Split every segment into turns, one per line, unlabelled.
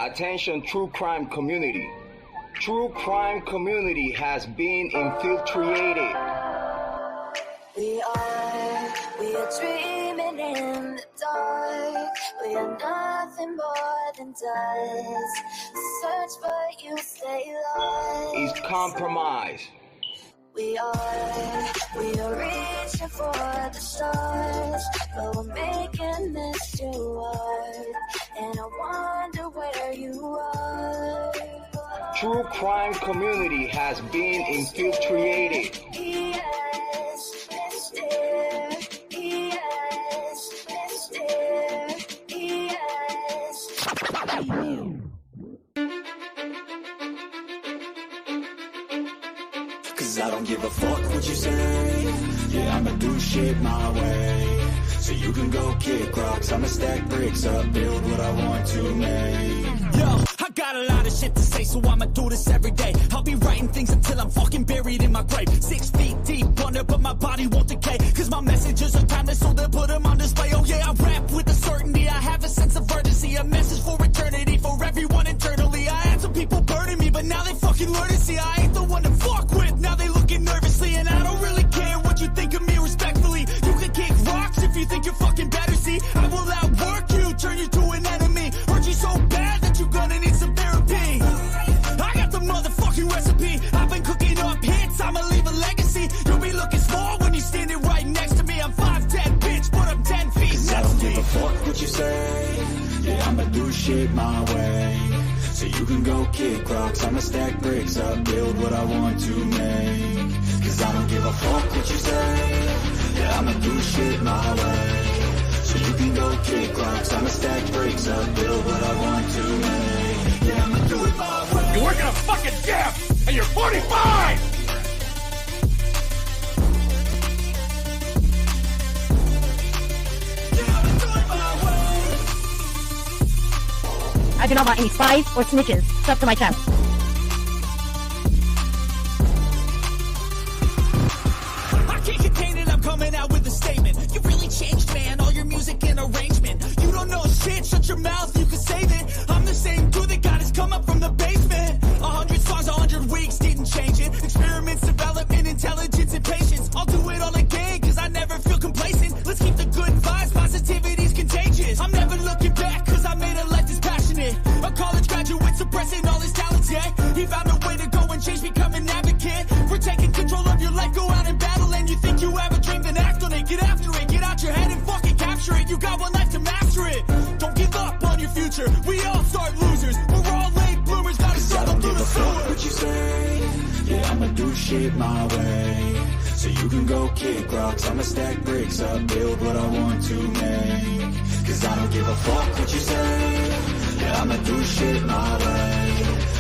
Attention, true crime community. True crime community has been infiltrated.
We are dreaming in the dark. We are nothing more than dust. Search but you stay lost.
It's compromised.
We are reaching for the stars, but we're making this too hard. And I wonder where you are.
True crime community has been infiltrated.
Yes, Mr. Yes, Mr. Yes.
Cause I don't give a fuck what you say. Yeah, I'ma do shit my way. So you can go kick rocks, I'ma stack bricks up, build what I want to make. Yo, I got a lot of shit to say, so I'ma do this every day. I'll be writing things until I'm fucking buried in my grave. 6 feet deep under, but my body won't decay. Cause my messages are timeless, so they'll put them on display. Oh yeah, I rap with a certainty, I have a sense of urgency. A message for eternity, for everyone internally. I had some people burning me, but now they fucking learn to see I ain't the one to fuck with. Now they looking nervously, and I don't really care what you think of me respectfully. You can kick rocks if you think you're fucking better, see. I will outwork you, turn you to an enemy. Hurt you so bad that you're gonna need some therapy. I got the motherfucking recipe. I've been cooking up hits, I'ma leave a legacy. You'll be looking small when you're standing right next to me. I'm 5'10", bitch, but I'm 10 feet next to me. I don't give a fuck what you say. Yeah, I'ma do shit my way. So you can go kick rocks, I'ma stack bricks up, build what I want to make. Cause I don't give a fuck what you say. Yeah, I'ma do shit my way. So you can go kick rocks, I'ma stack bricks up, build what I want to make. Yeah, I'ma do it my way.
You're working a fucking gym, and you're 45!
I do not want any spies or snitches stuck to my chest.
I can't contain it, I'm coming out with a statement. You really changed, man, all your music and arrangement. You don't know shit, shut your mouth, you can save it. I'm the same dude that got his come up from the basement. 100 songs, 100 weeks, didn't change it. Experiments, development, intelligence, and patience. I'll do it all again, cause I never feel complacent. Let's keep the good vibes, positivity's contagious. I'm never looking back, cause I made a life that's passionate. A college graduate suppressing all his talents, yeah. He found a way to go and change, become an advocate. For taking control of your life, go out and battle. And you think you have a dream, then act on it. Get after it, get out your head and fucking capture it. You got one life to master it. Don't give up on your future, we all start losers. We're all late bloomers, gotta struggle through the sewer. What you say, yeah, I'ma do shit my way. So you can go kick rocks, I'ma stack bricks up, build what I want to make. Cause I don't give a fuck what you say. Yeah, I'ma do shit my way.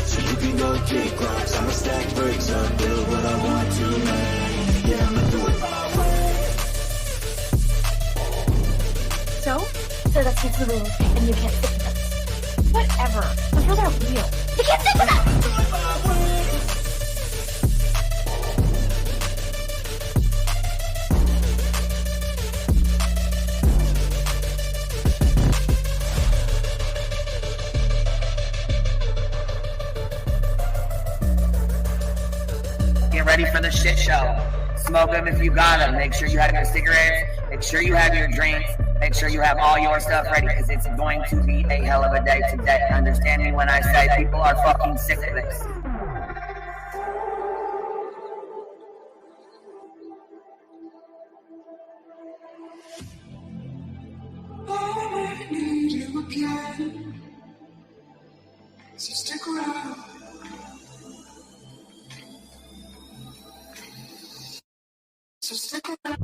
So you can go kick rocks, I'ma stack bricks up, build what I want to make. Yeah, I'ma do it my way.
So that's his rules, and you can't stick with us. Whatever. Those rules aren't real. You can't stick with us!
Do it my way.
Get ready for the shit show. Smoke them if you got them. Make sure you have your cigarettes. Make sure you have your drinks. Make sure you have all your stuff ready because it's going to be a hell of a day today. Understand me when I say people are fucking sick of this.
I need you again, so stick around. So stick around.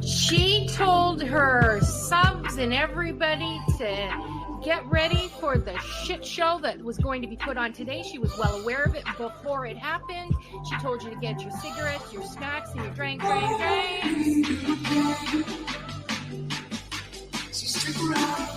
She told her subs and everybody to get ready for the shit show that was going to be put on today. She was well aware of it before it happened. She told you to get your cigarettes, your snacks, and your drinks.
So stick around.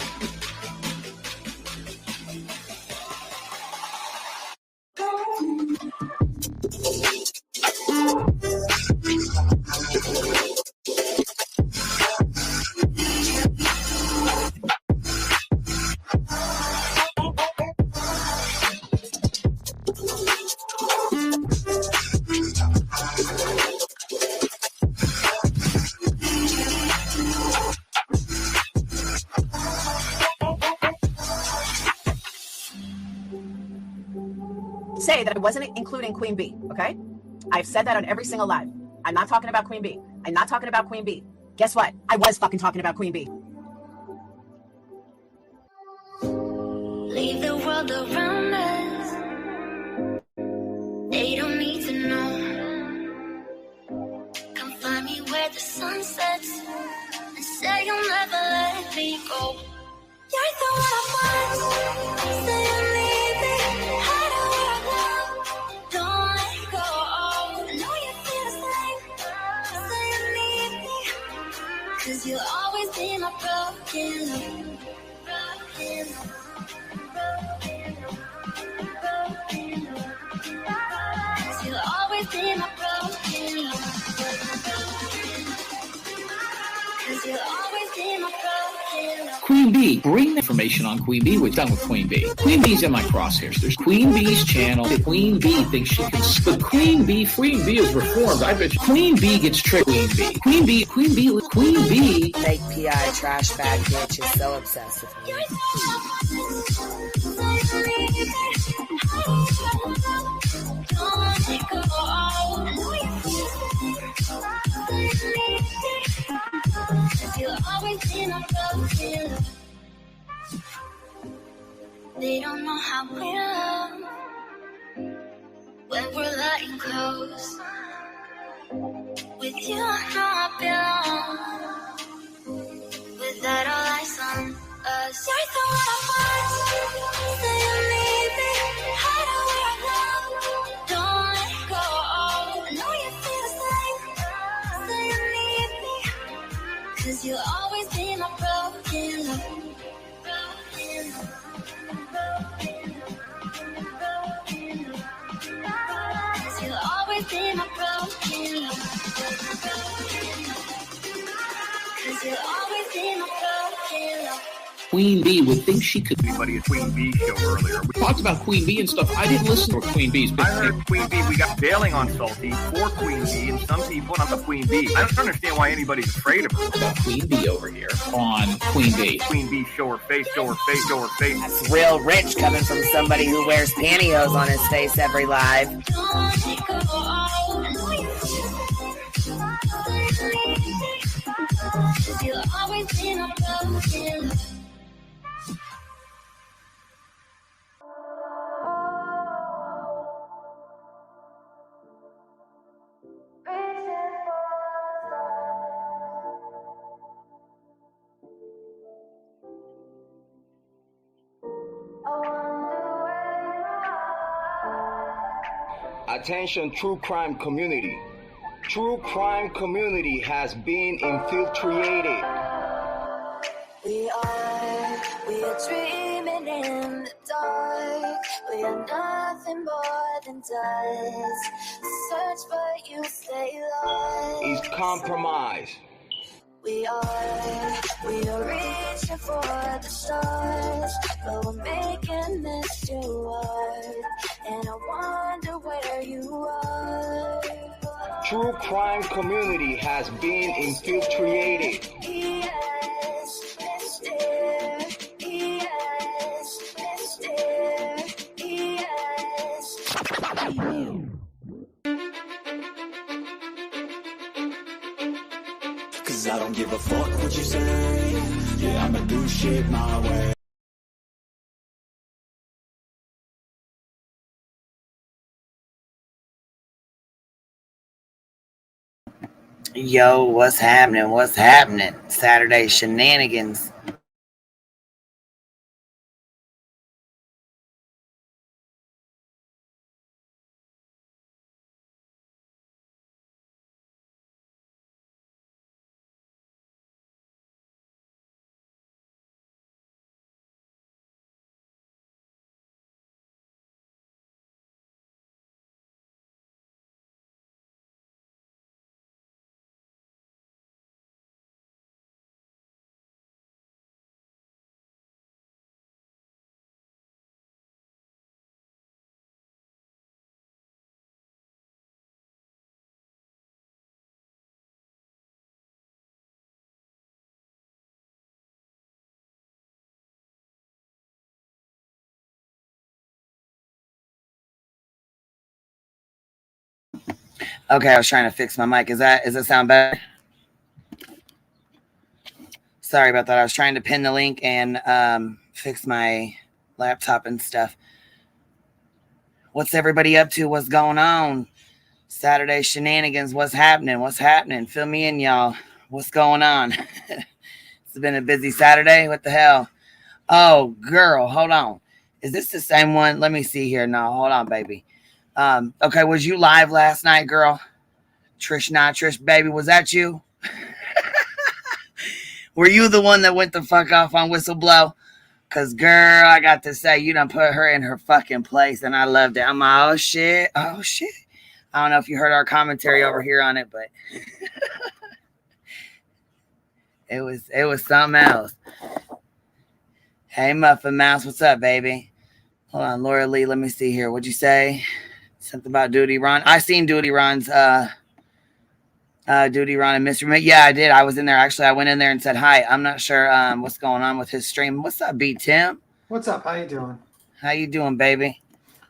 Say that I wasn't including Queen B, okay? I've said that on every single live. I'm not talking about Queen B. I'm not talking about Queen B. Guess what? I was fucking talking about Queen B.
Leave the world around us. They don't need to know. Come find me where the sun sets and say you'll never let me go. You're the one I want. Say you need me. Hide away now. Don't let go. Know you feel the same. Say you need me. 'Cause you'll always be my broken love. Broken love. You'll always be my broken love. 'Cause you'll always be my broken love.
Queen B, bring the information on Queen B. We're done with Queen B. Queen B's in my crosshairs. There's Queen B's channel. Queen B thinks she can. But Queen B is reformed. I bet you Queen B gets tricked. Queen B.
Fake PI trash bag bitch is so obsessed with me.
You'll always be my broken love. They don't know how we love when we're letting close. With you, I know I belong. Without all eyes on us, you're the one I want. Say you need me. Hide away now. Don't let go. Know you feel the same. Say you need me. 'Cause you'll always be my broken love. Broken love. Cause you'll always be my broken love. Cause you'll always be my broken love.
Queen B would think she could.
Anybody at Queen B show earlier.
We talked about Queen B and stuff. I didn't listen to Queen B's.
I heard Queen B. We got bailing on Salty for Queen B, and some people not the Queen B. I don't understand why anybody's afraid of her.
About Queen B over here on Queen B.
Queen B, show her face, show her face, show her face.
That's real rich coming from somebody who wears pantyhose on his face every live.
You'll always be my broken love.
Attention, true crime community. True crime community has been infiltrated.
We are dreaming in the dark. We are nothing more than dust. Search but you stay lost.
Is compromised.
We are reaching for the stars, but we're making this too hard. And I wonder where you are.
True crime community has been infiltrated.
Yes, mister. Yes, mister. Yes.
Cause I don't give a fuck what you say. Yeah, I'ma do shit my way.
Yo, what's happening? What's happening? Saturday Shenanigans. Okay, I was trying to fix my mic. Does it sound better? Sorry about that. I was trying to pin the link and fix my laptop and stuff. What's everybody up to? What's going on? Saturday shenanigans. What's happening? What's happening? Fill me in, y'all. What's going on? It's been a busy Saturday. What the hell? Oh, girl, hold on. Is this the same one? Let me see here. No, hold on, baby. Okay, was you live last night, girl? Trish, baby, was that you? Were you the one that went the fuck off on Whistleblow? Because, girl, I got to say, you done put her in her fucking place, and I loved it. I'm like, oh, shit. Oh, shit. I don't know if you heard our commentary over here on it, but it was something else. Hey, Muffin Mouse, what's up, baby? Hold on, Laura Lee, let me see here. What'd you say? Something about Duty Ron. I seen Duty Ron's Duty Ron and Mr. Yeah, I did. I was in there. Actually, I went in there and said hi. I'm not sure what's going on with his stream. What's up, B Tim?
What's up? How you doing?
How you doing, baby?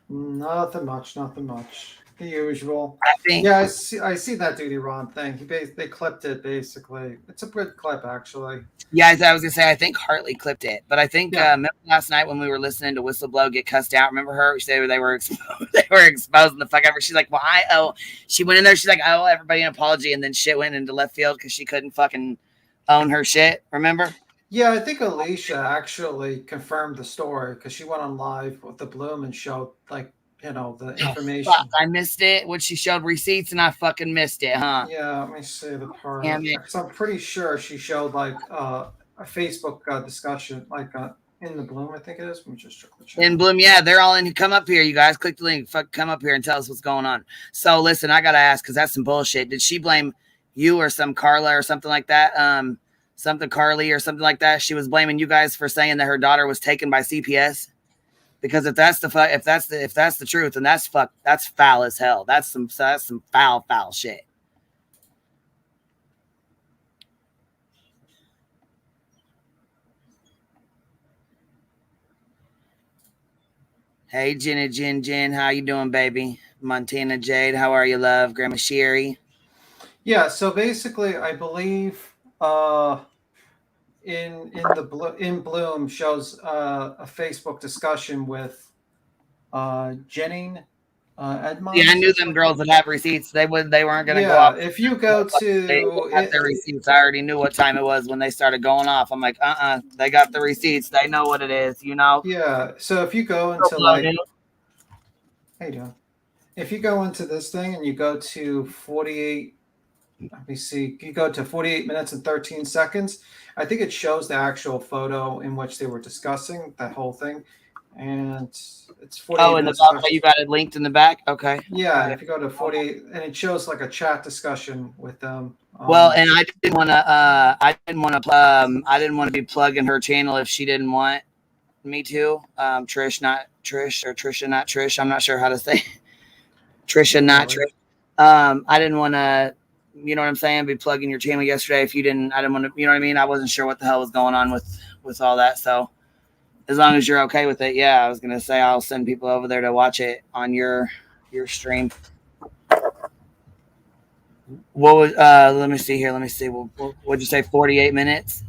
Nothing much. The usual.
I think.
Yeah, I see that Duty Ron thing. They clipped it basically. It's a good clip actually.
Yeah, I was gonna say I think Hartley clipped it, but I think remember last night when we were listening to Whistleblow get cussed out. Remember her? They were exposing the fuck out of her. She's like, "Why? Oh," she went in there. She's like, "I owe everybody an apology," and then shit went into left field because she couldn't fucking own her shit. Remember?
Yeah, I think Alicia actually confirmed the story because she went on live with the Bloom and showed the information.
Fuck, I missed it. When she showed receipts and I fucking missed it, huh?
Yeah, let me see the part.
Damn it.
Because I'm pretty sure she showed a Facebook discussion in the Bloom, I think it is. Let me just check the chat.
In Bloom, yeah, they're all in. Come up here, you guys. Click the link. Fuck, come up here and tell us what's going on. So listen, I gotta ask because that's some bullshit. Did she blame you or some Carla or something like that? Something Carly or something like that. She was blaming you guys for saying that her daughter was taken by CPS. Because if that's the truth, then that's foul as hell. That's some foul shit. Hey, Jenna, Jen, how you doing, baby? Montana Jade, how are you, love? Grandma Sherry.
Yeah, so basically, I believe in Bloom shows a Facebook discussion with Jenning Edmonds.
Yeah, I knew them girls that have receipts. They weren't gonna go off.
If you go to
they got their receipts, I already knew what time it was when they started going off. I'm like, they got the receipts. They know what it is, you know.
Yeah. So if you go into how you doing? If you go into this thing and you go to 48. Let me see. You go to 48 minutes and 13 seconds. I think it shows the actual photo in which they were discussing that whole thing. And it's 48
in the back, you got it linked in the back? Okay.
Yeah, if you go to 48, and it shows a chat discussion with them.
Well, and I didn't want to be plugging her channel if she didn't want me to. Trish, not Trish, or Trisha, not Trish. I'm not sure how to say Trisha, not Trish. I didn't want to, you know what I'm saying, be plugging your channel yesterday if you didn't. I didn't want to, you know what I mean. I wasn't sure what the hell was going on with all that. So as long as you're okay with it, yeah, I was gonna say I'll send people over there to watch it on your stream. What was let me see here. Let me see. What'd you say? 48 minutes?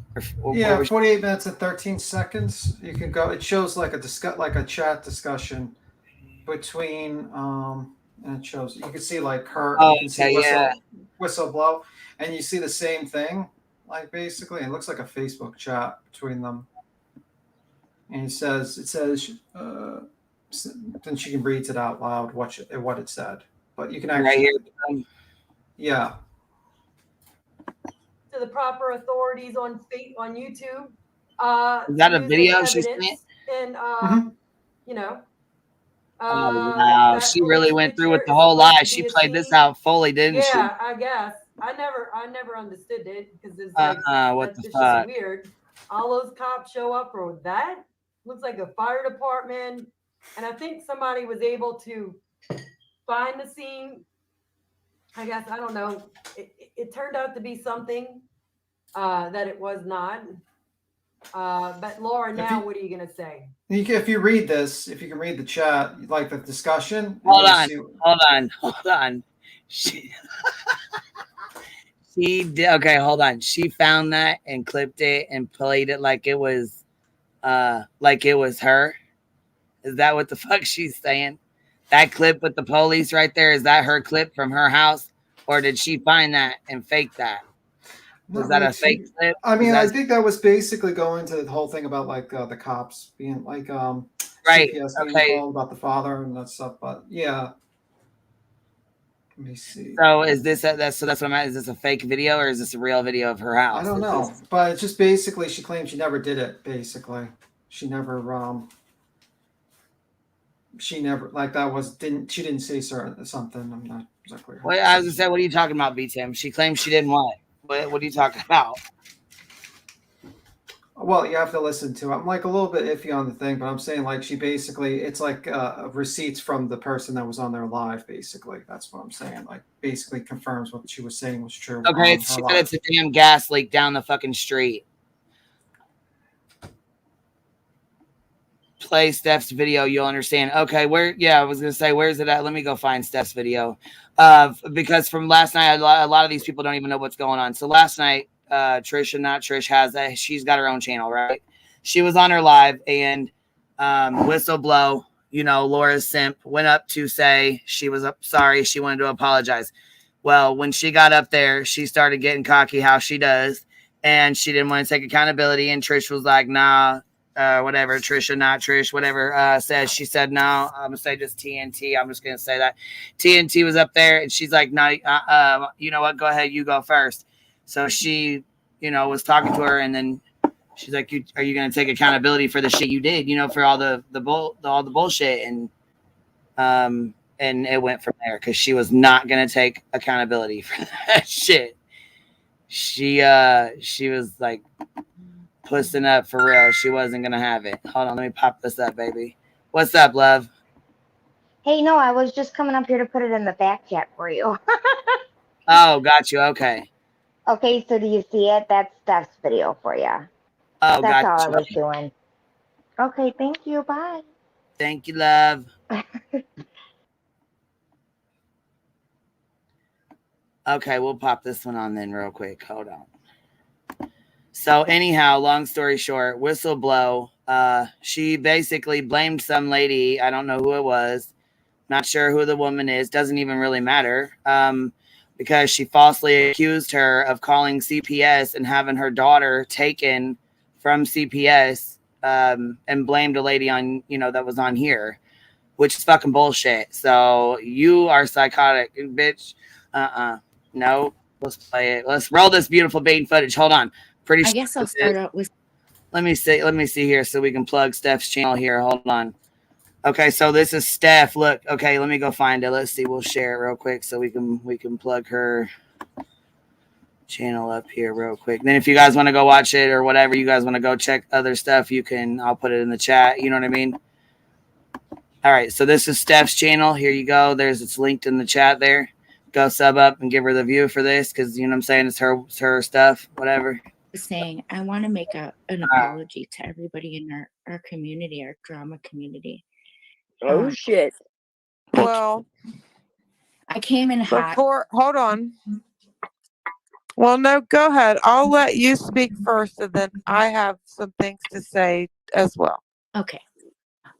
Yeah, 48 minutes and 13 seconds. You can go. It shows a chat discussion between and it shows you can see her.
Oh,
you can see
yeah.
Whistle blow, and you see the same thing. Basically, it looks like a Facebook chat between them. And it says then she can read it out loud what it said, but you can actually
right here.
Yeah.
To the proper authorities on YouTube.
Is that a video she sent?
And
wow, she really went through with the whole lie. She played this out fully, didn't she?
Yeah, I guess. I never understood it because it's
what the fuck?
Weird. All those cops show up for that. Looks like a fire department, and I think somebody was able to find the scene. I guess I don't know. It turned out to be something that it was not. But Laura, now what are you gonna say?
If you read this, if you can read the chat, the discussion.
Hold on. She did. Okay, hold on. She found that and clipped it and played it like it was her. Is that what the fuck she's saying? That clip with the police right there, is that her clip from her house? Or did she find that and fake that? Was that a fake clip?
I mean, I think that was basically going to the whole thing about like the cops being like
right.
CPS being
Okay.
called about the father and that stuff. But yeah, let me see.
So is this that's what I'm at? Is this a fake video or is this a real video of her house?
I don't know, but it's just basically she claims she never did it. Basically, she never like that was she didn't say something. I'm not exactly.
Well, I was gonna say, what are you talking about, B-Tim? She claims she didn't what? What are you talking about?
Well, you have to listen to it. I'm like a little bit iffy on the thing, but I'm saying like she basically, it's like receipts from the person that was on there live. Basically, that's what I'm saying. Like basically confirms what she was saying was true.
Okay, she said it's a damn gas leak down the fucking street. Play Steph's video, you'll understand. Okay, I was gonna say, where's it at? Let me go find Steph's video. Because from last night, a lot of these people don't even know what's going on. So last night, Trisha, not Trish, she's got her own channel, right? She was on her live and whistleblow, Laura's simp went up to say she was sorry, she wanted to apologize. Well, when she got up there, she started getting cocky, how she does, and she didn't want to take accountability. And Trish was like, nah. Whatever, Trisha, not Trish, whatever, says. She said, no, I'm going to say just TNT. I'm just going to say that. TNT was up there, and she's like, no, you know what? Go ahead. You go first. So she, was talking to her, and then she's like, are you going to take accountability for the shit you did, for all the bullshit? And it went from there because she was not going to take accountability for that shit. She was like, pussing up for real. She wasn't gonna have it. Hold on, let me pop this up, baby. What's up, love?
Hey, no, I was just coming up here to put it in the back chat for you.
Oh, got you. Okay.
Okay, so do you see it? That's Steph's video for you.
Oh,
that's
got
all
you.
I was doing. Okay, thank you. Bye.
Thank you, love. Okay, we'll pop this one on then real quick. Hold on. So anyhow, long story short, whistleblow. She basically blamed some lady. I don't know who it was. Not sure who the woman is. Doesn't even really matter. Because she falsely accused her of calling CPS and having her daughter taken from CPS, and blamed a lady on, that was on here, which is fucking bullshit. So you are psychotic, bitch. No, let's play it. Let's roll this beautiful bait footage. Hold on.
I guess I'll start out with.
Let me see here so we can plug Steph's channel here. Hold on. Okay, so this is Steph. Look, okay, let me go find it. Let's see. We'll share it real quick so we can plug her channel up here real quick. Then if you guys want to go watch it or whatever, you guys want to go check other stuff, you can. I'll put it in the chat. You know what I mean? All right, so this is Steph's channel. Here you go. It's linked in the chat there. Go sub up and give her the view for this because you know what I'm saying. It's her stuff. Whatever.
Saying I want to make an apology to everybody in our community, our drama community.
Oh shit.
Well,
I came in hot.
Hold on. Well, no, go ahead. I'll let you speak first, and then I have some things to say as well.
Okay.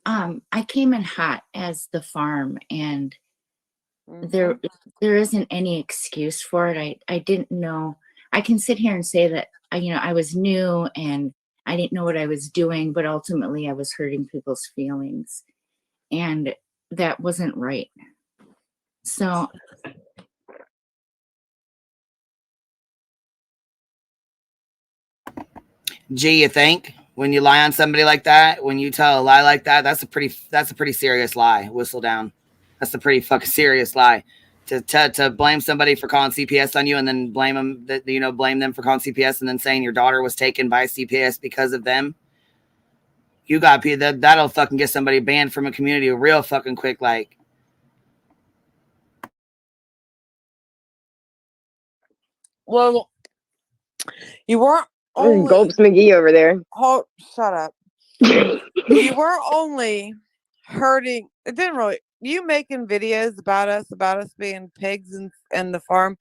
I came in hot as the farm, and there isn't any excuse for it. I didn't know. I can sit here and say that I was new and I didn't know what I was doing, but ultimately I was hurting people's feelings, and that wasn't right. So
Gee, you think when you lie on somebody like that, when you tell a lie like that, that's a pretty serious lie. Whistle down. That's a pretty fucking serious lie. To blame somebody for calling CPS on you and then blame them for calling CPS and then saying your daughter was taken by CPS because of them. You got that'll fucking get somebody banned from a community real fucking quick. Like,
well, you weren't only
Gulps McGee over there.
Shut up. You weren't only hurting. It didn't really. you making videos about us being pigs and the farm,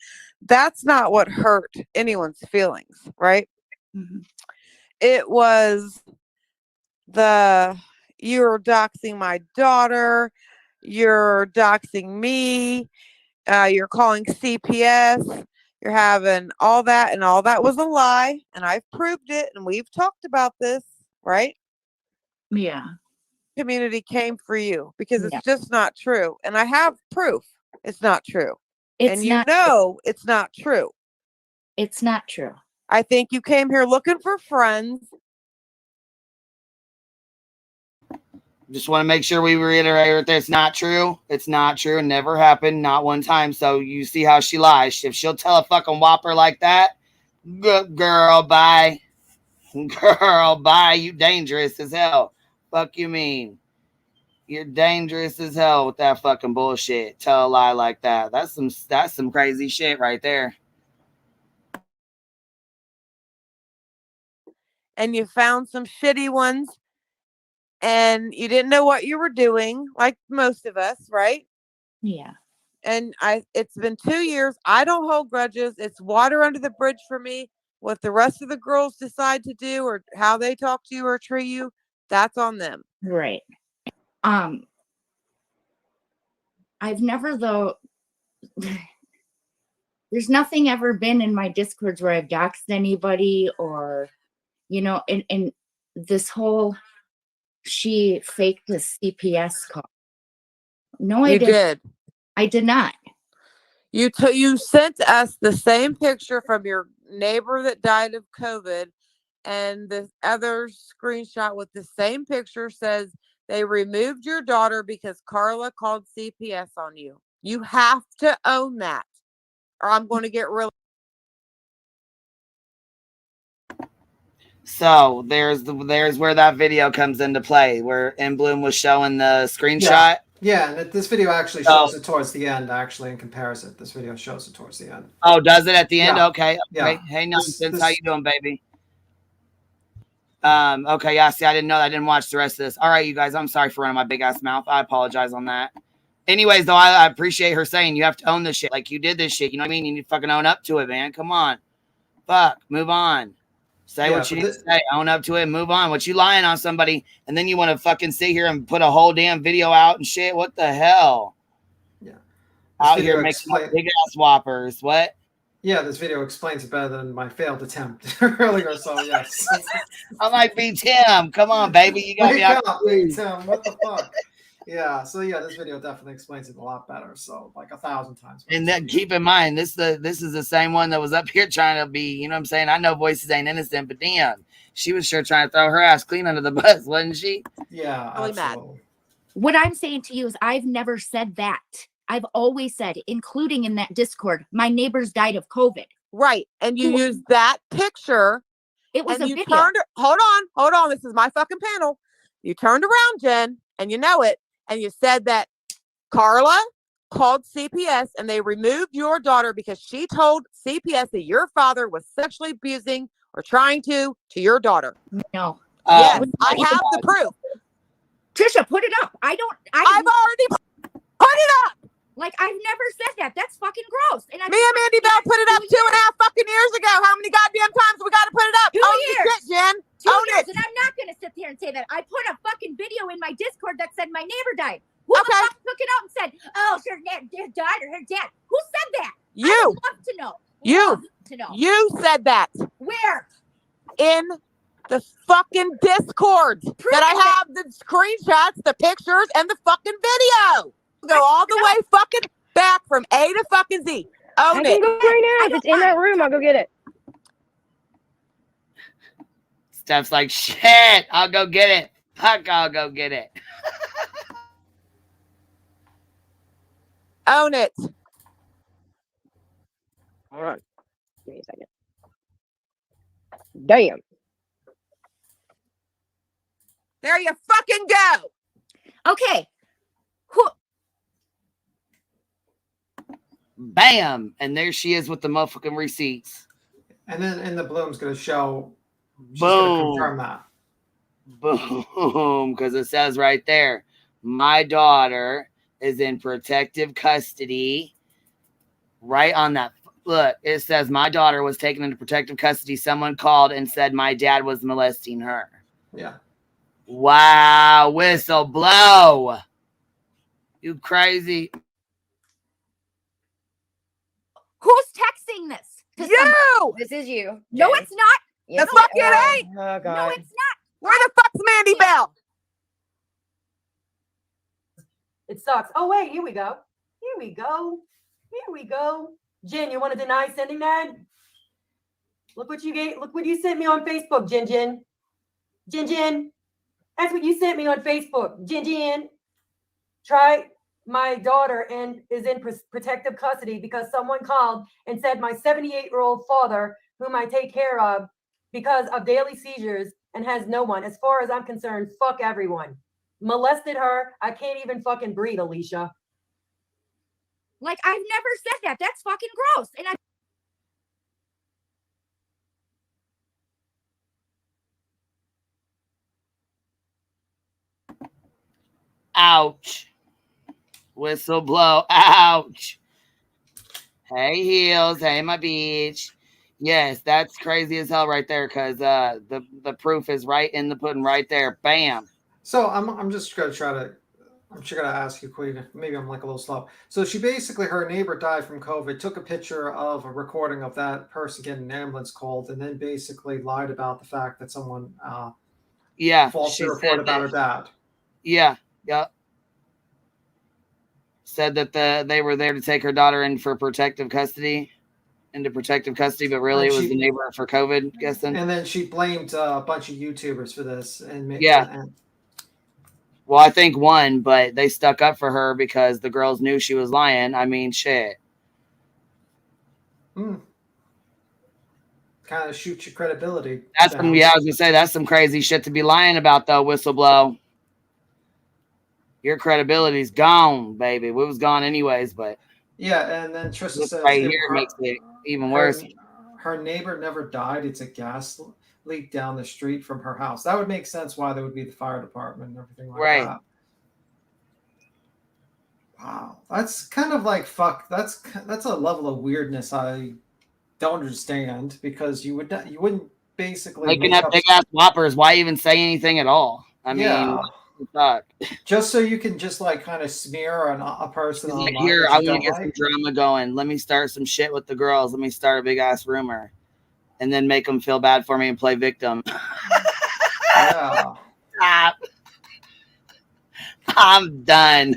that's not what hurt anyone's feelings, right?
Mm-hmm.
It was you're doxing my daughter, you're doxing me, you're calling CPS, you're having all that, and all that was a lie, and I've proved it, and we've talked about this, right?
Yeah.
Community came for you because
Yeah.
it's just not true, and I have proof it's not true.
It's
and you
not
know it's not true.
It's not true.
I think you came here looking for friends.
Just want to make sure we reiterate that it's not true. It's not true. It never happened. Not one time. So you see how she lies. If she'll tell a fucking whopper like that, girl, bye. Girl, bye. You dangerous as hell. Fuck you mean? You're dangerous as hell with that fucking bullshit. Tell a lie like that. That's some crazy shit right there.
And you found some shitty ones. And you didn't know what you were doing, like most of us, right?
Yeah.
And it's been 2 years. I don't hold grudges. It's water under the bridge for me. What the rest of the girls decide to do or how they talk to you or treat you, that's on them.
Right. I've never though. There's nothing ever been in my Discords where I've doxed anybody or, and this whole she faked a CPS call. No, I didn't. I did not.
You sent us the same picture from your neighbor that died of COVID, and the other screenshot with the same picture says they removed your daughter because Carla called CPS on you. You have to own that, or I'm going to get really.
So there's where that video comes into play, where In Bloom was showing the screenshot.
Yeah, and this video actually shows it towards the end. Actually, in comparison, this video shows it towards the end.
Oh, does it at the end?
Yeah.
Okay.
Yeah.
Hey, Nonsense, how you doing, baby? Okay, yeah. See, I didn't know that. I didn't watch the rest of this. All right, you guys. I'm sorry for running my big ass mouth. I apologize on that. Anyways, though, I appreciate her saying you have to own this shit. Like you did this shit. You know what I mean? You need to fucking own up to it, man. Come on. Fuck. Move on. Say what you need to say. Own up to it and move on. What you lying on somebody and then you want to fucking sit here and put a whole damn video out and shit? What the hell?
Yeah.
Out here making big ass whoppers. What?
Yeah, this video explains it better than my failed attempt earlier. So yes.
I might be Tim. Come on, baby. You got me out.
Tim. What the fuck? Yeah. So yeah, this video definitely explains it a lot better. So like 1,000 times.
And then keep in mind, this is the same one that was up here trying to be, you know what I'm saying? I know voices ain't innocent, but damn, she was sure trying to throw her ass clean under the bus, wasn't she?
Yeah, absolutely.
What I'm saying to you is I've never said that. I've always said, including in that Discord, my neighbors died of COVID.
Right. And you used that picture.
It was a video.
Hold on. This is my fucking panel. You turned around, Jen, and you know it. And you said that Carla called CPS and they removed your daughter because she told CPS that your father was sexually abusing or trying to your daughter.
No.
Yes, I have the proof.
Trisha, put it up.
I've already put it up.
Like, I've never said that. That's fucking gross. And
Me and Mandy Bell put it up 2.5 fucking years ago. How many goddamn times we got to put it up?
2
Own
years.
The shit, Jen.
2
Own
years.
it.
And I'm not going to sit here and say that. I put a fucking video in my Discord that said my neighbor died. Who the fuck took it out and said, oh, her dad or her dad? Who said that?
You.
I would love to know.
You said that.
Where?
In the fucking Discord. That I have the screenshots, the pictures, and the fucking video. Go all the way fucking back from A to fucking Z. Own
I
it.
can go right now. If it's in that room, I'll go get it.
Steph's like, shit, I'll go get it. Fuck, I'll go get it.
Own it.
All right. Give me a second. Damn.
There you fucking go.
Okay.
Bam. And there she is with the motherfucking receipts.
And then the Bloom's going to show. She's going to confirm that.
Boom. Because it says right there, my daughter is in protective custody. Right on that. Look, it says my daughter was taken into protective custody. Someone called and said my dad was molesting her.
Yeah.
Wow. Whistle blow. You crazy.
Who's texting this?
You!
This is you. No, it's not.
The fuck it ain't.
No, it's not.
Where the fuck's Mandy Bell?
It sucks. Oh, wait, here we go. Here we go. Here we go. Jen, you want to deny sending that? Look what you get. Look what you sent me on Facebook, Jen. Jen. That's what you sent me on Facebook. Jen. Try my daughter and is in protective custody because someone called and said my 78-year-old father, whom I take care of because of daily seizures and has no one. As far as I'm concerned, fuck everyone. Molested her. I can't even fucking breathe, Alicia.
Like, I've never said that. That's fucking gross. And
Ouch. Whistle blow. Ouch. Hey, heels. Hey, my bitch. Yes, that's crazy as hell right there because the proof is right in the pudding right there. Bam.
So I'm just going to try to, I'm just going to ask you, Queen. Maybe I'm like a little slow. So she basically, her neighbor died from COVID, took a picture of a recording of that person getting an ambulance called, and then basically lied about the fact that someone falsely reported about her dad.
Yeah. Said that they were there to take her daughter into protective custody, but really it was the neighbor for COVID, guessing.
And then she blamed a bunch of YouTubers for this. And
Well, I think one, but they stuck up for her because the girls knew she was lying. I mean, shit.
Kind of shoots your credibility.
I was gonna say that's some crazy shit to be lying about, though. Whistleblow. Your credibility's gone, baby. We was gone anyways, but
yeah. And then Trista says
right here makes it even worse.
Her neighbor never died. It's a gas leak down the street from her house. That would make sense why there would be the fire department and everything like that. Wow, that's kind of like fuck. That's a level of weirdness I don't understand because you wouldn't basically
they can have big ass whoppers. Why even say anything at all? I mean.
Just so you can just like kind of smear on a person.
Like, here, I want to get some drama going. Let me start some shit with the girls. Let me start a big ass rumor, and then make them feel bad for me and play victim.
Yeah.
Stop. I'm done.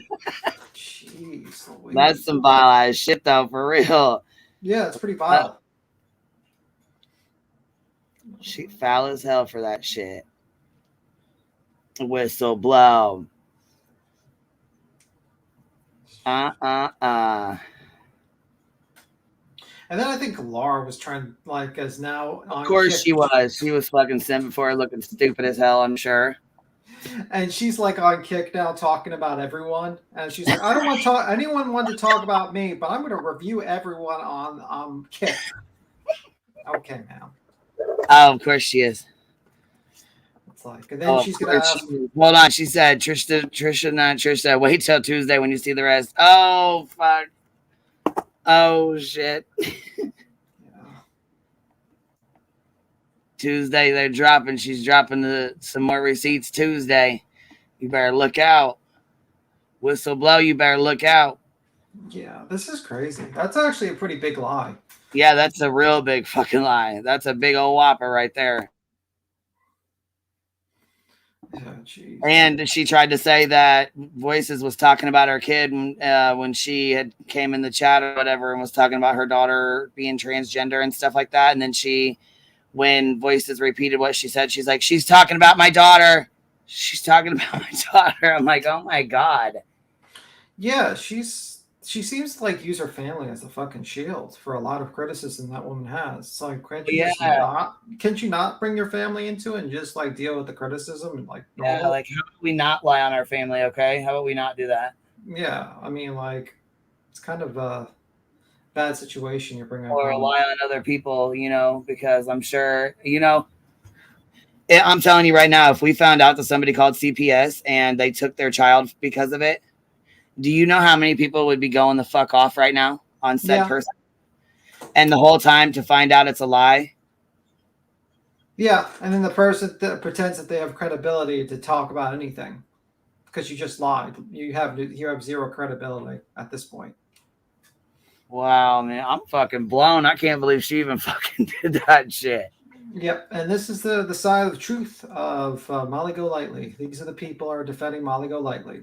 Jeez,
that's some vile ass shit, though, for real.
Yeah, it's pretty vile.
She foul as hell for that shit. Whistle blow.
And then I think Laura was trying, like, as now.
Of course she was. She was fucking sent before, looking stupid as hell, I'm sure.
And she's like on Kick now, talking about everyone. And she's like, I don't want to talk. Anyone want to talk about me, but I'm going to review everyone on Kick. Okay, ma'am.
Oh, of course she is.
Like, and then she's gonna ask,
hold on. She said, Trisha, wait till Tuesday when you see the rest. Oh, fuck. Oh, shit. Tuesday, they're dropping. She's dropping some more receipts Tuesday. You better look out. Whistle blow, you better look out.
Yeah, this is crazy. That's actually a pretty big lie.
Yeah, that's a real big fucking lie. That's a big old whopper right there.
Oh,
and she tried to say that Voices was talking about her kid when she had came in the chat or whatever and was talking about her daughter being transgender and stuff like that. And then when Voices repeated what she said, she's like, she's talking about my daughter. She's talking about my daughter. I'm like, oh my God.
Yeah, she seems to like use her family as a fucking shield for a lot of criticism that woman has. It's like, can't you not bring your family into it and just like deal with the criticism and like
normal? Yeah, like how about we not lie on our family, okay? How about we not do that?
Yeah, I mean, like it's kind of a bad situation you're bringing.
Or rely on other people, because I'm sure, I'm telling you right now, if we found out that somebody called CPS and they took their child because of it, Do you know how many people would be going the fuck off right now on said
Yeah.
person? And the whole time to find out it's a lie?
Yeah, and then the person that pretends that they have credibility to talk about anything because you just lied. You have zero credibility at this point.
Wow, man, I'm fucking blown. I can't believe she even fucking did that shit.
Yep, and this is the side of the truth of Molly Golightly. These are the people who are defending Molly Golightly.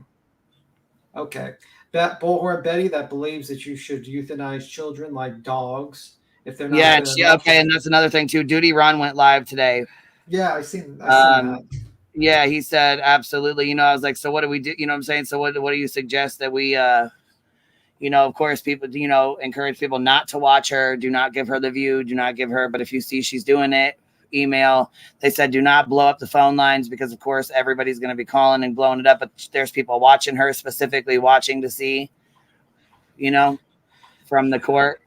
Okay, Bullhorn Betty that believes that you should euthanize children like dogs if they're not
Yeah,
good enough.
okay, and that's another thing too. Duty Ron went live today.
Yeah, I seen that.
Yeah, he said absolutely. You know, I was like, so what do we do? You know what I'm saying? So what do you suggest that we you know, of course, people, you know, encourage people not to watch her. Do not give her the view. Do not give her. But if you see she's doing it, email. They said do not blow up the phone lines because, of course, everybody's going to be calling and blowing it up. But there's people watching her, specifically watching to see, you know, from the court.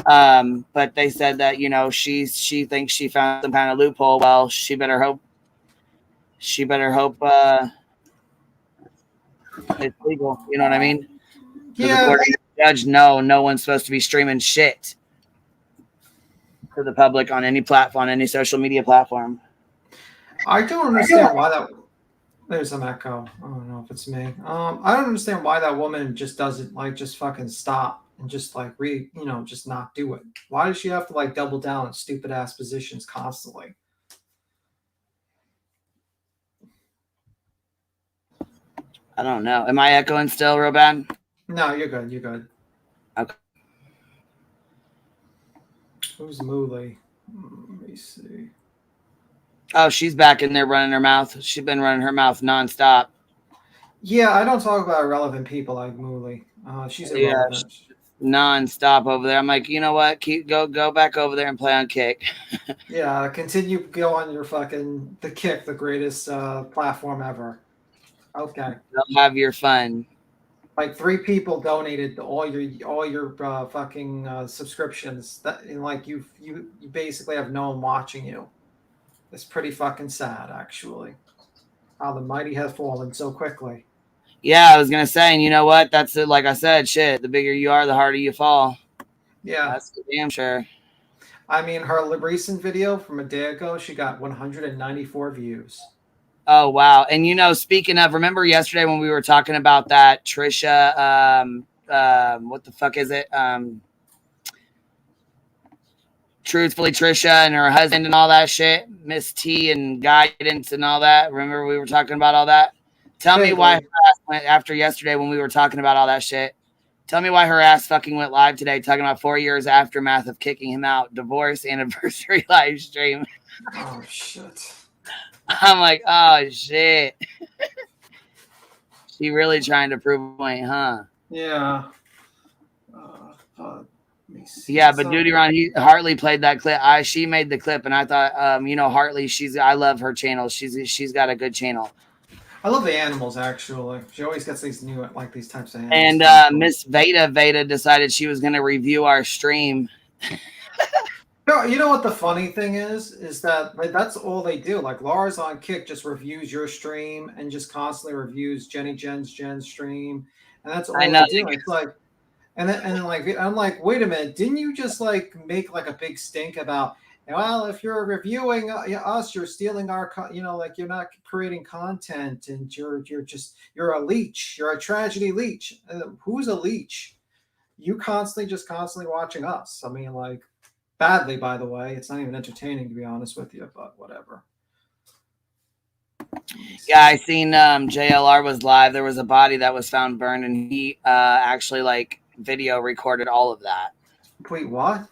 But they said that, you know, she thinks she found some kind of loophole. Well, she better hope it's legal. You know what I mean?
Yeah.
According to the judge, no one's supposed to be streaming shit to the public on any platform, any social media platform.
I don't understand why that. There's some echo. I don't know if it's me. I don't understand why that woman just doesn't like just fucking stop and just like just not do it. Why does she have to like double down in stupid ass positions constantly?
I don't know. Am I echoing still real bad?
No, you're good. You're good.
Okay.
Who's Mooley? Let me see.
Oh, she's back in there running her mouth. She's been running her mouth nonstop.
Yeah, I don't talk about irrelevant people like Mooley. She's irrelevant.
Nonstop over there. I'm like, you know what? Go back over there and play on Kick.
Yeah, go on your fucking the Kick, the greatest platform ever. Okay.
Go have your fun.
Like 3 people donated all your fucking subscriptions. That and like you basically have no one watching you. It's pretty fucking sad, actually. How the mighty has fallen so quickly.
Yeah, I was gonna say, and you know what? That's it. Like I said, shit. The bigger you are, the harder you fall.
Yeah,
that's for damn sure.
I mean, her recent video from a day ago, she got 194 views.
Oh wow! And you know, speaking of, remember yesterday when we were talking about that Trisha? What the fuck is it? Truthfully, Trisha and her husband and all that shit, Miss T and Guidance and all that. Remember we were talking about all that? Tell me why her ass went after yesterday when we were talking about all that shit. Tell me why her ass fucking went live today talking about 4 years aftermath of kicking him out, divorce anniversary live stream.
Oh shit.
I'm like, oh shit. She really trying to prove a point, huh?
Yeah.
Yeah, but Duty Ron, Hartley played that clip. She made the clip, and I thought, you know, Hartley, I love her channel. She's got a good channel.
I love the animals actually. She always gets these these types of animals.
And Miss Veda decided she was going to review our stream.
No, you know what the funny thing is that that's all they do. Like Lars on Kick just reviews your stream and just constantly reviews Jen's stream, and that's all they do. It's like, and then like I'm like, wait a minute, didn't you just like make like a big stink about? Well, if you're reviewing us, you're stealing our, like you're not creating content, and you're a leech. You're a tragedy leech. Who's a leech? You constantly watching us. I mean, like. Badly, by the way. It's not even entertaining, to be honest with you, but whatever.
Yeah, I seen JLR was live. There was a body that was found burned, and he actually like video recorded all of that.
Wait, what?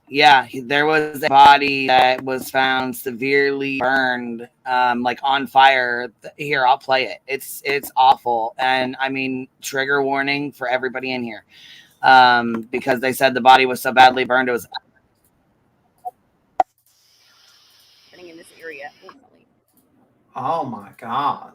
Yeah, there was a body that was found severely burned, like on fire. Here, I'll play it. It's awful, and I mean, trigger warning for everybody in here, because they said the body was so badly burned it was.
In this area recently.
Oh my god.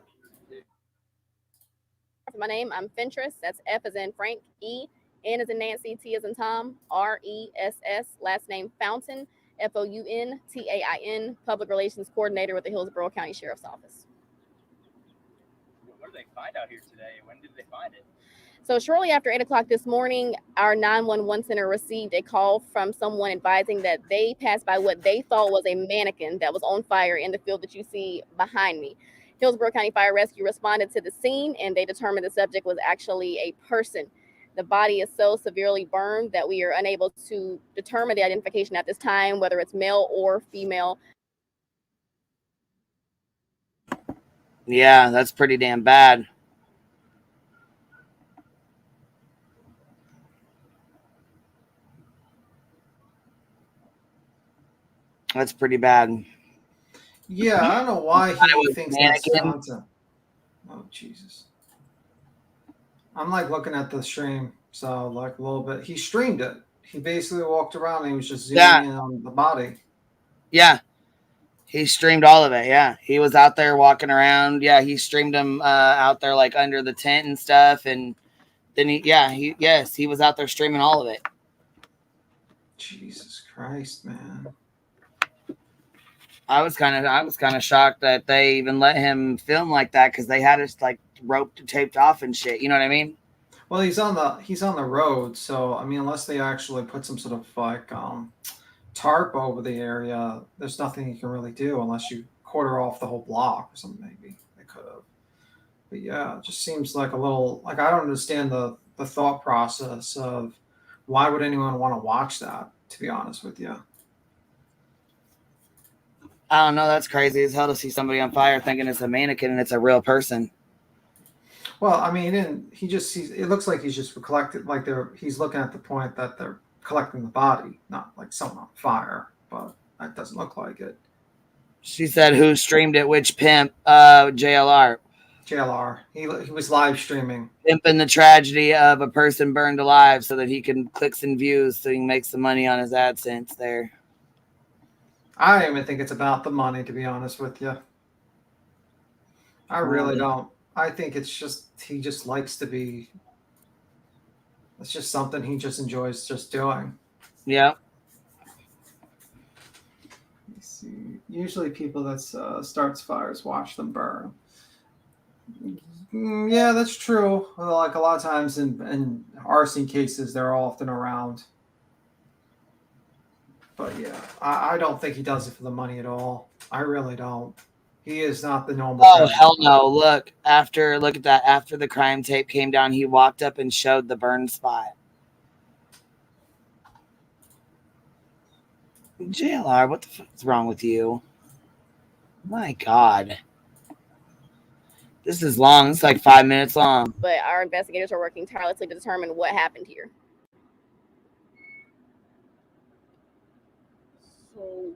My name, I'm Fentress. That's F as in Frank, E, N as in Nancy, T as in Tom, R-E-S-S, last name Fountain, F-O-U-N-T-A-I-N, Public Relations Coordinator with the Hillsborough County Sheriff's Office.
What did they find out here today? When did they find it?
So shortly after 8 o'clock this morning, our 911 center received a call from someone advising that they passed by what they thought was a mannequin that was on fire in the field that you see behind me. Hillsborough County Fire Rescue responded to the scene, and they determined the subject was actually a person. The body is so severely burned that we are unable to determine the identification at this time, whether it's male or female.
Yeah, that's pretty damn bad. That's pretty bad.
Yeah, I don't know why he thinks that's
mannequin.
content. Oh, Jesus. I'm like looking at the stream, so like a little bit. He streamed it. He basically walked around and he was just zooming in on the body.
Yeah. He streamed all of it. Yeah. He was out there walking around. Yeah. He streamed him out there like under the tent and stuff. And then he was out there streaming all of it.
Jesus Christ, man.
I was kind of shocked that they even let him film like that, because they had us like roped and taped off and shit. You know what I mean?
Well, he's on the road, so I mean, unless they actually put some sort of like tarp over the area, there's nothing you can really do unless you quarter off the whole block or something. Maybe they could have. But yeah, it just seems like a little like I don't understand the thought process of why would anyone want to watch that, to be honest with you.
I don't know. That's crazy as hell to see somebody on fire thinking it's a mannequin and it's a real person.
Well, I mean, he just sees. It looks like he's just collected. Like he's looking at the point that they're collecting the body, not like someone on fire. But that doesn't look like it.
She said, "Who streamed it? Which pimp?" JLR.
JLR. He was live streaming.
Pimping the tragedy of a person burned alive so that he can clicks and views so he can make some money on his AdSense there.
I don't even think it's about the money, to be honest with you. I really don't. I think it's just he just likes to be. It's just something he just enjoys just doing.
Yeah.
You see, usually people that starts fires watch them burn. Yeah, that's true. Well, like a lot of times in arson cases, they're often around. But yeah, I don't think he does it for the money at all. I really don't. He is not the normal.
Oh, hell no. Look at that. After the crime tape came down, he walked up and showed the burn spot. JLR, what the fuck is wrong with you? My God. This is long. It's like 5 minutes long.
But our investigators are working tirelessly to determine what happened here.
So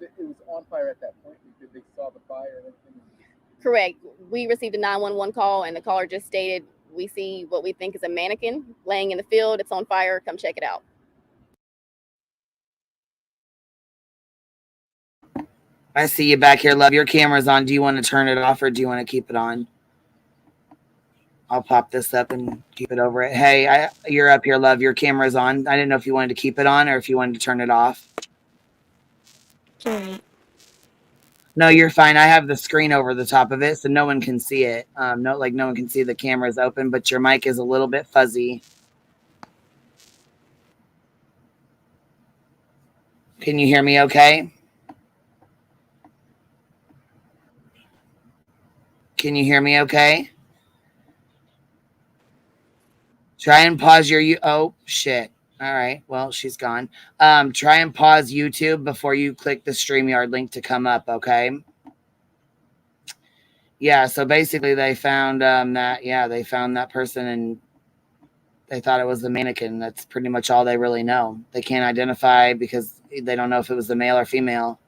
it was on fire at that point because they saw the fire and everything?
Correct. We received a 911 call, and the caller just stated, we see what we think is a mannequin laying in the field. It's on fire. Come check it out.
I see you back here, love. Your camera's on. Do you want to turn it off or do you want to keep it on? I'll pop this up and keep it over it. Hey, you're up here, love. Your camera's on. I didn't know if you wanted to keep it on or if you wanted to turn it off.
Sorry.
No, you're fine. I have the screen over the top of it so no one can see it. No one can see the camera's open, but your mic is a little bit fuzzy. Can you hear me okay? Can you hear me okay? Try and pause your... Oh, shit. All right. Well, she's gone. Try and pause YouTube before you click the StreamYard link to come up, okay? Yeah, so basically they found they found that person and they thought it was the mannequin. That's pretty much all they really know. They can't identify because they don't know if it was the male or female.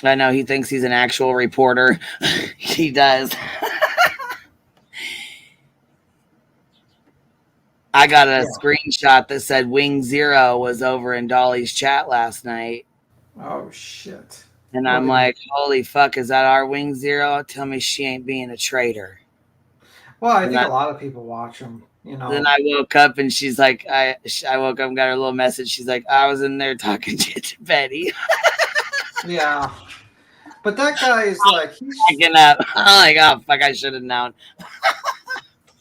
I know he thinks he's an actual reporter. He does. I got a screenshot that said Wing Zero was over in Dolly's chat last night.
Oh, shit.
And I'm like, holy fuck, is that our Wing Zero? Tell me she ain't being a traitor.
Well, I think a lot of people watch him, you know.
Then I woke up and she's like, I woke up and got her little message. She's like, I was in there talking shit to Betty.
Yeah. But that guy is like, he's
Backing up. I'm like, oh fuck, I should have known.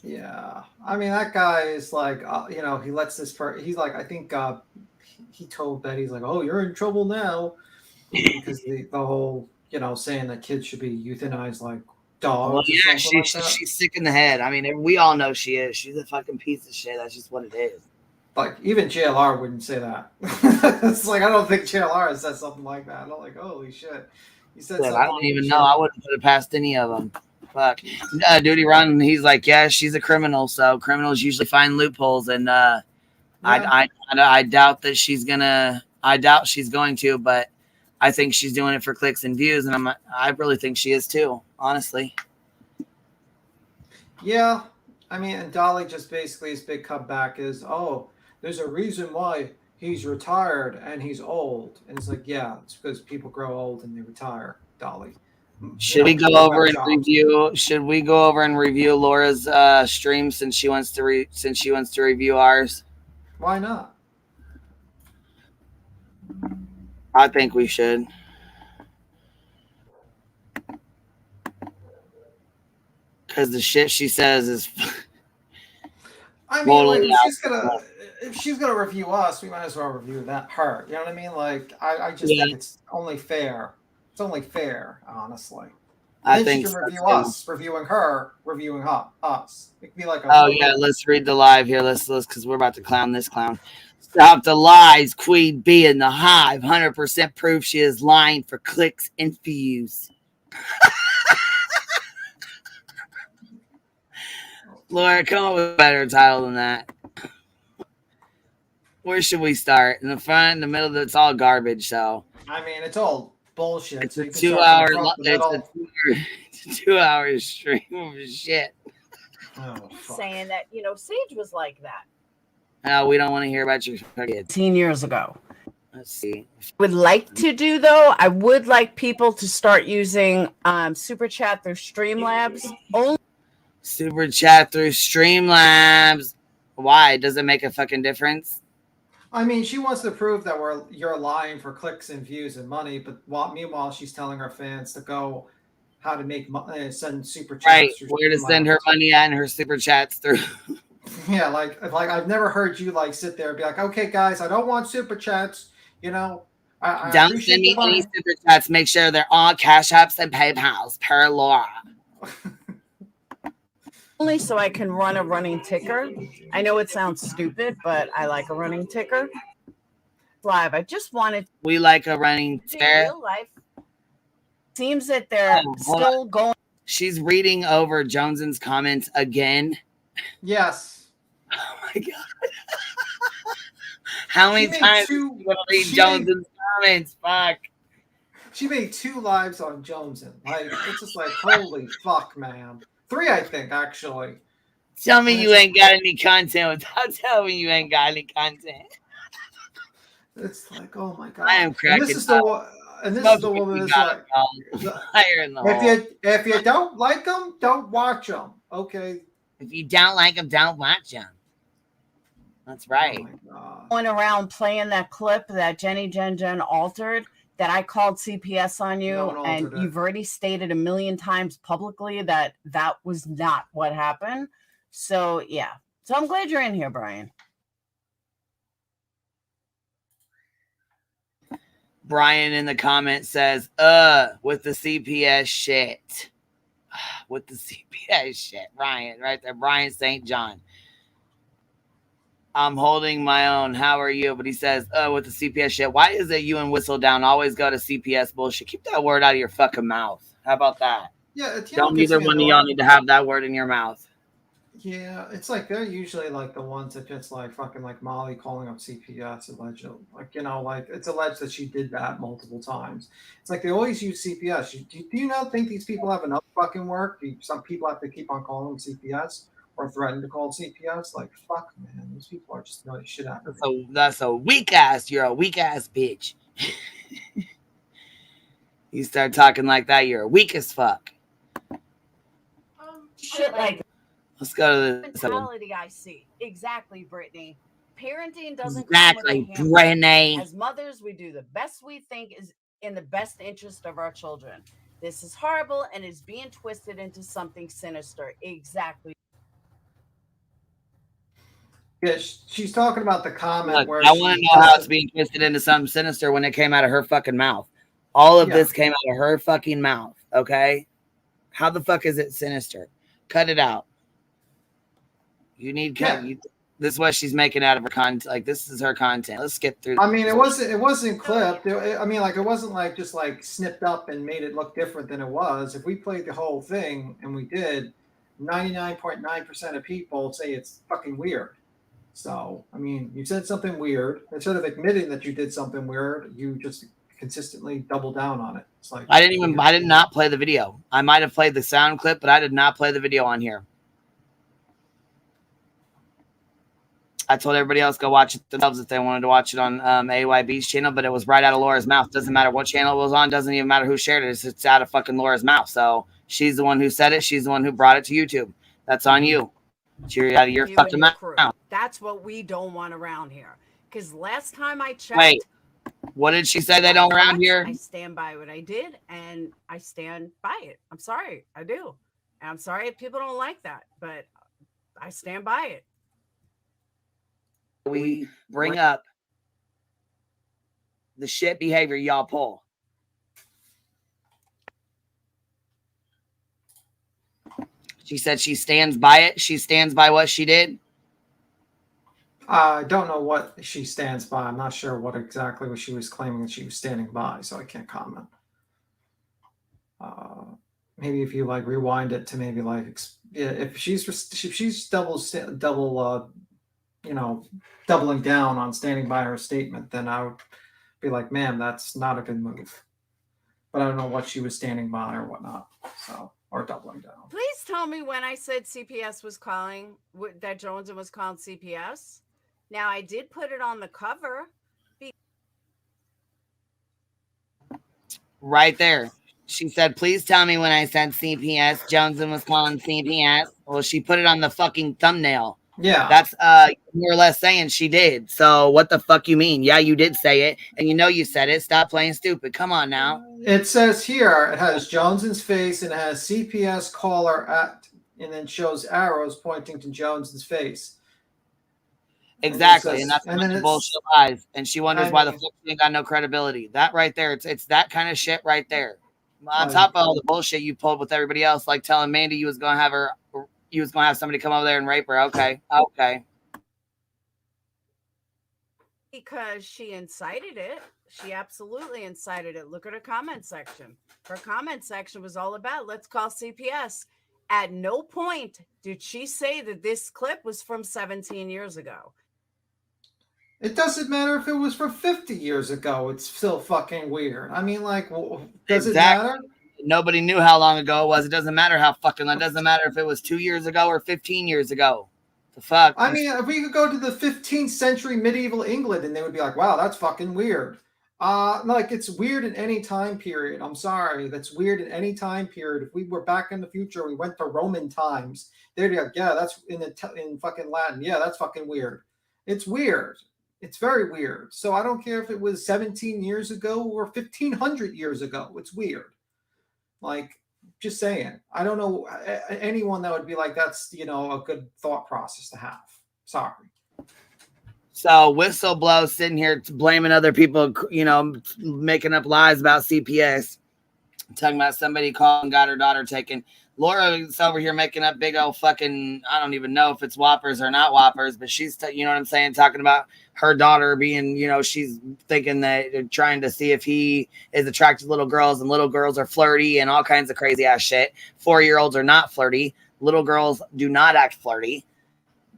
yeah. I mean, that guy is like, you know, he lets this he's like, I think he told Betty, he's like, oh, you're in trouble now because the whole, you know, saying that kids should be euthanized like dogs.
Well, yeah,
or something like that.
she's sick in the head. I mean, we all know she is. She's a fucking piece of shit. That's just what it is.
Like, even JLR wouldn't say that. It's like, I don't think JLR has said something like that. I'm like, holy shit. He said something.
I don't even know. I wouldn't put it past any of them. Fuck. Duty Run, he's like, yeah, she's a criminal, so criminals usually find loopholes, and I doubt that she's gonna. I doubt she's going to, but I think she's doing it for clicks and views, and I really think she is too, honestly.
Yeah, I mean, and Dolly just basically his big comeback is, oh, there's a reason why he's retired and he's old, and it's like, yeah, it's because people grow old and they retire. Dolly.
Should we go over and review? Should we go over and review Laura's stream since she wants to review ours?
Why not?
I think we should. Because the shit she says is.
I mean, like, if she's gonna review us, we might as well review her. You know what I mean? Like, I just think it's only fair. It's only fair, honestly.
I think
she can review us, reviewing her, reviewing us. It could be like
let's read the live here. Let's because we're about to clown this clown. Stop the lies, Queen Bee in the hive. 100% proof she is lying for clicks and views. Laura, come up with a better title than that. Where should we start? In the front, in the middle? It's all garbage. So
I mean, it's all bullshit.
It's a 2-hour. It's a 2-hour stream of shit.
Oh, saying that Sage was like that.
No, we don't want to hear about your kids.
18 years ago.
Let's see.
Would like to do though. I would like people to start using Super Chat through Streamlabs.
Super Chat through Streamlabs. Why? Does it make a fucking difference?
I mean, she wants to prove that you're lying for clicks and views and money, but meanwhile, she's telling her fans to go how to make money, send super chats.
Right, where to send her money at and her super chats through.
Yeah, like I've never heard you like sit there and be like, okay, guys, I don't want super chats. You know, I
don't send me any super chats. Make sure they're all Cash Apps and PayPals per Laura.
Only so I can run a running ticker. I know it sounds stupid, but I like a running ticker. Live. I just wanted.
We like a running ticker.
Real life. Seems that they're still going.
She's reading over Jones's comments again.
Yes.
Oh my god. How many times do you want to read Jones's comments? Fuck.
She made 2 lives on Joneson. Like, it's just like, holy fuck, man. 3, I think, actually.
Tell me you ain't got any content without telling me you ain't got any content.
It's like, oh my god.
I am cracking
And this is the woman that's like, if you don't like them, don't watch them. Okay.
If you don't like them, don't watch them. That's right.
Going around playing that clip that Jenny Jen altered. That I called CPS on you, and you've already stated 1 million times publicly that that was not what happened. So, yeah. So I'm glad you're in here, Brian.
Brian in the comments says, with the CPS shit. With the CPS shit. Ryan, right there. Brian St. John. I'm holding my own. How are you? But he says, with the CPS shit. Why is it you and Whistledown always go to CPS bullshit? Keep that word out of your fucking mouth. How about that?
Yeah.
Don't either one of y'all need to have that word in your mouth.
Yeah, it's like they're usually like the ones that just like fucking like Molly calling up CPS allegedly. Like, like it's alleged that she did that multiple times. It's like they always use CPS. Do you not think these people have enough fucking work? Some people have to keep on calling them CPS. Or threaten to call CPS, like fuck, man. These people are just annoying shit out of me.
So that's a weak ass. You're a weak ass bitch. You start talking like that, you're weak as fuck.
Shit like.
Let's go to the
mentality I see. Exactly, Brittany. Parenting doesn't
exactly,
come with a
Brittany.
As mothers, we do the best we think is in the best interest of our children. This is horrible and is being twisted into something sinister. Exactly.
Yeah, she's talking about the comment
Look,
where
I want
she
to know how
just
it's being twisted into something sinister when it came out of her fucking mouth. All of
Yeah.
this came out of her fucking mouth. Okay, how the fuck is it sinister? Cut it out. You need cut. This is what she's making out of her content. Like, this is her content. Let's skip through.
I mean, it wasn't clipped. I mean, like, it wasn't like just like snipped up and made it look different than it was. If we played the whole thing, and we did, 99.9% of people say it's fucking weird. So, I mean, you said something weird. Instead of admitting that you did something weird, you just consistently double down on it. It's like
I did not play the video. I might have played the sound clip, but I did not play the video on here. I told everybody else go watch it themselves if they wanted to watch it on AYB's channel, but it was right out of Laura's mouth. Doesn't matter what channel it was on. Doesn't even matter who shared it. It's out of fucking Laura's mouth. So she's the one who said it. She's the one who brought it to YouTube. That's on you. Cheer out of your fucking mouth.
That's what we don't want around here. Because last time I checked.
Wait, what did she say they don't around here?
I stand by what I did, and I stand by it. I'm sorry. I do. And I'm sorry if people don't like that, but I stand by it.
We bring up the shit behavior y'all pull. She said she stands by it. She stands by what she did.
I don't know what she stands by. I'm not sure what exactly what she was claiming that she was standing by, so I can't comment. Maybe if you like rewind it to maybe like if she's double doubling down on standing by her statement, then I would be like, ma'am, that's not a good move. But I don't know what she was standing by or whatnot. So, or doubling down.
Please tell me when I said CPS was calling, that Jones was calling CPS. Now, I did put it on the cover.
Right there. She said, please tell me when I said CPS. Joneson was calling CPS. Well, she put it on the fucking thumbnail.
Yeah.
That's more or less saying she did. So what the fuck you mean? Yeah, you did say it. And you know you said it. Stop playing stupid. Come on now.
It says here, it has Jones's face and it has CPS caller at, and then shows arrows pointing to Jones's face.
Exactly. And that's the bullshit lies. And she wonders why the fuck she ain't got no credibility. That right there. It's that kind of shit right there. On top of all the bullshit you pulled with everybody else, like telling Mandy you was going to have somebody come over there and rape her. Okay.
Because she incited it. She absolutely incited it. Look at her comment section. Her comment section was all about, let's call CPS. At no point did she say that this clip was from 17 years ago.
It doesn't matter if it was from 50 years ago. It's still fucking weird. I mean, like, does it matter?
Nobody knew how long ago it was. It doesn't matter how fucking. It doesn't matter if it was 2 years ago or 15 years ago. The fuck.
I mean, if we could go to the 15th century medieval England, and they would be like, "Wow, that's fucking weird." Like, it's weird in any time period. I'm sorry, that's weird in any time period. If we were back in the future, we went to Roman times, they'd be like, "Yeah, that's in fucking Latin. Yeah, that's fucking weird." It's weird. It's very weird. So I don't care if it was 17 years ago or 1500 years ago. It's weird. Like, just saying. I don't know anyone that would be like, that's, a good thought process to have. Sorry.
So whistleblow sitting here blaming other people, making up lies about CPS, talking about somebody called and got her daughter taken. Laura's over here making up big old fucking, I don't even know if it's whoppers or not whoppers, but she's, you know what I'm saying, talking about her daughter being, she's thinking that trying to see if he is attracted to little girls, and little girls are flirty and all kinds of crazy ass shit. 4-year-olds are not flirty. Little girls do not act flirty.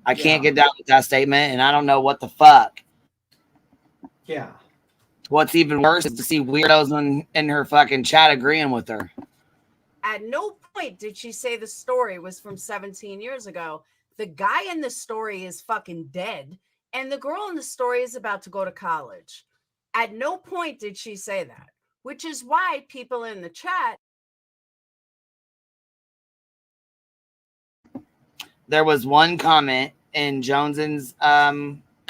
I can't get down with that statement, and I don't know what the fuck.
Yeah.
What's even worse is to see weirdos in her fucking chat agreeing with her.
At no point did she say the story was from 17 years ago. The guy in the story is fucking dead, and the girl in the story is about to go to college. At no point did she say that, which is why people in the chat.
There was one comment in Jones's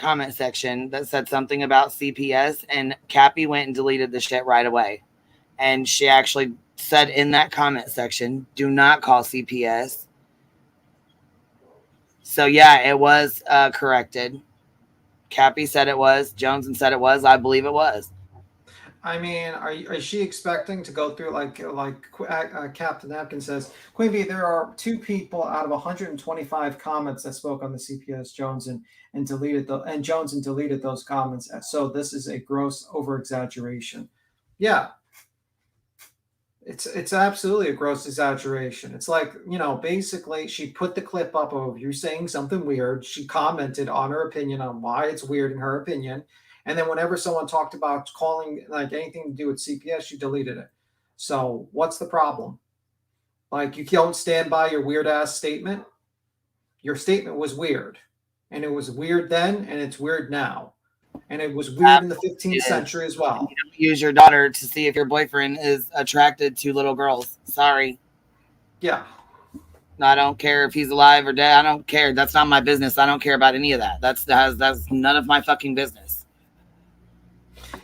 comment section that said something about CPS, and Cappy went and deleted the shit right away. And she actually said in that comment section, do not call CPS. So yeah, it was corrected. Cappy said it was. Jones said it was. I believe it was.
I mean, is she expecting to go through like Captain Napkin says, Queen Bee, there are 2 people out of 125 comments that spoke on the CPS Jones and deleted Jones and deleted those comments. So this is a gross over exaggeration. Yeah. It's absolutely a gross exaggeration. It's like, basically she put the clip up of you saying something weird. She commented on her opinion on why it's weird in her opinion. And then whenever someone talked about calling like anything to do with CPS, she deleted it. So what's the problem? Like, you don't stand by your weird ass statement. Your statement was weird, and it was weird then, and it's weird now. And it was weird in the 15th century as well.
You don't use your daughter to see if your boyfriend is attracted to little girls. Sorry.
Yeah.
I don't care if he's alive or dead. I don't care. That's not my business. I don't care about any of that. That's none of my fucking business.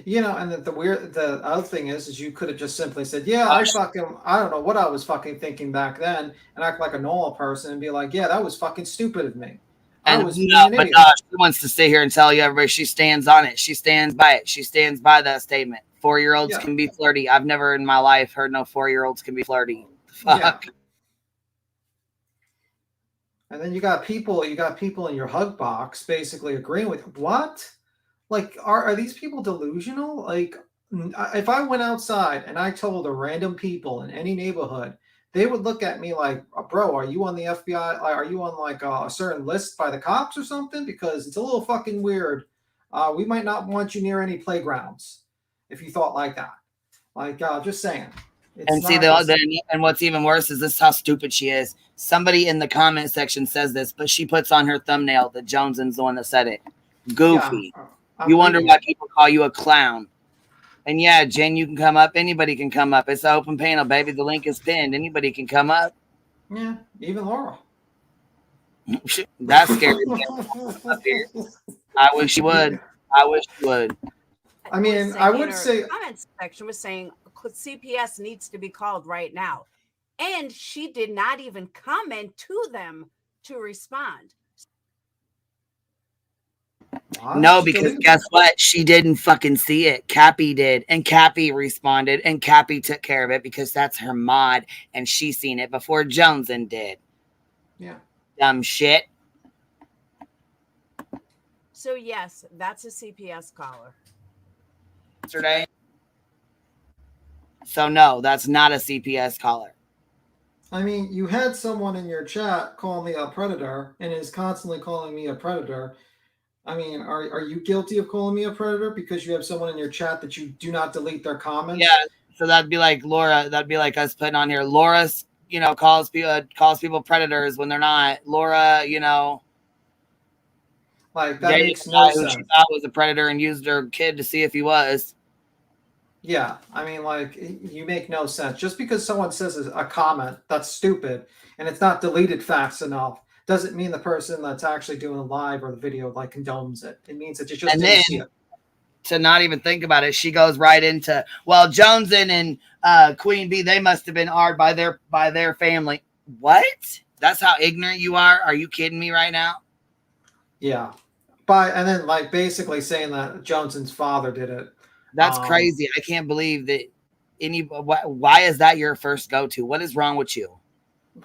And the other thing is you could have just simply said, yeah, I don't know what I was fucking thinking back then, and act like a normal person and be like, yeah, that was fucking stupid of me.
She wants to sit here and tell you everybody she stands on it. She stands by it. She stands by that statement. 4-year-olds can be flirty. I've never in my life heard no 4-year-olds can be flirty. Fuck.
Yeah. And then you got people in your hug box basically agreeing with what? Like, are these people delusional? Like, if I went outside and I told a random people in any neighborhood, they would look at me like, bro, are you on the FBI? Are you on like a certain list by the cops or something? Because it's a little fucking weird. We might not want you near any playgrounds if you thought like that. Like, just saying.
And what's even worse is this how stupid she is. Somebody in the comment section says this, but she puts on her thumbnail that Jones's the one that said it. Goofy. Yeah. You wonder why people call you a clown. And yeah, Jen, you can come up. Anybody can come up. It's an open panel, baby. The link is pinned. Anybody can come up.
Yeah, even Laura.
That's scary. I wish you would.
I mean, I would say the comment section was saying CPS needs to be called right now. And she did not even comment to them to respond.
No, because guess what? She didn't fucking see it. Cappy did. And Cappy responded. And Cappy took care of it because that's her mod. And she seen it before Jonesin did.
Yeah.
Dumb shit.
So, yes, that's a CPS caller.
Yesterday. So, no, that's not a CPS caller.
I mean, you had someone in your chat call me a predator and is constantly calling me a predator. I mean, are you guilty of calling me a predator because you have someone in your chat that you do not delete their comments?
Yeah, so that'd be like Laura. That'd be like us putting on here. Laura, calls people predators when they're not. Laura,
like that makes no sense.
She thought was a predator and used her kid to see if he was.
Yeah, I mean, like, you make no sense. Just because someone says a comment that's stupid and it's not deleted fast enough doesn't mean the person that's actually doing the live or the video like condones it. It means that you just didn't see it.
To not even think about it, she goes right into, well, Jonesin and Queen Bee, they must have been hard by their family. What? That's how ignorant you are? Are you kidding me right now?
Yeah. And then like basically saying that Joneson's father did it.
That's crazy. I can't believe that why is that your first go-to? What is wrong with you?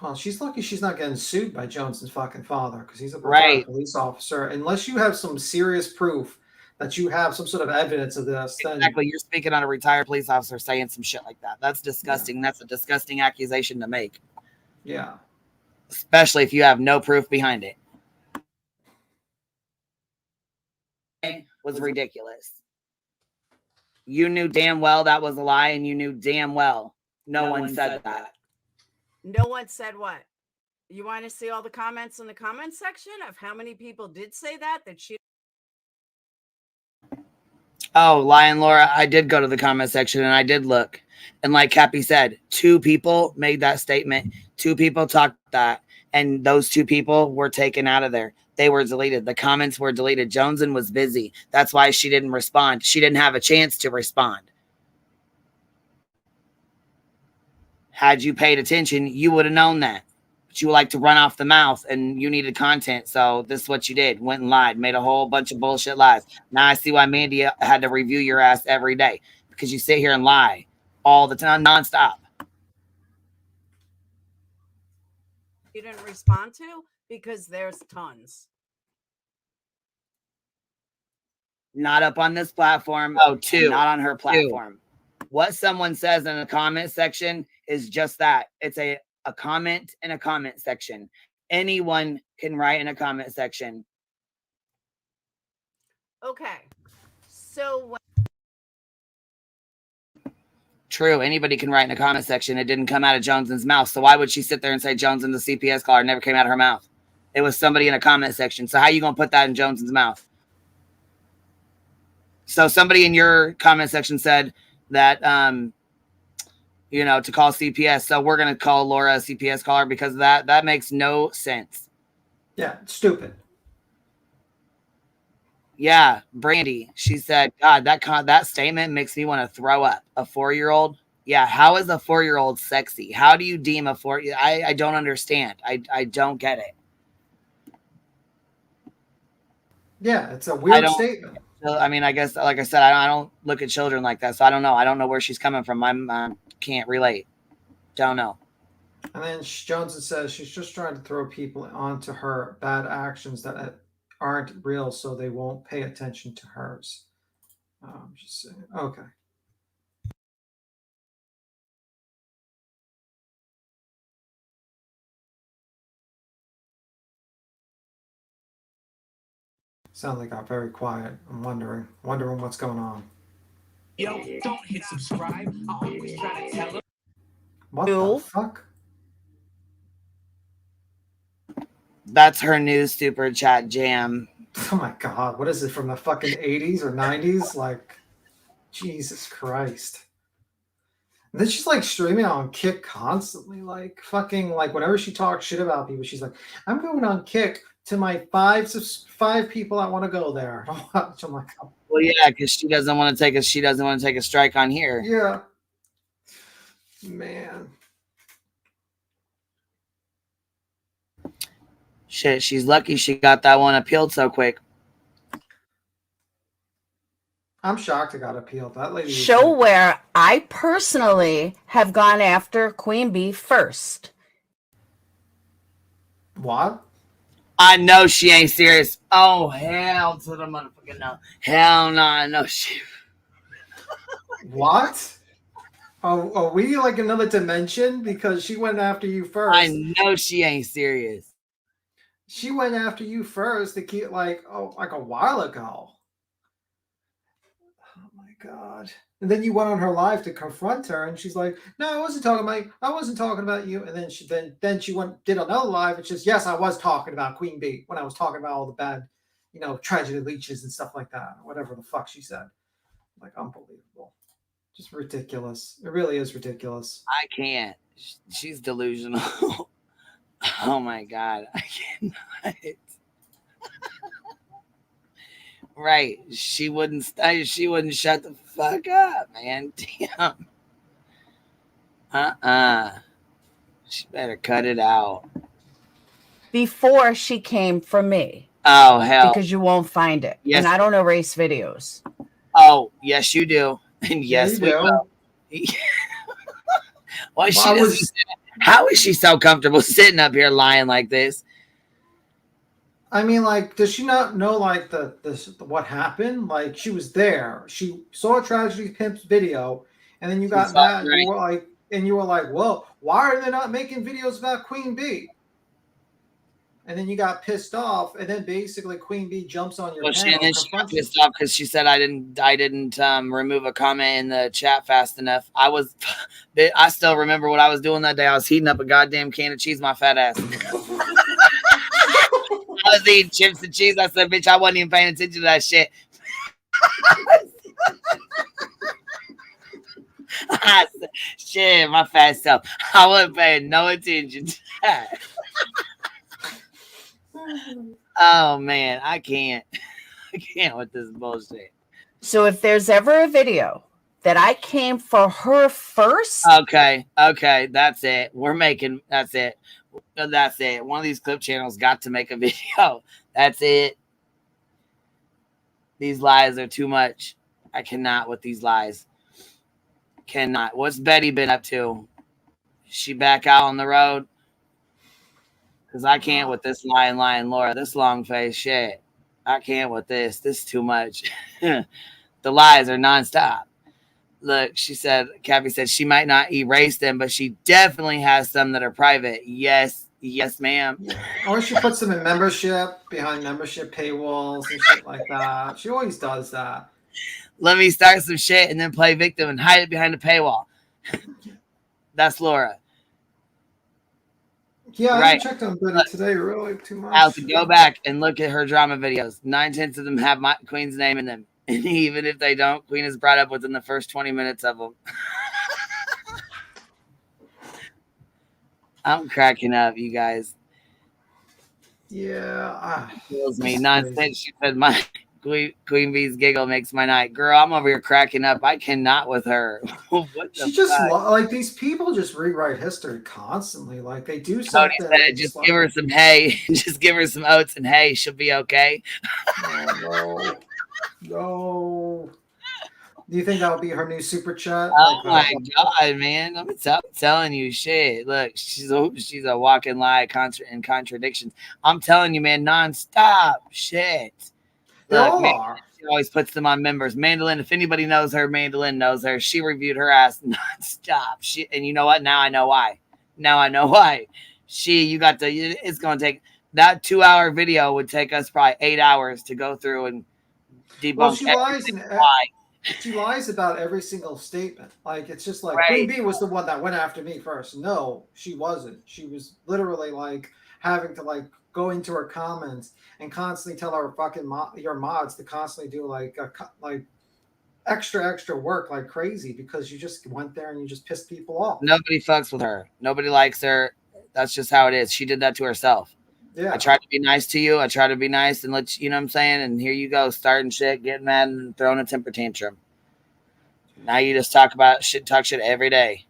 Well, she's lucky she's not getting sued by Jones's fucking father because he's a retired police officer. Unless you have some serious proof that you have some sort of evidence of this.
Exactly. You're speaking on a retired police officer saying some shit like that. That's disgusting. Yeah. That's a disgusting accusation to make.
Yeah.
Especially if you have no proof behind it. It was ridiculous. You knew damn well that was a lie, and you knew damn well no one said that.
No one said what? You want to see all the comments in the comment section of how many people did say that she...
Oh, Lion Laura, I did go to the comment section and I did look. And like Cappy said, 2 people made that statement. 2 people talked that. and those two people were taken out of there. They were deleted. The comments were deleted. Joneson was busy. That's why she didn't respond. She didn't have a chance to respond. Had you paid attention, you would have known that. But you like to run off the mouth and you needed content. So this is what you did. Went and lied. Made a whole bunch of bullshit lies. Now I see why Mandy had to review your ass every day. Because you sit here and lie all the time, nonstop.
You didn't respond to? Because there's tons.
Not up on this platform. Oh, two. Not on her platform. What someone says in the comment section is just that. It's a comment in a comment section. Anyone can write in a comment section.
Okay. So
True. Anybody can write in a comment section. It didn't come out of Joneson's mouth. So why would she sit there and say Joneson's the CPS caller? It never came out of her mouth. It was somebody in a comment section. So how you going to put that in Joneson's mouth? So somebody in your comment section said that, you know, to call CPS. So we're going to call Laura a CPS caller because of that. That makes no sense.
Yeah, it's stupid.
Yeah, Brandy. She said, God, that statement makes me want to throw up. A 4-year-old? Yeah, how is a 4-year-old sexy? How do you deem a 4? I don't understand. I don't get it.
Yeah, it's a weird statement.
I mean, I guess, like I said, I don't look at children like that, so I don't know. I don't know where she's coming from. I can't relate. Don't know.
And then Johnson says she's just trying to throw people onto her bad actions that aren't real, so they won't pay attention to hers. Just saying. Okay. Sound like I'm very quiet. I'm wondering what's going on.
Yo, don't hit subscribe. I always try to tell them.
What the fuck?
That's her new super chat jam.
Oh my god, what is it from the fucking 80s or 90s? Like, Jesus Christ. And then she's like streaming on Kick constantly, like fucking, like whenever she talks shit about people, she's like, I'm going on Kick to my 5 people that want to go there. I'm like, oh.
Well, yeah, because she doesn't want to take a strike on here.
Yeah. Man.
Shit, she's lucky she got that one appealed so quick.
I'm shocked it got appealed. That lady.
Show where I personally have gone after Queen Bee first.
What?
I know she ain't serious. Oh, hell to the motherfucking no. Hell no, I know she.
What? Oh, are we like another dimension? Because she went after you first.
I know she ain't serious.
She went after you first to keep like a while ago. Oh my god! And then you went on her live to confront her, and she's like, "No, I wasn't talking about you. I wasn't talking about you." And then she did another live, and she's, "Yes, I was talking about Queen Bee when I was talking about all the bad, tragedy leeches and stuff like that, or whatever the fuck she said." Like, unbelievable. Just ridiculous. It really is ridiculous.
I can't. She's delusional. Oh my god, I cannot. Right, she wouldn't shut the fuck up, man. Damn. She better cut it out.
Before she came for me.
Oh hell.
Because you won't find it.
Yes.
And I don't erase videos.
Oh, yes you do. And yes we will. How is she so comfortable sitting up here lying like this?
I mean, like, does she not know like the what happened? Like, she was there. She saw a Tragedy Pimp's video, and then you got that, right. and you were like, well, why are they not making videos about Queen Bee? And then you got pissed off, and then basically Queen Bee jumps on your channel.
And then she got pissed off because she said I didn't remove a comment in the chat fast enough. I still remember what I was doing that day. I was heating up a goddamn can of cheese, my fat ass. I was eating chips and cheese. I said, bitch, I wasn't even paying attention to that shit. I said, shit, my fat self. I wasn't paying no attention to that. Oh man, I can't. I can't with this bullshit.
So if there's ever a video that I came for her first,
okay, that's it. That's it. That's it. One of these clip channels got to make a video. That's it. These lies are too much. I cannot with these lies. Cannot. What's Betty been up to? She back out on the road? Because I can't with this lying Laura. This long face shit. I can't with this. This is too much. The lies are nonstop. Look, Kathy said she might not erase them, but she definitely has some that are private. Yes, ma'am.
Or she puts them in membership, behind membership paywalls and shit like that. She always does that.
Let me start some shit and then play victim and hide it behind a paywall. That's Laura.
Yeah, I
right.
haven't checked on Betty today really too much.
I'll have to go back and look at her drama videos. 9/10 of them have my Queen's name in them. And even if they don't, Queen is brought up within the first 20 minutes of them. I'm cracking up, you guys.
Yeah.
Kills me. Nonsense. She said my Queen Bee's giggle makes my night. Girl, I'm over here cracking up. I cannot with her. What the
she just
fuck?
like these people just rewrite history constantly. Like they do
Cody
something.
said, just give her some hay. Just give her some oats and hay. She'll be okay.
Oh, no. Do you think that'll be her new super chat?
Oh my god, man! I'm telling you, shit. Look, she's a walking lie, and contradictions. I'm telling you, man, nonstop shit. Look, man, she always puts them on members. Mandolin, if anybody knows her, Mandolin knows her. She reviewed her ass nonstop. And you know what? Now I know why. It's gonna take that 2-hour video would take us probably 8 hours to go through and debunk.
Well, she lies about every single statement. Like it's just like Queen Bee was the one that went after me first. No, she wasn't. She was literally like having to like go into her comments and constantly tell our fucking your mods to constantly do like extra work like crazy because you just went there and you just pissed people off.
Nobody fucks with her. Nobody likes her. That's just how it is. She did that to herself.
Yeah.
I try to be nice to you. I try to be nice and let you know what I'm saying. And here you go, starting shit, getting mad and throwing a temper tantrum. Now you just talk shit every day.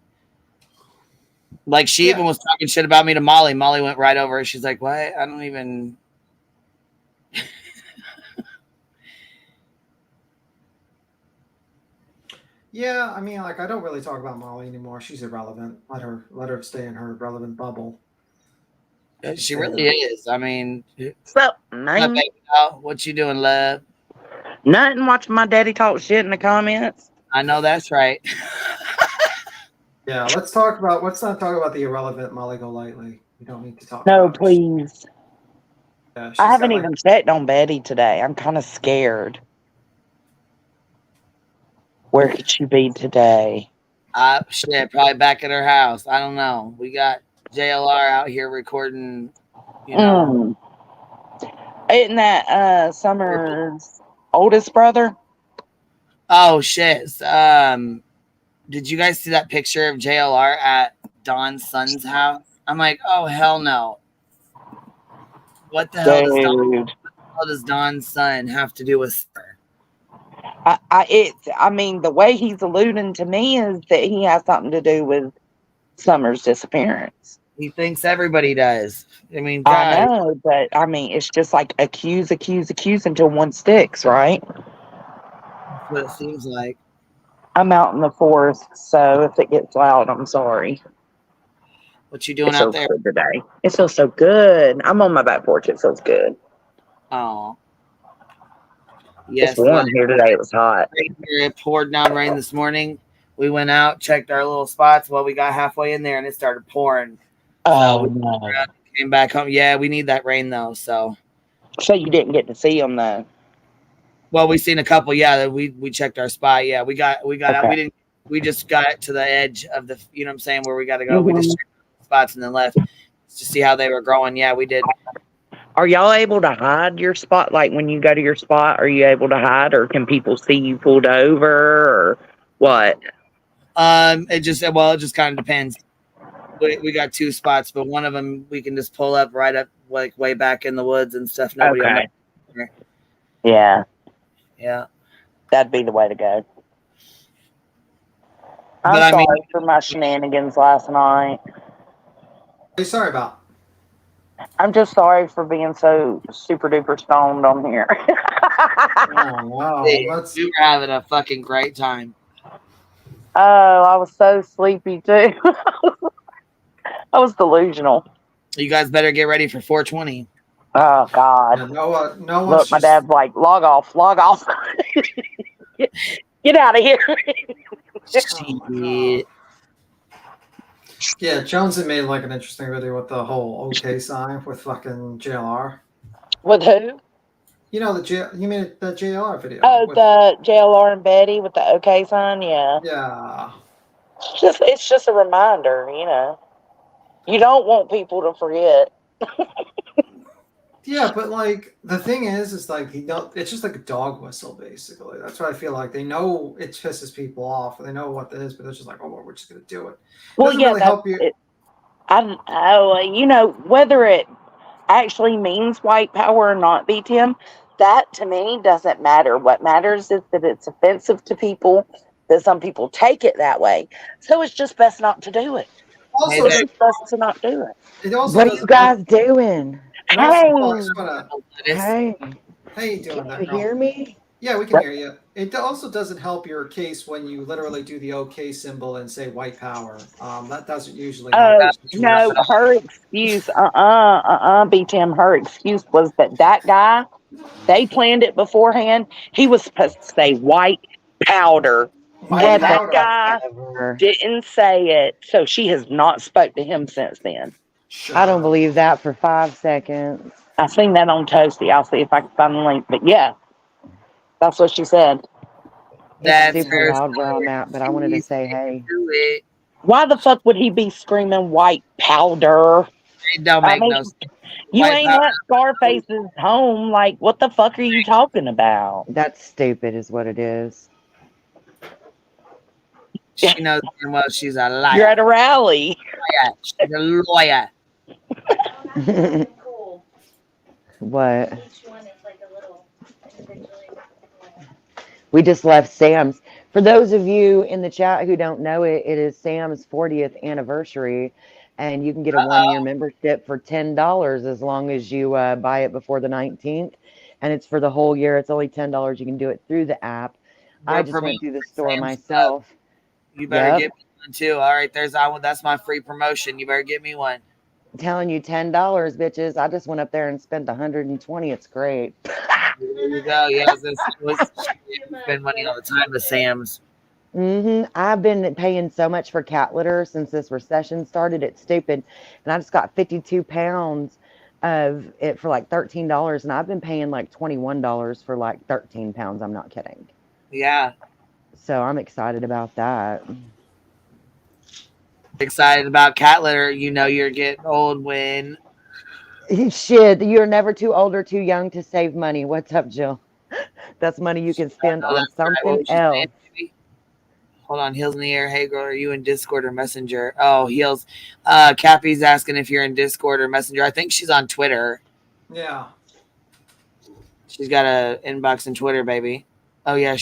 Like she even was talking shit about me to Molly. Molly went right over her. She's like, what? I don't even.
Yeah, I mean, like I don't really talk about Molly anymore. She's irrelevant. Let her stay in her relevant bubble.
She really is. I mean,
what's up, man?
What you doing, love?
Nothing. Watching my daddy talk shit in the comments.
I know that's right.
Yeah, let's not talk about the irrelevant Molly Golightly. We don't need to talk.
No, please.
Yeah,
I haven't even checked on Betty today. I'm kind of scared. Where could she be today?
Shit, probably back at her house. I don't know. We got JLR out here recording, you know.
Isn't that Summer's oldest brother?
Oh shit. Did you guys see that picture of JLR at Don's son's house? I'm like, oh hell no. What the hell does Don's son have to do with her?
I mean, the way he's alluding to me is that he has something to do with Summer's disappearance.
He thinks everybody does. I mean, God.
I know, but I mean, it's just like accuse until one sticks, right?
That's what it seems like.
I'm out in the forest, so if it gets loud, I'm sorry.
What you doing out there
today? It feels so good. I'm on my back porch. It feels good.
Oh. Yes,
it's warm here today. It was hot.
It poured down rain this morning. We went out, checked our little spots. Well, we got halfway in there and it started pouring.
Oh,
no. Came back home. Yeah, we need that rain though. So
you didn't get to see them though.
Well, we seen a couple. Yeah, we checked our spot. Yeah, we got out. We just got it to the edge of the. You know what I'm saying? Where we got to go. We just checked the spots and then left to see how they were growing. Yeah, we did.
Are y'all able to hide your spot? Like when you go to your spot, are you able to hide, or can people see you pulled over, or what?
It just kind of depends. We got 2 spots, but one of them we can just pull up right up, like way back in the woods and stuff. Nobody will
Okay.
know.
Yeah,
Yeah.
that'd be the way to go.
But
I'm
I mean,
sorry for my shenanigans last night.
What are you sorry about?
I'm just sorry for being so super duper stoned on here.
Oh wow,
we were having a fucking great time.
Oh, I was so sleepy too. I was delusional.
You guys better get ready for 420.
Oh God.
Yeah, no one
Look, my
should.
dad's like, log off. Get out of here.
Shit.
Yeah, Jonesy made like an interesting video with the whole OK sign with fucking JLR.
With who?
You know he made the JLR video.
Oh,
with,
the JLR and Betty with the OK sign. Yeah.
Yeah.
It's just a reminder, you know. You don't want people to forget.
Yeah, but like the thing is like it's just like a dog whistle basically. That's what I feel like. They know it pisses people off. They know what it is, but they're just like, oh, well, we're just gonna do it.
Well,
Doesn't
yeah,
really help you.
You know, whether it actually means white power or not, BTM, that to me doesn't matter. What matters is that it's offensive to people, that some people take it that way. So it's just best not to do it.
Also,
It's just best to not do it.
it also
What are you guys doing?
And
Hey.
also, I just wanna,
Hey,
how you doing
can
there?
you hear me?
Yeah, we can hear you. It also doesn't help your case when you literally do the OK symbol and say white power. That doesn't usually help.
No, her excuse, BTM, her excuse was that guy, they planned it beforehand. He was supposed to say white powder. And that guy didn't say it, so she has not spoke to him since then.
I don't believe that for 5 seconds.
I seen that on Toasty. I'll see if I can find the link. But yeah, that's what she said.
It's super loud where I'm at, but I wanted to say hey.
Why the fuck would he be screaming white powder?
It don't make no sense.
You
White
ain't
powder.
at Scarface's home. Like, what the fuck are you talking about?
That's stupid is what it is.
She knows damn well she's a liar.
You're at a rally.
She's a lawyer.
What? We just left Sam's. For those of you in the chat who don't know it, it is Sam's 40th anniversary, and you can get a 1-year membership for $10 as long as you buy it before the 19th, and it's for the whole year. It's only $10. You can do it through the app. I just went through the store myself.
You better get me one too. All right, that's my free promotion. You better get me one.
I'm telling you, $10, bitches. I just went up there and spent $120. It's great.
There you go. Yeah, spend money all the time at Sam's.
I've been paying so much for cat litter since this recession started. It's stupid. And I just got 52 pounds of it for like $13. And I've been paying like $21 for like 13 pounds. I'm not kidding.
Yeah.
So I'm excited about that.
Excited about cat litter. You know you're getting old when.
Shit, you're never too old or too young to save money. What's up, Jill? That's money you can spend on something else.
Hold on, Heels in the air. Hey girl, are you in Discord or Messenger? Oh, Heels. Cappy's asking if you're in Discord or Messenger. I think she's on Twitter.
Yeah.
She's got a inbox in Twitter, baby. Oh yeah,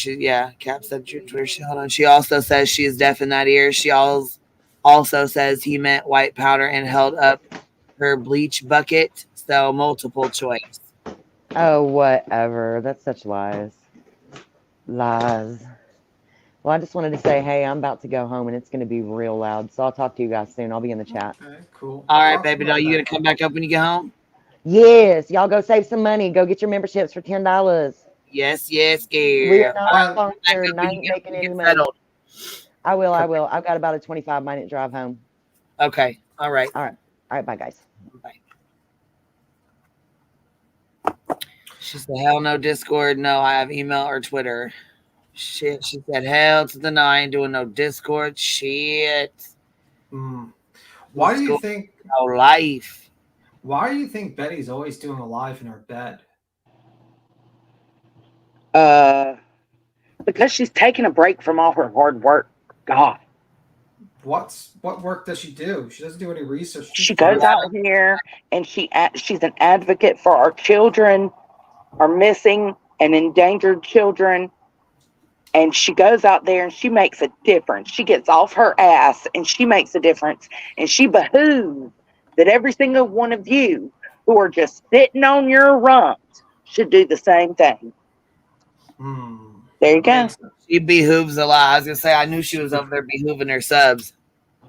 Cap said Twitter. Hold on. She also says she is deaf in that ear. She also says he meant white powder and held up her bleach bucket. So multiple choice.
Oh, whatever. That's such lies. Lies. Well, I just wanted to say, hey, I'm about to go home and it's going to be real loud. So I'll talk to you guys soon. I'll be in the chat.
Okay, cool.
All right, baby doll. You going to come back up when you get home?
Yes. Y'all go save some money. Go get your memberships for $10.
Yes, girl.
We are not sponsored. I ain't making any money. I will. I've got about a 25-minute drive home.
Okay. All right.
All right. Bye, guys.
Bye. She said, hell no Discord. No, I have email or Twitter. Shit. She said, hell to the no. I ain't doing no Discord. Shit.
Why do you think?
No life.
Why do you think Betty's always doing a live in her bed?
Because she's taking a break from all her hard work. God.
what work does she do? She doesn't do any research.
She goes out here and she's an advocate for our children, our missing and endangered children. And she goes out there and she makes a difference. She gets off her ass and she makes a difference. And she behooves that every single one of you who are just sitting on your rumps should do the same thing. There you go.
She behooves a lot. I was gonna say I knew she was over there behooving her subs.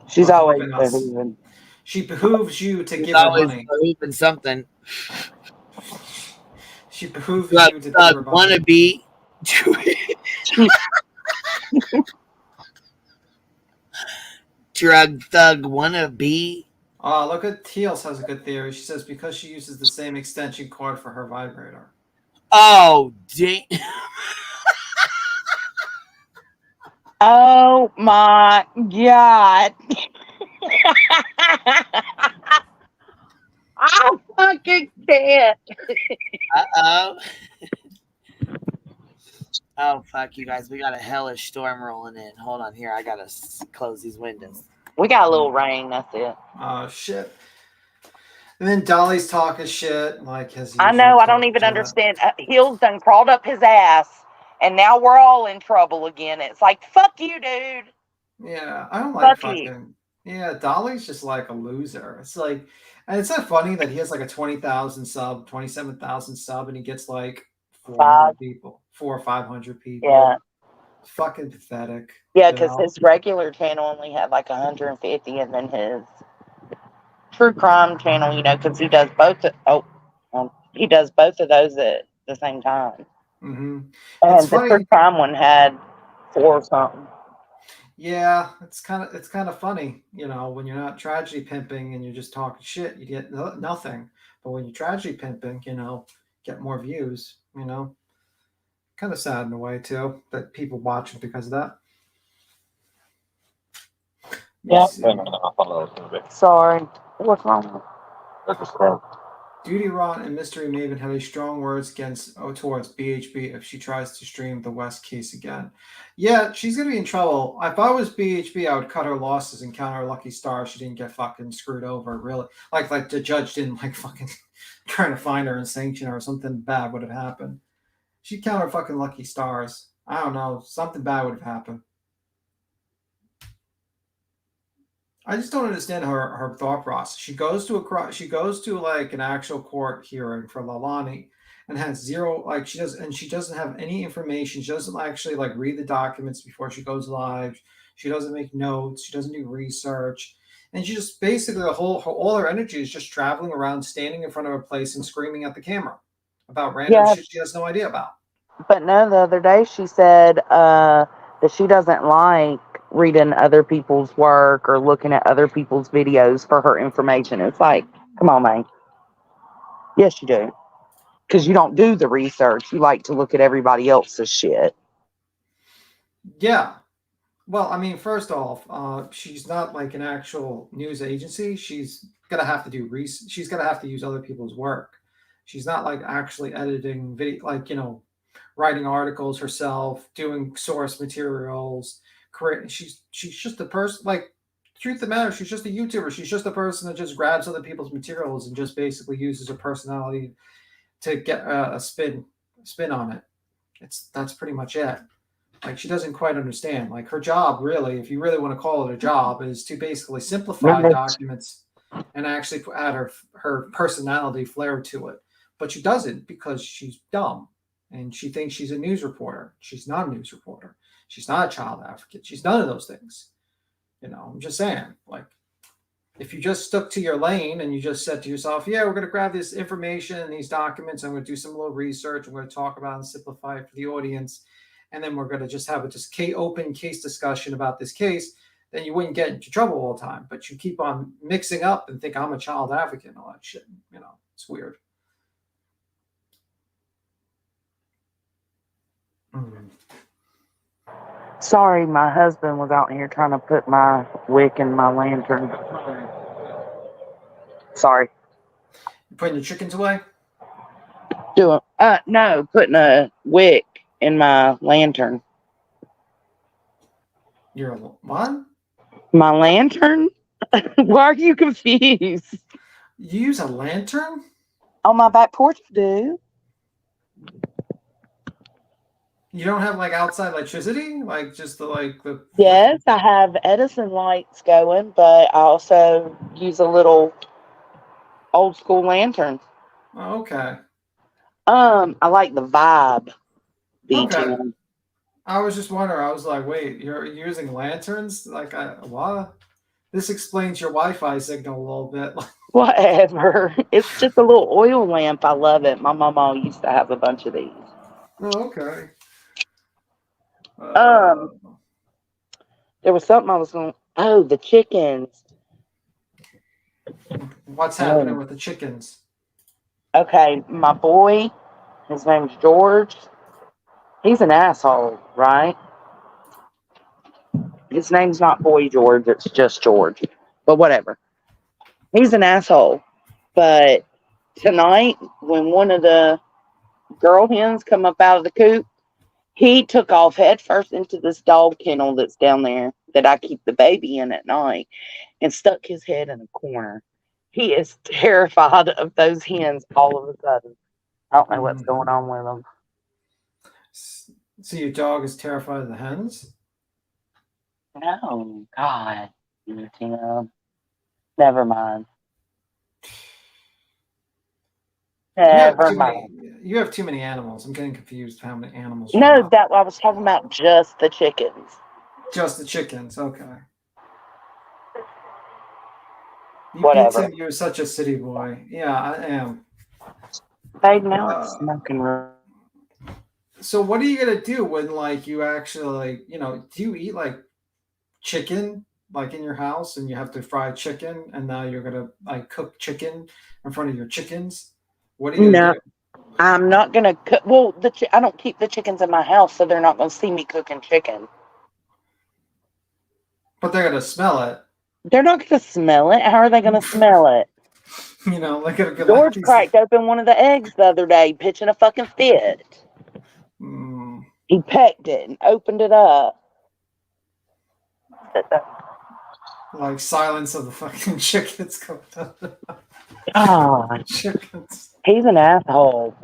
She's always
Behooving us.
behooving.
She behooves you to
She's
give her
always
money.
behooving something.
She behooves
Drug
you to give
thug
her money.
wannabe. Drug thug wannabe.
Oh, look at Teals has a good theory. She says because she uses the same extension cord for her vibrator.
Oh, damn.
Oh my God. I fucking can't.
Uh-oh. Oh, fuck, you guys. We got a hellish storm rolling in. Hold on here. I got to close these windows.
We got a little rain. That's it.
Oh, shit. And then Dolly's talking shit. Like,
I know. I don't even understand. Heels done crawled up his ass, and now we're all in trouble again. It's like, fuck you, dude.
Yeah, I don't like
Fuck you.
fucking. Yeah, Dolly's just like a loser. It's like, and it's not funny that he has like a 20,000 sub, 27,000 sub, and he gets like 400 people, 400 or 500 people.
Yeah.
Fucking pathetic.
Yeah,
you
because
know?
his regular channel only had like 150, and then his true crime channel, you know, because he does both. He does both of those at the same time.
Mm-hmm.
And
It's
the
funny.
true crime one had 4 or something.
Yeah, it's kind of funny, you know, when you're not tragedy pimping and you're just talking shit, you get nothing. But when you're tragedy pimping, you know, get more views. You know, kind of sad in a way too that people watch it because of that.
Yeah. Sorry. What's wrong?
Duty Ron and Mystery Maven have a strong words towards BHB if she tries to stream the West case again. Yeah, she's gonna be in trouble. If I was BHB, I would cut her losses and count her lucky star. She didn't get fucking screwed over. Really, like the judge didn't like fucking trying to find her and sanction her or something bad would have happened. She'd count her fucking lucky stars. I don't know, something bad would have happened. I just don't understand her thought process. She goes to like an actual court hearing for Lalani and has zero, like she doesn't have any information. She doesn't actually like read the documents before she goes live. She doesn't make notes. She doesn't do research. And she just basically all her energy is just traveling around, standing in front of a place and screaming at the camera about random shit she has no idea about.
But no, the other day she said that she doesn't like reading other people's work or looking at other people's videos for her information. It's like, come on, man. Yes, you do. Because you don't do the research. You like to look at everybody else's shit.
Yeah. Well, I mean, first off, she's not like an actual news agency. She's gonna have to do research. She's gonna have to use other people's work. She's not like actually editing video, like, you know, writing articles herself, doing source materials. She's just a person. Like, truth of the matter, she's just a YouTuber. She's just a person that just grabs other people's materials and just basically uses her personality to get a spin on it. That's pretty much it. Like, she doesn't quite understand. Like, her job, really, if you really want to call it a job, is to basically simplify documents and actually add her personality flair to it. But she doesn't because she's dumb and she thinks she's a news reporter. She's not a news reporter. She's not a child advocate. She's none of those things. You know, I'm just saying, like, if you just stuck to your lane and you just said to yourself, yeah, we're going to grab this information and these documents, I'm going to do some little research, I'm going to talk about and simplify it for the audience, and then we're going to just have a open case discussion about this case, then you wouldn't get into trouble all the time. But you keep on mixing up and think I'm a child advocate and all that shit. You know, it's weird.
Sorry, my husband was out here trying to put my wick in my lantern. Sorry.
You putting your chickens away?
No, putting a wick in my lantern.
You're what?
My lantern? Why are you confused?
You use a lantern?
On my back porch, I do.
You don't have like outside electricity? Like just the
Yes, I have Edison lights going, but I also use a little old school lantern.
Oh, okay.
I like the vibe.
Okay.
BTM.
I was just wondering. I was like, wait, you're using lanterns? Like, what? This explains your Wi-Fi signal a little bit.
Whatever. It's just a little oil lamp. I love it. My mama used to have a bunch of these.
Oh, okay.
There was something I was going. Oh, the chickens.
What's happening with the chickens?
Okay, my boy, his name's George. He's an asshole, right? His name's not Boy George, it's just George. But whatever. He's an asshole. But tonight, when one of the girl hens come up out of the coop, he took off headfirst into this dog kennel that's down there that I keep the baby in at night and stuck his head in a corner. He is terrified of those hens all of a sudden. I don't know what's going on with them.
So your dog is terrified of the hens?
No, God. Never mind.
You have too many animals. I'm getting confused how many animals you
No,
have.
that I was talking about just the chickens.
Just the chickens, okay.
Whatever.
You're such a city boy. Yeah, I am.
Babe, now it's smoking.
So what are you gonna do when like you actually do you eat like chicken like in your house and you have to fry chicken and now you're gonna like cook chicken in front of your chickens? What are you gonna do?
I'm not gonna cook. Well, I don't keep the chickens in my house, so they're not gonna see me cooking chicken.
But they're gonna smell it.
They're not gonna smell it. How are they gonna smell it?
Like a
George cracked open one of the eggs the other day, pitching a fucking fit. He pecked it and opened it up.
Like Silence of the fucking chickens coming out.
Oh,
chickens.
He's an asshole.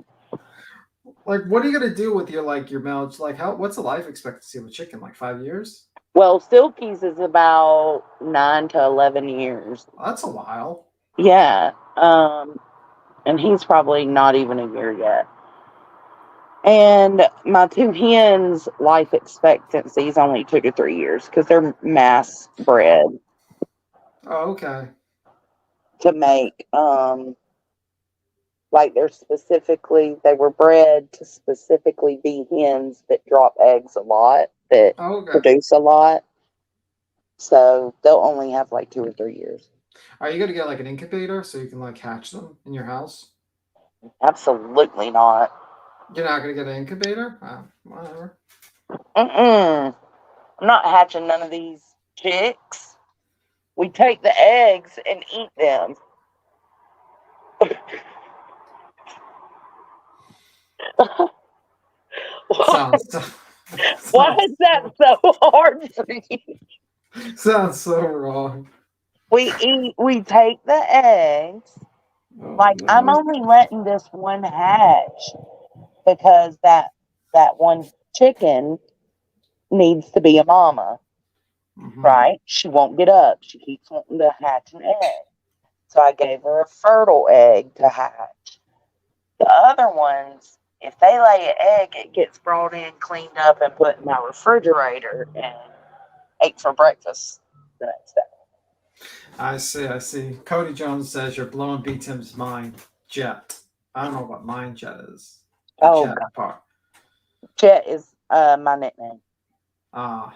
Like, what are you gonna do with your marriage? Like, what's the life expectancy of a chicken? Like 5 years?
Well, Silky's is about 9 to 11 years.
That's a while.
Yeah. And he's probably not even a year yet. And my two hens' life expectancy is only 2 to 3 years because they're mass bred.
Oh, okay.
To make, like they were bred to specifically be hens that drop eggs a lot, that produce a lot. So they'll only have like 2 or 3 years.
Are you gonna get like an incubator so you can like hatch them in your house?
Absolutely not.
You're not gonna get an incubator? Whatever.
I'm not hatching none of these chicks. We take the eggs and eat them. Why is that so hard for you?
Sounds so wrong.
We take the eggs. I'm only letting this one hatch because that one chicken needs to be a mama. Right? She won't get up. She keeps wanting to hatch an egg. So I gave her a fertile egg to hatch. The other ones, if they lay an egg, it gets brought in, cleaned up, and put in my refrigerator and ate for breakfast the next day.
I see. Cody Jones says you're blowing B. Tim's mind. Jet. I don't know what mind jet is. Jet part.
Jet is my nickname. I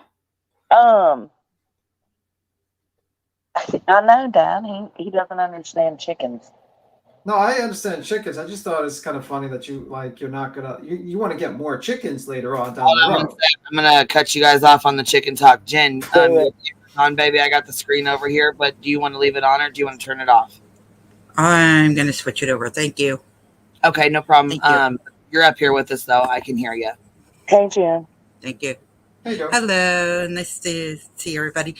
know, Dad. He doesn't understand chickens.
No, I understand chickens. I just thought it's kind of funny that you're not gonna you want to get more chickens later on down the road.
I'm gonna cut you guys off on the chicken talk. Jen, on baby, I got the screen over here, but do you want to leave it on or do you want to turn it off?
I'm gonna switch it over. Thank you.
Okay, no problem. You're up here with us though. I can hear you.
Hey, Jen.
Thank you.
Hey, Joe.
Hello. Nice to see everybody.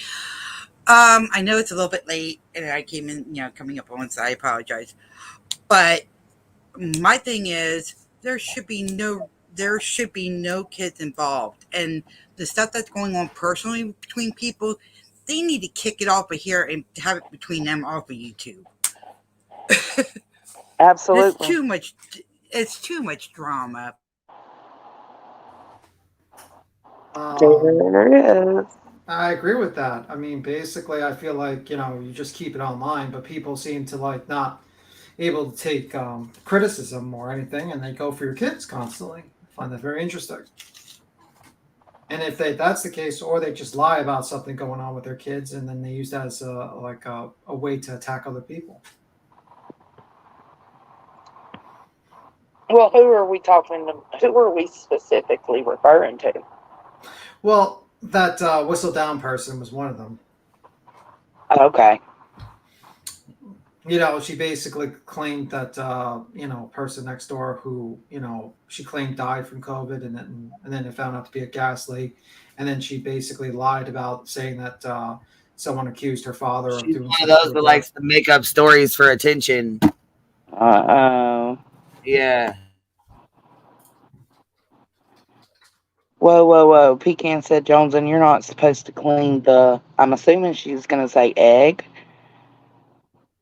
I know it's a little bit late, and I came in, coming up on, so I apologize. But my thing is, there should be no kids involved, and the stuff that's going on personally between people, they need to kick it off of here and have it between them off of YouTube.
Absolutely.
It's too much drama.
There is.
I agree with that. I mean, basically, I feel like, you just keep it online, but people seem to like not able to take criticism or anything, and they go for your kids constantly. I find that very interesting. And if that's the case, or they just lie about something going on with their kids, and then they use that as a way to attack other people.
Well, who are we talking to? Who are we specifically referring to?
Well, that whistle down person was one of them.
Okay.
She basically claimed that person next door who she claimed died from COVID, and then it found out to be a gas leak, and then she basically lied about saying that someone accused her father of doing
one of those that likes to make up stories for attention.
Uh-oh.
Yeah.
Whoa. Pecan said, Johnson, you're not supposed to clean I'm assuming she's going to say egg.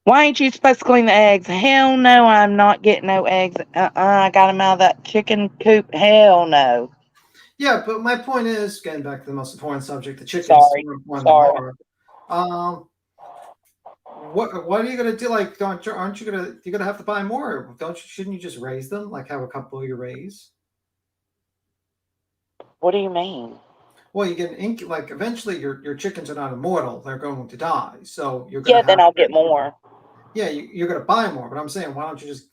Why ain't you supposed to clean the eggs? Hell no, I'm not getting no eggs. I got them out of that chicken coop. Hell no.
Yeah, but my point is, getting back to the most important subject, the chickens.
Sorry.
What are you gonna do? Like, aren't you gonna have to buy more? Shouldn't you just raise them? Like, have a couple you raise?
What do you mean?
Well, you get like eventually your chickens are not immortal; they're going to die. So you're gonna.
Yeah, then I'll get more.
Yeah, you're gonna buy more, but I'm saying, why don't you just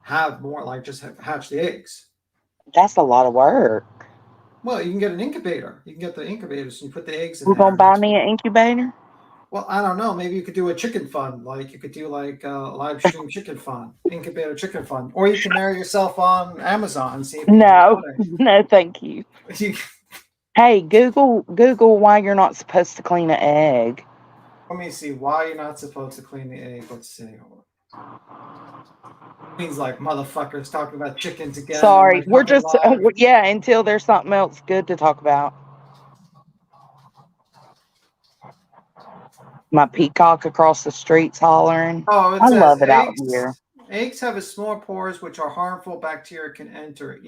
have more? Like, just hatch the eggs.
That's a lot of work.
Well, you can get an incubator. You can get the incubators and you put the eggs in
You
there.
gonna buy me an incubator?
Well, I don't know. Maybe you could do a chicken fund. Like, you could do like a live stream chicken fund, incubator chicken fund, or you can marry yourself on Amazon and see if
no, thank you. Hey, Google why you're not supposed to clean an egg.
Let me see why you're not supposed to clean the egg. Let's see. Means like motherfuckers talking about chickens again.
Sorry, we're just until there's something else good to talk about. My peacock across the street's hollering.
Oh,
I love it out here.
Eggs have a small pores which are harmful bacteria can enter.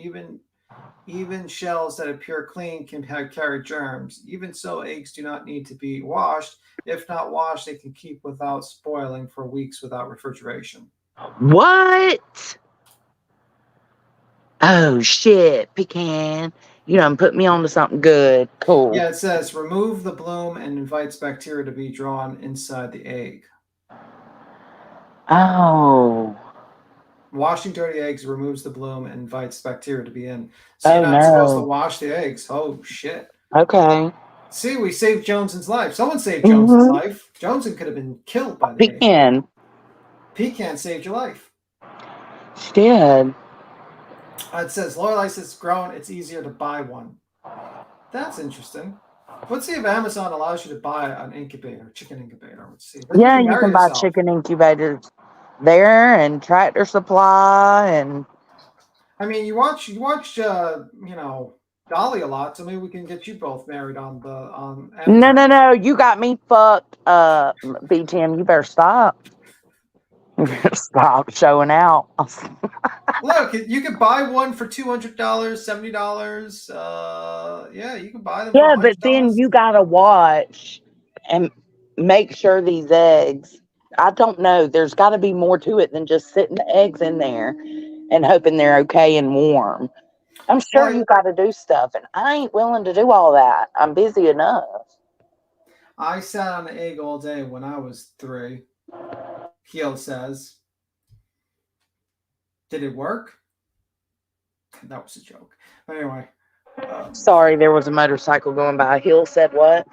Even shells that appear clean can carry germs. Even so, eggs do not need to be washed. If not washed, they can keep without spoiling for weeks without refrigeration.
What? Oh shit, Pecan. You done put me on to something good. Cool.
Yeah, it says remove the bloom and invites bacteria to be drawn inside the egg.
Oh.
Washing dirty eggs removes the bloom and invites bacteria to be in. So you're not supposed to wash the eggs. Oh shit.
Okay.
See, we saved Jones's life. Someone saved Jones's life. Joneson could have been killed by the
Pecan.
Pecan saved your life.
She did.
It says Lorelei says grown, it's easier to buy one. That's interesting. Let's see if Amazon allows you to buy an incubator, chicken incubator. Let's see.
Yeah, you can buy chicken incubators there and Tractor Supply and.
I mean, you watch, Dolly a lot, so maybe we can get you both married on Amazon.
No. You got me fucked up, BTM. You better stop. You better stop showing out.
Look, you could buy one for $200, $70. Yeah, you can buy them.
Yeah, but then you gotta watch and make sure these eggs. I don't know. There's got to be more to it than just sitting the eggs in there and hoping they're okay and warm. I'm sure you got to do stuff, and I ain't willing to do all that. I'm busy enough.
I sat on an egg all day when I was 3. Heel says. Did it work? That was a joke. But anyway.
Sorry, there was a motorcycle going by. Heel said what?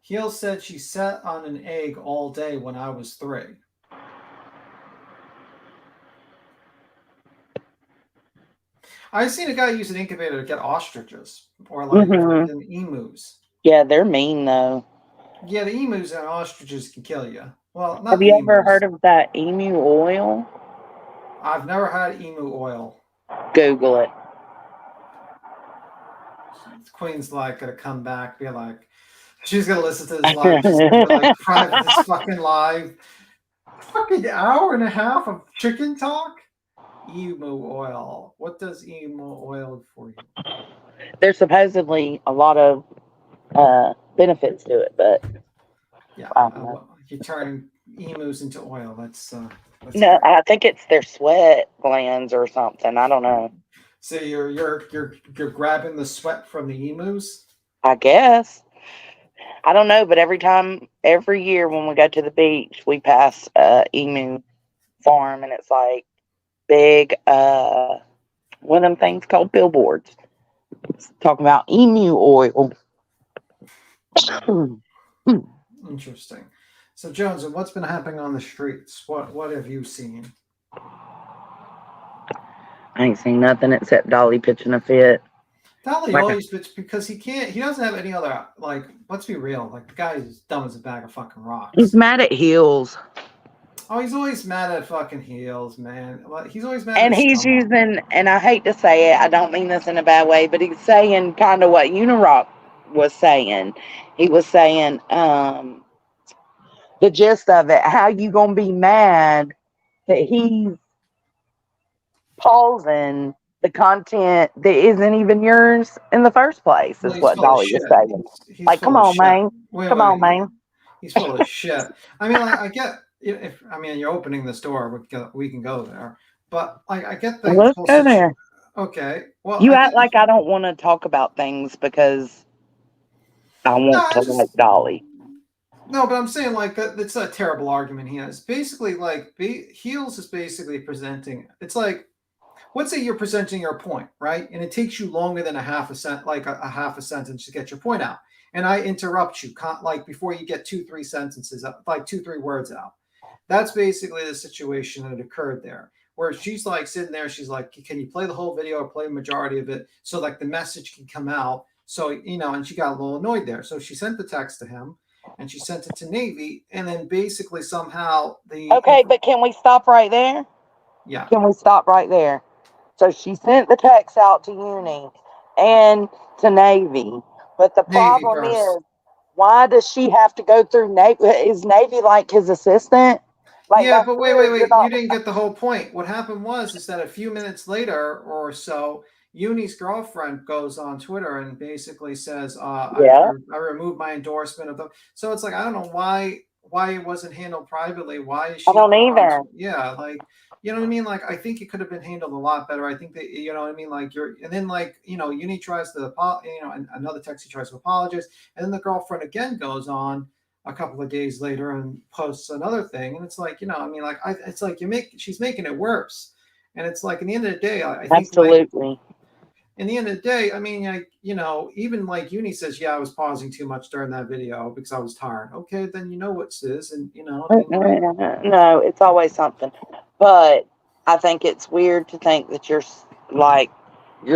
Heel said she sat on an egg all day when I was 3. I've seen a guy use an incubator to get ostriches or like emus.
Yeah, they're mean though.
Yeah, the emus and ostriches can kill you. Well, not
Have
the
you ever
emus.
heard of that emu oil?
I've never had emu oil.
Google it.
Queen's like gonna come back, be like, she's gonna listen to this live. She's gonna be like, private this fucking live. Fucking hour and a half of chicken talk. Emu oil. What does emu oil for you?
There's supposedly a lot of benefits to it, but
Yeah,
I don't know.
you turn emus into oil. That's
No,
great.
I think it's their sweat glands or something. I don't know.
So you're grabbing the sweat from the emus.
I guess. I don't know, but every year when we go to the beach, we pass emu farm, and it's like big, one of them things called billboards. It's talking about emu oil.
Interesting. So Jones, what's been happening on the streets? What have you seen?
I ain't seen nothing except Dolly pitching a fit.
Dolly
Like
always bitch because he doesn't have any other, like, let's be real, like the guy is dumb as a bag of fucking rocks.
He's mad at Heels.
Oh, he's always mad at fucking Heels, man. He's always mad
And
at
he's
someone.
using, and I hate to say it, I don't mean this in a bad way, but he's saying kind of what Unirock was saying. He was saying, the gist of it, how you gonna be mad that he's pausing the content that isn't even yours in the first place,
Well,
is
he's
what
full of
Dolly
shit.
was saying.
He's
Like,
full
come
of
on,
shit.
man.
Wait,
Come on, man.
He's full of shit. I mean, like, I get if you're opening this door, we can go there. But like, I get the
Let's
whole
go there.
Okay. Well,
You
I
act
get,
like I don't want to talk about things because I want to like Dolly.
no, but I'm saying like it's a terrible argument he has. Basically, like Heels is basically presenting. It's like, let's say you're presenting your point, right? And it takes you longer than a half a sentence to get your point out. And I interrupt you, like before you get 2-3 sentences, like 2-3 words out. That's basically the situation that occurred there, where she's like sitting there. She's like, "Can you play the whole video or play the majority of it so like the message can come out?" So and she got a little annoyed there. So she sent the text to him, and she sent it to Navy, and then basically somehow
Okay, but can we stop right there?
Yeah.
Can we stop right there? So she sent the text out to Uni and to Navy. But the problem is, why does she have to go through Navy? Is Navy like his assistant? Like,
yeah, but wait.
You're not,
You didn't get the whole point. What happened is that a few minutes later or so, Uni's girlfriend goes on Twitter and basically says, I removed my endorsement of the. So it's like, I don't know why it wasn't handled privately. Why is she?
I don't either.
Yeah, like, you know what I mean? Like, I think it could have been handled a lot better. I think that, you know what I mean? Like, and then like, Uni tries to, and another text, he tries to apologize. And then the girlfriend again goes on a couple of days later and posts another thing. And it's like, like, it's like she's making it worse. And it's like, in the end of the day, I think
absolutely.
Like, in the end of the day, I mean, like, even like Uni says, yeah, I was pausing too much during that video because I was tired. Okay, then you know what it is. And,
no, it's always something. But I think it's weird to think that you're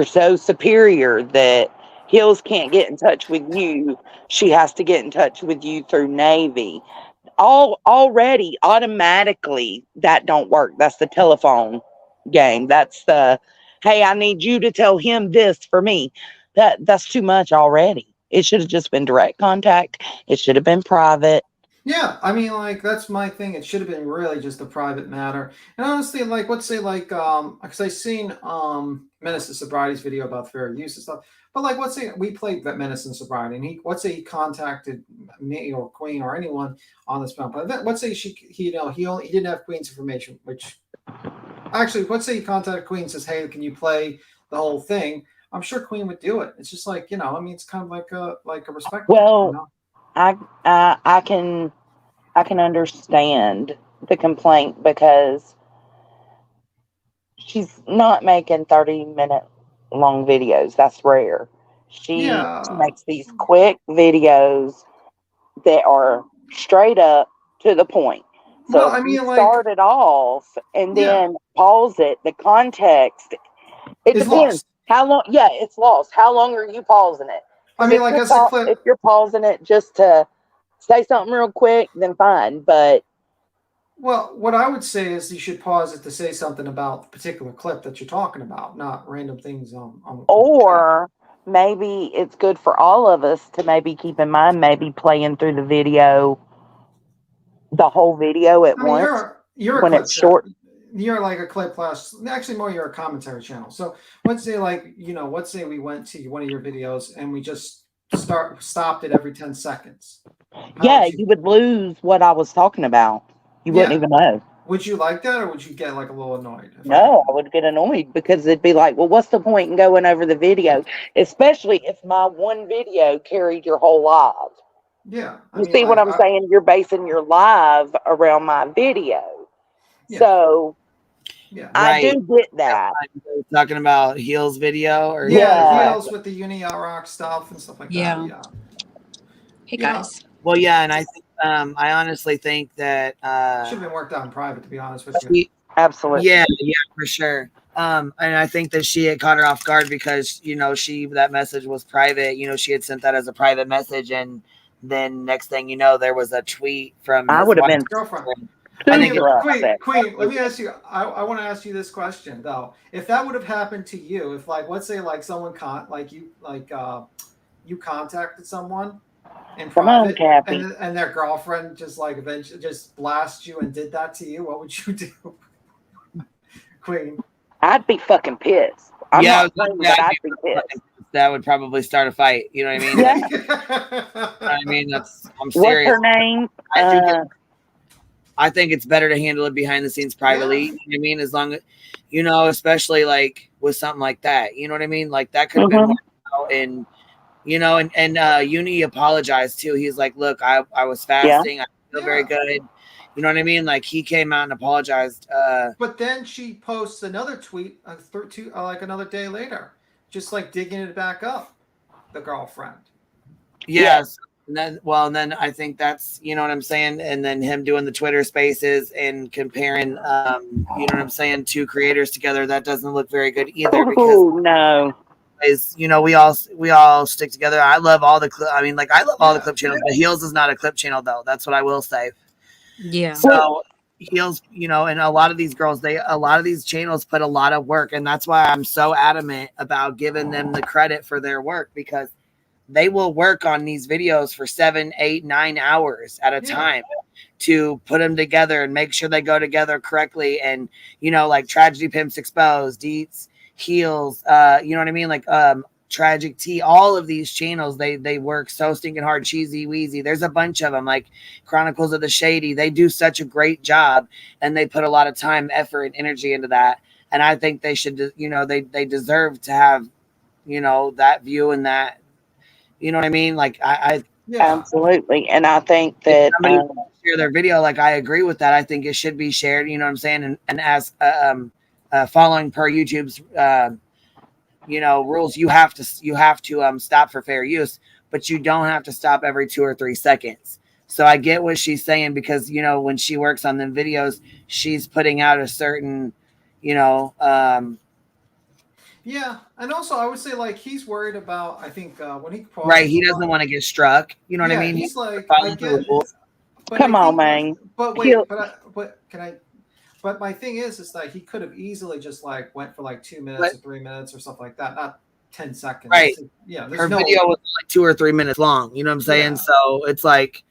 so superior that Hills can't get in touch with you. She has to get in touch with you through Navy. Already, automatically, that don't work. That's the telephone game. That's the, hey, I need you to tell him this for me. That's too much already. It should have just been direct contact. It should have been private.
Yeah, I mean, like, that's my thing. It should have been really just a private matter. And honestly, like, let's say, like, because I seen Menace to Sobriety's video about fair use and stuff. But like, let's say we played that Menace and Sobriety, and let's say he contacted me or Queen or anyone on this panel. But let's say he didn't have Queen's information, which actually, let's say he contacted Queen and says, "Hey, can you play the whole thing?" I'm sure Queen would do it. It's just like, I mean, it's kind of like a respect.
Well, I can understand the complaint because she's not making 30-minute long videos. That's rare. She makes these quick videos that are straight up to the point. So
I mean, like,
start it off and then pause it. The context, it depends.
Lost.
How long? Yeah, it's lost. How long are you pausing it?
I mean, like, as a clip,
if you're pausing it just to say something real quick, then fine. But
Well, what I would say is you should pause it to say something about the particular clip that you're talking about, not random things on
or maybe it's good for all of us to maybe keep in mind, maybe playing through the video, the whole video at
I mean,
once
you're a
when
clip
it's short.
You're like a clip plus. Actually, more you're a commentary channel. So let's say, like, let's say we went to one of your videos and we just stopped it every 10 seconds.
Yeah, you would lose what I was talking about. You wouldn't even know.
Would you like that, or would you get like a little annoyed?
No, I would get annoyed because it'd be like, well, what's the point in going over the video? Especially if my one video carried your whole live.
Yeah.
You see what I'm saying? You're basing your live around my video.
Yeah.
So I
Right.
do get that.
Talking about Heels video or
Heels with the uni rock stuff and stuff like that. Yeah.
Hey
You know,
guys.
Well, yeah, and I think I honestly think that
should have been worked out in private, to be honest with you.
Absolutely.
Yeah, for sure. And I think that she had caught her off guard because that message was private. She had sent that as a private message, and then next thing you know, there was a tweet from
I
his
would have
wife's
been
girlfriend.
I think
Queen, let me ask you. I want to ask you this question though. If that would have happened to you, if like let's say like someone you contacted someone in private, and their girlfriend just like eventually just blast you and did that to you, what would you do, Queen?
I'd be fucking pissed. I'm not saying that I'd be pissed.
That would probably start a fight. You know what I mean?
Yeah.
I mean, I'm serious.
What's her name?
I think it's better to handle it behind the scenes privately. You know what I mean? As long as, especially like with something like that, you know what I mean? Like that could have been worked out, and Uni apologized too. He's like, look, I was fasting. I feel very good. You know what I mean? Like he came out and apologized.
But then she posts another tweet like another day later, just like digging it back up, the girlfriend.
Yes. And then I think that's, you know what I'm saying? And then him doing the Twitter spaces and comparing, you know what I'm saying, two creators together, that doesn't look very good either. Because
no.
Is, we all stick together. I love all the clip. I mean, like I love all the clip channels, but Heels is not a clip channel though. That's what I will say.
Yeah.
So Heels, and a lot of these girls, a lot of these channels put a lot of work, and that's why I'm so adamant about giving them the credit for their work, because they will work on these videos for 7, 8, 9 hours at a time to put them together and make sure they go together correctly. And, like Tragedy Pimps Exposed, Deets, Heels, you know what I mean? Like Tragic Tea, all of these channels, they work so stinking hard. Cheesy Wheezy, there's a bunch of them, like Chronicles of the Shady. They do such a great job, and they put a lot of time, effort, and energy into that. And I think they should, they deserve to have, that view and that, you know what I mean? Like
absolutely. And I think that
share their video, like I agree with that. I think it should be shared, you know what I'm saying? And as following per YouTube's rules, you have to stop for fair use, but you don't have to stop every 2 or 3 seconds. So I get what she's saying, because when she works on them videos, she's putting out a certain
yeah, and also I would say like he's worried about, I think when he
right, he doesn't want to get struck, you know what I mean?
He's like, I get,
come on, man.
But wait, but my thing is that he could have easily just like went for like 2 minutes or 3 minutes or stuff like that, not 10 seconds.
Right.
Yeah.
Her video was like 2 or 3 minutes long. You know what I'm saying?
Yeah.
So it's like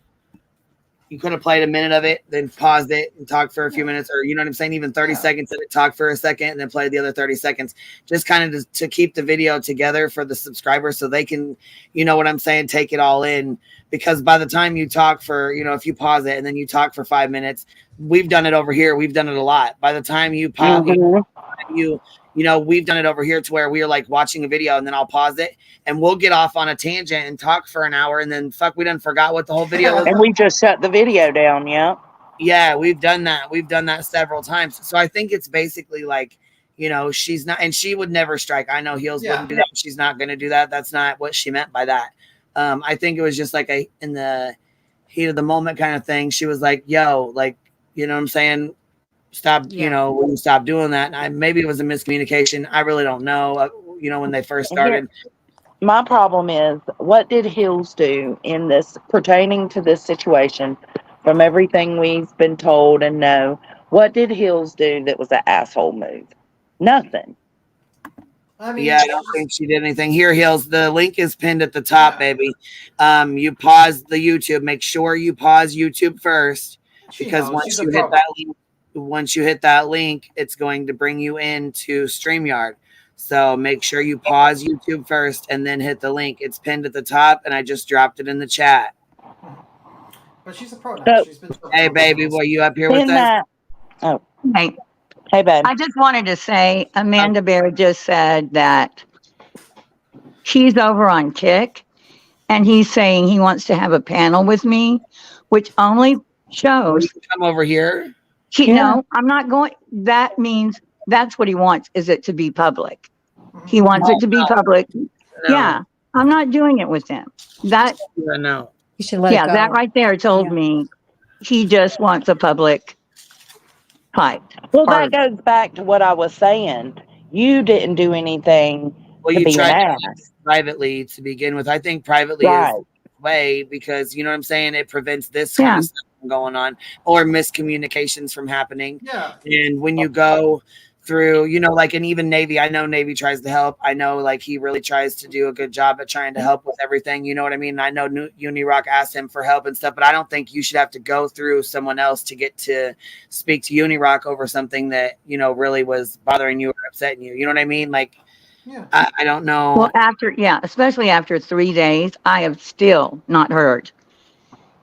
you could have played a minute of it, then paused it and talked for a few minutes, or you know what I'm saying? Even 30 seconds of it, talk for a second, and then play the other 30 seconds. Just kind of to keep the video together for the subscribers so they can, you know what I'm saying, take it all in. Because by the time you talk for, if you pause it and then you talk for 5 minutes, we've done it over here. We've done it a lot. By the time you pause, we've done it over here to where we are like watching a video and then I'll pause it and we'll get off on a tangent and talk for an hour, and then we done forgot what the whole video was.
And we just shut the video down. Yeah.
Yeah, we've done that. We've done that several times. So I think it's basically like, she's not, and she would never strike. I know Heels wouldn't do that. She's not going to do that. That's not what she meant by that. I think it was just like in the heat of the moment kind of thing. She was like, yo, like, you know what I'm saying? Stop, when you stop doing that. And maybe it was a miscommunication. I really don't know, when they first started.
My problem is, what did Hills do in this pertaining to this situation? From everything we've been told and know, what did Hills do that was an asshole move? Nothing.
I mean,
Yeah, I don't think she did anything. Here, Hills, the link is pinned at the top, baby. You pause the YouTube. Make sure you pause YouTube first, because once you hit that link, it's going to bring you into StreamYard. So make sure you pause YouTube first and then hit the link. It's pinned at the top, and I just dropped it in the chat.
But she's a pro now. She's been.
Hey, baby, were you up here with us?
Oh,
Hey,
babe.
I just wanted to say, Amanda Bear just said that he's over on Kick, and he's saying he wants to have a panel with me, which only shows.
You can come over here.
No, I'm not going. That means that's what he wants. Is it to be public? He wants it to be public.
No.
Yeah, I'm not doing it with him. That.
Yeah, no.
You should let it go. That right there told me he just wants a public fight.
Well, that goes back to what I was saying. You didn't do anything
Well,
to
you
be an
tried
ass.
privately to begin with. I think privately
Right.
is the way, because you know what I'm saying? It prevents this kind of stuff from going on, or miscommunications from happening.
Yeah.
And when you go through, you know, like, and even Navy, I know Navy tries to help. I know, like, he really tries to do a good job at trying to help with everything. You know what I mean? I know Unirock asked him for help and stuff, but I don't think you should have to go through someone else to get to speak to Unirock over something that, you know, really was bothering you or upsetting you. You know what I mean? Like,
yeah.
I don't know.
Well, especially after 3 days, I have still not heard.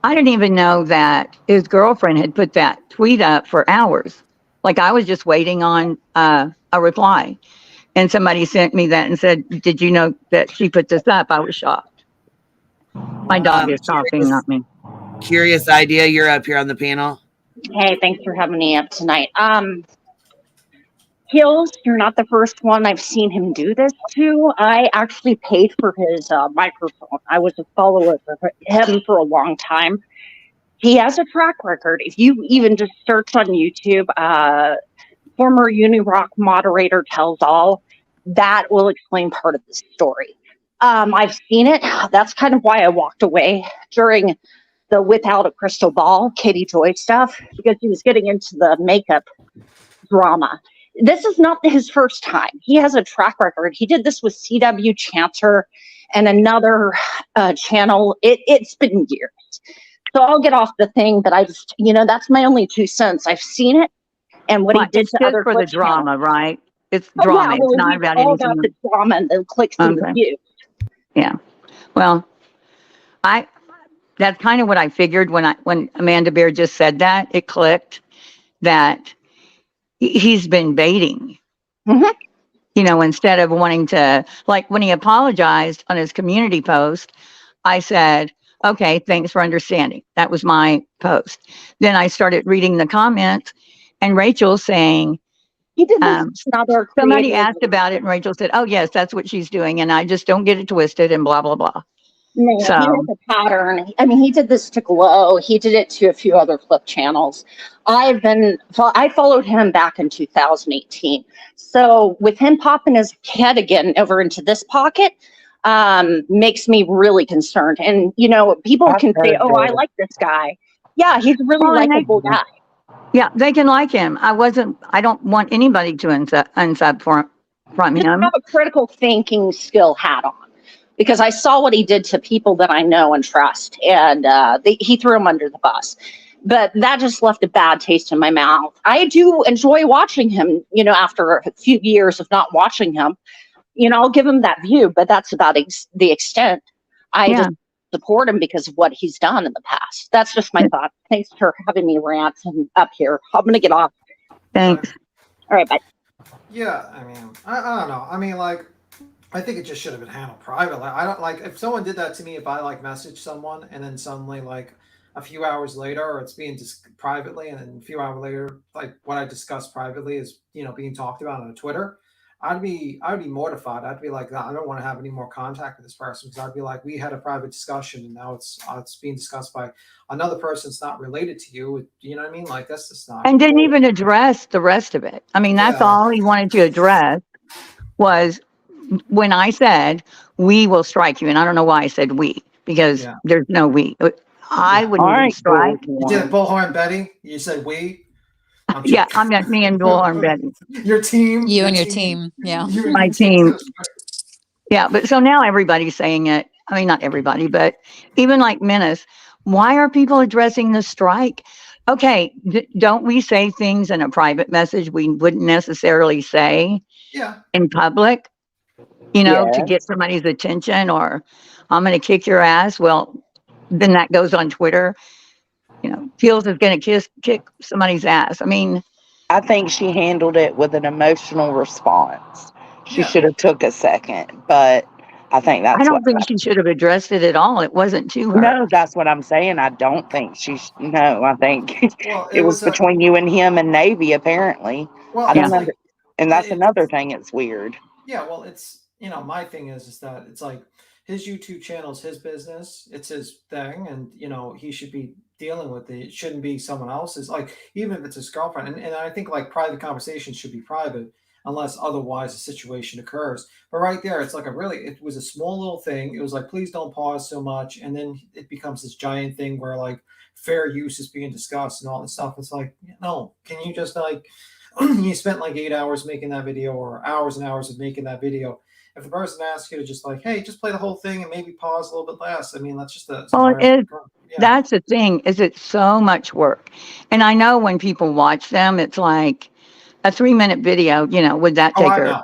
I didn't even know that his girlfriend had put that tweet up for hours. Like, I was just waiting on a reply, and somebody sent me that and said, "Did you know that she put this up?" I was shocked. My dog is talking, not me.
Curious idea. You're up here on the panel.
Hey, thanks for having me up tonight. Hills, you're not the first one I've seen him do this to. I actually paid for his microphone. I was a follower of him for a long time. He has a track record. If you even just search on YouTube, former Unirock moderator tells all, that will explain part of the story. I've seen it. That's kind of why I walked away during the Without a Crystal Ball, Katie Joy stuff, because he was getting into the makeup drama. This is not his first time. He has a track record. He did this with CW Chanter and another channel. It's been years. So I'll get off the thing, but I just, that's my only 2 cents. I've seen it, and what he did to other
for the
Twitch
drama,
channels.
right? It's drama.
Yeah, well,
it's not
he's
about
all
anything.
about the drama and the clicks and the views.
Yeah. Well, that's kind of what I figured when Amanda Bear just said that. It clicked that he's been baiting. Instead of wanting to, like, when he apologized on his community post, I said, "Okay, thanks for understanding." That was my post. Then I started reading the comments, and Rachel saying,
he did this
somebody asked about it, and Rachel said, "Oh yes, that's what she's doing, and I just don't get it twisted," and blah blah blah.
No, he has a pattern. I mean, he did this to Glow. He did it to a few other flip channels. I followed him back in 2018. So with him popping his head again over into this pocket, makes me really concerned. And, people can say, "Oh, I like this guy." Yeah, he's a really likable guy.
Yeah, they can like him. I don't want anybody to unsub from
Just
him.
have a critical thinking skill hat on. Because I saw what he did to people that I know and trust, and he threw them under the bus. But that just left a bad taste in my mouth. I do enjoy watching him, after a few years of not watching him. I'll give him that view, but that's about the extent. I just support him because of what he's done in the past. That's just my thought. Thanks for having me rant and up here. I'm going to get off.
Thanks.
All right, bye.
Yeah, I mean, I don't know. I mean, like, I think it just should have been handled privately. I don't like if someone did that to me. If I message someone and then suddenly a few hours later, or it's being privately, and then a few hours later, what I discussed privately is being talked about on Twitter, I'd be mortified. I'd be like, I don't want to have any more contact with this person, because I'd be like, we had a private discussion and now it's being discussed by another person that's not related to you. You know what I mean? Like, that's just not.
And didn't even address the rest of it. I mean, that's all he wanted to address was when I said we will strike you, and I don't know why I said we, because
Yeah.
there's no we. I
Yeah.
wouldn't even strike.
You did Bullhorn Betty. You said we. I'm
Yeah,
joking.
I meant me and Bullhorn Betty.
Your team.
You and your team. Yeah.
You and
My
your
team. Yeah, but so now everybody's saying it. I mean, not everybody, but even like Menace, why are people addressing the strike? Okay, don't we say things in a private message we wouldn't necessarily say
Yeah.
in public, you know, to get
Yes.
somebody's attention, or I'm going to kick your ass? Well, then that goes on Twitter. You know, Fields is going to kick somebody's ass. I mean,
I think she handled it with an emotional response. She
Yeah.
should have took a second, but I think
I
that's what.
don't think she should have addressed it at all. It wasn't to her.
No, that's what I'm saying. I don't think she's. No, I think
Well,
it was between you and him and Navy. Apparently,
Well,
I don't
it's
know.
like
And that's
it's
another thing. It's weird.
yeah. Well, it's my thing is that it's like his YouTube channel is his business. It's his thing, and he should be dealing with it. It shouldn't be someone else's. Like even if it's his girlfriend, and I think like private conversations should be private unless otherwise a situation occurs. But right there, it's like it was a small little thing. It was like, please don't pause so much. And then it becomes this giant thing where like fair use is being discussed and all this stuff. It's like, no, can you just like, you spent like 8 hours making that video or hours and hours of making that video. If the person asks you to just like, hey, just play the whole thing and maybe pause a little bit less. I mean, that's just
Well, it is. That's the thing, is it's so much work. And I know when people watch them, it's like a 3-minute video, would that take her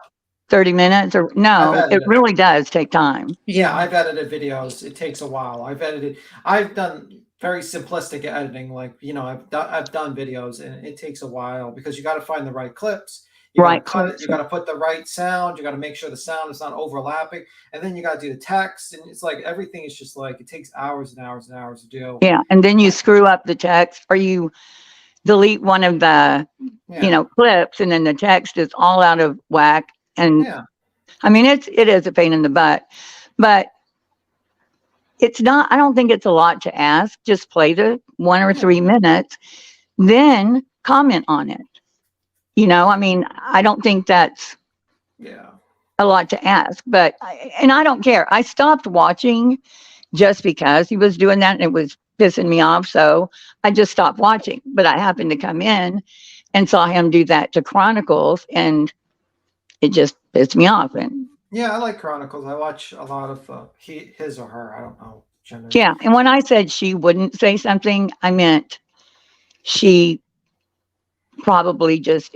30 minutes or no, it really does take time.
Yeah, I've edited videos. It takes a while. I've done very simplistic editing. Like, I've done videos and it takes a while because you got to find the right clips. You got to cut it. You got to put the right sound. You got to make sure the sound is not overlapping. And then you got to do the text. And it's like, everything is just like, it takes hours and hours and hours to do.
Yeah. And then you screw up the text or you delete one of the, clips and then the text is all out of whack. And I mean, it is a pain in the butt, but it's not, I don't think it's a lot to ask. Just play the 1 or 3 minutes, then comment on it. I mean, I don't think that's a lot to ask, but I don't care. I stopped watching just because he was doing that and it was pissing me off. So I just stopped watching, but I happened to come in and saw him do that to Chronicles and it just pissed me off. And
yeah, I like Chronicles. I watch a lot of his or her. I don't know. Gender.
Yeah. And when I said she wouldn't say something, I meant she probably just,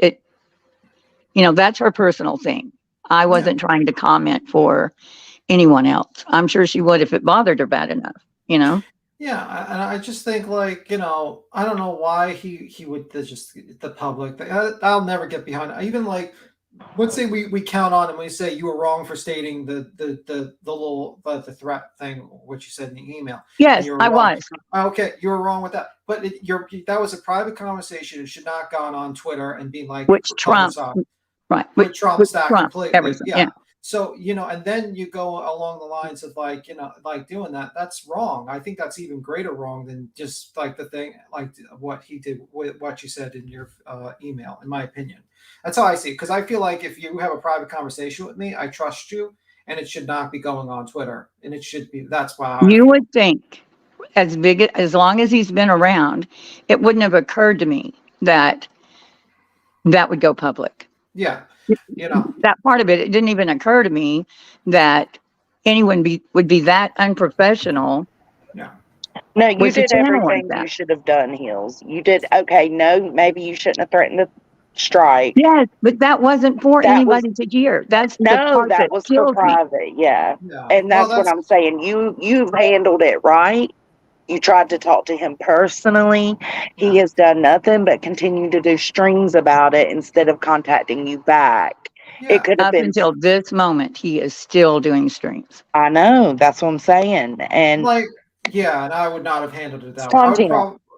that's her personal thing. I wasn't trying to comment for anyone else. I'm sure she would if it bothered her bad enough,
Yeah, and I just think like, I don't know why he would just the public. I'll never get behind it. Even like, let's say we count on and we say you were wrong for stating the threat thing, what you said in the email.
Yes, I was.
Okay, you were wrong with that. But that was a private conversation. It should not have gone on Twitter and being like
which Trump, right?
Which Trump's that completely.
Everything, yeah.
So, and then you go along the lines of like, like doing that. That's wrong. I think that's even greater wrong than just like the thing, like what he did, what you said in your email, in my opinion. That's how I see it. Because I feel like if you have a private conversation with me, I trust you, and it should not be going on Twitter. And it should be, that's why.
You would think as long as he's been around, it wouldn't have occurred to me that would go public.
Yeah.
That part of it didn't even occur to me that anyone would be that unprofessional.
Yeah.
No, you did everything you should have done, Hills. You did okay. No, maybe you shouldn't have threatened to strike.
Yes, but that wasn't for anybody to hear. That's
that was for private. Yeah. And that's what I'm saying. You've handled it right. You tried to talk to him personally. He has done nothing but continue to do streams about it instead of contacting you back. It could have been
until this moment. He is still doing streams.
I know. That's what I'm saying. And
like, yeah, and I would not have handled it that way.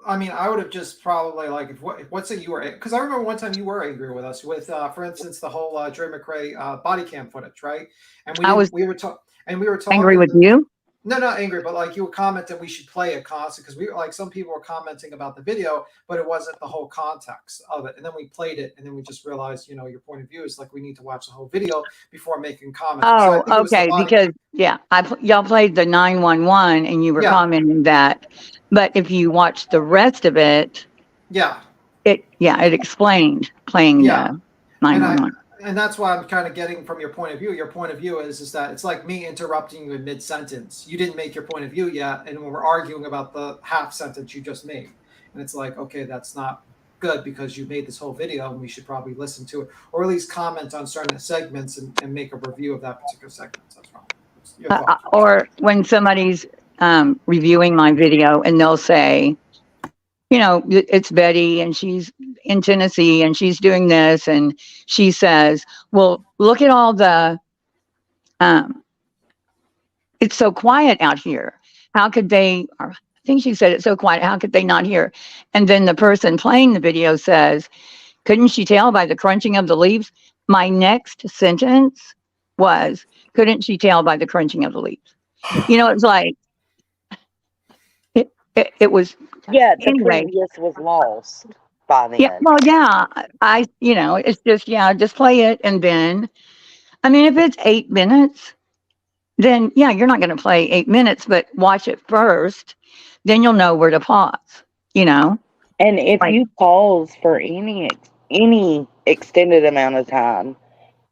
I would have just probably like let's say you were, because I remember one time you were angry with us with, for instance, the whole Dre McRae body cam footage, right? And we were talking
angry with you.
No, not angry, but like you were commenting, we should play it constantly because we were like some people were commenting about the video, but it wasn't the whole context of it. And then we played it, and then we just realized, you know, your point of view is like we need to watch the whole video before making comments. So I
Oh,
think it was a
okay.
lot of-
Because yeah, y'all played the 911 and you were
Yeah.
commenting that, but if you watch the rest of it,
yeah,
it explained playing
Yeah.
the 911.
and that's why I'm kind of getting from your point of view. Your point of view is that it's like me interrupting you in mid sentence. You didn't make your point of view yet, and we're arguing about the half sentence you just made. And it's like, okay, that's not good because you made this whole video, and we should probably listen to it or at least comment on certain segments and make a review of that particular segment. That's wrong. Your thoughts.
Or when somebody's reviewing my video and they'll say, you know, it's Betty and she's in Tennessee and she's doing this. And she says, well, look at all the, it's so quiet out here. How could they, or I think she said it's so quiet. How could they not hear? And then the person playing the video says, couldn't she tell by the crunching of the leaves? My next sentence was, couldn't she tell by the crunching of the leaves? You know, it's like, it was.
Yeah, the
Anyway.
previous was lost by then.
Yeah, well, yeah, you know, it's just, just play it. And then, I mean, if it's 8 minutes, then yeah, you're not going to play 8 minutes, but watch it first. Then you'll know where to pause, you know?
And if you pause for any extended amount of time,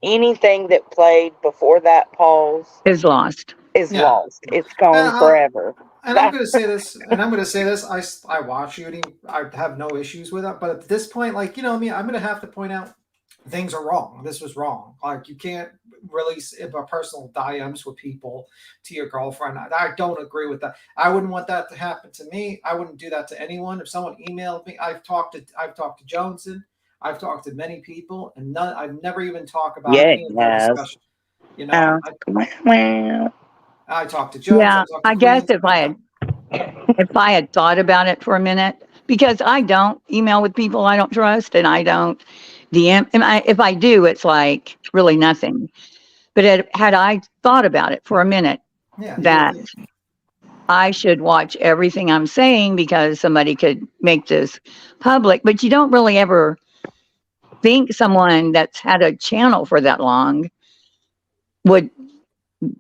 anything that played before that pause
is lost.
Lost. It's gone forever.
And I'm going to say this, I watch shooting. I have no issues with it. But at this point, like, you know, I mean, I'm going to have to point out things are wrong. This was wrong. Like, you can't release personal DMs with people to your girlfriend. I don't agree with that. I wouldn't want that to happen to me. I wouldn't do that to anyone. If someone emailed me, I've talked to Joneson. I've talked to many people, and I've never even talked about any of their discussion. You know, I talked to Jones.
Yeah, I guess if I had thought about it for a minute, because I don't email with people I don't trust, and I don't DM. And if I do, it's like really nothing. But had I thought about it for a minute, that I should watch everything I'm saying because somebody could make this public, but you don't really ever think someone that's had a channel for that long would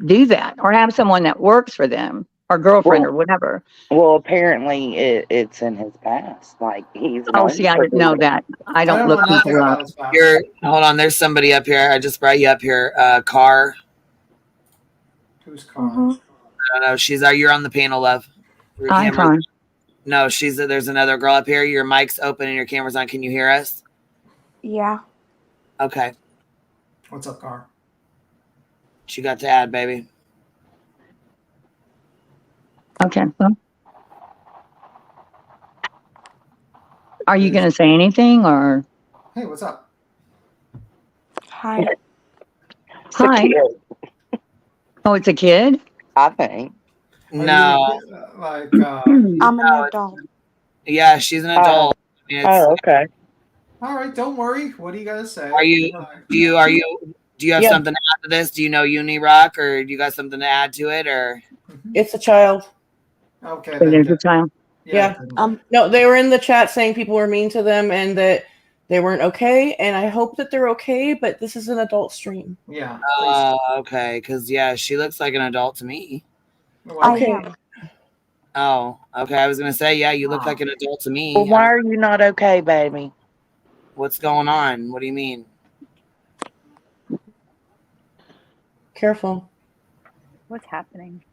do that or have someone that works for them or girlfriend or whatever.
Well, apparently it's in his past. Like he's.
Oh, see, I didn't know that. I don't look people up.
Hold on, there's somebody up here. I just brought you up here. Car.
Who's Car?
I don't know. You're on the panel, love. Your
Hi,
camera-
Car.
No, there's another girl up here. Your mic's open and your camera's on. Can you hear us?
Yeah.
Okay.
What's up, Car?
She got to add, baby.
Okay. Well, are you going to say anything or?
Hey, what's up?
Hi.
Hi. Oh, it's a kid?
I think.
No.
I'm an adult.
Yeah, she's an adult. I mean,
okay.
All right, don't worry. What do you guys say?
Do you have something to add to this? Do you know Uni Rock, or do you got something to add to it, or?
It's a child.
Okay.
There's a child.
Yeah. No, they were in the chat saying people were mean to them and that they weren't okay. And I hope that they're okay, but this is an adult stream.
Yeah.
Okay. Because she looks like an adult to me.
Okay.
Oh, okay. I was gonna say, yeah, you look like an adult to me.
Well, why are you not okay, baby?
What's going on? What do you mean?
Careful.
What's happening?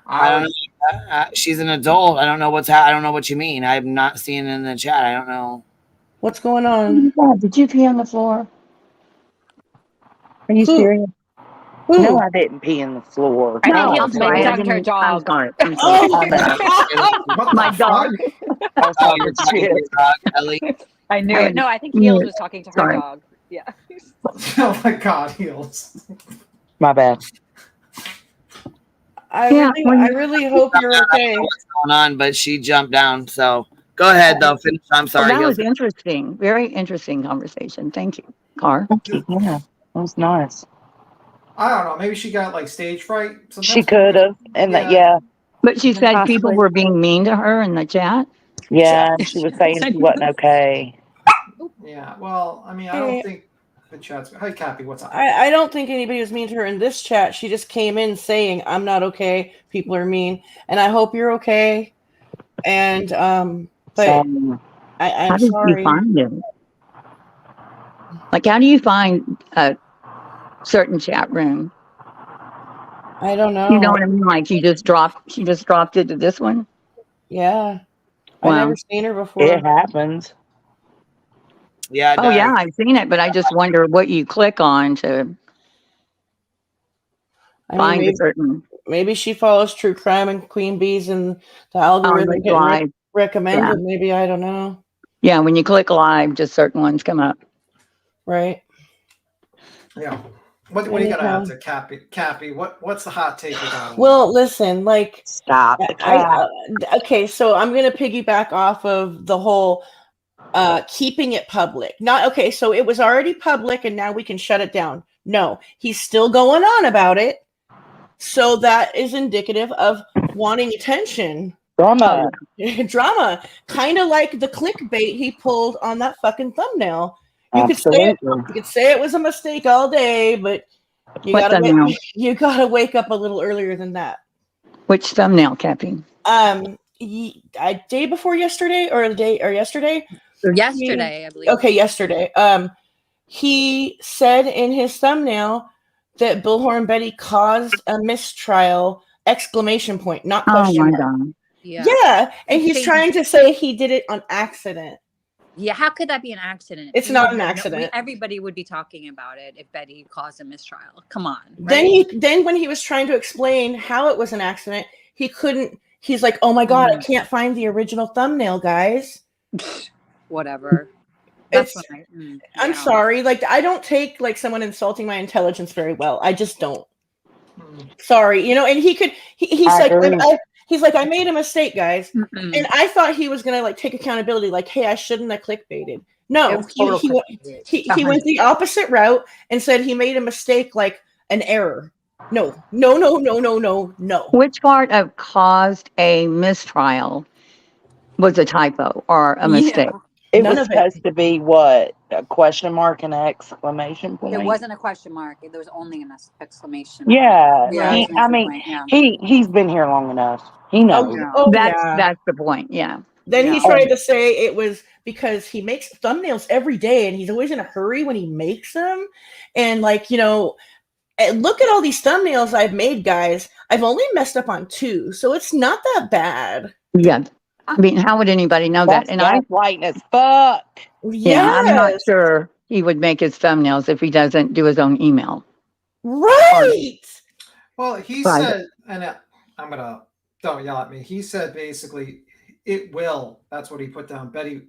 I don't know. She's an adult. I don't know I don't know what you mean. I'm not seeing it in the chat. I don't know.
What's going on?
Did you pee on the floor? Are you serious?
No, I didn't pee in the floor.
I think Heels might be talking to her dog.
I'm sorry. My dog.
Oh, you're talking to your dog, Ellie?
I knew it. No, I think Heels was talking to her
Sorry.
dog. Yeah.
Oh my God, Heels.
My bad.
I really hope you're okay.
What's going on? But she jumped down. So go ahead, though. Finish. I'm sorry.
Well, that
Heels.
was interesting. Very interesting conversation. Thank you, Car.
Yeah, that was nice.
I don't know. Maybe she got like stage fright. Sometimes
She could have, and yeah.
But she said people
Possibly.
were being mean to her in the chat.
Yeah, and she was saying she wasn't okay.
Yeah. Well, I mean, I don't think the chat's. Hi, Cappy. What's up?
I don't think anybody was mean to her in this chat. She just came in saying, "I'm not okay. People are mean, and I hope you're okay." And but I'm
how did
sorry.
you find it? Like, how do you find a certain chat room?
I don't know.
You know what I mean? Like, she just dropped it to this one.
Yeah.
Wow.
I've never seen her before.
It happens.
Yeah.
Oh yeah, I've seen it, but I just wonder what you click on to find a certain.
Maybe she follows True Crime and Queen Bees, and the algorithm
like
didn't
live.
recommend
Yeah.
it. Maybe, I don't know.
Yeah, when you click live, just certain ones come up.
Right.
Yeah. What do you got to add to Cappy? Cappy, what's the hot take you got?
Well, listen, like,
stop the cat.
Okay, so I'm gonna piggyback off of the whole keeping it public. Not okay, so it was already public and now we can shut it down. No, he's still going on about it. So that is indicative of wanting attention.
Drama.
Drama. Kind of like the clickbait he pulled on that fucking thumbnail. You could say it was a mistake all day, but you
What thumbnail?
You gotta wake up a little earlier than that.
Which thumbnail, Cappy?
Day before yesterday or yesterday?
Yesterday, I believe.
Okay, yesterday. He said in his thumbnail that Bullhorn Betty caused a mistrial! Exclamation point, not question mark.
God.
Yeah, and he's trying to say he did it on accident.
Yeah, how could that be an accident?
It's not an accident.
Everybody would be talking about it if Betty caused a mistrial. Come on.
Right? Then when he was trying to explain how it was an accident, he couldn't. He's like, "Oh my god, I can't find the original thumbnail, guys."
Whatever.
I'm sorry. Like, I don't take like someone insulting my intelligence very well. I just don't. Sorry, and he could. He's like, he's like, I made a mistake, guys, and I thought he was gonna like take accountability. Like, hey, I shouldn't have clickbaited. No, he went the opposite route and said he made a mistake, like an error. No.
Which part of caused a mistrial was a typo or a mistake?
It was supposed to be what? A question mark and an exclamation point?
There wasn't a question mark. There was only an exclamation
Yeah.
mark.
He's been here long enough. He knows.
That's the point. Yeah.
Then he tried to say it was because he makes thumbnails every day and he's always in a hurry when he makes them. And like, look at all these thumbnails I've made, guys. I've only messed up on 2, so it's not that bad.
Yeah. I mean, how would anybody know that? And
I'm white as fuck.
Yeah, I'm not sure he would make his thumbnails if he doesn't do his own email.
Right.
Well, he said, and don't yell at me. He said basically, it will. That's what he put down. Betty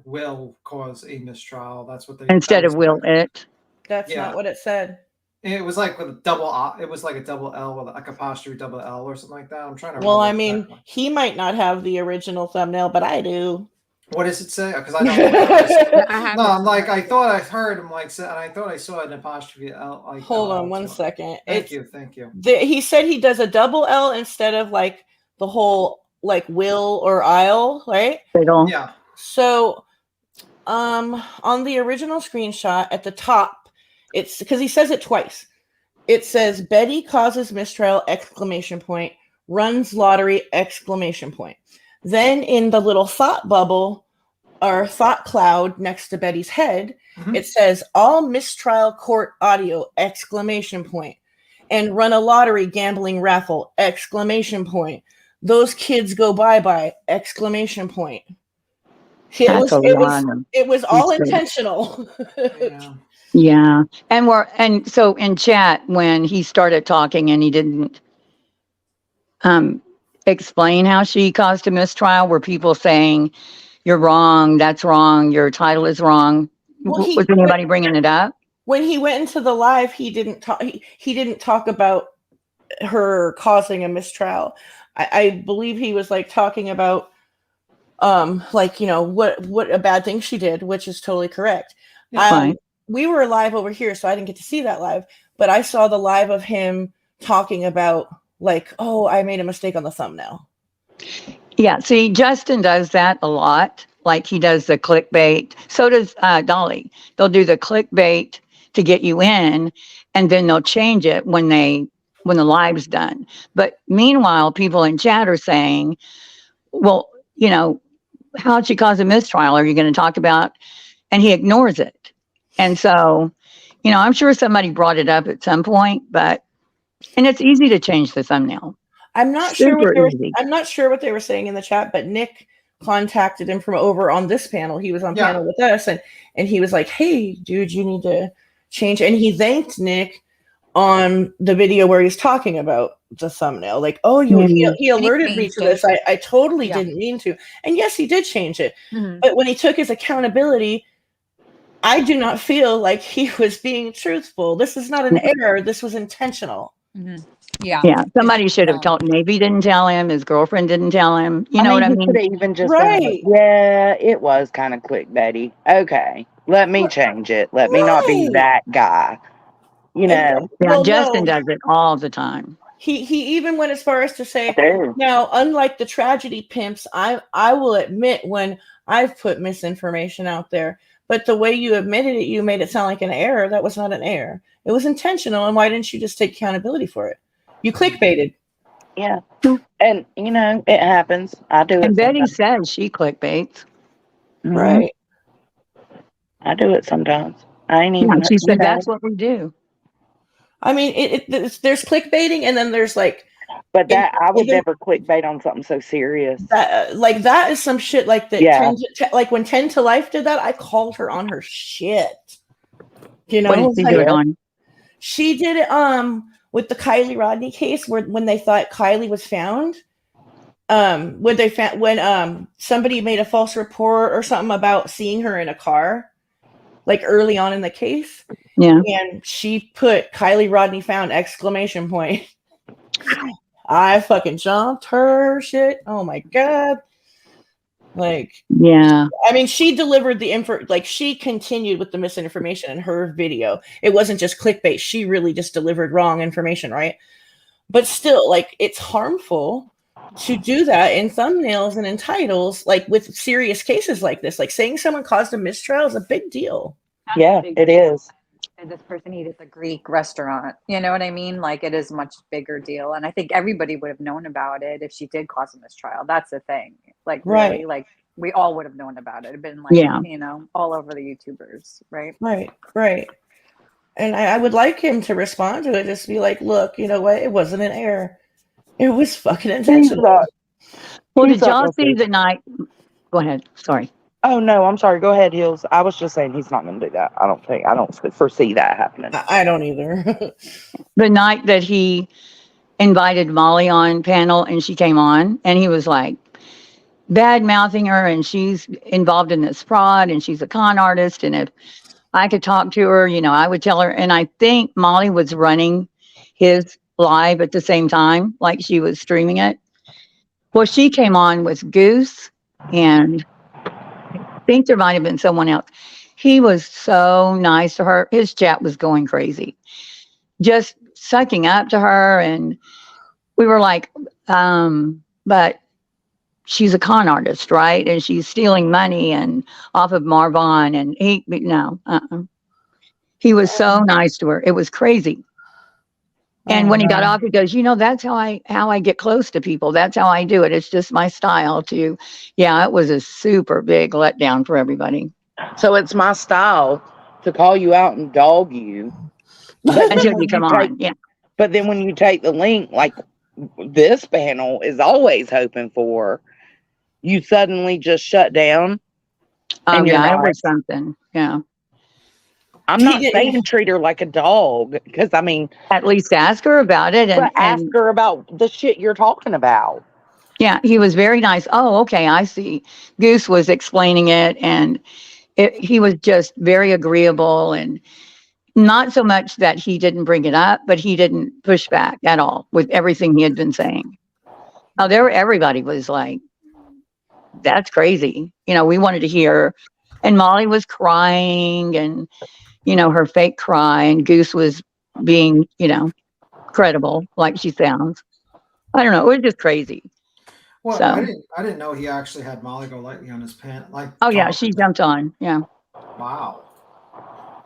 will cause a mistrial. That's what they
instead of will it.
That's not what it said.
It was like with a double. It was like a double L with like apostrophe double L or something like that. I'm trying to.
Well, I mean, he might not have the original thumbnail, but I do.
What does it say? Because I don't. No, I'm like I thought I heard him like, and I thought I saw an apostrophe L. Like,
hold on one second.
Thank you.
He said he does a double L instead of like the whole like will or I'll, right?
Yeah.
So, on the original screenshot at the top. It's because he says it twice. It says Betty causes mistrial! Exclamation point. Runs lottery! Exclamation point. Then in the little thought bubble or thought cloud next to Betty's head, it says all mistrial court audio! Exclamation point. And run a lottery gambling raffle! Exclamation point. Those kids go bye-bye! Exclamation point. It was all intentional.
Yeah. And so in chat, when he started talking and he didn't explain how she caused a mistrial, were people saying, you're wrong, that's wrong, your title is wrong? Was anybody bringing it up?
When he went into the live, he didn't talk about her causing a mistrial. I believe he was like talking about what a bad thing she did, which is totally correct. we were live over here, so I didn't get to see that live, but I saw the live of him talking about like, oh, I made a mistake on the thumbnail.
Yeah, see, Justin does that a lot. Like he does the clickbait. So does Dolly. They'll do the clickbait to get you in, and then they'll change it when the live's done. But meanwhile, people in chat are saying, well, you know, how'd she cause a mistrial? Are you going to talk about? And he ignores it. And so, you know, I'm sure somebody brought it up at some point, and it's easy to change the thumbnail.
I'm not sure what they were saying in the chat, but Nick contacted him from over on this panel. He was on panel with us, and he was like, "Hey, dude, you need to change." And he thanked Nick on the video where he's talking about the thumbnail. Like, "Oh, he alerted me to this. I totally didn't mean to." And yes, he did change it. But when he took his accountability, I do not feel like he was being truthful. This is not an error. This was intentional.
Yeah. Somebody should have told. Maybe didn't tell him. His girlfriend didn't tell him. You know what I mean?
He could have even just been like, yeah, it was kind of clickbaity. Okay, let me change it. Let me not be that guy. You know.
Yeah, Justin does it all the time.
He even went as far as to say, now, unlike the tragedy pimps, I will admit when I've put misinformation out there. But the way you admitted it, you made it sound like an error. That was not an error. It was intentional. And why didn't you just take accountability for it? You clickbaited.
Yeah. And, you know, it happens. I do it.
And Betty says she clickbaits.
Right.
I do it sometimes. I ain't even.
She said that's what we do.
I mean, there's clickbaiting, and then there's like.
But that I would never clickbait on something so serious.
That is some shit like that.
Yeah.
Like when 10 to Life did that, I called her on her shit. You know,
what did she do it on?
She did it with the Kylie Rodney case, when they thought Kylie was found. When somebody made a false report or something about seeing her in a car, like early on in the case.
Yeah.
And she put Kylie Rodney found ! I fucking jumped her shit. Oh my God. Like,
yeah.
I mean, she delivered the info, like she continued with the misinformation in her video. It wasn't just clickbait. She really just delivered wrong information, right? But still, like, it's harmful to do that in thumbnails and in titles, like with serious cases like this. Like saying someone caused a mistrial is a big deal.
Yeah, it is.
And this person ate at the Greek restaurant. You know what I mean? Like it is a much bigger deal. And I think everybody would have known about it if she did cause a mistrial. That's the thing. Like really, like we all would have known about it. It'd been like, you know, all over the YouTubers, right?
Right. And I would like him to respond to it. Just be like, look, you know what? It wasn't an error. It was fucking intentional.
Well, did y'all see the night? Go ahead. Sorry.
Oh no, I'm sorry. Go ahead, Hills. I was just saying he's not going to do that. I don't foresee that happening.
I don't either.
The night that he invited Molly on panel and she came on, and he was like bad mouthing her, and she's involved in this fraud, and she's a con artist, and if I could talk to her, you know, I would tell her. And I think Molly was running his live at the same time, like she was streaming it. Well, she came on with Goose, and I think there might have been someone else. He was so nice to her. His chat was going crazy, just sucking up to her. And we were like, but she's a con artist, right? And she's stealing money and off of Marvon. And he was so nice to her. It was crazy. And when he got off, he goes, you know, that's how I get close to people. That's how I do it. It's just my style to, it was a super big letdown for everybody.
So it's my style to call you out and dog you.
Until you come on. Yeah.
But then when you take the link, like this panel is always hoping for, you suddenly just shut down.
Oh, yeah, it was something. Yeah.
I'm not saying treat her like a dog, because I mean,
at least ask her about it, and
ask her about the shit you're talking about.
Yeah, he was very nice. Oh, okay, I see. Goose was explaining it, and he was just very agreeable, and not so much that he didn't bring it up, but he didn't push back at all with everything he had been saying. Oh, everybody was like, "That's crazy." You know, we wanted to hear, and Molly was crying, and her fake cry, and Goose was being, credible, like she sounds. I don't know. It was just crazy.
Well,
So.
I didn't know he actually had Molly Golightly on his pant. Like,
Oh yeah, she jumped on. Yeah.
Wow.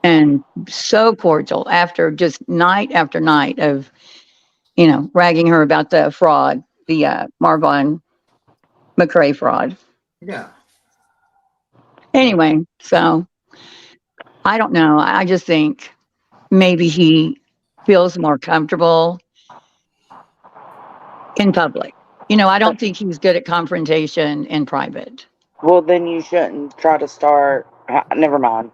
And so cordial after just night after night of, ragging her about the fraud, the Marvin McRae fraud.
Yeah.
Anyway, so I don't know. I just think maybe he feels more comfortable in public. I don't think he's good at confrontation in private.
Well, then you shouldn't try to start. Never mind.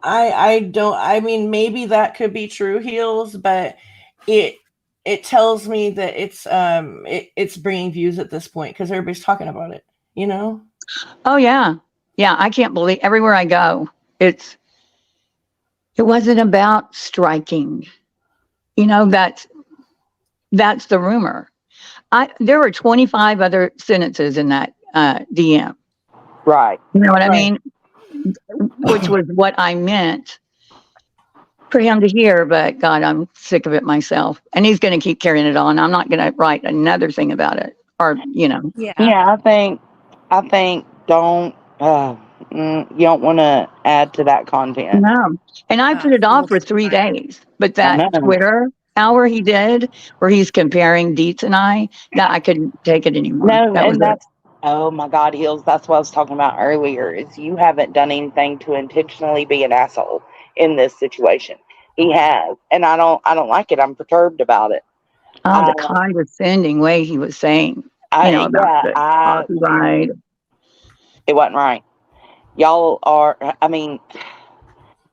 I don't. I mean, maybe that could be true, Heels, but it tells me that it's bringing views at this point because everybody's talking about it.
Oh yeah, I can't believe everywhere I go, it wasn't about striking. That's the rumor. There were 25 other sentences in that DM.
Right.
You know what I mean? Which was what I meant for him to hear, but God, I'm sick of it myself. And he's going to keep carrying it on. I'm not going to write another thing about it, or
Yeah, I think don't you don't want to add to that content.
No. And I put it off for 3 days, but that Twitter hour he did where he's comparing Dietz and I, that I couldn't take it anymore.
Oh my God, Heels, that's what I was talking about earlier, is you haven't done anything to intentionally be an asshole in this situation. He has, and I don't like it. I'm perturbed about it.
The condescending way he was saying, about the copyright.
It wasn't right. Y'all are, I mean,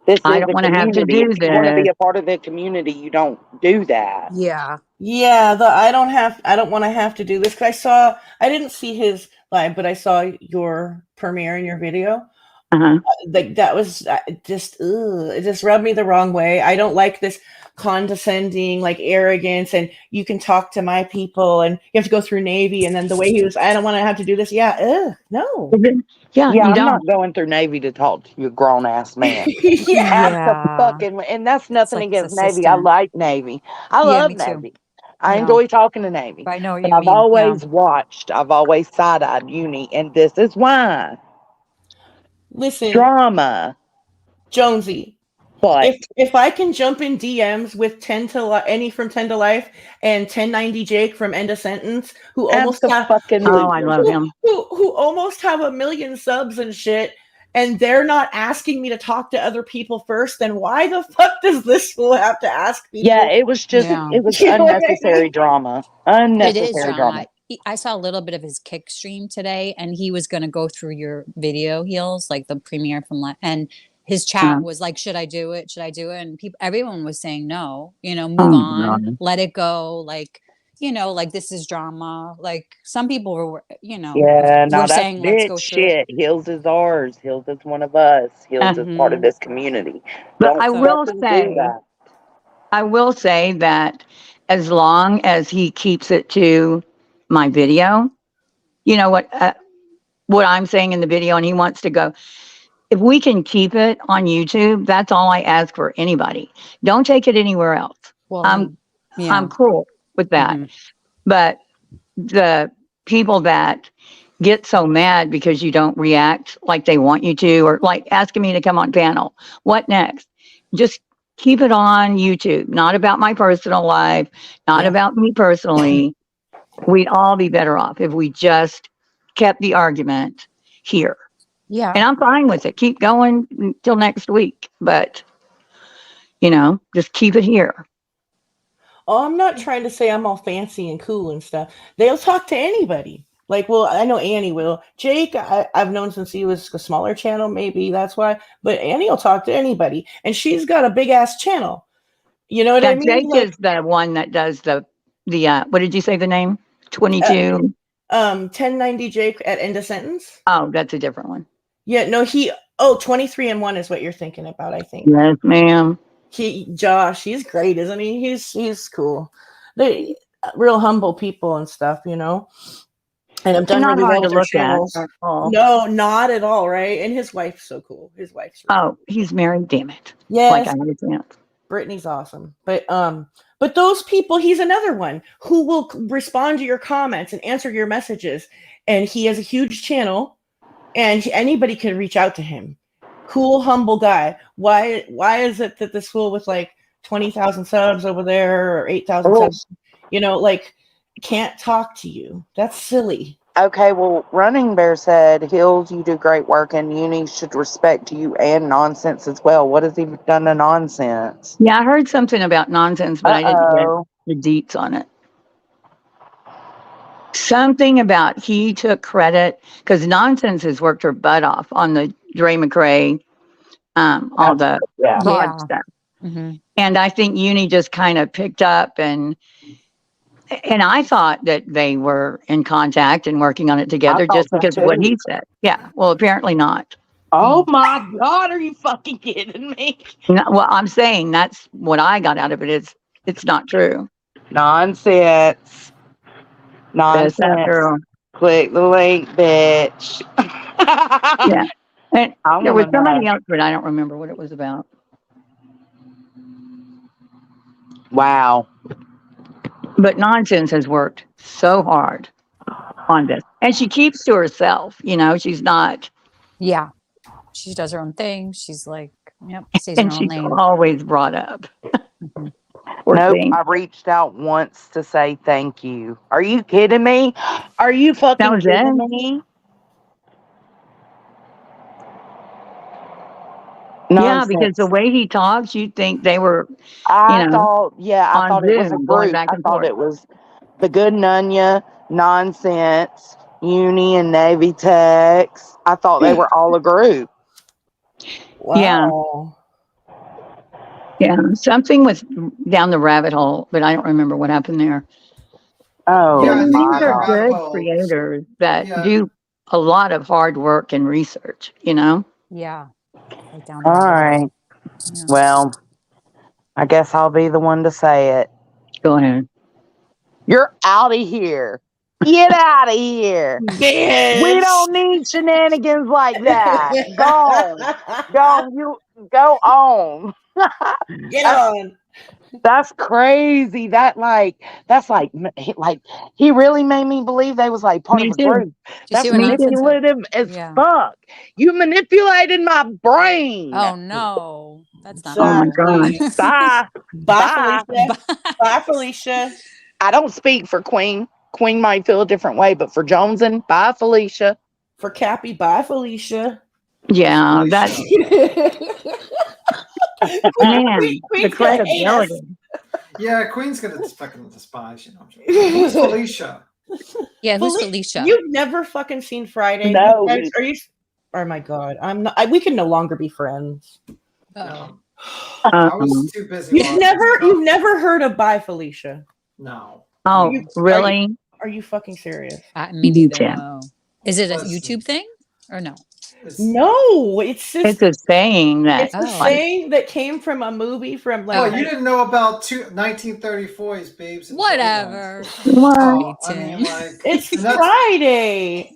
this is
I don't want to have to do
If you want to be
this.
a part of the community, you don't do that.
Yeah, I don't want to have to do this because I didn't see his live, but I saw your premiere in your video. Like that was it just rubbed me the wrong way. I don't like this condescending, like arrogance, and you can talk to my people, and you have to go through Navy, and then the way he was, I don't want to have to do this. No.
I'm not going through Navy to talk to you, grown ass man. And that's nothing against Navy. I like Navy. I love Navy. I enjoy talking to Navy.
I know what
but
you
I've
mean.
always watched. I've always side-eyed uni, and this is why.
Listen,
drama,
Jonesy.
What?
If I can jump in DMs with any from 10 to Life and 1090 Jake from End of Sentence, who almost have
I love him.
Who almost have 1 million subs and shit, and they're not asking me to talk to other people first, then why the fuck does this fool have to ask people?
Yeah, it was just it was unnecessary drama. Unnecessary
It is drama. I saw a little bit of his kick stream today, and he was going to go through your video, Heels, like the premiere from and his chat was like, should I do it? Should I do it? And everyone was saying no, move on, let it go. Like, like this is drama. Like some people were,
Yeah, no,
were
that's
saying, let's
bitch
go through
shit. Hills is ours. Hills is one of us. Hills is part of this community.
But
Don't
I will
fucking do
say,
that.
that as long as he keeps it to my video, what I'm saying in the video, and he wants to go, if we can keep it on YouTube, that's all I ask for anybody. Don't take it anywhere else.
Well,
I'm cool with that. But the people that get so mad because you don't react like they want you to, or like asking me to come on panel, what next? Just keep it on YouTube, not about my personal life, not about me personally. We'd all be better off if we just kept the argument here.
Yeah.
And I'm fine with it. Keep going until next week. But, just keep it here.
Oh, I'm not trying to say I'm all fancy and cool and stuff. They'll talk to anybody. Like, well, I know Annie will. Jake, I've known since he was a smaller channel, maybe that's why. But Annie will talk to anybody. And she's got a big ass channel. You know what I mean?
Jake is the one that does the what did you say the name? 22?
1090 Jake at End of Sentence.
Oh, that's a different one.
Yeah, no, 23 and 1 is what you're thinking about, I think.
Yes, ma'am.
Josh, he's great, isn't he? He's cool. They real humble people and stuff, And I'm done
not
really
hard
well
to
with their
look at
channels.
at all.
No, not at all, right? And his wife's so cool. His wife's really
Oh, he's married. Damn it!
yes.
Like I understand.
Brittany's awesome, but those people, he's another one who will respond to your comments and answer your messages, and he has a huge channel, and anybody can reach out to him. Cool, humble guy. Why is it that this fool with like 20,000 subs over there or 8,000 subs, like can't talk to you? That's silly.
Okay, well, Running Bear said, Hills, you do great work, and Uni should respect you and Nonsense as well. What has he done to Nonsense?
Yeah, I heard something about Nonsense, but I didn't get the deets on it. Something about he took credit because Nonsense has worked her butt off on the Dre McRae, all the fraud stuff.
Mm-hmm.
And I think Uni just kind of picked up and I thought that they were in contact and working on it together just because of what he said. Yeah. Well, apparently not.
Oh my God, are you fucking kidding me?
No, well, I'm saying that's what I got out of it. It's not true.
Nonsense. Nonsense. Click the link, bitch.
Yeah. And there was
wanna
somebody
know.
else, but I don't remember what it was about.
Wow.
But Nonsense has worked so hard on this. And she keeps to herself, she's not.
Yeah. She does her own thing. She's like, yep, stays
And
in her own
she's
lane.
always brought up.
Nope, I reached out once to say thank you. Are you kidding me? Are you fucking kidding me?
Yeah, because the way he talks, you'd think they were,
I thought it was a
Zoom, going
group.
back
I
and
thought
forth.
it was the Good Nunya, Nonsense, Uni, and Navy Techs. I thought they were all a group.
Wow.
Yeah, something was down the rabbit hole, but I don't remember what happened there.
Oh,
Yeah, I think
These
that
are
rabbit
good
hole-
creators that
Yeah.
do a lot of hard work and research,
Yeah. Right down the
All
rabbit hole.
right.
Yeah.
Well, I guess I'll be the one to say it.
Go ahead.
You're out of here. Get out of here.
Bitch.
We don't need shenanigans like that. Go on.
Get on.
That's crazy. That's like he really made me believe they was like part
Me
of a
too.
group. That's
see what Nonsense said?
manipulative as
Yeah.
fuck. You manipulated my brain.
Oh no, that's not.
Oh my
Exactly.
God.
Bye.
Bye, Felicia. Bye, Felicia.
I don't speak for Queen. Queen might feel a different way, but for Joneson, bye, Felicia.
For Cappy, bye, Felicia.
Yeah, that's man, the
Queen's gonna hate us.
credibility.
Yeah, Queen's gonna fucking despise you. Who's Felicia?
Yeah, who's Felicia?
You've never fucking seen Friday?
No.
You guys, are you? Oh my God, I'm not. We can no longer be friends.
No. I was too busy.
You've never heard of Bye Felicia?
No.
Oh, really?
Are you fucking serious?
Me neither.
Yeah.
No. Is it a YouTube thing or no?
No, it's just
It's a saying that.
it's a saying that came from a movie from like.
Oh, you didn't know about 1934's Babes in
Whatever.
What?
Oh, I mean, like,
It's
and that's-
Friday.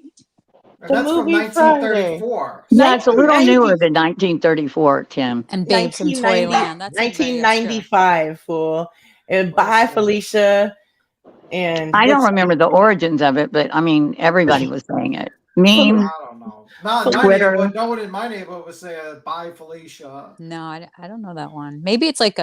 and that's from 1934.
Yeah, it's a little
1990
newer than 1934, Tim.
And Babes in Toyland. That's
1995, fool. And Bye Felicia. And
I don't remember the origins of it, but I mean, everybody was saying it. Mean,
I don't know. Not in my
Twitter.
neighborhood. No one in my neighborhood would say "Bye, Felicia."
No, I don't know that one. Maybe it's like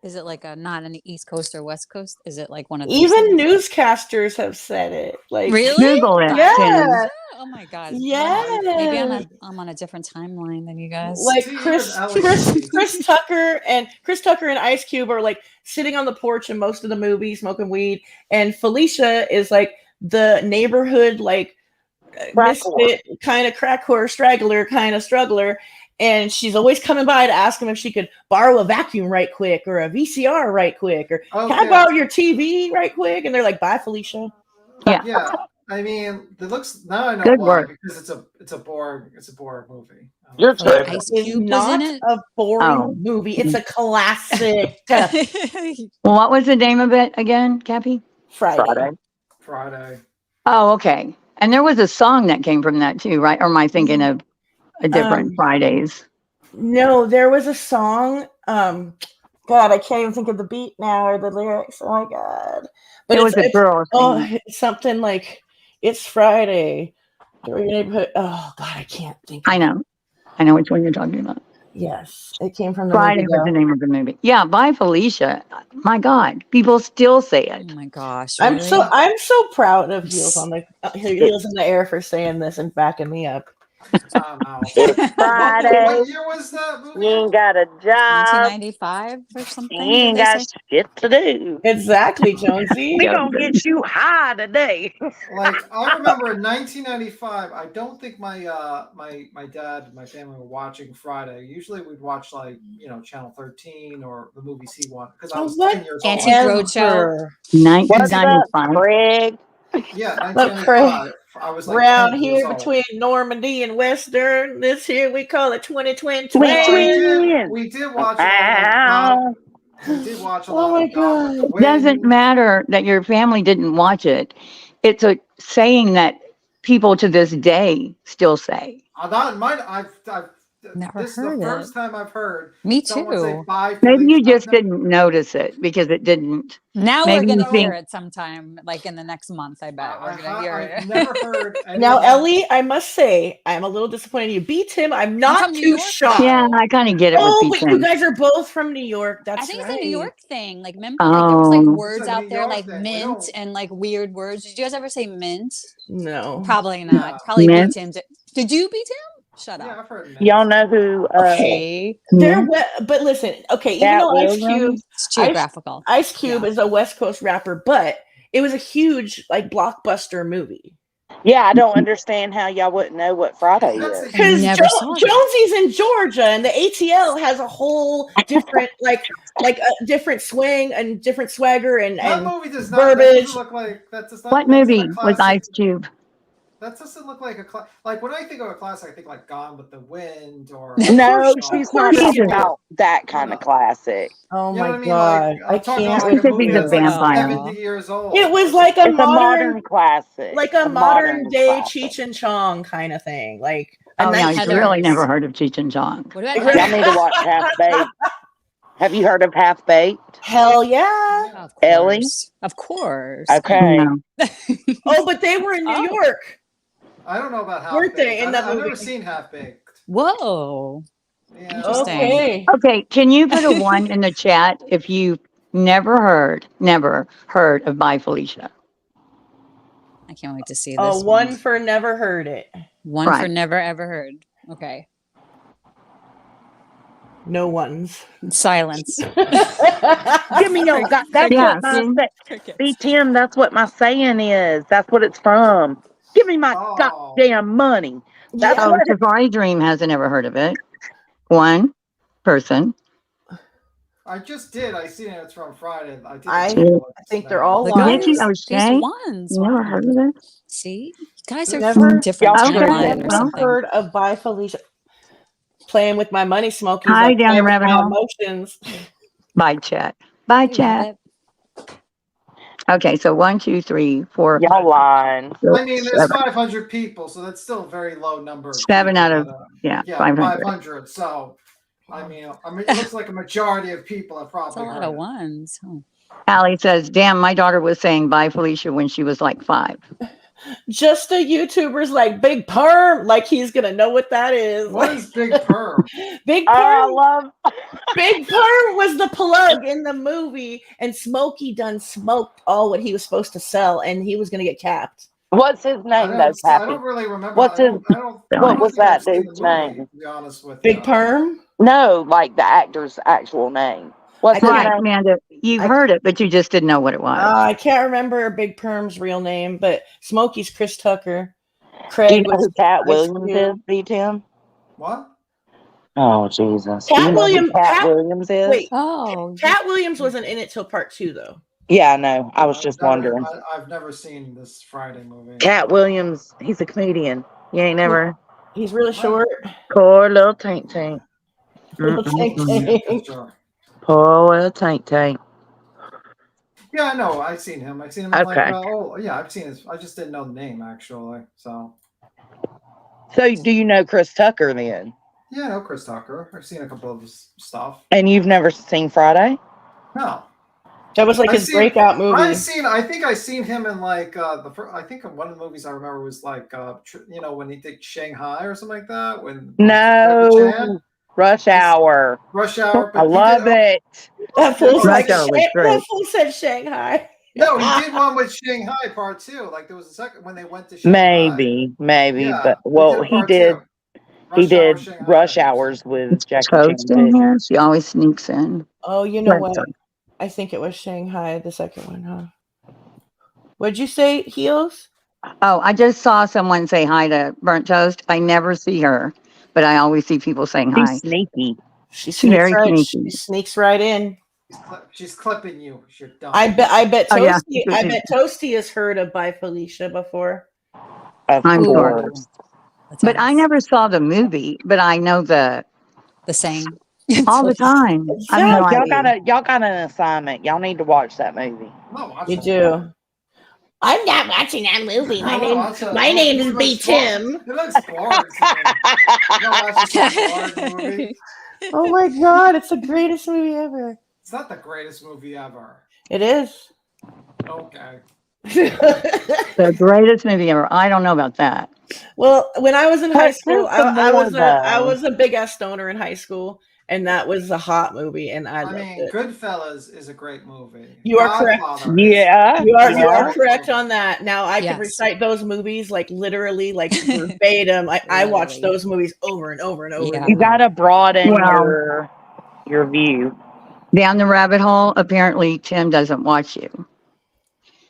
is it like a not on the East Coast or West Coast? Is it like one of those
even
things?
newscasters have said it. Like
Really?
Google it.
Yeah.
Tim.
Oh my God.
Yeah.
Maybe I'm on a different timeline than you guys.
Like
See,
Chris
even
Chris Tucker and Ice Cube are like sitting on the porch in most of the movie smoking weed, and Felicia is like the neighborhood like misfit kind of crack whore straggler kind of struggler, and she's always coming by to ask him if she could borrow a vacuum right quick or a VCR right quick or can I
Okay.
borrow your TV right quick, and they're like, bye Felicia.
Yeah. I mean, it looks now. I know
Good
why
work.
because it's a boring movie.
You're
Like
tripping.
Ice
It's
Cube was
not
in it.
a boring
Oh.
movie. It's a classic.
Well, what was the name of it again, Cappy?
Friday.
Friday.
Oh, okay. And there was a song that came from that too, right? Or am I thinking of a different Fridays?
No, there was a song. God, I can't even think of the beat now or the lyrics. Oh my God! But
It was a girl singing.
it's something like "It's Friday." Oh God, I can't think.
I know which one you're talking about.
Yes, it came from the
Friday
movie.
was the name of the movie. Yeah, by Felicia. My God, people still say it.
Oh my gosh,
I'm
really?
so proud of Heels on the Heels in the Air for saying this and backing me up.
It's Friday.
What year was that movie?
You ain't got a job.
1995 or something.
You ain't got shit to do.
Exactly, Jonesy.
We gonna get you high today.
Like I remember in 1995, I don't think my my dad and my family were watching Friday. Usually we'd watch like Channel 13 or the movies he wanted because I was 10 years old.
Antique Roadshow.
1995.
Craig?
Yeah,
Look,
1995. I was like
round
10 years
here
old.
between Normandy and Western. This here we call it 2020.
We did watch a lot of we did watch a lot of Gone with the Wind.
Doesn't matter that your family didn't watch it. It's a saying that people to this day still say.
Not mine.
Never
this is
heard
the
it.
first time I've heard
Me
someone say
too.
bye.
Maybe you just didn't notice it because it didn't.
Now
Maybe
we're
you
gonna hear
think-
it sometime, like in the next month. I bet we're gonna hear
I've
it.
never heard.
Now, Ellie, I must say, I'm a little disappointed in you. Beat him. I'm not
from New
too
York,
shocked.
Yeah, I kind of get it with
Oh,
beat
but you
him.
guys are both from New York. That's
I think
right.
it's a New York thing. Like, remember, like there was like
Oh.
words
It's a
out
New
there
York
like
thing. We
mint
don't-
and like weird words. Did you guys ever say mint?
No.
Probably not. Probably
Mint?
beat him. Did you beat him? Shut up.
Yeah, I've heard mint.
Y'all know who?
See?
But listen, okay, even
Cat
though Ice
Williams?
Cube,
It's geographical.
Ice Cube is a West Coast rapper, but it was a huge like blockbuster movie.
Yeah, I don't understand how y'all wouldn't know what Friday is.
Because
never saw that.
Jonesy's in Georgia, and the ATL has a whole different like a different swing and different swagger and
That movie does not. That
verbiage.
doesn't look like that. Does not.
What
that's not
movie
a
was
classic.
Ice Cube?
That doesn't look like a like when I think of a classic, I think like Gone with the Wind or
No, she's not talking about that kind of classic.
Oh
You know
my
what I mean?
God,
Like, I'm talking about
can't.
like a movie
He's a
that's like
vampire.
70 years old.
It was like a
It's a modern classic.
like a
A
modern day
classic.
Cheech and Chong kind of thing. Like a
Oh, no,
nice
he's really never heard of Cheech and Chong.
What about
Y'all need to watch Half Baked. Have you heard of Half Baked?
Hell yeah.
Of
Ellie?
course. Of course.
Okay.
No.
Oh, but they were in New York.
I don't know about Half
Weren't they
Baked.
in that
I've never
movie?
seen Half Baked.
Whoa.
Yeah.
Interesting.
Okay.
Okay, can you put a 1 in the chat if you never heard of By Felicia?
I can't wait to see
Oh,
this
one for never heard it.
One for
Right.
never ever heard. Okay.
No ones.
Silence.
Give me your God. That's
Yeah,
what my
see?
B Tim. That's what my saying is. That's what it's from. Give me my goddamn money. That's
Oh,
what
Safari Dream hasn't ever heard of it. 1 person.
I just did. I seen it. It's from Friday.
I think they're all
Look
ones.
at
Nikki
these
O'Shea?
ones.
You never
Wow.
heard of it?
See? You guys are
Never,
from different
y'all should.
timeline or
Well,
something.
heard of By Felicia. Playing with my money, Smokey.
Hi,
Like
down the
playing with
rabbit
my
hole.
emotions.
Bye, chat. Bye,
Hey,
chat.
Rabbit.
Okay, so 1, 2, 3, 4.
y'all lying.
I mean, there's
7.
500 people, so that's still a very low number. Of
7
people,
out of,
but,
yeah,
yeah,
500.
500. So, I mean, it looks like a majority of people have
That's
probably
a lot
heard
of
it.
ones. Oh.
Allie says, damn, my daughter was saying Bye Felicia when she was like 5.
Just the YouTubers like Big Perm, like he's gonna know what that is.
What
Like,
is Big Perm?
Big
I
Perm,
love.
Big Perm was the plug in the movie, and Smokey done smoked all what he was supposed to sell, and he was gonna get capped.
What's his name, though,
I
Pappy?
don't really remember.
What's
I
his?
don't
What was
think I've
that
seen
dude's
the movie,
name?
to be honest with
Big
you.
Perm.
No, like the actor's actual name. What's his
Right,
name?
Amanda. You've heard it, but you just didn't know what it was.
I can't remember Big Perm's real name, but Smokey's Chris Tucker.
Do you
Craig
know
was
who Cat
Ice
Williams
Cube.
is, B Tim?
What?
Oh Jesus! Do you
Cat
know who
Williams.
Cat Williams is?
Wait,
Oh.
Cat Williams wasn't in it till part 2, though.
Yeah, I know. I was just wondering.
I've never seen this Friday movie.
Cat Williams, he's a comedian. You ain't never.
He's really short.
Poor little tank tank.
Little tank
Mm-mm-mm.
tank.
Sure.
Poor little tank tank.
Yeah, I know. I've seen him. I've seen him in like,
Okay.
oh, yeah, I've seen his. I just didn't know the name actually. So,
So do you know Chris Tucker then?
yeah, I know Chris Tucker. I've seen a couple of his stuff.
And you've never seen Friday?
No.
That was like his breakout movie.
I think I seen him in like I think one of the movies I remember was like when he did Shanghai or something like that.
No. Rush Hour.
Rush Hour.
I love it.
That fool
Rush Hour was great.
that fool said Shanghai.
No, he did one with Shanghai Part 2. Like there was a second when they went to Shanghai.
Maybe,
Yeah,
but he did Rush Hours with Jackie Chan
Toast in
too.
here. She always sneaks in.
Oh, you know
Right,
what?
sorry.
I think it was Shanghai, the second one, huh? What'd you say, Heels?
Oh, I just saw someone say hi to Burnt Toast. I never see her, but I always see people saying hi.
She's sneaky.
She's very sneaky.
She sneaks right in.
She's clipping you. You're dumb.
I bet
Oh, yeah.
Toasty has heard of By Felicia before.
Of
I'm
course.
But I never saw the movie, but I know the
saying
all the time. I mean,
y'all got an assignment. Y'all need to watch that movie.
You do. I'm not watching that movie. My name is B. Tim.
It looks gorgeous.
Oh my god, it's the greatest movie ever.
It's not the greatest movie ever.
It is.
Okay.
the greatest movie ever. I don't know about that.
Well, when I was in high school,
Put some
I
more
was a big ass stoner in high school, and that was a hot movie, and I loved it.
Goodfellas is a great movie.
You are correct.
Yeah,
you are correct on that. Now I can recite those movies like literally, like verbatim. I watched those movies over and over and over.
You gotta broaden your view.
Down the rabbit hole, apparently Tim doesn't watch you.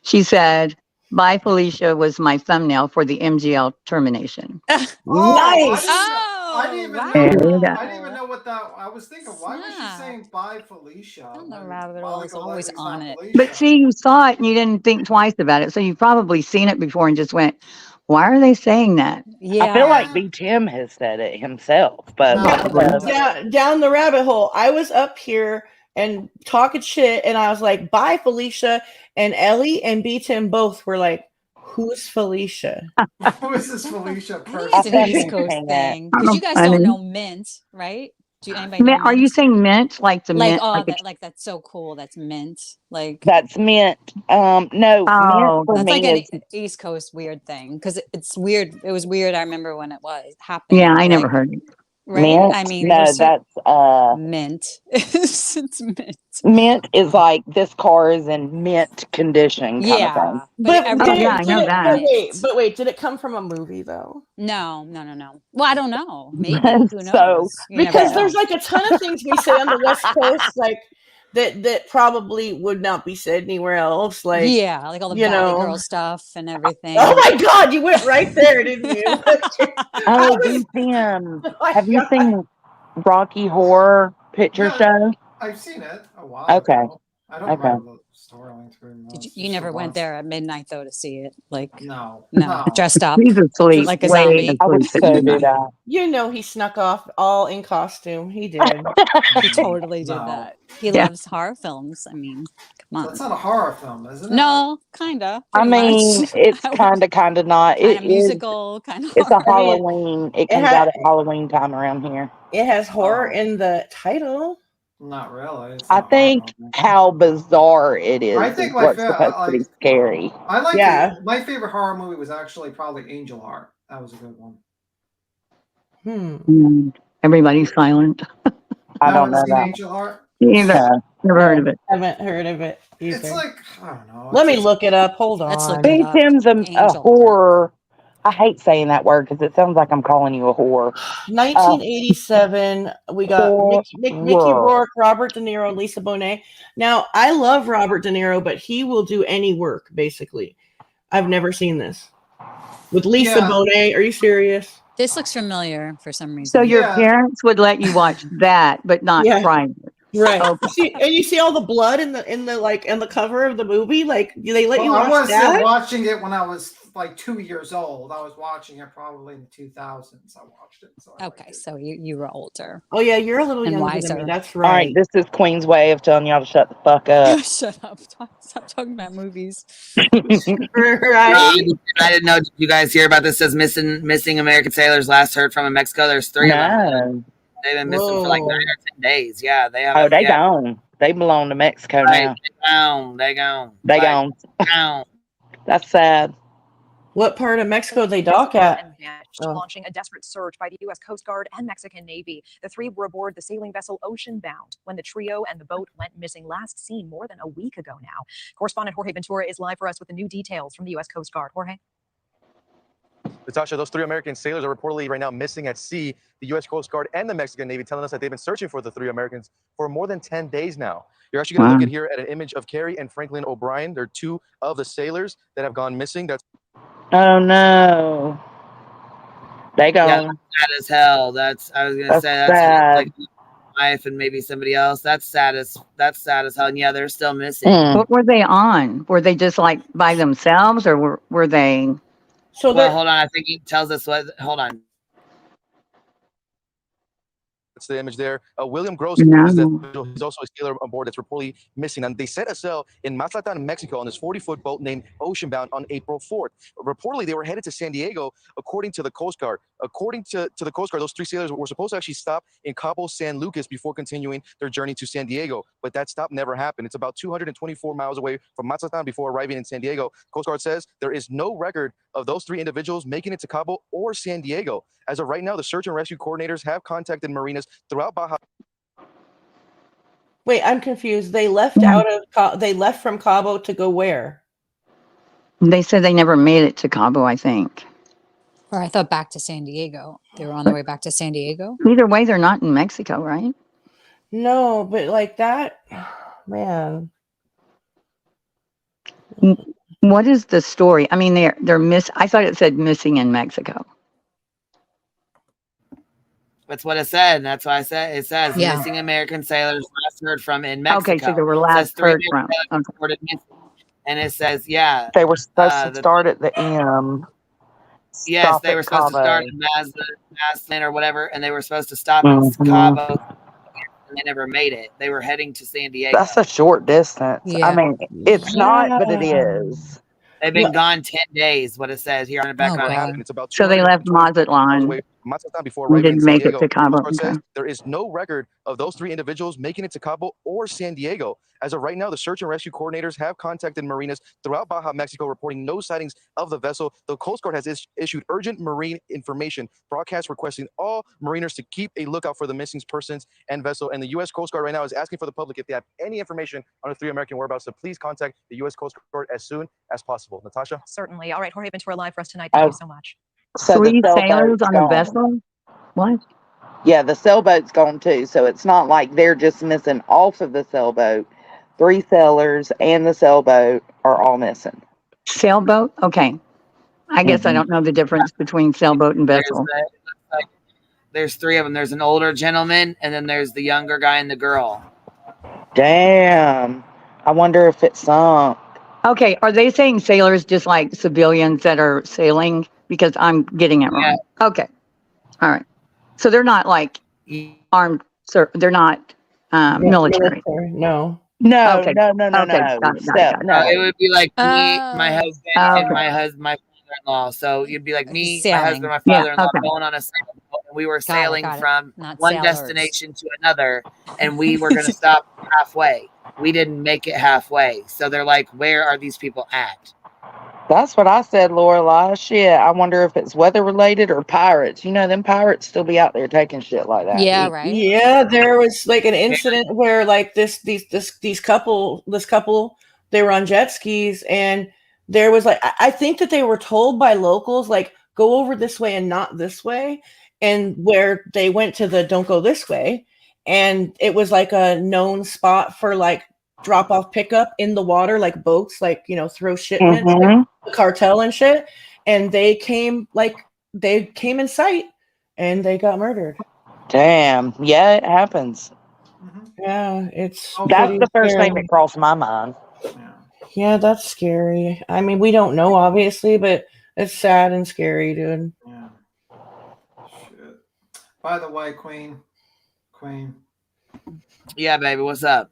She said, By Felicia was my thumbnail for the MGL termination.
Nice.
I didn't even know.
Yeah.
I didn't even know what that. I was thinking, why was she saying "Bye, Felicia"?
The rabbit hole is always on it.
But see, you saw it and you didn't think twice about it. So you've probably seen it before and just went, why are they saying that?
Yeah.
I feel like B. Tim has said it himself, but
down the rabbit hole. I was up here and talking shit, and I was like, "Bye, Felicia." And Ellie and B. Tim both were like, "Who's Felicia?"
Who is this Felicia
I think
person?
it's an East Coast thing because you guys don't know mint, right? Do anybody know
Mint, are you saying mint? Like the mint?
That's so cool. That's mint. Like
that's mint. No, mint for
that's
me
like an
is
East Coast weird thing because it's weird. It was weird. I remember when it was happening.
Yeah, I never heard it.
Right?
mint.
I mean,
no, that's
mint. It's mint.
Mint is like this car is in mint condition. Kind of thing.
But
I know that.
But wait, did it come from a movie though?
No. Well, I don't know. Maybe who knows?
Because there's like a ton of things we say on the West Coast, like that probably would not be said anywhere else. Like
like all the Valley Girl stuff and everything.
Oh my God, you went right there, didn't you?
Oh, Tim, have you seen Rocky Horror Picture Show?
I've seen it a while
Okay.
ago. I don't remember the storyline too much.
You never went there at midnight though to see it, like
no,
dressed up.
He's asleep.
Like a zombie.
I would so do that.
You know he snuck off all in costume. He did.
He totally did that. He loves horror films. I mean, come on.
That's not a horror film, isn't it?
No, kinda.
I mean, it's kind of not.
Kind
It
of
is.
musical, kind of.
It's a
horror.
Halloween. It comes out at Halloween time around here.
It has horror in the title.
Not really.
I think how bizarre it is.
I think
is
my
what's supposed to be scary.
I like it. My favorite horror movie was actually probably Angel Heart. That was a good one.
Everybody's silent.
I don't know
seen
that.
Angel Heart?
Never heard of it.
Haven't heard of it either.
It's like, I don't know.
Let me look it up. Hold on.
B. Tim's a horror. I hate saying that word because it sounds like I'm calling you a whore.
1987. We got Mickey Rourke, Robert De Niro, and Lisa Bonet. Now, I love Robert De Niro, but he will do any work, basically. I've never seen this. With Lisa Bonet. Are you serious?
This looks familiar for some reason.
So your parents would let you watch that, but not private.
Right.
Okay.
And you see all the blood in the cover of the movie? Like, they let you
I
watch
was
that?
watching it when I was like 2 years old. I was watching it probably in the 2000s. I watched it. So
Okay, so you were older.
Oh yeah, you're a little
and
younger than me.
wiser.
That's
All right,
right.
this is Queen's way of telling y'all to shut the fuck up.
Shut up! Stop talking about movies.
Right.
I didn't know. Did you guys hear about this? Says missing American sailors last heard from in Mexico. There's 3 of them.
No.
They've been missing for like 9 or 10 days. Yeah, they have.
Oh, they
yeah.
gone. They belong to Mexico
Right,
now.
They gone.
They
Like,
gone.
gone.
That's sad.
What part of Mexico they dock at? Oh.
Launching a desperate search by the U.S. Coast Guard and Mexican Navy. The 3 were aboard the sailing vessel Ocean Bound when the trio and the boat went missing, last seen more than a week ago now. Correspondent Jorge Ventura is live for us with the new details from the U.S. Coast Guard. Jorge.
Natasha, those 3 American sailors are reportedly right now missing at sea. The U.S. Coast Guard and the Mexican Navy telling us that they've been searching for the 3 Americans for more than 10 days now. You're actually going to look at here at an image of Carrie and Franklin O'Brien. They're 2 of the sailors that have gone missing. That's
Oh no. They gone.
Yeah, sad as hell. I was gonna say that's
sad.
like my wife and maybe somebody else. That's sad as hell. And yeah, they're still missing.
What were they on? Were they just like by themselves, or were they?
So
well, hold on. I think he tells us what. Hold on.
That's the image there. William Gross is he's also a sailor on board that's reportedly missing. And they set a sail in Mazatlan, Mexico on this 40-foot boat named Ocean Bound on April 4th. Reportedly, they were headed to San Diego, according to the Coast Guard. According to the Coast Guard, those 3 sailors were supposed to actually stop in Cabo San Lucas before continuing their journey to San Diego. But that stop never happened. It's about 224 miles away from Mazatlan before arriving in San Diego. Coast Guard says there is no record of those 3 individuals making it to Cabo or San Diego. As of right now, the search and rescue coordinators have contacted marinas throughout Baja.
Wait, I'm confused. They left out of they left from Cabo to go where?
They said they never made it to Cabo, I think.
Or I thought back to San Diego. They were on their way back to San Diego.
Either way, they're not in Mexico, right?
No, but like that, man.
What is the story? I mean, they're I thought it said missing in Mexico.
That's what it said. That's why I said it says missing American sailors last heard from in Mexico.
Okay, so they were last heard from.
Okay. And it says, yeah.
They were supposed to start at the M.
Yes, they were supposed to start in Mazatlan or whatever, and they were supposed to stop in Cabo, and they never made it. They were heading to San Diego.
That's a short distance.
Yeah.
I mean, it's not, but it is.
They've been gone 10 days, what it says here on the background.
It's about
So they left Mazatlan.
Before
We
arriving in
didn't
San
make it
Diego.
to Cabo.
Coast Guard
Okay.
says there is no record of those 3 individuals making it to Cabo or San Diego. As of right now, the search and rescue coordinators have contacted marinas throughout Baja, Mexico, reporting no sightings of the vessel. The Coast Guard has issued urgent marine information broadcast requesting all mariners to keep a lookout for the missing persons and vessel. And the U.S. Coast Guard right now is asking for the public, if they have any information on the 3 American whereabouts, to please contact the U.S. Coast Guard as soon as possible. Natasha?
Certainly. All right, Jorge Ventura live for us tonight. Thank you so much.
So
3
the
sailors
sailboat's
on a
gone.
vessel? What?
Yeah, the sailboat's gone too. So it's not like they're just missing off of the sailboat. 3 sailors and the sailboat are all missing.
Sailboat? Okay. I guess I don't know the difference between sailboat and vessel.
There's 3 of them. There's an older gentleman, and then there's the younger guy and the girl.
Damn. I wonder if it sunk.
Okay, are they saying sailors just like civilians that are sailing? Because I'm getting it wrong. Okay. All right. So they're not like armed, they're not military.
No.
No,
Okay.
no.
Okay, got it.
No, it would be like me, my husband, and my father-in-law. So you'd be like me, my husband, my father-in-law going on a sailboat, and we were sailing from one destination to another, and we were going to stop halfway. We didn't make it halfway. So they're like, where are these people at?
That's what I said, Lorelai. Shit, I wonder if it's weather related or pirates. You know, them pirates still be out there taking shit like that.
Yeah, right.
Yeah, there was like an incident where like this couple, they were on jet skis, and there was like, I think that they were told by locals, like, go over this way and not this way. And where they went to the don't go this way. And it was like a known spot for like drop off pickup in the water, like boats, like, you know, throw shipments, like the cartel and shit. And they came in sight and they got murdered.
Damn. Yeah, it happens.
Yeah, it's
That's the first thing
scary.
that crossed my mind.
Yeah, that's scary. I mean, we don't know obviously, but It's sad and scary, dude.
Yeah. Shit. By the way, Queen.
Yeah, baby, what's up?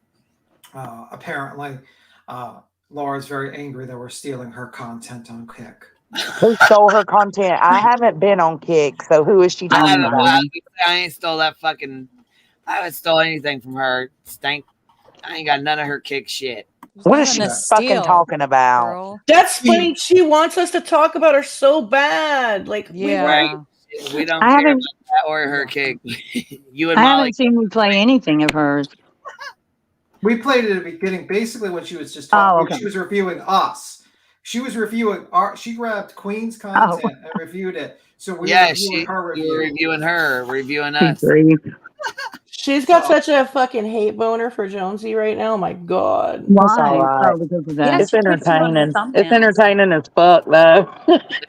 Apparently, Laura's very angry that we're stealing her content on Kick.
Who stole her content? I haven't been on Kick, so who is she talking about?
I ain't stole that fucking. I haven't stole anything from her. Stank. I ain't got none of her Kick shit.
What is she fucking talking about?
Girl.
That's funny. She wants us to talk about her so bad. Like,
Right. We don't
I
care
haven't-
about that or her Kick. You and
I
Molly.
haven't seen you play anything of hers.
We played it at the beginning, basically when she was just talking.
okay.
She was reviewing us. She was reviewing our. She grabbed Queen's content and reviewed it. So we were reviewing her
you were
review.
reviewing her, reviewing us.
She's got such a fucking hate boner for Jonesy right now. Oh my god.
Why? That's all right.
because of
that. It's entertaining. It's entertaining as fuck, though.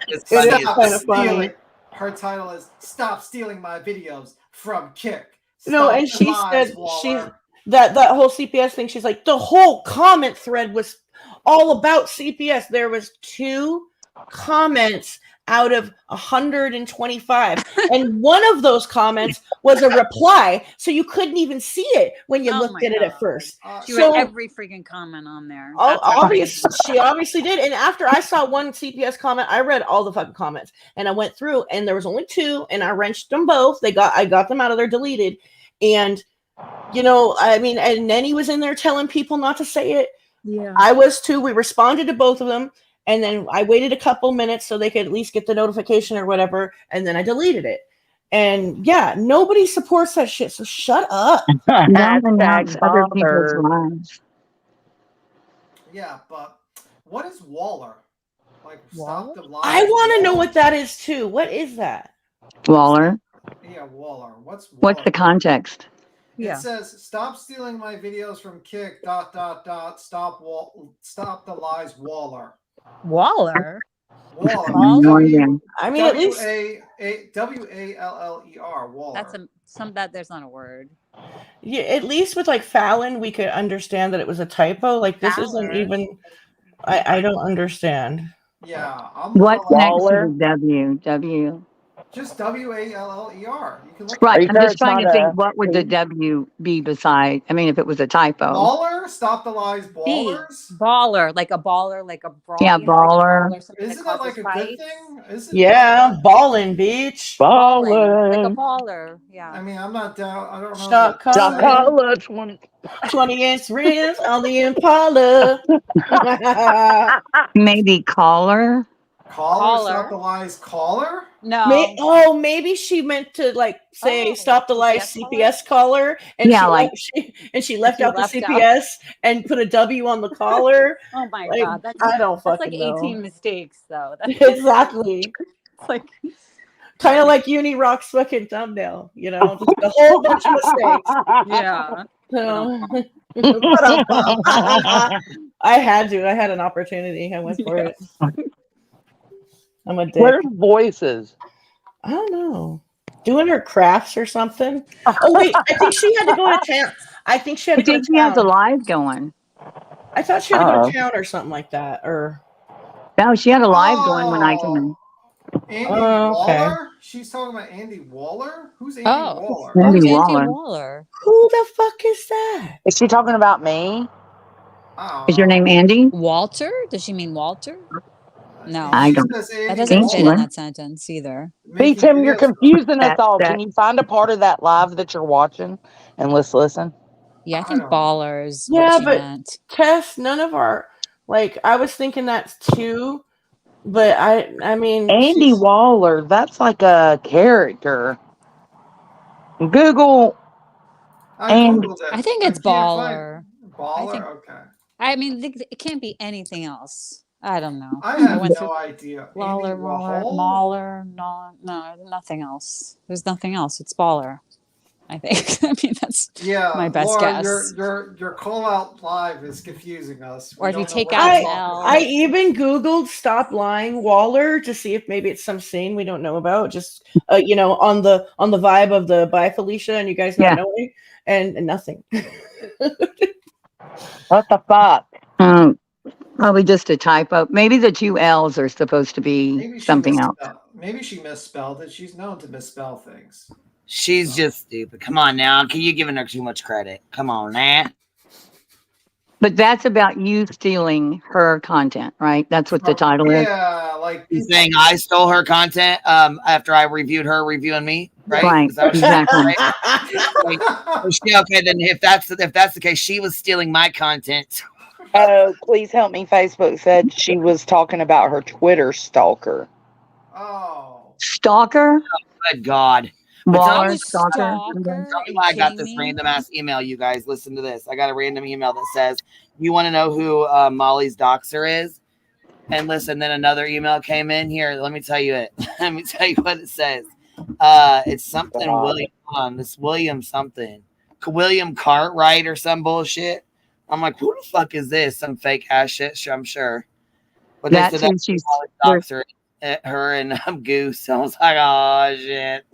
It's
It
funny.
is kind of funny.
Stealing. Her title is "Stop Stealing My Videos from Kick."
No,
Stop
and
the
she
lies,
said
Waller.
she's that whole CPS thing. She's like, the whole comment thread was all about CPS. There was 2 comments out of 125, and one of those comments was a reply, so you couldn't even see it when you looked at it at first.
She read every freaking comment on there. That's her
She obviously did. And after I saw one CPS comment, I read all the fucking comments, and I went through, and there was only 2, and I wrenched them both. I got them out of there, deleted, and I mean, and Nenny was in there telling people not to say it.
Yeah,
I was too. We responded to both of them, and then I waited a couple minutes so they could at least get the notification or whatever, and then I deleted it. And yeah, nobody supports that shit, so shut up.
Yeah, but what is Waller? Like, stop the lies.
I want to know what that is too. What is that?
Waller.
Yeah, Waller. What's
What's the context?
It says, "Stop stealing my videos from Kick. ... Stop the lies, Waller."
Waller.
Waller.
I mean, at least
Waller. Waller.
That's there's not a word.
Yeah, at least with like Fallon, we could understand that it was a typo. Like this isn't even. I don't understand.
Yeah,
What's next to the W?
Just Waller. You can look.
Right.
At
I'm just trying to think what would the W be beside? I mean, if it was a typo.
Baller. Stop the lies, ballers.
Baller, like a baller, like a brawl.
Yeah, baller.
Isn't that like a good thing?
Yeah, balling, bitch.
Like a baller. Yeah.
I mean, I'm not down. I don't know.
Shot collar, 20-inch rims on the Impala.
Maybe caller.
Caller. Stop the lies, caller.
No.
Maybe she meant to like say stop the lies CPS caller, and she left out the CPS and put a W on the collar.
Oh my
Like,
god,
I don't
that's
fucking
like 18
know.
mistakes though.
Exactly.
It's like
kind of like Uni Rock's fucking thumbnail, just a whole bunch of mistakes.
Yeah.
I had an opportunity. I went for it. I'm a dick.
Where's voices?
I don't know. Doing her crafts or something. Oh wait, I think she had to go to town. I think she had to go to
She has a
town.
live going.
I thought she had to go to town or something like that. Or
No, she had a live going when I came in.
Andy
okay.
Waller? She's talking about Andy Waller? Who's Andy Waller?
Andy
Who's
Waller.
Andy Waller?
Who the fuck is that?
Is she talking about me?
Is your name Andy?
Walter? Does she mean Walter? No.
I don't.
That doesn't fit in that sentence either.
Hey, Tim, you're confusing us all. Can you find a part of that live that you're watching and let's listen?
Yeah, I think ballers.
Yeah,
what she
but
meant.
Tess, none of our I was thinking that too, but I mean
Andy Waller, that's like a character. Google.
I think it's baller.
Baller? Okay.
I mean, it can't be anything else. I don't know.
I have no idea.
Baller,
Andy
Waller,
Warhol?
Mauler, no, nothing else. There's nothing else. It's baller. I think. I mean, that's my best
Laura,
guess.
Your call out live is confusing us.
Or if you take
out
out
I even Googled "stop lying Waller" to see if maybe it's some scene we don't know about. Just on the vibe of the Bye Felicia and you guys not knowing, and nothing.
What the fuck?
Probably just a typo. Maybe the two L's are supposed to be
Maybe she
something else.
Maybe she misspelled it. She's known to misspell things.
She's just stupid. Come on now. Can you giving her too much credit? Come on, man.
But that's about you stealing her content, right? That's what the title is.
Yeah, like
he's saying I stole her content after I reviewed her reviewing me, right?
Right,
Is that
exactly.
right? Okay, then if that's the case, she was stealing my content.
Oh, please help me. Facebook said she was talking about her Twitter stalker.
Oh.
Stalker?
Good God.
Waller
Tell
stalker?
me why I got this random ass email, you guys. Listen to this. I got a random email that says, you want to know who Molly's doxer is? And listen, then another email came in here. Let me tell you it. Let me tell you what it says. It's something William on. It's William something. William Cartwright or some bullshit. I'm like, who the fuck is this? Some fake ass shit, I'm sure. But
That's
they said
who she's
doxer her and Goose. I was like, oh shit.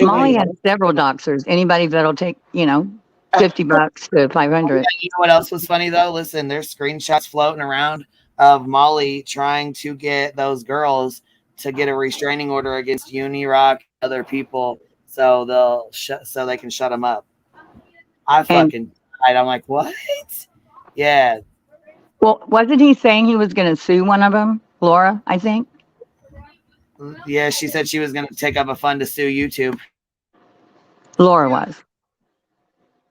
Molly has several doxers. Anybody that'll take, $50 to $500.
You know what else was funny though? Listen, there's screenshots floating around of Molly trying to get those girls to get a restraining order against Unirock, other people, so they can shut them up. I fucking died. I'm like, what? Yeah.
Well, wasn't he saying he was going to sue one of them? Laura, I think.
Yeah, she said she was going to take up a fund to sue YouTube.
Laura was.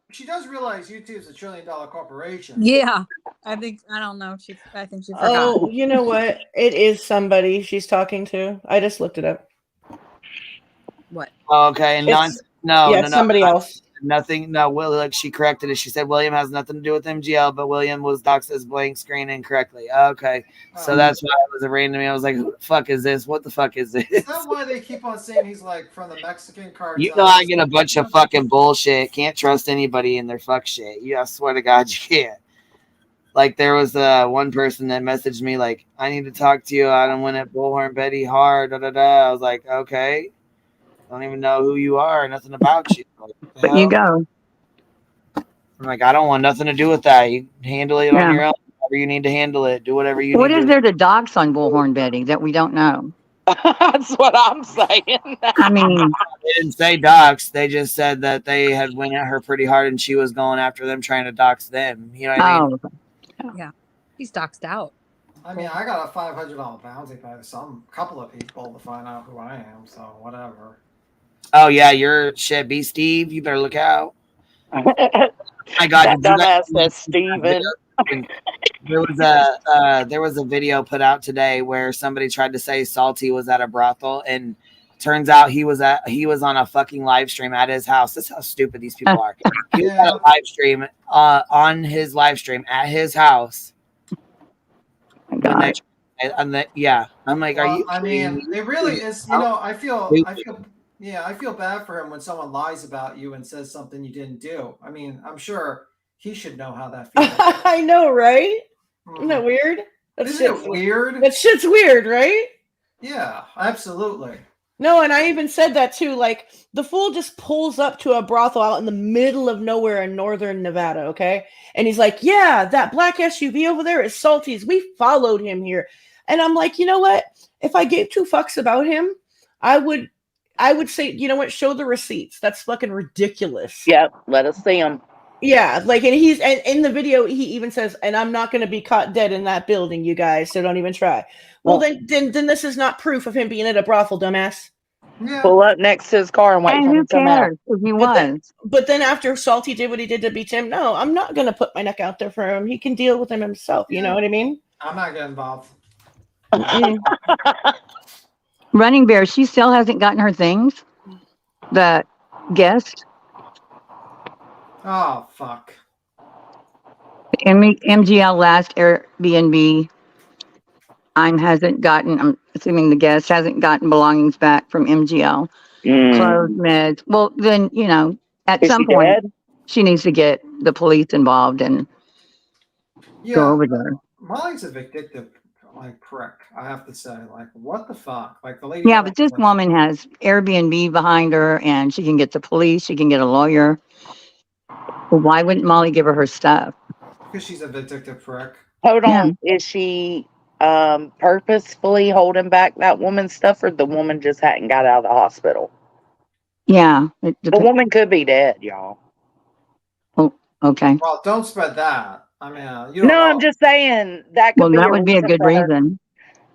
She does realize YouTube's $1 trillion corporation.
Yeah. I don't know. I think she forgot.
Oh, you know what? It is somebody she's talking to. I just looked it up.
What?
Okay, and
somebody else.
Nothing. No, Look, she corrected it. She said William has nothing to do with MGL, but William was doxed as blank screen incorrectly. Okay, so that's why it was a random. I was like, who the fuck is this? What the fuck is this?
Is that why they keep on saying he's like from the Mexican cartel?
You know, I get a bunch of fucking bullshit. Can't trust anybody in their fuck shit. I swear to God, you can't. Like, there was one person that messaged me, like, I need to talk to you. I don't want it Bullhorn Betty hard. Da, da, da. I was like, okay. I don't even know who you are. Nothing about you. Like,
but you go.
I'm like, I don't want nothing to do with that. You handle it on your own. However you need to handle it. Do whatever you need.
What is there to dox on Bullhorn Betty that we don't know?
That's what I'm saying.
I mean,
they didn't say dox. They just said that they had went at her pretty hard and she was going after them, trying to dox them. You know what I mean?
Yeah. He's doxed out.
I mean, I got a $500 bounty by couple of people to find out who I am, so whatever.
Oh yeah, you're shit. Be Steve. You better look out. My God,
that dumbass says Steven.
There was a video put out today where somebody tried to say Salty was at a brothel, and turns out he was on a fucking live stream at his house. That's how stupid these people are. He was at a live stream on his live stream at his house. Yeah, I'm like, are you?
I mean, it really is. I feel bad for him when someone lies about you and says something you didn't do. I mean, I'm sure he should know how that feels.
I know, right? Isn't that weird?
Isn't it weird?
That shit's weird, right?
Yeah, absolutely.
No, and I even said that too. Like, the fool just pulls up to a brothel out in the middle of nowhere in northern Nevada, okay? And he's like, yeah, that black SUV over there is Salty's. We followed him here. And I'm like, you know what? If I gave two fucks about him, I would say, you know what? Show the receipts. That's fucking ridiculous.
Yep, let us see them.
Yeah, like, and in the video, he even says, and I'm not going to be caught dead in that building, you guys, so don't even try. Well, then this is not proof of him being at a brothel, dumbass.
Yeah.
Pull up next to his car and wait for him to come out.
He was.
But then after Salty did what he did to beat him, no, I'm not going to put my neck out there for him. He can deal with him himself. You know what I mean?
I'm not getting involved.
Running Bear, she still hasn't gotten her things. The guest.
Oh, fuck.
MGL last Airbnb. I'm assuming the guest hasn't gotten belongings back from MGL. Clothes, meds. Well, then, at some point, she needs to get the police involved and go over there.
Molly's a vindictive, prick, I have to say. Like, what the fuck? Like, the lady.
Yeah, but this woman has Airbnb behind her, and she can get the police. She can get a lawyer. Well, why wouldn't Molly give her stuff?
Because she's a vindictive prick.
Hold on. Is she purposefully holding back that woman's stuff, or the woman just hadn't got out of the hospital?
Yeah.
The woman could be dead, y'all.
Oh, okay.
Well, don't spread that. I mean, you don't
No,
know.
I'm just saying that could
Well,
be
that
a
would be a
reason
good
for her.
reason.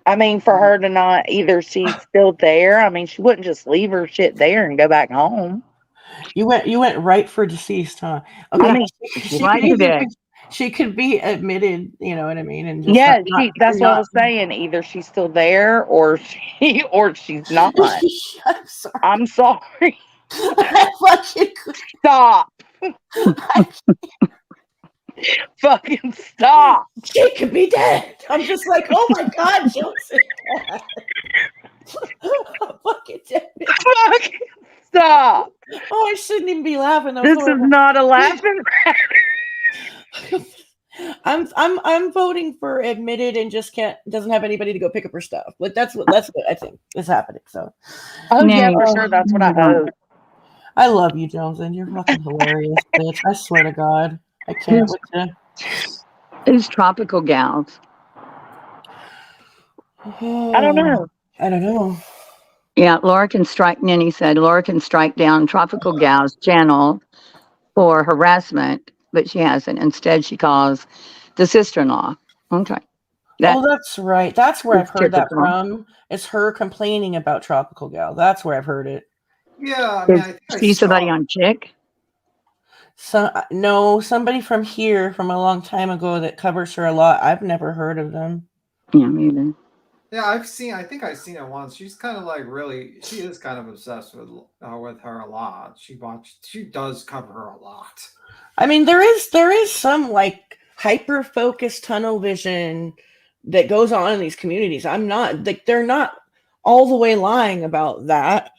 I mean, for her to not either she's still there. I mean, she wouldn't just leave her shit there and go back home.
You went right for deceased, huh? Okay,
I mean,
she could be admitted. You know what I mean? And just
yeah,
not,
that's what I
not.
was saying. Either she's still there or she's not.
I'm sorry.
I'm sorry.
Fucking
stop. Fucking stop.
She could be dead. I'm just like, oh my god, Joseph. Fucking dead.
Fucking stop.
Oh, I shouldn't even be laughing.
This is not a laughing
I'm voting for admitted and just doesn't have anybody to go pick up her stuff. Like that's what I think is happening. So
yeah, for sure. That's what I hope.
I love you, Jones, and you're fucking hilarious, bitch. I swear to God. I can't with you.
These tropical gals.
I don't know.
I don't know.
Yeah, Laura can strike, Ninny said, Laura can strike down Tropical Gal's channel for harassment, but she hasn't. Instead, she calls the sister-in-law. Okay.
That's right. That's where I've heard that
typical.
from. It's her complaining about Tropical Gal. That's where I've heard it.
Yeah, I mean, I think I
See somebody
saw-
on Chick?
No, somebody from here from a long time ago that covers her a lot. I've never heard of them.
Yeah, me either.
Yeah, I think I've seen it once. She's kind of like she is kind of obsessed with her a lot. She does cover her a lot.
I mean, there is some like hyper focused tunnel vision that goes on in these communities. I'm not like they're not all the way lying about that.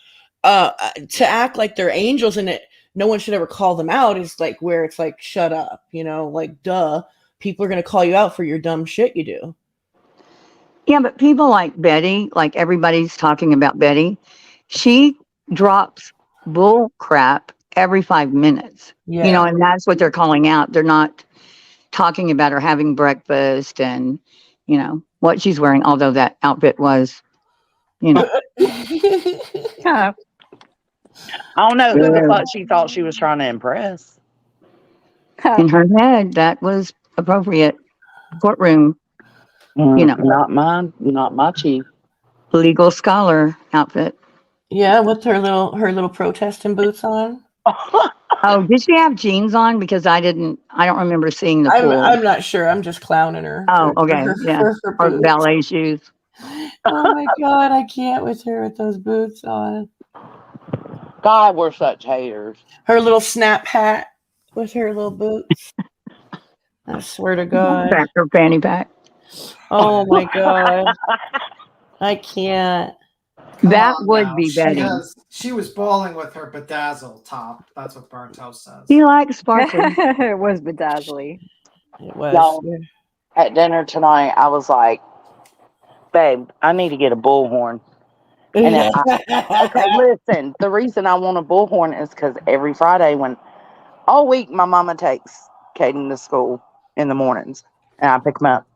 To act like they're angels in it, no one should ever call them out. Is like where it's like, shut up, like duh. People are gonna call you out for your dumb shit you do.
Yeah, but people like Betty, like everybody's talking about Betty, she drops bull crap every 5 minutes.
Yeah.
And that's what they're calling out. They're not talking about her having breakfast and, what she's wearing, although that outfit was,
I don't know who the fuck she thought she was trying to impress.
in her head, that was appropriate. Courtroom,
not my chief.
Legal scholar outfit.
Yeah, with her little protesting boots on.
Oh, did she have jeans on? Because I don't remember seeing the pool.
I'm not sure. I'm just clowning her.
Oh, okay. Yeah. Or ballet shoes.
Oh my God, I can't with her with those boots on.
God, we're such haters.
Her little snap hat with her little boots. I swear to God.
Her fanny pack.
Oh my God. I can't.
That would be Betty.
She was balling with her bedazzle top. That's what Burnt Toast says.
You like sparkle.
It was bedazzly.
It was.
Y'all, at dinner tonight, I was like, babe, I need to get a bullhorn. And okay, listen, the reason I want a bullhorn is because every Friday all week my mama takes Caden to school in the mornings and I pick him up.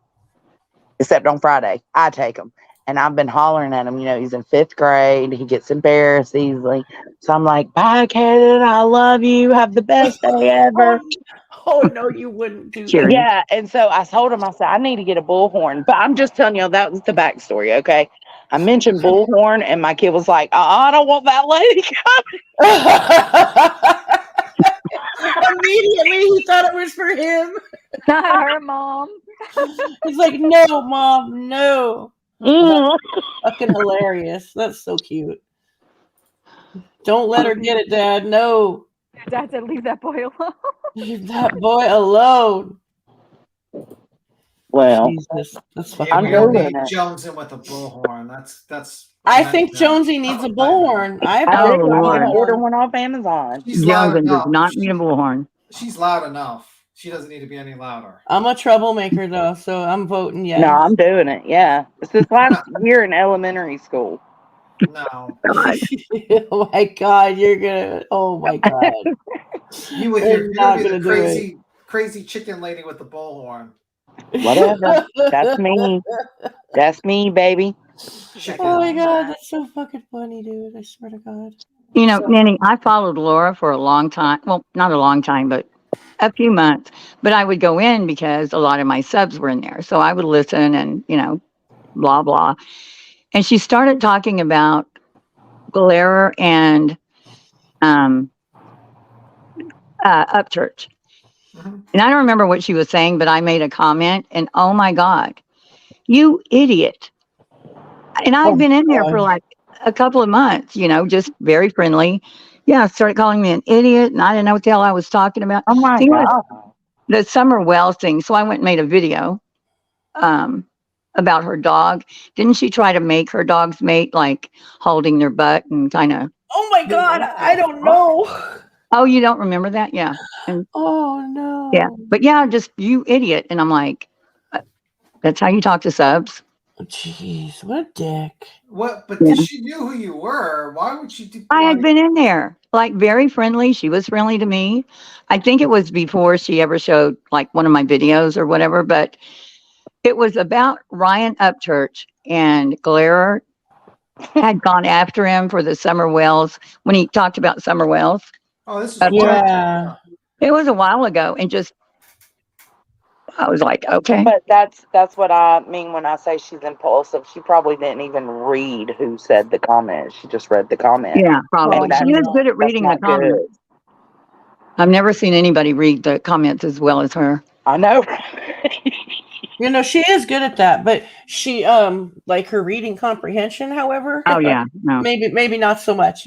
Except on Friday, I take him. And I've been hollering at him, he's in 5th grade. He gets embarrassed easily. So I'm like, bye, Caden. I love you. Have the best day ever.
Oh, no, you wouldn't do that.
Yeah. And so I told him, I said, I need to get a bullhorn. But I'm just telling y'all, that was the backstory, okay? I mentioned bullhorn, and my kid was like, I don't want that lady coming.
Immediately, he thought it was for him.
Not her, Mom.
He's like, no, Mom, no. That's fucking hilarious. That's so cute. Don't let her get it, Dad. No.
Dad said, leave that boy alone.
Leave that boy alone.
Well,
Jesus, that's
Yeah,
fucking
we don't
doing
need
it.
Jones in with a bullhorn. That's.
I think Jonesy needs a bullhorn.
I
Oh,
do. I'm
Lord.
going to order one off Amazon.
She's loud
Jones does
enough.
not need a bullhorn.
She's loud enough. She doesn't need to be any louder.
I'm a troublemaker, though, so I'm voting yes.
No, I'm doing it. Yeah. It's this last year in elementary school.
No.
Oh my God, you're gonna. Oh my God.
You with
You're
your
not
you're
gonna
the
do
crazy crazy chicken lady with the bullhorn.
Whatever. That's me. That's me, baby.
Oh my god, that's so fucking funny, dude. I swear to God.
You know, Nanny, I followed Laura for a long time. Well, not a long time, but a few months. But I would go in because a lot of my subs were in there. So I would listen and, blah, blah. And she started talking about Galera and Upchurch. And I don't remember what she was saying, but I made a comment and oh my God, you idiot. And I'd been in there for like a couple of months, just very friendly. Yeah, started calling me an idiot and I didn't know what the hell I was talking about.
Oh my God.
The Summer Wells thing. So I went and made a video about her dog. Didn't she try to make her dogs mate, like holding their butt and kind of.
Oh my God, I don't know.
Oh, you don't remember that? Yeah. And,
oh no.
Yeah. But yeah, just you idiot. And I'm like, that's how you talk to subs.
Jeez, what a dick.
What? But she knew who you were. Why would she do?
I had been in there, like very friendly. She was friendly to me. I think it was before she ever showed like one of my videos or whatever, but it was about Ryan Upchurch, and Galera had gone after him for the Summer Wells when he talked about Summer Wells.
Oh, this is
It was a while ago, and I was like, okay.
But that's what I mean when I say she's impulsive. She probably didn't even read who said the comment. She just read the comment.
Yeah, probably. She is good at reading the comments. I've never seen anybody read the comments as well as her.
I know.
She is good at that, but she like her reading comprehension, however.
Oh yeah, no.
Maybe not so much,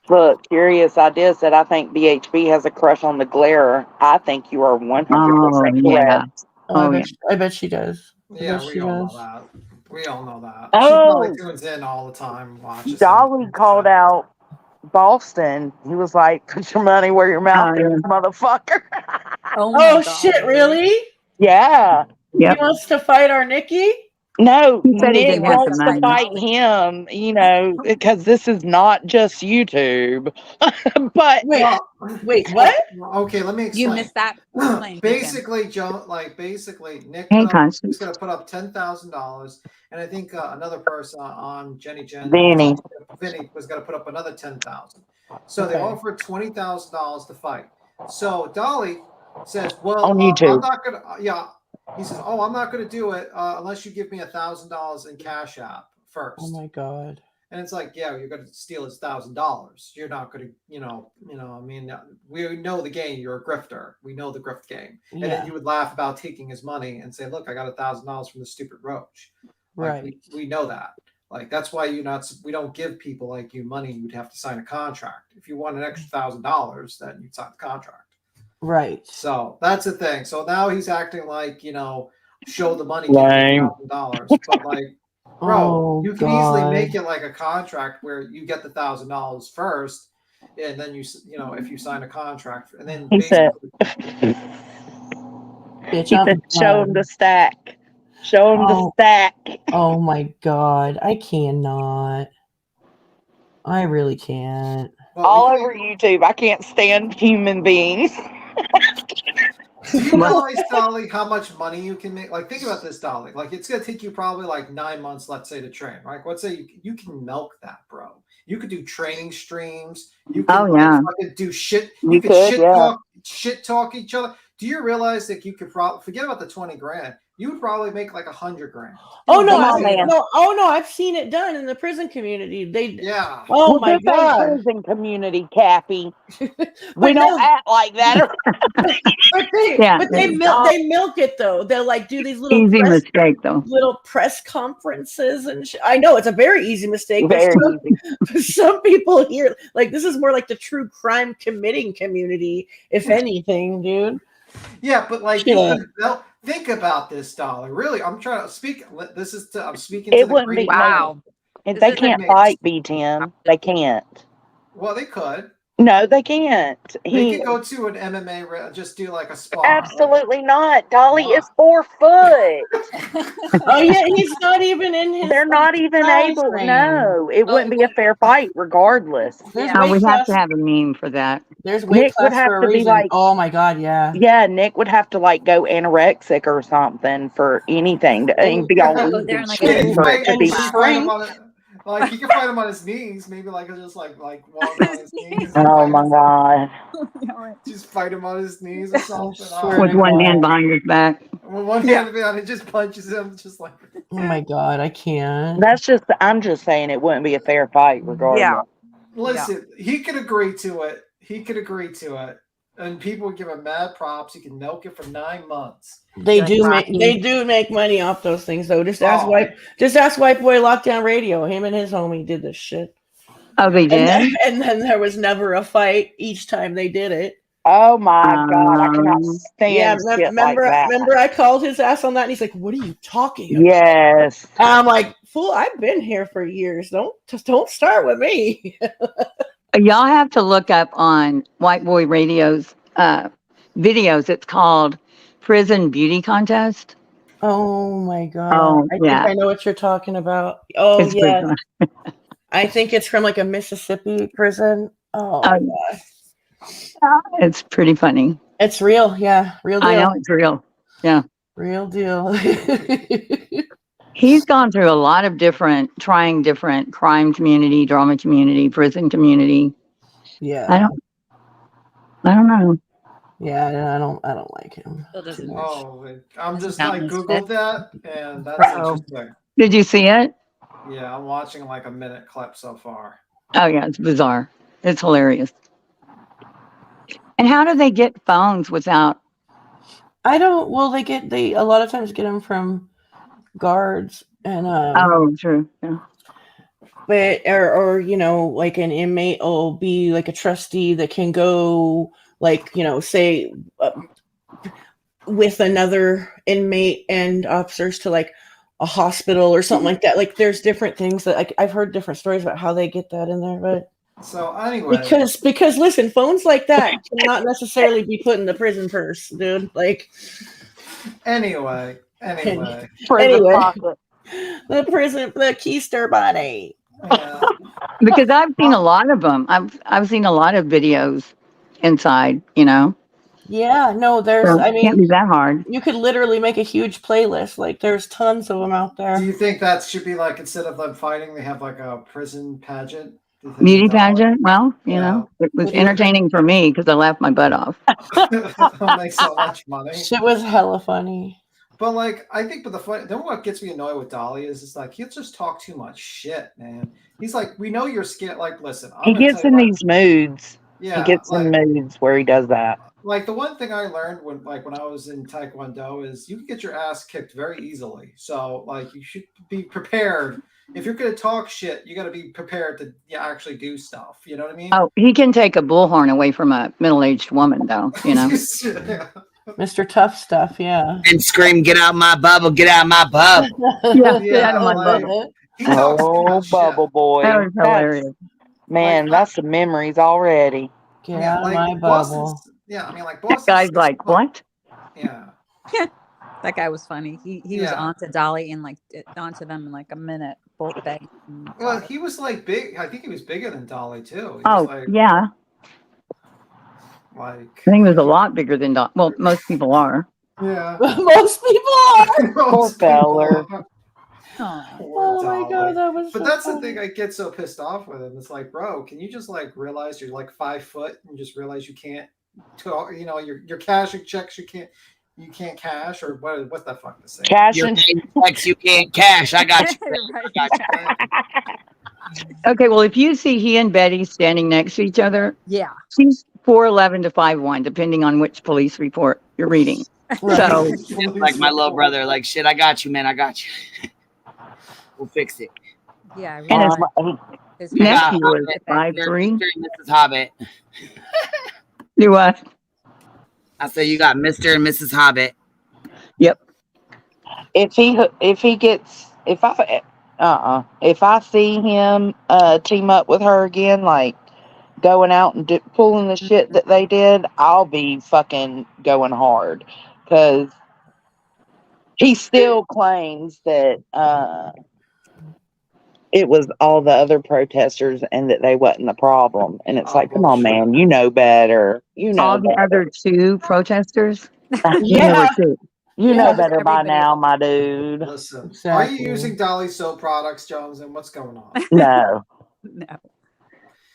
Look, Curious Idea said, I think BHB has a crush on the Glare. I think you are 100% correct.
I bet she does.
Yeah, we all know that. We all know that.
Oh.
She probably tunes in all the time, watches.
Dolly called out Boston. He was like, put your money where your mouth is, motherfucker.
Oh shit, really?
Yeah.
He wants to fight our Nikki?
No,
He said he
Nick
didn't have the
wants to
money.
fight him, because this is not just YouTube. But
wait, what?
Okay, let me explain.
You missed that.
Basically, Nick is going to put up $10,000, and I think another person on Jenny
Vinny
was going to put up another $10,000. So they offered $20,000 to fight. So Dolly says, "Well,
on YouTube.
I'm not going to." He says, "Oh, I'm not going to do it unless you give me $1,000 in Cash App first."
Oh my God.
And it's like, yeah, you're going to steal his $1,000. You're not going to, I mean, we know the game. You're a grifter. We know the grift game. And then you would laugh about taking his money and say, look, I got $1,000 from the stupid roach. Like,
right.
We know that. Like, that's why we don't give people like you money. You'd have to sign a contract. If you want an extra $1,000, then you'd sign the contract.
Right.
So that's the thing. So now he's acting like, show the money, $1,000. But like, bro, you can easily make it like a contract where you get the $1,000 first, and then if you sign a contract, and then
he said, show him the stack. Show him the stack.
Oh my God, I cannot. I really can't.
All over YouTube. I can't stand human beings.
Do you realize, Dolly, how much money you can make? Like, think about this, Dolly. Like, it's going to take you probably like 9 months, let's say, to train, right? Let's say you can milk that, bro. You could do training streams. You can fucking do shit. You could shit talk each other. Do you realize that you could probably forget about the 20 grand? You would probably make like $100 grand.
Oh no, I've seen it done in the prison community. Oh my God.
Prison community, Cappy. We don't act like that.
but they milk it though. They'll like do these little
easy mistake though.
Little press conferences and I know it's a very easy mistake.
Very
some people here like this is more like the true crime committing community, if anything, dude.
Yeah, but like think about this, Dolly. Really, I'm trying to speak. I'm speaking.
It wouldn't be
wow.
And they can't fight B10. They can't.
Well, they could.
No, they can't.
They could go to an MMA, just do like a spar.
Absolutely not. Dolly is 4 foot.
Oh yeah, he's not even in his.
They're not even
size
able.
range.
No, it wouldn't be a fair fight regardless.
There's
Oh,
weight
we have
class.
to have a meme for that.
There's weight
Nick would
class
have
for a
to be
reason.
like,
Oh my god, yeah.
yeah, Nick would have to like go anorexic or something for anything to
And-
be all
Go
lean
there
and
and, like,
shit
eat
for it to
and
be.
Fight him on it. Like he can fight him on his knees, maybe like just like walk on his knees. And
Oh my god.
just fight him on his knees or something.
With one hand behind his back.
With one hand behind it, just punches him, just like.
Oh my god, I can't.
That's just. I'm just saying it wouldn't be a fair fight regardless.
Listen, he could agree to it. He could agree to it, and people would give him mad props. He can milk it for 9 months.
They do make money off those things though. Just ask White Boy Lockdown Radio. Him and his homie did this shit.
Oh, they did?
And then there was never a fight each time they did it.
Oh my god, I cannot stand
Yeah,
shit
remember,
like that.
remember I called his ass on that, and he's like, "What are you talking about?"
Yes.
And I'm like, "Fool, I've been here for years. Don't start with me."
Y'all have to look up on White Boy Radio's videos. It's called Prison Beauty Contest.
Oh my god!
Oh,
I think
yeah.
I know what you're talking about. Oh
It's pretty
yeah,
fun.
I think it's from like a Mississippi prison. Oh my god,
It's pretty funny.
it's real. Yeah, real deal.
I know it's real. Yeah.
Real deal.
He's gone through a lot of trying different crime community, drama community, prison community.
Yeah.
I don't know.
Yeah, I don't like him.
Oh, I'm just
Mountain
Googled that, and that's
Uh-oh.
interesting.
Did you see it?
Yeah, I'm watching like a minute clip so far.
Oh yeah, it's bizarre. It's hilarious. And how do they get phones without?
I don't. Well, they a lot of times get them from guards and
Oh, true. Yeah.
but or like an inmate will be like a trustee that can go like say with another inmate and officers to like a hospital or something like that. Like there's different things that I've heard different stories about how they get that in there, but
So anyway,
because listen, phones like that cannot necessarily be put in the prison purse, dude. Like
anyway,
anyway,
pocket.
the keister body.
Because I've seen a lot of them. I've seen a lot of videos inside.
Yeah, no, there's.
So
I
it can't
mean,
be that hard.
you could literally make a huge playlist. Like, there's tons of them out there.
do you think that should be like instead of them fighting, they have like a prison pageant? Do you think
Beauty
that
pageant. Well,
Yeah.
it was entertaining for me because I laughed my butt off.
would make so much money?
Shit was hella funny.
But like, I think, but then what gets me annoyed with Dolly is it's like he'll just talk too much shit, man. He's like, we know you're scared. Like, listen,
He gets in these moods.
Yeah,
He gets in moods where he does that.
Like the one thing I learned when I was in Taekwondo is you can get your ass kicked very easily. So like you should be prepared. If you're gonna talk shit, you got to be prepared to actually do stuff. You know what I mean?
Oh, he can take a bullhorn away from a middle-aged woman, though.
Mr. Tough Stuff, yeah.
And scream, "Get out my bubble! Get out my bubble!"
Get out of my bubble.
Oh, Bubble Boy.
That was hilarious.
Man, that's some memories already.
Get out of my bubble.
Yeah, I mean, like
That guy's like, what?
Yeah.
That guy was funny. He was
Yeah.
onto Dolly and like onto them in like a minute. Both begging.
Well, he was like big. I think he was bigger than Dolly too. He was
Oh,
like,
yeah.
Like,
I think he was a lot bigger than Don. Well, most people are.
yeah.
Most people are.
Poor feller.
Oh my god, that was.
But
so
that's
funny.
the thing I get so pissed off with him. It's like, bro, can you just like realize you're like 5 foot and just realize you can't, you're cashing checks you can't cash or what's that fucking thing?
Cash
Your
and
checks you can't cash. I got you. I got you.
Okay, well, if you see he and Betty standing next to each other,
Yeah.
she's 4'11" to 5'1", depending on which police report you're reading. So,
It's like my little brother, like, shit, I got you, man. I got you. We'll fix it.
Yeah.
and his nephew was 5'3".
Mr. and Mrs. Hobbit.
Do what?
I said you got Mr. and Mrs. Hobbit.
Yep.
if I see him team up with her again, like going out and pulling the shit that they did, I'll be fucking going hard. Because he still claims that it was all the other protesters and that they wasn't the problem. And it's like, come on, man, you know better. You know
All the
better.
other two protesters.
There were two. You know
Yeah.
better by now, my dude.
Listen, are you using Dolly soap products, Jones? And what's going on?
No.
No.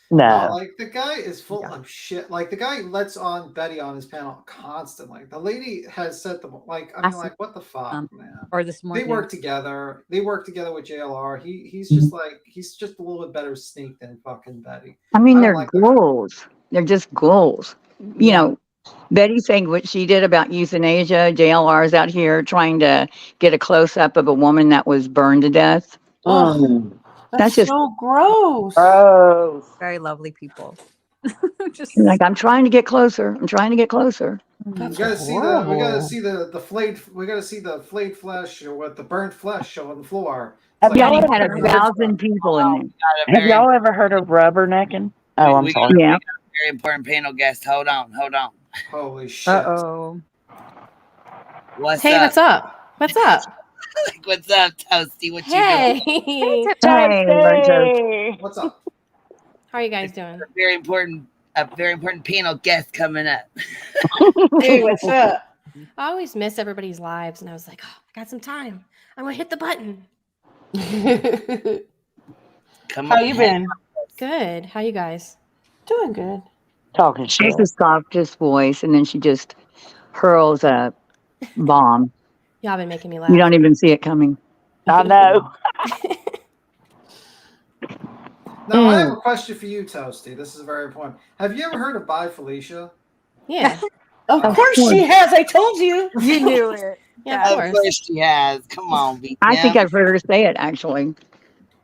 No.
Like the guy is full of shit. Like the guy lets on Betty on his panel constantly. The lady has said the like. I mean, like what the fuck, man?
Or this
They
morning.
work together. They work together with JLR. He's just like he's just a little bit better snake than fucking Betty.
I mean,
don't
they're
like
ghouls. They're just ghouls. You know, Betty saying what she did about euthanasia. JLR's out here trying to get a close up of a woman that was burned to death. That's just
so gross.
Gross.
Very lovely people. Just
like, I'm trying to get closer. I'm trying to get closer.
We gotta see the flayed. We gotta see the flayed flesh or what the burnt flesh show on the floor.
Have
Like,
y'all
They
ever
had
heard
1,000 people in there.
Have y'all ever heard of rubbernecking? Oh, I'm
we
sorry.
got a very important panel guest. Hold on.
Holy shit.
Uh-oh.
What's
Hey,
up?
what's up? What's up?
Like, what's up, Toasty? What
Hey.
you doing?
Hey,
What's up?
How are you guys doing?
A very important panel guest coming up.
Hey, what's up?
I always miss everybody's lives, and I was like, oh, I got some time. I'm gonna hit the button.
Come
How you been?
Good. How you guys?
Doing good.
Talking
She has
shit.
the softest voice, and then she just hurls a bomb.
Y'all been making me laugh.
You don't even see it coming.
I know.
Now I have a question for you, Toasty. This is very important. Have you ever heard of Bye Felicia?
Yeah.
Of course she has. I told you.
You knew it.
Yeah,
Of course she has. Come on, B.
I think I've heard her say it, actually.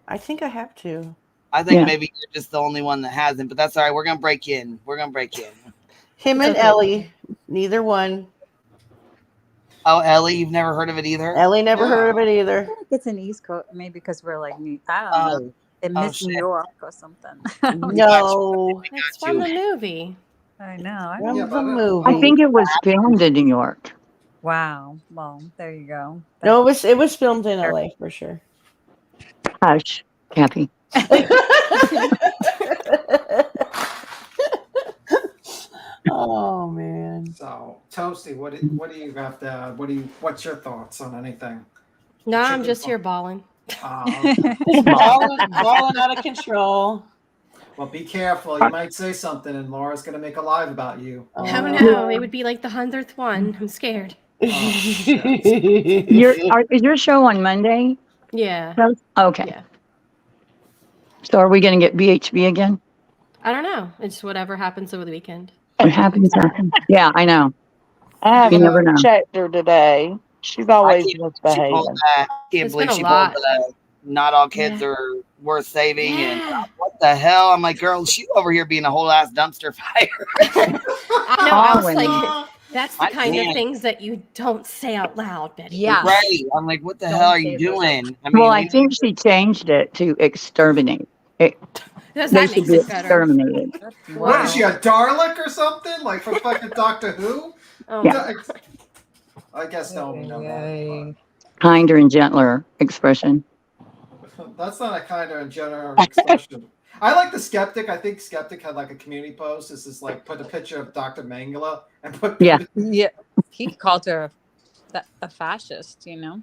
I think I have to.
I think
Yeah.
maybe you're just the only one that hasn't, but that's all right. We're gonna break in.
Him and Ellie, neither one.
Oh, Ellie, you've never heard of it either?
Ellie never heard of it either.
I think it's an East Coast, maybe because we're like, I don't know. It missed New
shit.
York or something.
No.
It's from the movie.
I know.
From
Yeah,
the
but,
movie.
I think it was filmed in New York.
Wow. Well, there you go.
No, it was filmed in LA for sure.
Hush, Kathy.
Oh man.
So, Toasty, what do you have to? What's your thoughts on anything?
No, I'm just here balling.
balling out of control.
Well, be careful. You might say something, and Laura's gonna make a live about you.
Oh no, it would be like the 100th one. I'm scared.
Is your show on Monday?
Yeah.
Okay.
Yeah.
So are we going to get BHB again?
I don't know. It's whatever happens over the weekend.
What happens? Yeah, I know.
I
You never
haven't
know.
checked her today. She's always misbehaving.
I can't
It's
believe
been a
she
lot.
pulled that. Not all kids are worth saving, and what the hell? I'm like, girl, she over here being a whole ass dumpster fire.
I know. I was
Always.
like, that's the
I
kind
can't.
of things that you don't say out loud, Betty.
Yeah.
Right? I'm like, what the hell are you doing? I
Well, I think she changed it to exterminate.
Does
They
that
should
makes
be
it better?
exterminated.
What is she, a Dalek or something? Like from fucking Doctor Who?
Oh,
Yeah.
I guess no one know that.
Kinder and gentler expression.
But that's not a kind of general expression. I like the Skeptic. I think Skeptic had like a community post. This is like put a picture of Dr. Mengele and put
Yeah.
Yeah. He called her a fascist, you know?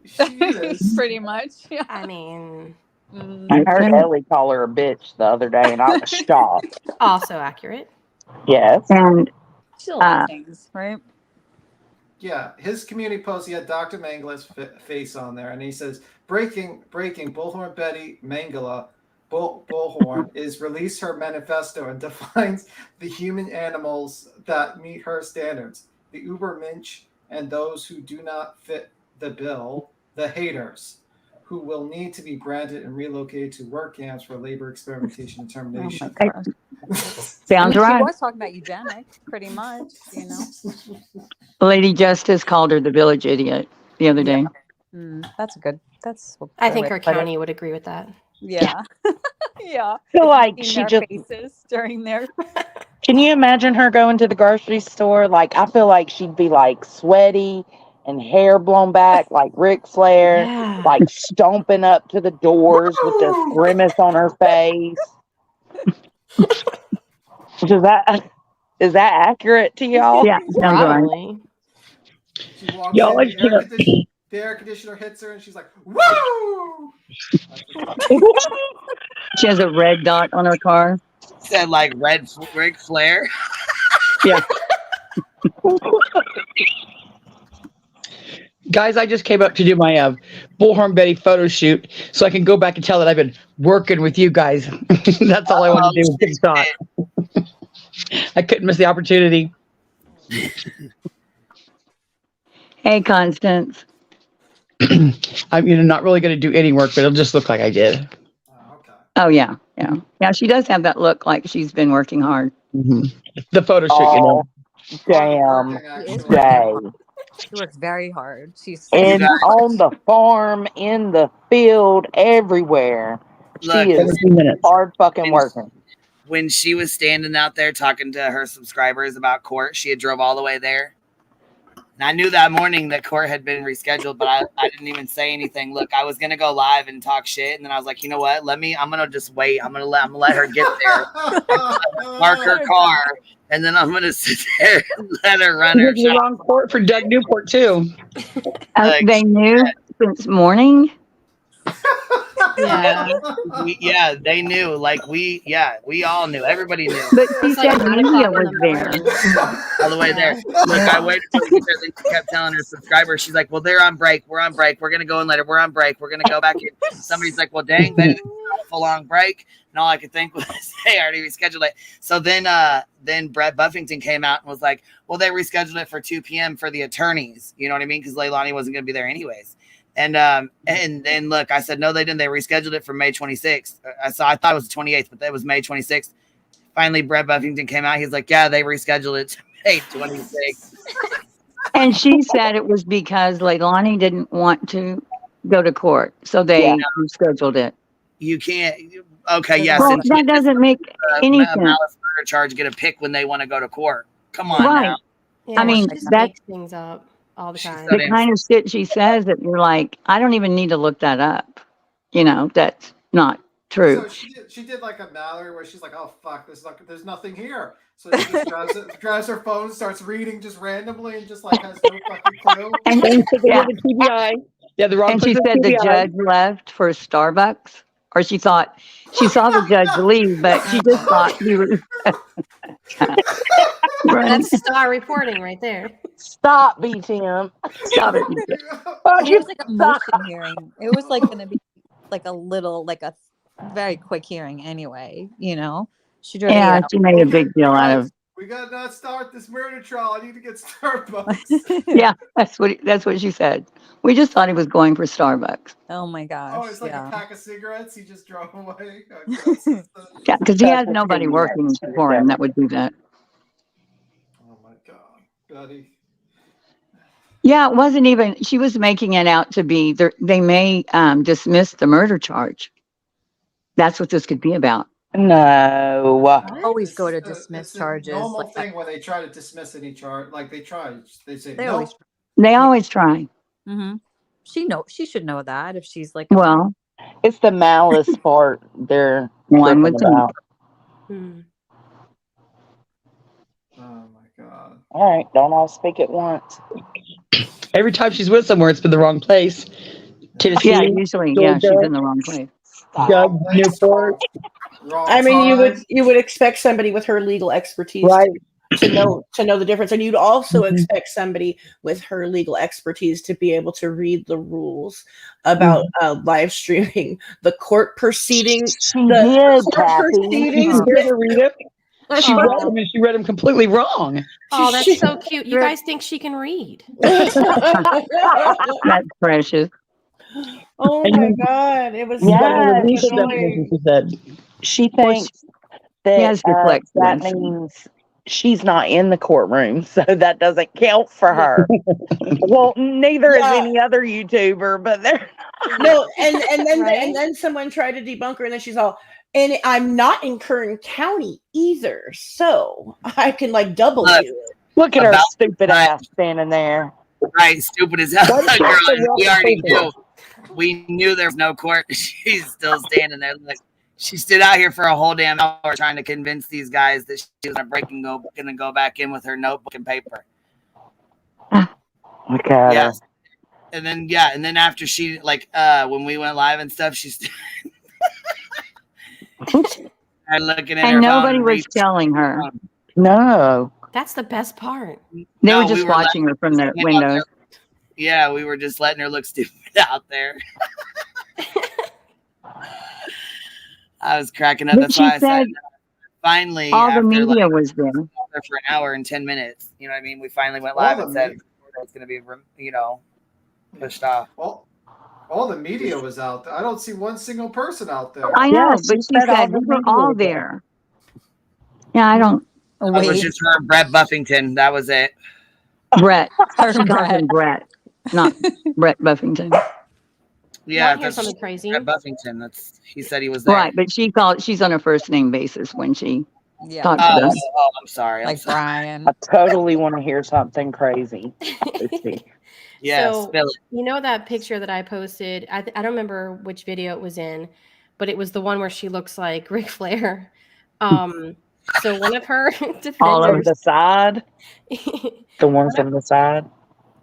she is.
Pretty much. Yeah.
I mean,
I heard Ellie call her a bitch the other day, and I was shocked.
also accurate.
Yes.
And
Still a lot of things, right?
Yeah, his community post, he had Dr. Mengele's face on there, and he says, breaking, Bullhorn Betty Mengele, Bullhorn, is release her manifesto and defines the human animals that meet her standards. The Ubermensch and those who do not fit the bill, the haters, who will need to be branded and relocated to work camps for labor experimentation and termination.
Sounds right.
She was talking about eugenics, pretty much, you know?
Lady Justice called her the village idiot the other day.
That's good. That's.
I think her county would agree with that.
Yeah. Yeah.
I feel like
Seeing
she
their
just.
faces during their.
Can you imagine her going to the grocery store? Like, I feel like she'd be like sweaty and hair blown back, like Ric Flair,
Yeah.
like stomping up to the doors with this grimace on her face. Is that accurate to y'all?
Yeah, sounds right.
Probably.
She walks
Y'all,
in,
I can't.
the air conditioner hits her, and she's like, "Woo!"
She has a red dot on her car.
Said like Ric Flair.
Yeah.
Guys, I just came up to do my Bullhorn Betty photo shoot so I can go back and tell that I've been working with you guys. That's all I wanted to do was give a shot. I couldn't miss the opportunity.
Hey, Constance.
I'm not really going to do any work, but it'll just look like I did.
Oh, yeah. Yeah. Yeah, she does have that look like she's been working hard.
The photo shoot,
Damn
She
day.
She works very hard. She's
And on the farm, in the field, everywhere.
Look,
She is hard fucking working.
When she was standing out there talking to her subscribers about court, she had drove all the way there. And I knew that morning that court had been rescheduled, but I didn't even say anything. Look, I was gonna go live and talk shit, and then I was like, you know what? I'm gonna just wait. I'm gonna let her get there, park her car, and then I'm gonna sit there and let her run her.
The wrong court for Doug Newport too.
They knew since morning.
Yeah, they knew. Like we all knew. Everybody knew.
But she said media was there.
All the way there. Look, I waited till we get there. Then she kept telling her subscribers, she's like, well, they're on break. We're on break. We're going to go in later. We're on break. We're going to go back in. Somebody's like, well, dang, they didn't have a full on break. And all I could think was, hey, I already rescheduled it. So then Brett Buffington came out and was like, well, they rescheduled it for 2 p.m. for the attorneys. You know what I mean? Because Leilani wasn't going to be there anyways. And look, I said, no, they didn't. They rescheduled it for May 26th. I thought it was the 28th, but that was May 26th. Finally, Brett Buffington came out. He's like, yeah, they rescheduled it to May 26th.
And she said it was because Leilani didn't want to go to court. So they rescheduled it.
You can't. Okay, yes.
Well, that doesn't make any sense.
Malice murder charge get a pick when they want to go to court. Come on
Right.
now.
Yeah,
I mean,
she just
that's
makes things up all the time.
the kind of shit she says that you're like, I don't even need to look that up. That's not true.
So she did like a Mallory where she's like, "Oh fuck, there's nothing here." So she just grabs her phone, starts reading just randomly, and just like has no fucking clue.
And
yeah. The TBI. Yeah, the wrong.
And she said the judge left for Starbucks, or she saw the judge leave, but she just thought he was.
That's star reporting right there.
Stop, BTM.
Stop it.
It was like a motion hearing. It was like going to be like a very quick hearing anyway. She just
she made a big deal out of.
We gotta not start this murder trial. I need to get Starbucks.
Yeah, that's what she said. We just thought he was going for Starbucks.
Oh my gosh!
Oh, it's like a pack of cigarettes. He just drove away.
Yeah, because he has nobody working for him that would do that.
Oh my god, Betty.
Yeah, it wasn't even. She was making it out to be. They may dismiss the murder charge. That's what this could be about.
No.
Always go to dismiss charges.
Normal thing when they try to dismiss any charge, like they say
They
no.
always try.
Mm-hmm. She should know that if she's like.
Well,
it's the malice part they're
one would
about.
Hmm.
Oh my god!
All right, don't all speak at once.
Every time she's with somewhere, it's been the wrong place. Tennessee,
yeah, usually,
Georgia,
she's in the wrong place.
Doug Newport.
I mean, you would expect somebody with her legal expertise to know the difference, and you'd also expect somebody with her legal expertise to be able to read the rules about live streaming the court proceedings.
She did, Kathy.
She read them completely wrong.
Oh, that's so cute. You guys think she can read?
That's precious.
Oh my god, it was
she thinks that that means she's not in the courtroom, so that doesn't count for her. Well, neither is any other YouTuber, but they're
no, and then someone tried to debunk her, and then she's all, and I'm not in Kern County either, so I can like double do it.
Look at her stupid ass standing there.
Right, stupid as hell.
What is
Girl,
that
we already
stupid?
knew. We knew there was no court. She's still standing there. Like, she stood out here for a whole damn hour trying to convince these guys that she was gonna go back in with her notebook and paper.
Look at her.
And then after she when we went live and stuff, she's looking at her
And
phone
nobody was telling her.
No.
That's the best part.
They were just watching her from the windows.
Yeah, we were just letting her look stupid out there. I was cracking up.
But
That's
she
why I said
said
finally
all the
after,
media was there.
for an hour and 10 minutes. You know what I mean? We finally went
All
live
the
and said it's going to be, pushed off.
All the media was out there. I don't see one single person out there.
I know, but she said we were all there. Yeah, I don't.
It was just her, Brett Buffington. That was it.
Brett. She called him Brett, not Brett Buffington.
Yeah,
hear something crazy.
Brett Buffington. He said he was there.
Right, but she's on a first name basis when she talks
Oh,
to us.
I'm sorry.
Like Brian.
I totally want to hear something crazy. Let's see.
Yeah,
So,
spill it.
you know that picture that I posted? I don't remember which video it was in, but it was the one where she looks like Ric Flair. So one of her defenders,
All over the side. The one from the side.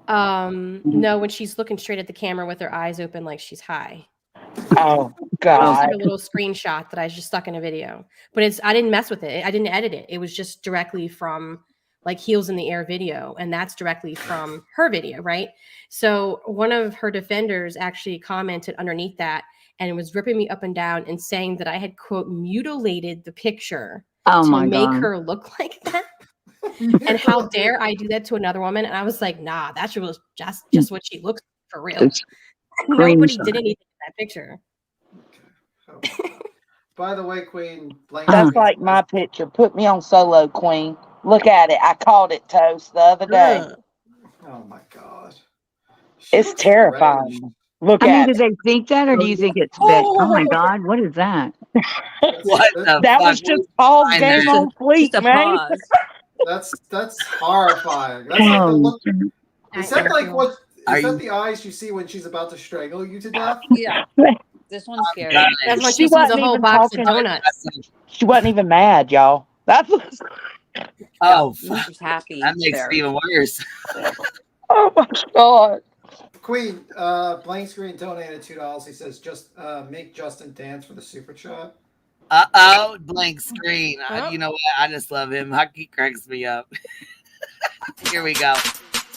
no, when she's looking straight at the camera with her eyes open like she's high.
Oh
I
God.
posted a little screenshot that I just stuck in a video, but I didn't mess with it. I didn't edit it. It was just directly from like Heels in the Air video, and that's directly from her video, right? So one of her defenders actually commented underneath that and was ripping me up and down and saying that I had, quote, mutilated the picture to make her look like that. And how dare I do that to another woman? And I was like, nah, that's just what she looks for real. Nobody did anything to that picture.
By the way, Queen, Blank.
That's like my picture. Put me on solo, Queen. Look at it. I called it toast the other day.
Oh my God.
It's terrifying. Look
I mean,
at
did they think that, or do you think it's that? Oh my God, what is that?
What the
that
fuck?
was just Paul's game on fleek, man.
That's horrifying. That's like the look. Is that like what? Is that the eyes you see when she's about to strangle you to death?
Yeah. This one's scary.
That's when she sees a whole box of donuts.
She wasn't even mad, y'all. That's
Oh,
she's happy.
that makes it even worse.
Oh my God.
Queen, Blank Screen donated $2. He says, just make Justin dance for the super chat.
Blank Screen. You know what? I just love him. He cracks me up. Here we go.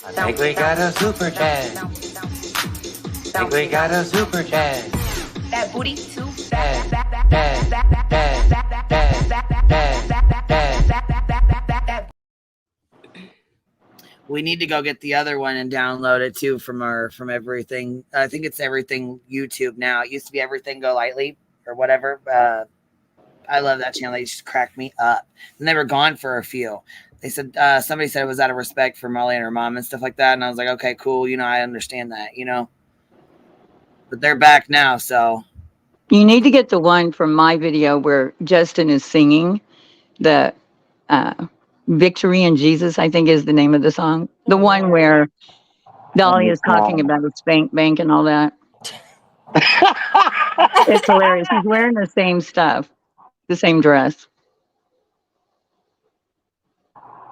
I think we got a super chat. I think we got a super chat.
That booty too
We need to go get the other one and download it too from everything. I think it's everything YouTube now. It used to be Everything Go Lightly or whatever. I love that channel. They just cracked me up. And they were gone for a few. They said somebody said it was out of respect for Molly and her mom and stuff like that. And I was like, okay, cool. I understand that. But they're back now, so.
You need to get the one from my video where Justin is singing the Victory in Jesus, I think is the name of the song. The one where Dolly is talking about the spank bank and all that. It's hilarious. He's wearing the same stuff, the same dress.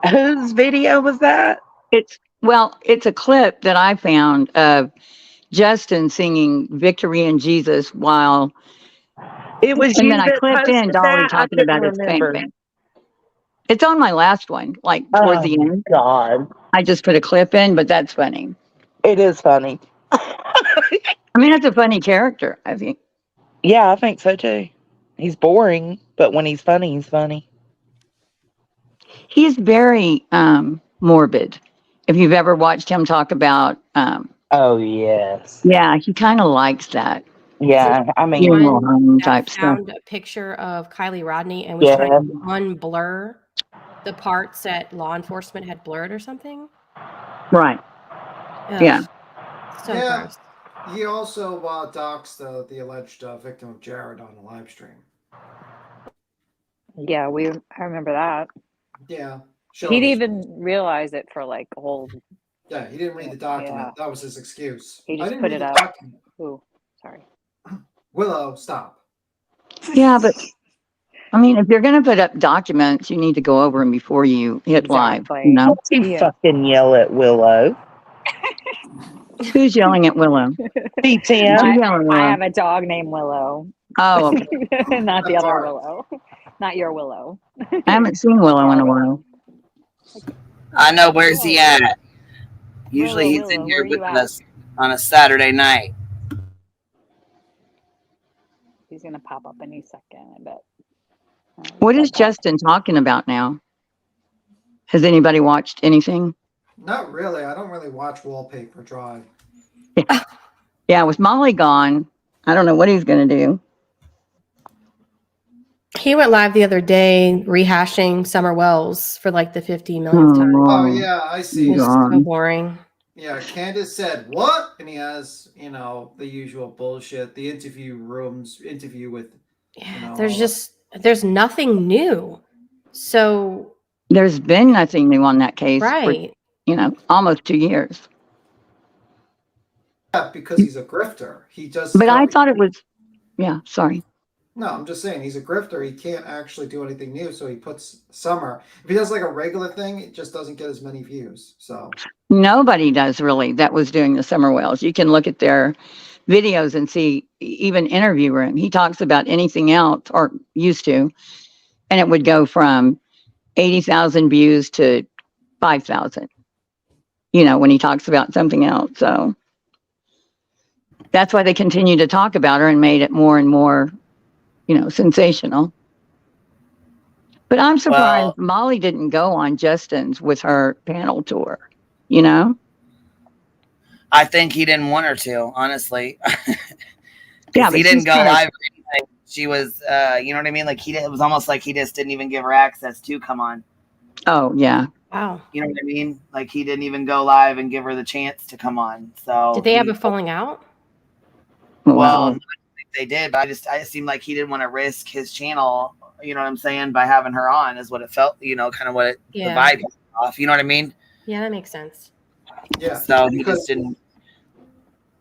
Whose video was that?
It's a clip that I found of Justin singing Victory in Jesus while
it was,
and then I clipped in Dolly talking about his spank bank. It's on my last one, like towards the end.
God.
I just put a clip in, but that's funny.
It is funny.
I mean, it's a funny character, I think.
Yeah, I think so too. He's boring, but when he's funny, he's funny.
He's very morbid. If you've ever watched him talk about
oh yes.
Yeah, he kind of likes that.
Yeah, I mean
type stuff.
Found a picture of Kylie Rodney and was trying to unblur the parts that law enforcement had blurred or something.
Right.
Ugh,
Yeah.
So
Yeah.
gross.
He also doxed the alleged victim of Jared on a live stream.
Yeah, I remember that.
Yeah.
He
Showed
didn't
his,
even realize it for like a whole.
yeah, he didn't read the document.
Yeah.
That was his excuse.
He
I
just
didn't
put
read
it
the
up.
document.
Ooh, sorry.
Willow, stop.
Yeah, but I mean, if you're going to put up documents, you need to go over them before you hit live. You know,
Don't you fucking yell at Willow.
who's yelling at Willow?
Hey,
Who's
Tim.
yelling at
I
Willow?
have a dog named Willow.
Oh, okay.
Not the
That's
other
ours.
Willow. Not your Willow.
I haven't seen Willow in a while.
I know where's he at. Usually
Willow,
he's in
Willow,
here
where you
with
at?
us on a Saturday night.
He's gonna pop up any second, I bet.
What is Justin talking about now? Has anybody watched anything?
Not really. I don't really watch Wallpaper Drive.
Yeah, with Molly gone, I don't know what he's going to do.
He went live the other day rehashing Summer Wells for like the 50 millionth time.
Oh yeah, I see.
It's
it.
so boring.
Yeah, Candace said what, and he has the usual bullshit. The interview with.
There's nothing new. So
There's been nothing new on that case
right.
for, almost 2 years.
Yeah, because he's a grifter. He just.
But I thought it was, yeah, sorry.
No, I'm just saying he's a grifter. He can't actually do anything new, so he puts Summer. If he does like a regular thing, it just doesn't get as many views. So
Nobody does really that was doing the Summer Wells. You can look at their videos and see even Interview Room. He talks about anything else, or used to, and it would go from 80,000 views to 5,000, when he talks about something else. So that's why they continue to talk about her and made it more and more, sensational. But I'm surprised Molly didn't go on Justin's with her panel tour,
I think he didn't want her to, honestly.
Yeah,
he didn't go live or anything. She was, you know what I mean? Like it was almost like he just didn't even give her access to come on.
Oh, yeah.
Wow.
You know what I mean? Like he didn't even go live and give her the chance to come on. So
Did they have a falling out?
Well, I don't think they did, but I seemed like he didn't want to risk his channel, you know what I'm saying, by having her on is what it felt, kind of what the vibe off, you know what I mean?
Yeah, that makes sense.
Yeah.
So he just didn't.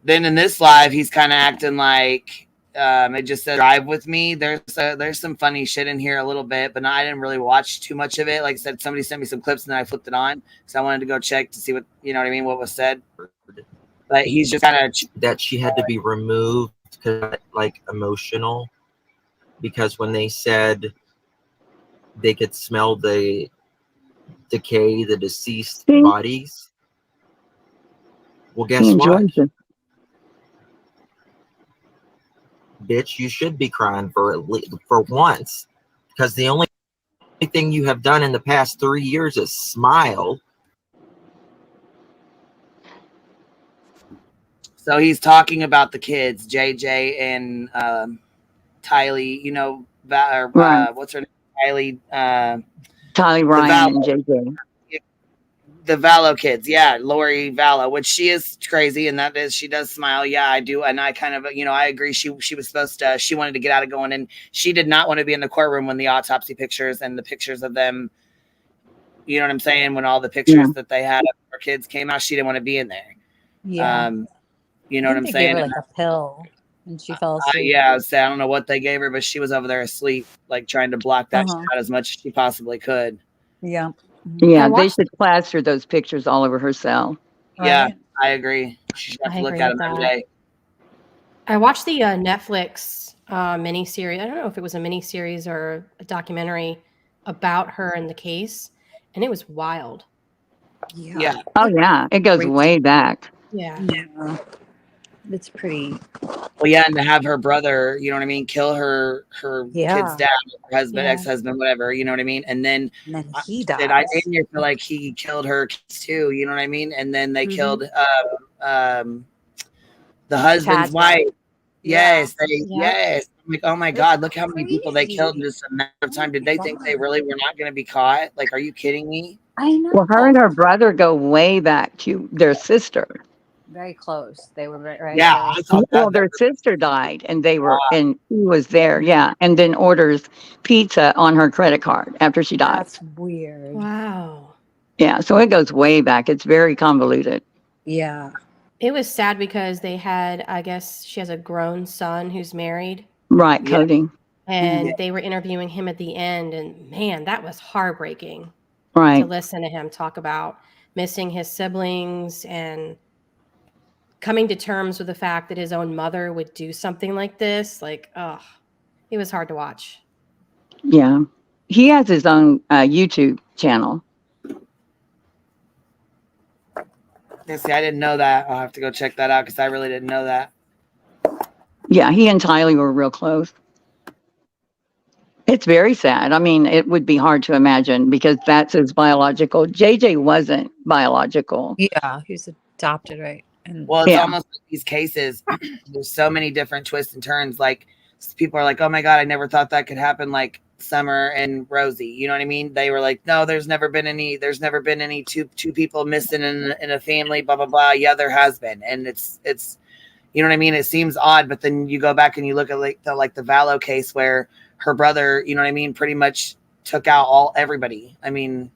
Then in this live, he's kind of acting like it just said drive with me. There's some funny shit in here a little bit, but I didn't really watch too much of it. Like I said, somebody sent me some clips and then I flipped it on because I wanted to go check to see what, you know what I mean, what was said. But he's just kind of
that she had to be removed because like emotional, because when they said they could smell the decay, the deceased bodies. Well, guess what? Bitch, you should be crying for once, because the only thing you have done in the past 3 years is smile.
So he's talking about the kids, JJ and Tylee,
Right.
what's her name? Tylee.
Tylee Ryan and JJ.
The Vallow kids. Yeah, Lori Vallow, which she is crazy. And that is, she does smile. Yeah, I do. And I kind of, I agree. She was supposed to, she wanted to get out of going. And she did not want to be in the courtroom when the autopsy pictures and the pictures of them, you know what I'm saying? When all the pictures that they had of her kids came out, she didn't want to be in there.
Yeah.
You know what I'm
They
saying?
gave her like a pill and she fell asleep.
Yeah, I don't know what they gave her, but she was over there asleep, like trying to block that shit out as much as she possibly could.
Yeah.
Yeah, they should plaster those pictures all over her cell.
Yeah, I agree. She should have to look at them every day.
I watched the Netflix miniseries. I don't know if it was a miniseries or a documentary about her and the case, and it was wild.
Yeah.
Oh, yeah. It goes way back.
Yeah.
It's pretty.
Well, yeah, and to have her brother, you know what I mean, kill her kid's dad, her husband, ex-husband, whatever, you know what I mean, and then
he died.
I damn near feel like he killed her kids too, you know what I mean, and then they killed the husband's wife. Yes,
Yeah.
yes. I'm like, oh my
It's
God, look how many people they killed in
crazy.
just a matter of time. Did they think they really were not going to be caught? Like, are you kidding me?
I know.
Well, her and her brother go way back to their sister.
Very close. They were right.
Yeah,
Very
I thought
Well,
that.
their sister died, and they were, and he was there, yeah, and then orders pizza on her credit card after she died.
That's weird.
Wow.
Yeah, so it goes way back. It's very convoluted.
Yeah.
It was sad because they had, I guess she has a grown son who's married.
Right,
Yeah.
Cody.
And
Yeah.
they were interviewing him at the end, and man, that was heartbreaking
Right.
to listen to him talk about missing his siblings and coming to terms with the fact that his own mother would do something like this. Like, oh, it was hard to watch.
Yeah. He has his own YouTube channel.
Yeah, see, I didn't know that. I'll have to go check that out because I really didn't know that.
Yeah, he and Tylee were real close. It's very sad. I mean, it would be hard to imagine because that's his biological. JJ wasn't biological.
Yeah. He was adopted, right? And
Well, it's
Yeah.
almost like these cases. There's so many different twists and turns. Like people are like, "Oh my God, I never thought that could happen." Like Summer and Rosie, you know what I mean? They were like, "No, there's never been any two people missing in a family." Blah blah blah. Yeah, there has been, and it's you know what I mean. It seems odd, but then you go back and you look at the Vallow case where her brother, you know what I mean, pretty much took out everybody. I mean,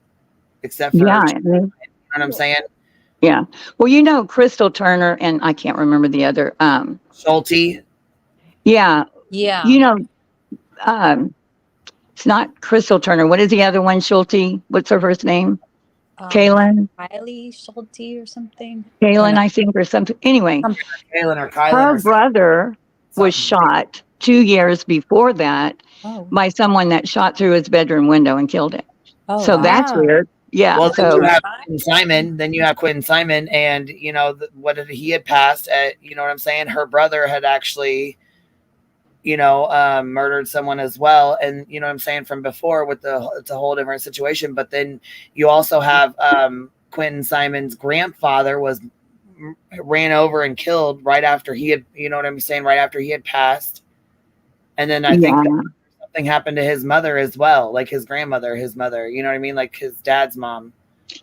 except for
Yeah.
you know what I'm saying.
Yeah. Well, you know, Crystal Turner and I can't remember the other.
Schulte.
Yeah.
yeah.
You know, it's not Crystal Turner. What is the other one? Schulte. What's her first name? Kaylin.
Kylie Schulte or something.
Kaylin, I think, or something. Anyway,
Kaylin or Kylan.
her
or
brother was shot 2 years before that by someone that shot through his bedroom window and killed him.
Oh,
So that's weird. Yeah.
Well, then
so
you have Quentin Simon. Then you have Quentin Simon, and you know he had passed. You know what I'm saying? Her brother had actually, you know, murdered someone as well, and you know what I'm saying from before with it's a whole different situation. But then you also have Quentin Simon's grandfather ran over and killed right after he had, you know what I'm saying, right after he had passed, and then I think something happened to his mother as well, like his grandmother, his mother, you know what I mean, like his dad's mom.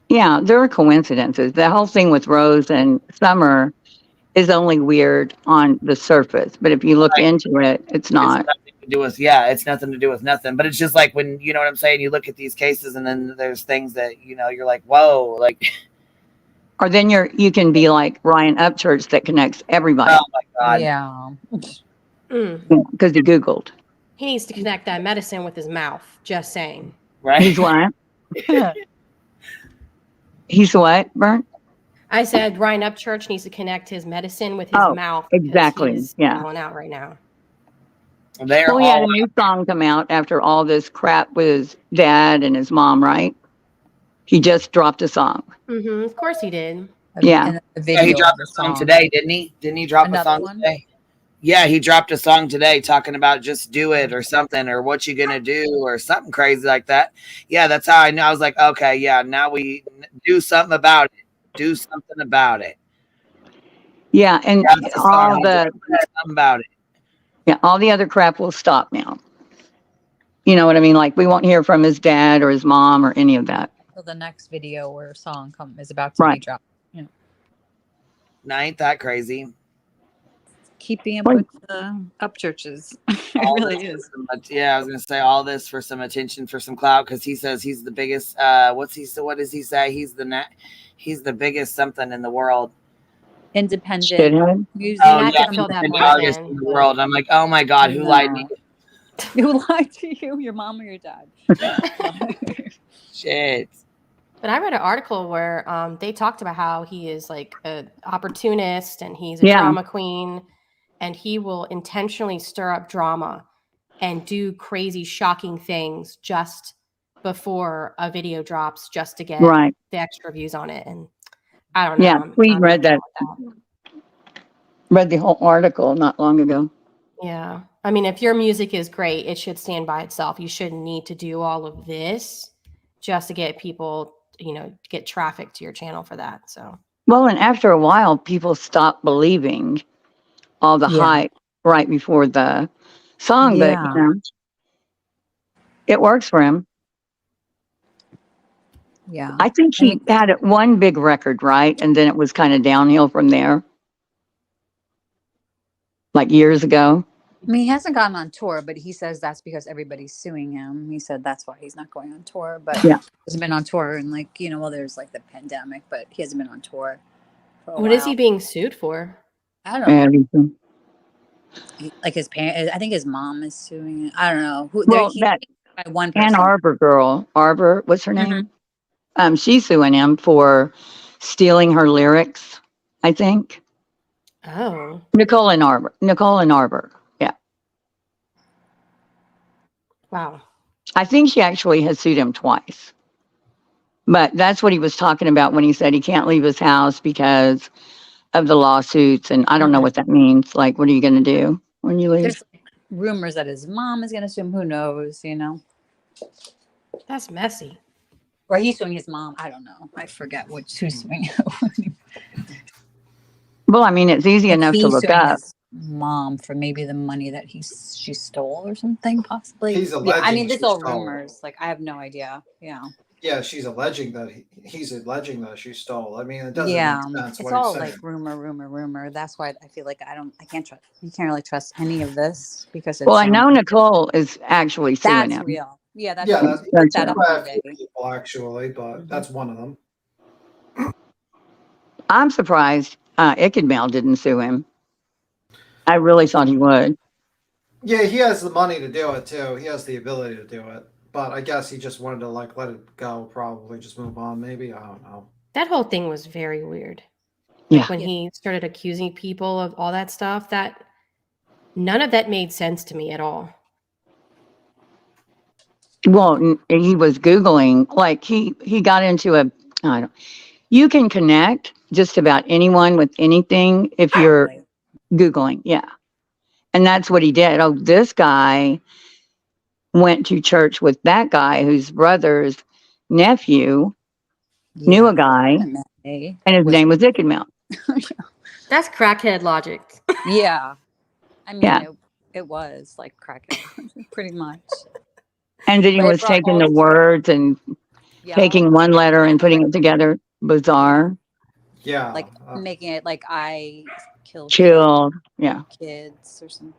yeah, there are coincidences. The whole thing with Rose and Summer is only weird on the surface, but if you look into it, it's not.
It's nothing to do with, it's nothing to do with nothing. But it's just like when, you know what I'm saying, you look at these cases and then there's things that, you know, you're like, whoa, like.
Or then you can be like Ryan Upchurch that connects everybody.
Oh my God.
Yeah.
Because he Googled.
He needs to connect that medicine with his mouth. Just saying.
Right.
He's what? He's what, Bert?
I said Ryan Upchurch needs to connect his medicine with his mouth.
Exactly.
He's
Yeah.
falling out right now.
Well, he had a new song come out after all this crap with his dad and his mom, right? He just dropped a song.
Mm-hmm. Of course he did.
Yeah.
Yeah, he dropped a song today, didn't he? Didn't he drop a song today? Yeah, he dropped a song today talking about just do it or something or what you gonna do or something crazy like that. Yeah, that's how I know. I was like, okay, yeah, now we do something about it. Do something about it.
Yeah, and all the
something about it.
Yeah, all the other crap will stop now. You know what I mean? Like we won't hear from his dad or his mom or any of that.
So the next video or song is about to be dropped. Yeah.
Now, ain't that crazy?
Keeping up with the Upchurches. It really is.
Yeah, I was gonna say all this for some attention, for some clout, because he says he's the biggest. What does he say? He's the biggest something in the world.
Independent music.
Independent artist in the world. I'm like, oh my God, who lied to you?
Who lied to you? Your mom or your dad?
Shit.
But I read an article where they talked about how he is like an opportunist and he's a drama queen, and he will intentionally stir up drama and do crazy, shocking things just before a video drops, just to get the extra views on it. And I don't know.
Yeah, we read that. Read the whole article not long ago.
Yeah. I mean, if your music is great, it should stand by itself. You shouldn't need to do all of this just to get people, you know, get traffic to your channel for that. So,
well, and after a while, people stop believing all the hype right before the song, but
Yeah.
it works for him.
Yeah.
I think he had one big record, right? And then it was kind of downhill from there, like years ago.
I mean, he hasn't gotten on tour, but he says that's because everybody's suing him. He said that's why he's not going on tour, but
Yeah.
he hasn't been on tour and well, there's like the pandemic, but he hasn't been on tour for a
What
while.
is he being sued for?
I don't know.
Everything.
Like his parents, I think his mom is suing it. I don't know who.
Well,
He's
that
sued by one
Ann
person.
Arbor girl, Arbor, what's her name? She's suing him for stealing her lyrics, I think.
Oh.
Nicole and Arbor. Yeah.
Wow.
I think she actually has sued him twice. But that's what he was talking about when he said he can't leave his house because of the lawsuits. And I don't know what that means. Like, what are you going to do when you leave?
There's rumors that his mom is going to sue him. Who knows?
That's messy.
Or he's suing his mom. I don't know. I forget who's suing him.
Well, I mean, it's easy enough to
He's
look
suing
up.
his mom for maybe the money that she stole or something, possibly.
He's
I
alleging
mean, this
she
is all
stole.
rumors. Like, I have no idea. Yeah.
Yeah, she's alleging that he's alleging that she stole. I mean, it doesn't
Yeah.
make sense.
It's
What
all
he's saying.
like rumor. That's why I feel like you can't really trust any of this because it's.
Well, I know Nicole is actually suing
That's
him.
real. Yeah, that's
Yeah,
real.
that's
He put that up
quite
one
a
day.
few people actually, but that's one of them.
I'm surprised Ickenbell didn't sue him. I really thought he would.
Yeah, he has the money to do it too. He has the ability to do it. But I guess he just wanted to let it go, probably just move on, maybe. I don't know.
That whole thing was very weird.
Yeah.
When he started accusing people of all that stuff, that none of that made sense to me at all.
Well, he was Googling, like he got into you can connect just about anyone with anything if you're Googling. Yeah. And that's what he did. Oh, this guy went to church with that guy whose brother's nephew knew a guy, and his name was Ickenbell.
That's crackhead logic.
Yeah. I mean,
Yeah.
it was like crackhead, pretty much.
And then he
But it
was
brought
taking
all
the
these-
words and taking one letter and putting it together. Bizarre.
Yeah.
Like making it like I killed
Chill. Yeah.
kids or something.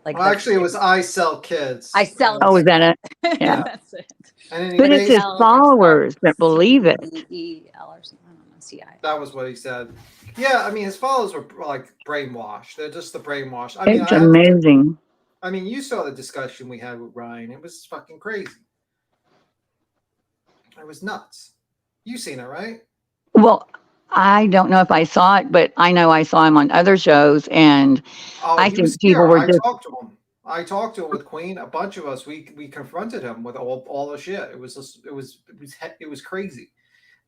Like
Well, actually, it was I Sell Kids.
I sell.
Oh, is that it? Yeah.
That's it.
And then
But it's his followers that believe it.
CEL or something. I don't know. CI.
That was what he said. Yeah, I mean, his followers were like brainwashed. They're just the brainwashed. I mean,
It's amazing.
I mean, you saw the discussion we had with Ryan. It was fucking crazy. It was nuts. You seen it, right?
Well, I don't know if I saw it, but I know I saw him on other shows, and I
he
think
was
people
here.
were
I
just
talked to him. I talked to him with Queen. A bunch of us. We confronted him with all the shit. It was crazy.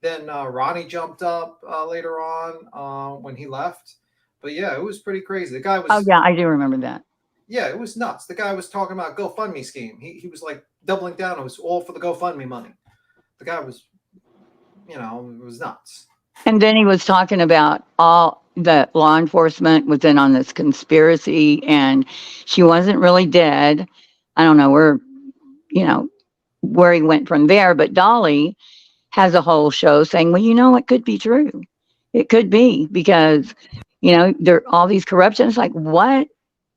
Then Ronnie jumped up later on when he left. But yeah, it was pretty crazy. The guy was.
Oh yeah, I do remember that.
Yeah, it was nuts. The guy was talking about GoFundMe scheme. He was like doubling down. It was all for the GoFundMe money. The guy was, it was nuts.
And then he was talking about all the law enforcement was in on this conspiracy, and she wasn't really dead. I don't know where he went from there, but Dolly has a whole show saying, well, it could be true. It could be because, there are all these corruptions. Like, what?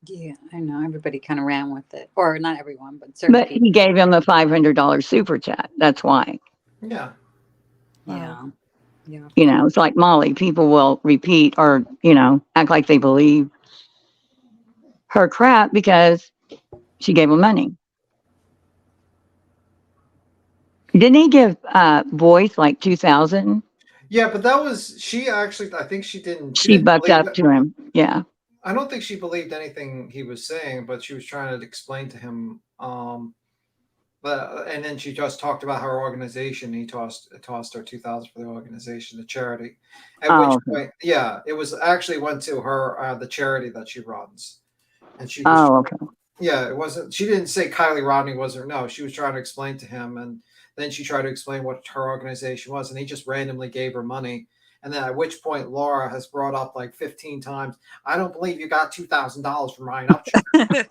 Yeah, I know. Everybody kind of ran with it. Or not everyone, but certain
But
people.
he gave him a $500 super chat. That's why.
Yeah.
Yeah.
It's like Molly. People will repeat or, act like they believe her crap because she gave them money. Didn't he give Voice like 2,000?
Yeah, but that was she actually. I think she didn't.
She
didn't
bucked
believe
up to him. Yeah.
I don't think she believed anything he was saying, but she was trying to explain to him. And then she just talked about her organization. He tossed her 2,000 for the organization, the charity. At which point, yeah, it was actually went to her the charity that she runs, and she. Was Yeah, it wasn't. She didn't say Kylie Rodney wasn't. No, she was trying to explain to him, and then she tried to explain what her organization was, and he just randomly gave her money. And then at which point Laura has brought up like 15 times, I don't believe you got $2,000 from Ryan Upchurch.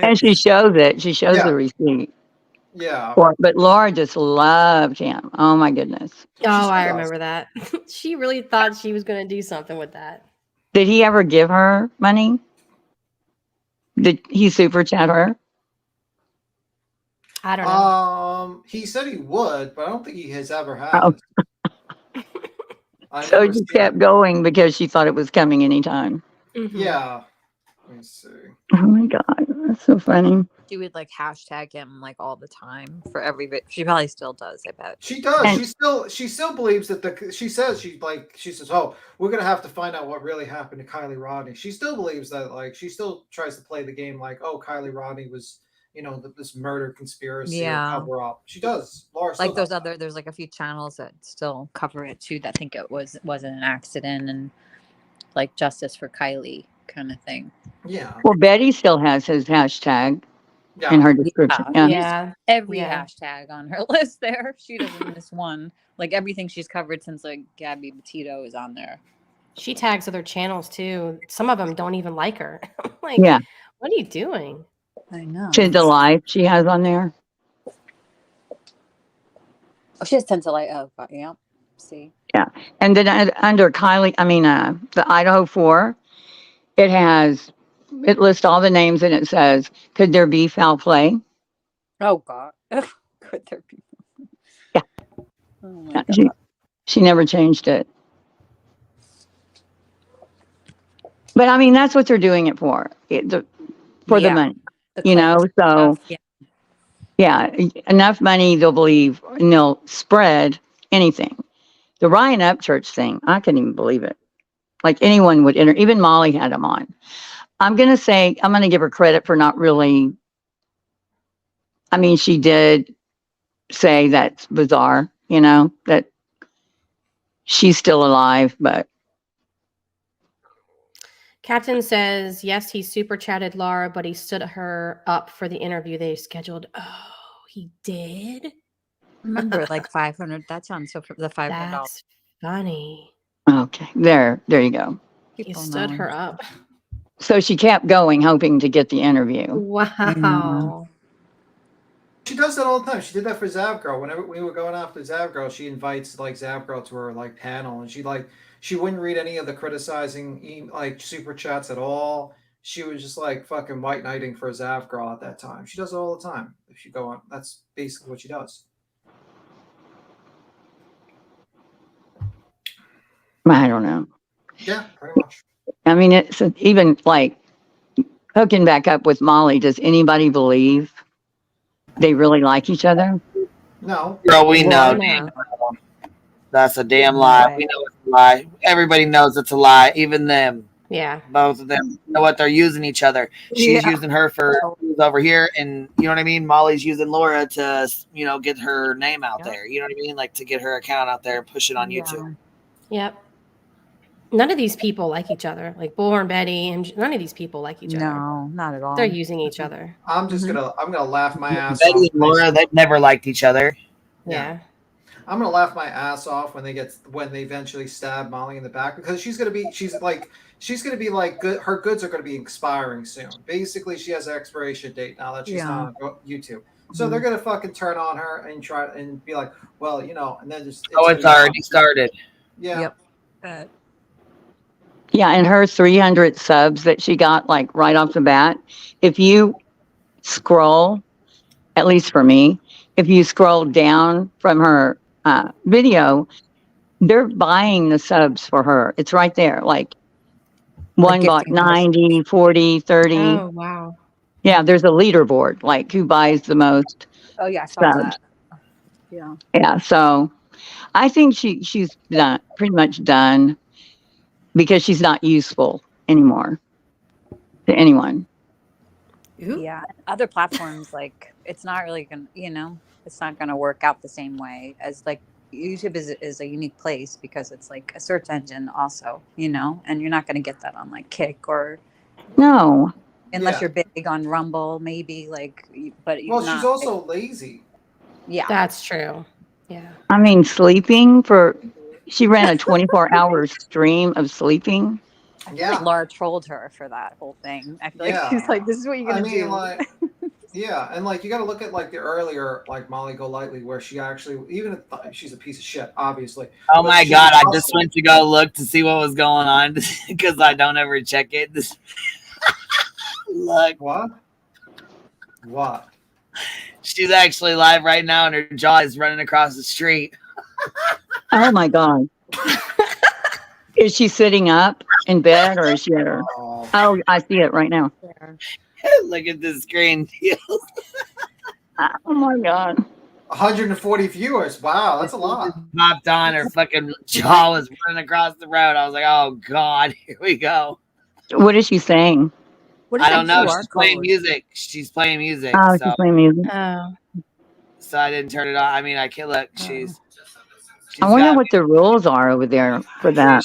And she shows it. She shows
Yeah.
the receipt.
Yeah.
But Laura just loved him. Oh my goodness.
Oh, I remember that. She really thought she was going to do something with that.
Did he ever give her money? Did he super chat her?
I don't know.
He said he would, but I don't think he has ever had.
Oh.
I
So
never
she
seen
kept
it.
going because she thought it was coming anytime.
Yeah. Let me see.
Oh my God. That's so funny.
She would like hashtag him like all the time for every bit. She probably still does, I bet.
She does.
And-
She still believes that she says, oh, we're gonna have to find out what really happened to Kylie Rodney. She still believes that, like, she still tries to play the game like, oh, Kylie Rodney was, this murder conspiracy or cover up. She does. Laura still
Like those
does.
there's like a few channels that still cover it too, that think it wasn't an accident and like justice for Kylie kind of thing.
Yeah.
Well, Betty still has his hashtag in her description.
Yeah. Every hashtag on her list there. She doesn't miss one. Like everything she's covered since like Gabby Petito is on there.
She tags other channels too. Some of them don't even like her. Like,
Yeah.
what are you doing?
I know.
She's the life she has on there.
Oh, she has 10 to light. Oh, yeah. See.
Yeah. And then under Kylie, the Idaho 4, it lists all the names and it says, could there be foul play?
Oh, God. Could there be?
Yeah.
Oh, my
Yeah,
God.
she never changed it. But that's what they're doing it for. The money. So yeah, enough money, they'll believe, and they'll spread anything. The Ryan Upchurch thing, I couldn't even believe it. Like anyone would enter, even Molly had him on. I'm going to give her credit for not really, she did say that's bizarre, that she's still alive, but.
Captain says, yes, he super chatted Laura, but he stood her up for the interview they scheduled. Oh, he did?
Remember, like 500. That sounds so. The $500.
That's funny.
Okay, there you go.
He stood her up.
So she kept going, hoping to get the interview.
Wow.
She does that all the time. She did that for Zavgirl. Whenever we were going after Zavgirl, she invites like Zavgirl to her like panel, and she wouldn't read any of the criticizing like super chats at all. She was just like fucking white knighting for Zavgirl at that time. She does it all the time. If you go on, that's basically what she does.
I don't know.
Yeah, pretty much.
It's even like hooking back up with Molly. Does anybody believe they really like each other?
No.
Girl, we know. That's a damn lie. We know it's a lie. Everybody knows it's a lie. Even them.
Yeah.
Both of them know what they're using each other. She's using her for over here, and you know what I mean? Molly's using Laura to, get her name out there. You know what I mean? Like to get her account out there and push it on YouTube.
Yep. None of these people like each other. Like Bullhorn Betty and none of these people like each other.
No, not at all.
They're using each other.
I'm just gonna laugh my ass
Betty
off.
and Laura, they've never liked each other.
Yeah.
I'm gonna laugh my ass off when they eventually stab Molly in the back, because she's gonna be like good. Her goods are gonna be expiring soon. Basically, she has an expiration date now that she's not on YouTube. So they're gonna fucking turn on her and try and be like, well, and then just.
It's already started.
Yeah.
Yep.
Yeah, and her 300 subs that she got like right off the bat, if you scroll, at least for me, if you scroll down from her video, they're buying the subs for her. It's right there. Like one bought 90, 40, 30.
Oh, wow.
Yeah, there's a leaderboard, like who buys the most.
Oh, yeah, I saw
subs.
that. Yeah.
Yeah, so I think she's pretty much done, because she's not useful anymore to anyone.
Yeah. Other platforms, like it's not really gonna, it's not gonna work out the same way as like YouTube is a unique place, because it's like a search engine also, and you're not gonna get that on like Kick or
No.
Unless you're big on Rumble, maybe like, but
She's also lazy.
Yeah,
that's true. Yeah.
Sleeping for She ran a 24-hour stream of sleeping.
I feel like Laura trolled her for that whole thing. I feel like she's like, "This is what you're gonna do."
Like, yeah, and like you got to look at like the earlier like Molly Golightly, where she actually even if she's a piece of shit, obviously.
Oh
but
my
she
god! I
hustled.
just went to go look to see what was going on because I don't ever check it. Look,
what?
She's actually live right now, and her jaw is running across the street.
Oh my god! Is she sitting up in bed or is she at her? Oh, I see it right now.
Look at the screen.
Oh my god!
140 viewers. Wow, that's a lot.
Popped on, her fucking jaw was running across the road. I was like, "Oh god, here we go."
What is she saying?
I don't know. She's playing music. She's playing music.
Oh,
so.
she's playing music.
Oh.
So I didn't turn it on. I mean, I can't look.
I wonder what the rules are over there for that.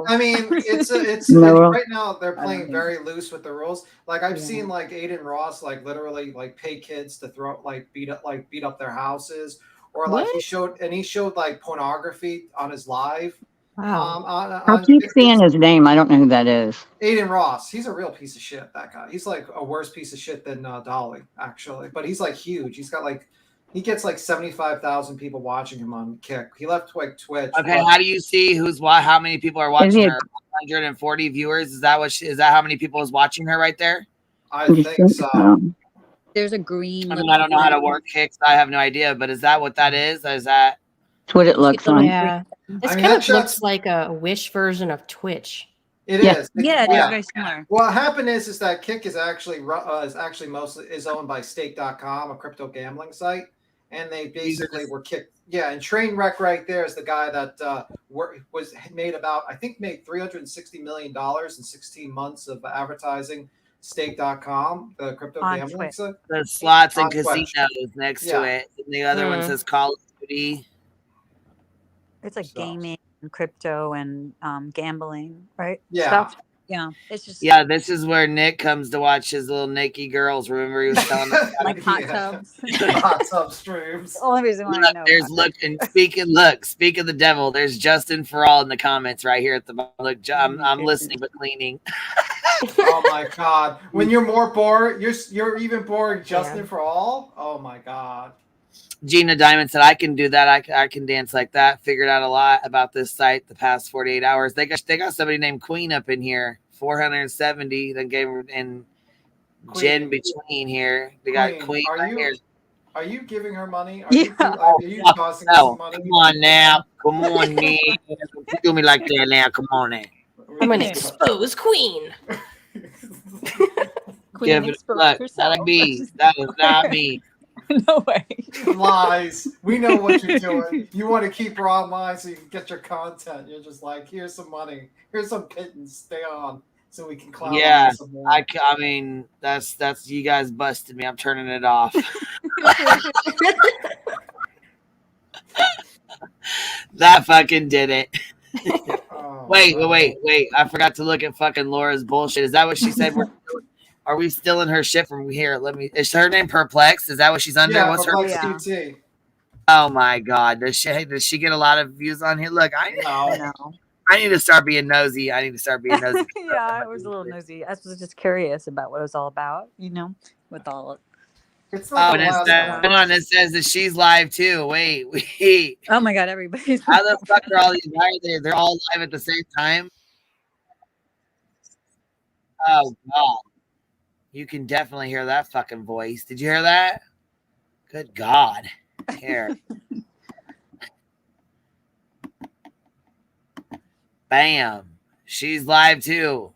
I mean, it's
No rules.
right now they're playing very loose with the rules. Like I've seen like Aiden Ross like literally like pay kids to throw beat up their houses, or like he showed like pornography on his live.
Wow.
I keep seeing his name. I don't know who that is.
Aiden Ross, he's a real piece of shit. That guy, he's like a worse piece of shit than Dolly actually, but he's like huge. He's got like. He gets like 75,000 people watching him on Kick. He left like Twitch.
Okay, how do you see how many people are watching her? 140 viewers. Is that how many people is watching her right there?
I think so.
There's a green.
I mean, I don't know how to work Kicks. I have no idea, but is that what that is? Is that?
That's what it looks like.
Yeah. This kind of looks like a Wish version of Twitch.
It is.
Yeah, it's very similar.
What happened is that Kick is actually mostly owned by Stake.com, a crypto gambling site, and they basically were kicked. Yeah, and Trainwreck right there is the guy that made $360 million in 16 months of advertising. Stake.com, the crypto gambling site.
The slots and casinos next to it, and the other one says Call of Duty.
It's like gaming and crypto and gambling, right?
Yeah.
Stuff. Yeah. It's just
This is where Nick comes to watch his little naked girls. Remember he was telling us
like hot tubs.
Hot tub streams.
The only reason why I know.
Speak of the devil. There's Justin for all in the comments right here at the bottom. Look, I'm listening but cleaning.
Oh my god! When you're more bored, you're even boring. Justin for all. Oh my god.
Gina Diamond said, "I can do that. I can dance like that." Figured out a lot about this site the past 48 hours. They got somebody named Queen up in here. 470. Then gave her and Jen between here. They got Queen right here.
Are you giving her money? Are you tossing her some money?
Come on now. Come on, Nick. Don't do me like that now. Come on now.
I'm gonna expose Queen.
Give it a look. That'll be. That is not me.
No way.
Lies. We know what you're doing. You want to keep her online so you can get your content. You're just like, here's some money. Here's some pittance. Stay on so we can clown
Yeah,
on some more.
I mean, that's you guys busted me. I'm turning it off. That fucking did it. Wait. I forgot to look at fucking Laura's bullshit. Is that what she said? Are we still in her shit from here? Is her name Perplexed? Is that what she's under?
Yeah,
What's
Perplexed
her? Oh my god. Does she get a lot of views on here? Look, I need to start being nosy.
Yeah, I was a little nosy. I was just curious about what it was all about, with all of
it's
and it says that she's live too. Wait.
Oh my god, everybody's
how the fuck are all these live there? They're all live at the same time. Oh god. You can definitely hear that fucking voice. Did you hear that? Good God. Here. Bam. She's live too.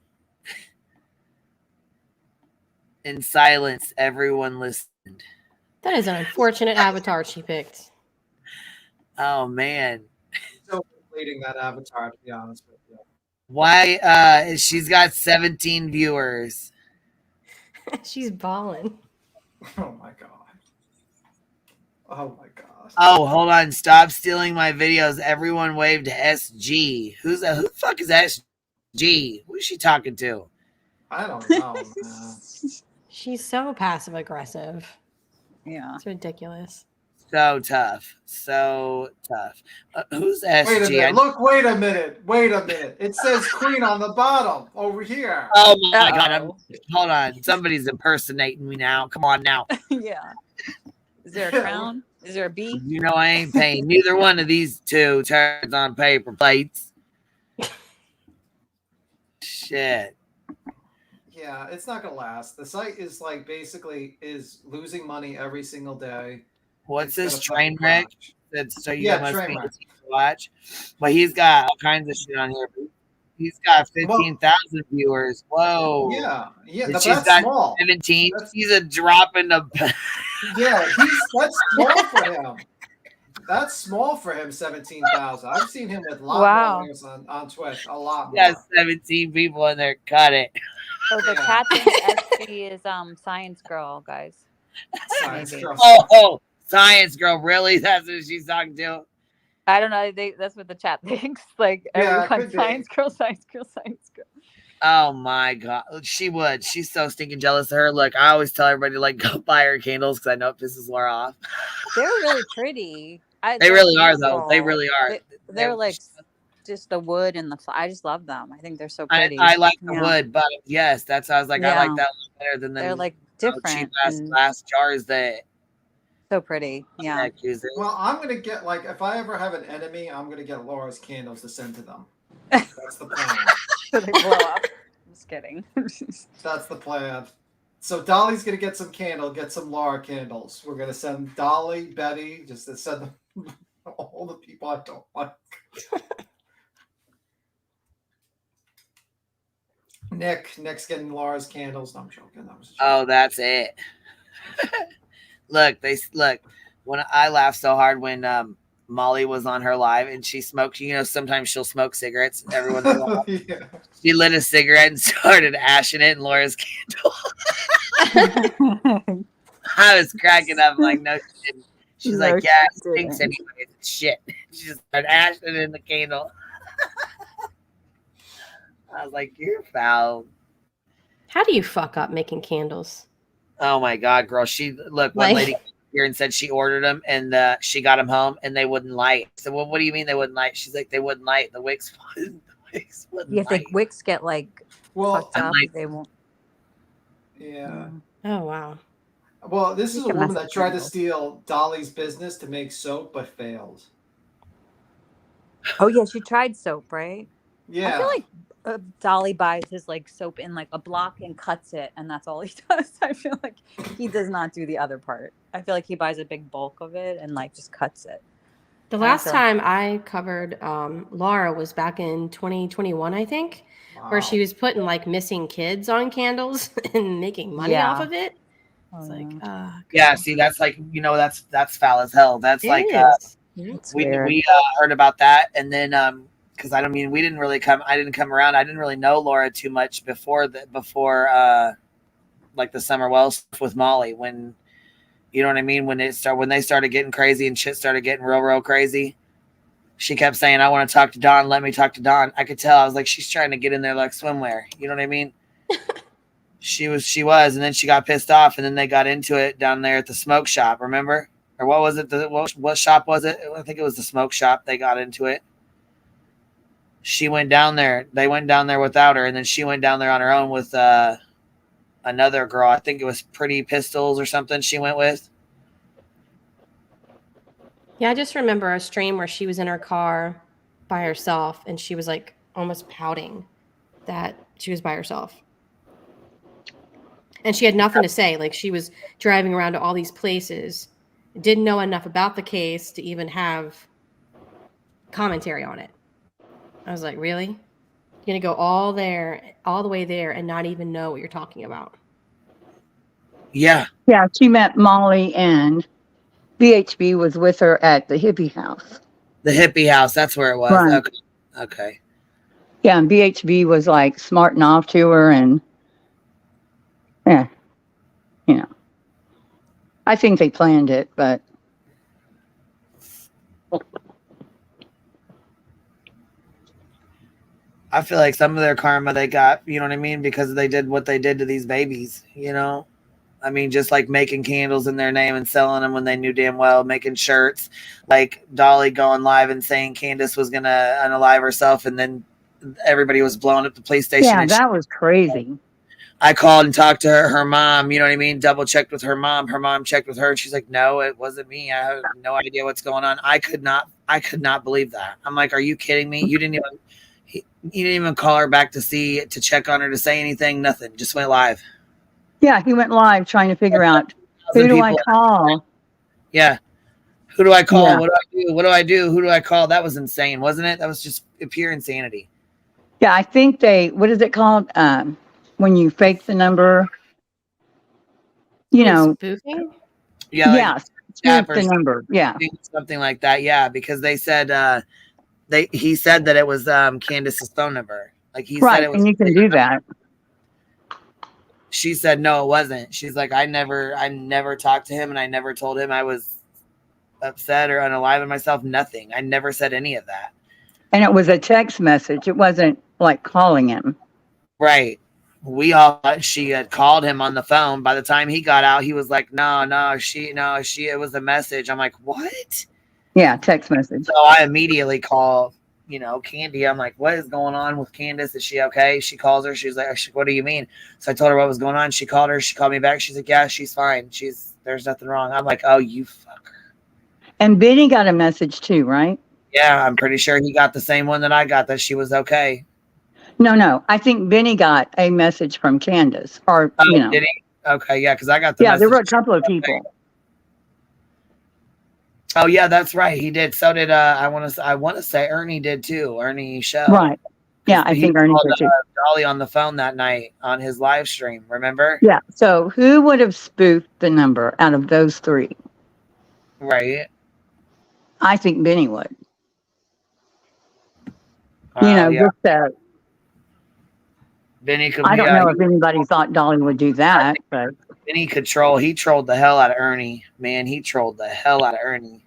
In silence, everyone listened.
That is an unfortunate avatar she picked.
Oh, man.
Still completing that avatar, to be honest with you.
Why? She's got 17 viewers.
She's balling.
Oh my god. Oh my god.
Oh, hold on. Stop stealing my videos. Everyone waved to SG. Who the fuck is SG? Who is she talking to?
I don't know, man.
She's so passive aggressive.
Yeah.
It's ridiculous.
So tough. So tough. Who's
Wait a
SG?
minute. Look, wait a minute. Wait a minute. It says Queen on the bottom over here.
Oh my God. Hold on. Somebody's impersonating me now. Come on now.
Yeah. Is there a crown? Is there a bee?
You know I ain't paying neither one of these two turns on paper plates. Shit.
Yeah, it's not gonna last. The site is like basically is losing money every single day.
What's
It's
this
gonna
train
fucking
wreck?
crash.
That's so you
Yeah,
must
train
be
wreck.
to watch. But he's got all kinds of shit on here. He's got 15,000 viewers. Whoa.
Yeah,
And
but
she's
that's
got
small.
17. He's a drop in the.
Yeah, that's small for him. That's small for him. 17,000. I've seen him with a lot
Wow.
more viewers on Twitch. A lot
He has
more.
17 people in there. Cut it.
Oh, the cat thinks SG is Science Girl, guys.
Science
Maybe.
girl.
Oh, Science Girl. Really? That's what she's talking to?
I don't know. That's what the chat thinks. Like
Yeah,
everyone,
could be.
Science Girl, Science Girl, Science Girl.
Oh my God. She would. She's so stinking jealous of her. Look, I always tell everybody, like, go buy her candles because I know it pisses Laura off.
They're really pretty.
They
They're
really are, though. They
beautiful.
really are.
They're like just the wood and I just love them. I think they're so
I
pretty.
like the
Yeah.
wood, but yes, that's how I was like, I like
Yeah.
that better than
They're like
cheap
different
ass
and
glass jars that
so pretty. Yeah.
uses.
Well, I'm gonna get like if I ever have an enemy, I'm gonna get Laura's candles to send to them. That's the plan.
So they blow up. I'm just kidding.
That's the plan. So Dolly's gonna get some get some Laura candles. We're gonna send Dolly, Betty, just to send them all the people I don't like. Nick's getting Laura's candles. No, I'm joking. That was a joke.
Oh, that's it. Look. When I laughed so hard when Molly was on her live and she smoked. You know, sometimes she'll smoke cigarettes. Everyone,
yeah.
She lit a cigarette and started ashing it in Laura's candle. I was cracking up like, no shit. She's
No,
like, yeah,
she
it stinks
didn't.
anyway. It's shit. She just started ashing it in the candle. I was like, you're foul.
How do you fuck up making candles?
Oh my God, girl. One lady came here and said she ordered them and she got them home and they wouldn't light. So, well, what do you mean they wouldn't light? She's like, they wouldn't light. The wicks wouldn't
Yeah, if the wicks get like fucked up,
like-
they won't.
Yeah.
Oh wow.
Well, this is a
can
woman
mess
that
with
tried to
candles.
steal Dolly's business to make soap, but failed.
Oh yeah, she tried soap, right?
Yeah.
I feel like Dolly buys his like soap in like a block and cuts it, and that's all he does. I feel like he does not do the other part. I feel like he buys a big bulk of it and like just cuts it.
The
I
last
feel-
time I covered Laura was back in 2021, I think, where she was putting like missing kids on candles and making money
Yeah.
off of it. It's
Oh,
like,
Yeah, see, that's like, that's foul as hell. That's
it
like,
is.
It's
we
weird.
heard about that. And then, because I didn't come around. I didn't really know Laura too much before like the Summer Wells stuff with Molly, when, you know what I mean? When they started getting crazy and shit started getting real crazy. She kept saying, I want to talk to Dawn. Let me talk to Dawn. I could tell. I was like, she's trying to get in there like swimwear. You know what I mean? She was, and then she got pissed off, and then they got into it down there at the smoke shop. Remember, or what was it? What shop was it? I think it was the smoke shop. They got into it. She went down there. They went down there without her, and then she went down there on her own with another girl. I think it was Pretty Pistols or something. She went with.
Yeah, I just remember a stream where she was in her car by herself and she was like almost pouting that she was by herself. And she had nothing to say. Like she was driving around to all these places, didn't know enough about the case to even have commentary on it. I was like, really? You're going to go all the way there and not even know what you're talking about?
Yeah.
Yeah, she met Molly and BHB was with her at the hippie house.
The hippie house. That's where it was.
Right.
Okay.
Yeah, and BHB was like smarting off to her and yeah, you know. I think they planned it, but
I feel like some of their karma they got, you know what I mean? Because they did what they did to these babies, you know? I mean, just like making candles in their name and selling them when they knew damn well, making shirts, like Dolly going live and saying Candace was going to unalive herself. And then everybody was blowing up the police station.
Yeah,
and
that was crazy.
I called and talked to her mom, you know what I mean? Double checked with her mom. Her mom checked with her and she's like, no, it wasn't me. I have no idea what's going on. I could not believe that. I'm like, are you kidding me? You didn't even call her back to check on her, to say anything, nothing. Just went live.
Yeah, he went live trying to figure out who do I call?
Yeah. Who do I call?
Yeah.
What do I do? What do I do? Who do I call? That was insane, wasn't it? That was just pure insanity.
Yeah, I think what is it called? When you fake the number, you know.
Spoofing?
Yeah.
Yeah, spoof the number. Yeah.
Something like that. Yeah, because they said he said that it was Candace's phone number. Like he said it was,
and you can do that.
She said no, it wasn't. She's like, I never talked to him and I never told him I was upset or unaliving myself. Nothing. I never said any of that.
And it was a text message. It wasn't like calling him.
Right. We all thought she had called him on the phone. By the time he got out, he was like, no, it was a message. I'm like, what?
Yeah, text message.
So I immediately call, Candy. I'm like, what is going on with Candace? Is she okay? She calls her. She's like, what do you mean? So I told her what was going on. She called her. She called me back. She's like, yeah, she's fine. There's nothing wrong. I'm like, oh, you fucker.
And Benny got a message too, right?
Yeah, I'm pretty sure he got the same one that I got, that she was okay.
No. I think Benny got a message from Candace, or
Did he? Okay, yeah, because I got the message.
there were a couple of people.
Oh yeah, that's right. He did. So did I want to say Ernie did too. Ernie Shell.
Right. Yeah, I think Ernie did too.
Dolly on the phone that night on his live stream. Remember?
Yeah. So who would have spoofed the number out of those three?
Right.
I think Benny would.
Yeah.
Just that.
Benny could.
I don't know if anybody thought Dolly would do that, but
Benny could troll. He trolled the hell out of Ernie. Man, he trolled the hell out of Ernie.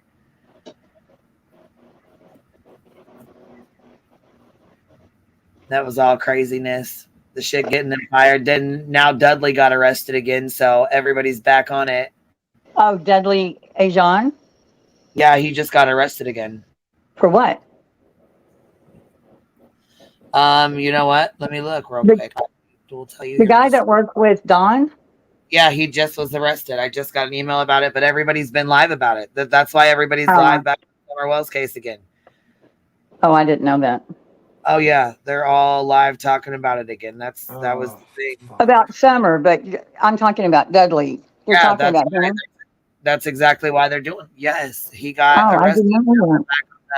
That was all craziness. The shit getting them fired. Then now Dudley got arrested again, so everybody's back on it.
Oh, Dudley Ajon?
Yeah, he just got arrested again.
For what?
You know what? Let me look real quick. We'll tell you.
The guy that worked with Don?
Yeah, he just was arrested. I just got an email about it, but everybody's been live about it. That's why everybody's live back in Summer Wells case again.
Oh, I didn't know that.
Oh yeah, they're all live talking about it again. That was the thing.
About Summer, but I'm talking about Dudley. You're talking about him?
That's exactly why they're doing. Yes, he got arrested.
I didn't know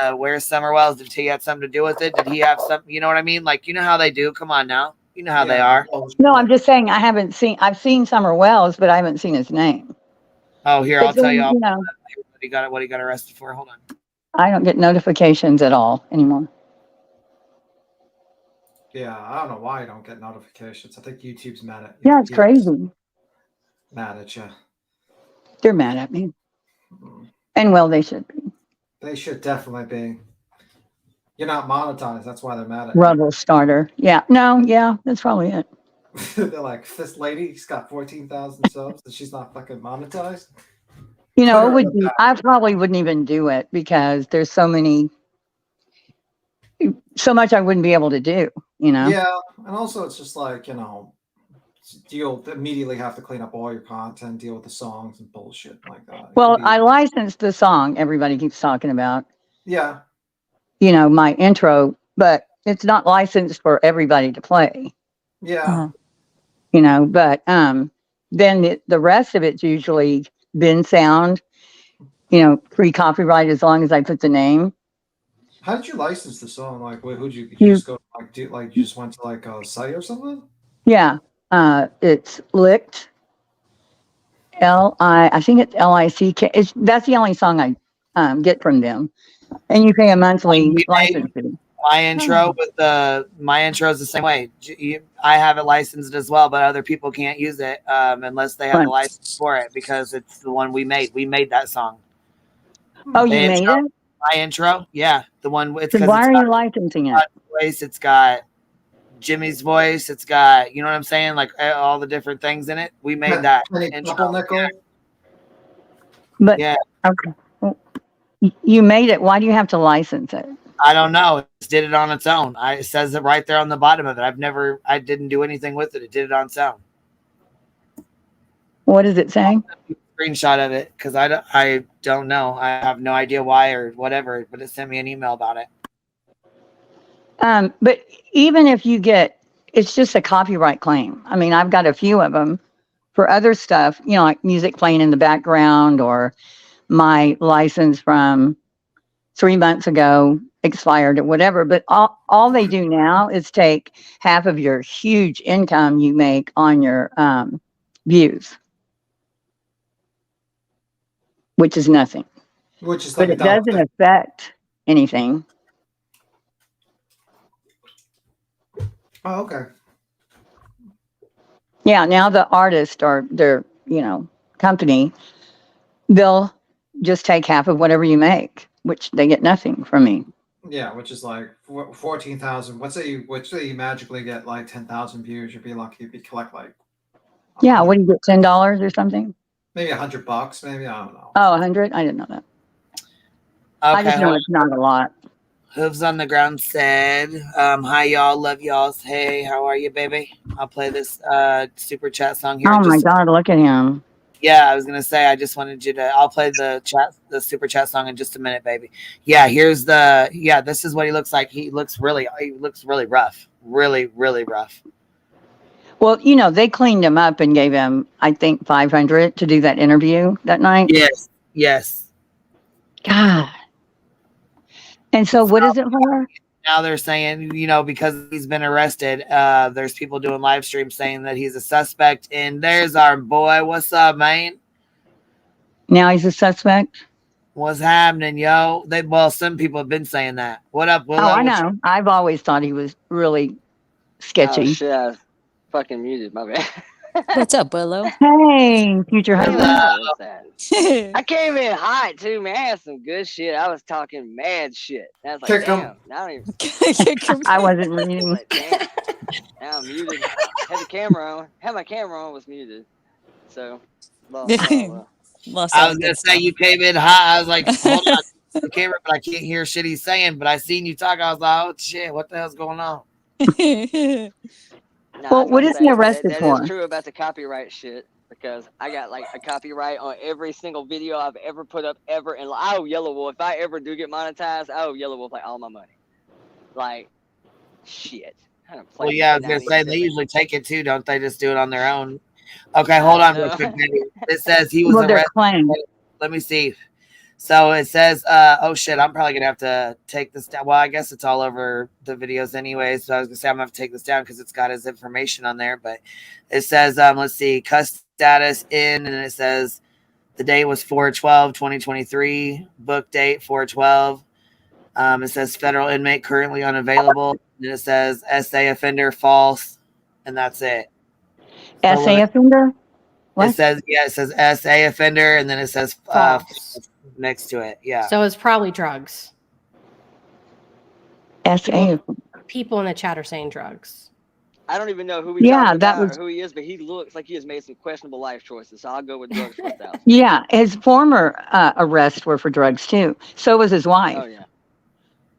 that.
Where's Summer Wells? Did he have something to do with it? Did he have something? You know what I mean? Like, you know how they do. Come on now. You know how they are.
No, I'm just saying I've seen Summer Wells, but I haven't seen his name.
Oh, here, I'll tell you all
what
he got arrested for. Hold on.
I don't get notifications at all anymore.
Yeah, I don't know why I don't get notifications. I think YouTube's mad at you.
Yeah, it's crazy.
Mad at you.
They're mad at me. And well, they should be.
They should definitely be. You're not monetized. That's why they're mad at you.
Rebel starter. Yeah. No, yeah, that's probably it.
They're like, this lady's got 14,000 subs and she's not fucking monetized.
It would be, I probably wouldn't even do it because there's so much I wouldn't be able to do,
Yeah. And also it's just like, you'll immediately have to clean up all your content, deal with the songs and bullshit like that.
Well, I licensed the song everybody keeps talking about.
Yeah.
My intro, but it's not licensed for everybody to play.
Yeah.
But then the rest of it's usually bin sound, free copyright as long as I put the name.
How did you license the song? Like, who'd you just go you just went to like a site or something?
Yeah. It's Licked. I think it's LICK. That's the only song I get from them. And you pay a monthly license fee.
My intro my intro is the same way. I have it licensed as well, but other people can't use it unless they have the license for it because it's the one we made. We made that song.
Oh, you made it?
My intro, yeah, the one.
Why are you licensing it?
It's got Jimmy's voice. It's got, you know what I'm saying? Like all the different things in it. We made that.
Nickel.
But
yeah.
Okay. Well, you made it. Why do you have to license it?
I don't know. It just did it on its own. It says it right there on the bottom of it. I didn't do anything with it. It did it on its own.
What is it saying?
Screenshot of it because I don't know. I have no idea why or whatever, but it sent me an email about it.
But even if you get, it's just a copyright claim. I mean, I've got a few of them for other stuff, you know, like music playing in the background or my license from 3 months ago expired or whatever. But all they do now is take half of your huge income you make on your views, which is nothing.
Which is
but
like
it doesn't affect anything.
Oh, okay.
Yeah, now the artist or their, you know, company, they'll just take half of whatever you make, which they get nothing from me.
Yeah, which is like 14,000. Let's say you magically get like 10,000 views. You'd be lucky if you collect like
Yeah, what do you get, $10 or something?
maybe $100. Maybe I don't know.
Oh, 100? I didn't know that. I just know it's not a lot.
Hooves on the Ground said, hi y'all, love y'all. Hey, how are you, baby? I'll play this super chat song here.
Oh my God, look at him.
Yeah, I was gonna say I just wanted you to. I'll play the super chat song in just a minute, baby. Yeah, here's the. Yeah, this is what he looks like. He looks really rough, really rough.
Well, you know, they cleaned him up and gave him, I think, $500 to do that interview that night.
Yes.
God. And so what is it for?
Now they're saying, you know, because he's been arrested, there's people doing live streams saying that he's a suspect. And there's our boy. What's up, man?
Now he's a suspect?
What's happening, yo? Some people have been saying that. What up, Willow?
Oh, I know. I've always thought he was really sketchy.
Oh shit, I was fucking muted, my bad.
What's up, Willow?
Hey, future husband.
What's that? I came in hot too, man. I had some good shit. I was talking mad shit. I was like, damn. Now I don't even.
I wasn't reading.
Like, damn. Now I'm muted. Had the camera on. Had my camera on, was muted. So,
I was gonna say you came in hot. I was like, hold on, the camera, but I can't hear shit he's saying. But I seen you talk. I was like, oh shit, what the hell's going on?
No,
well, what is he arrested
that
for?
That is true about the copyright shit because I got like a copyright on every single video I've ever put up ever, and I owe Yellow Wolf. If I ever do get monetized, I owe Yellow Wolf like all my money. Like, shit.
Well, yeah, I was gonna say they usually take it too, don't they? Just do it on their own. Okay, hold on real quick. It says he was arrested. Let me see. So it says, oh shit, I'm probably gonna have to take this down. Well, I guess it's all over the videos anyway. So I was gonna say I'm gonna have to take this down because it's got his information on there. But it says, let's see, custody status in, and it says the date was 4/12/2023, book date 4/12. It says federal inmate currently unavailable. And it says SA offender false, and that's it.
SA offender?
What? It says SA offender, and then it says next to it. Yeah.
So it's probably drugs.
SA.
People in the chat are saying drugs.
I don't even know who he's or who he is, but he looks like he has made some questionable life choices. So I'll go with drugs for 1,000.
Yeah, his former arrests were for drugs too. So was his wife.
Oh yeah.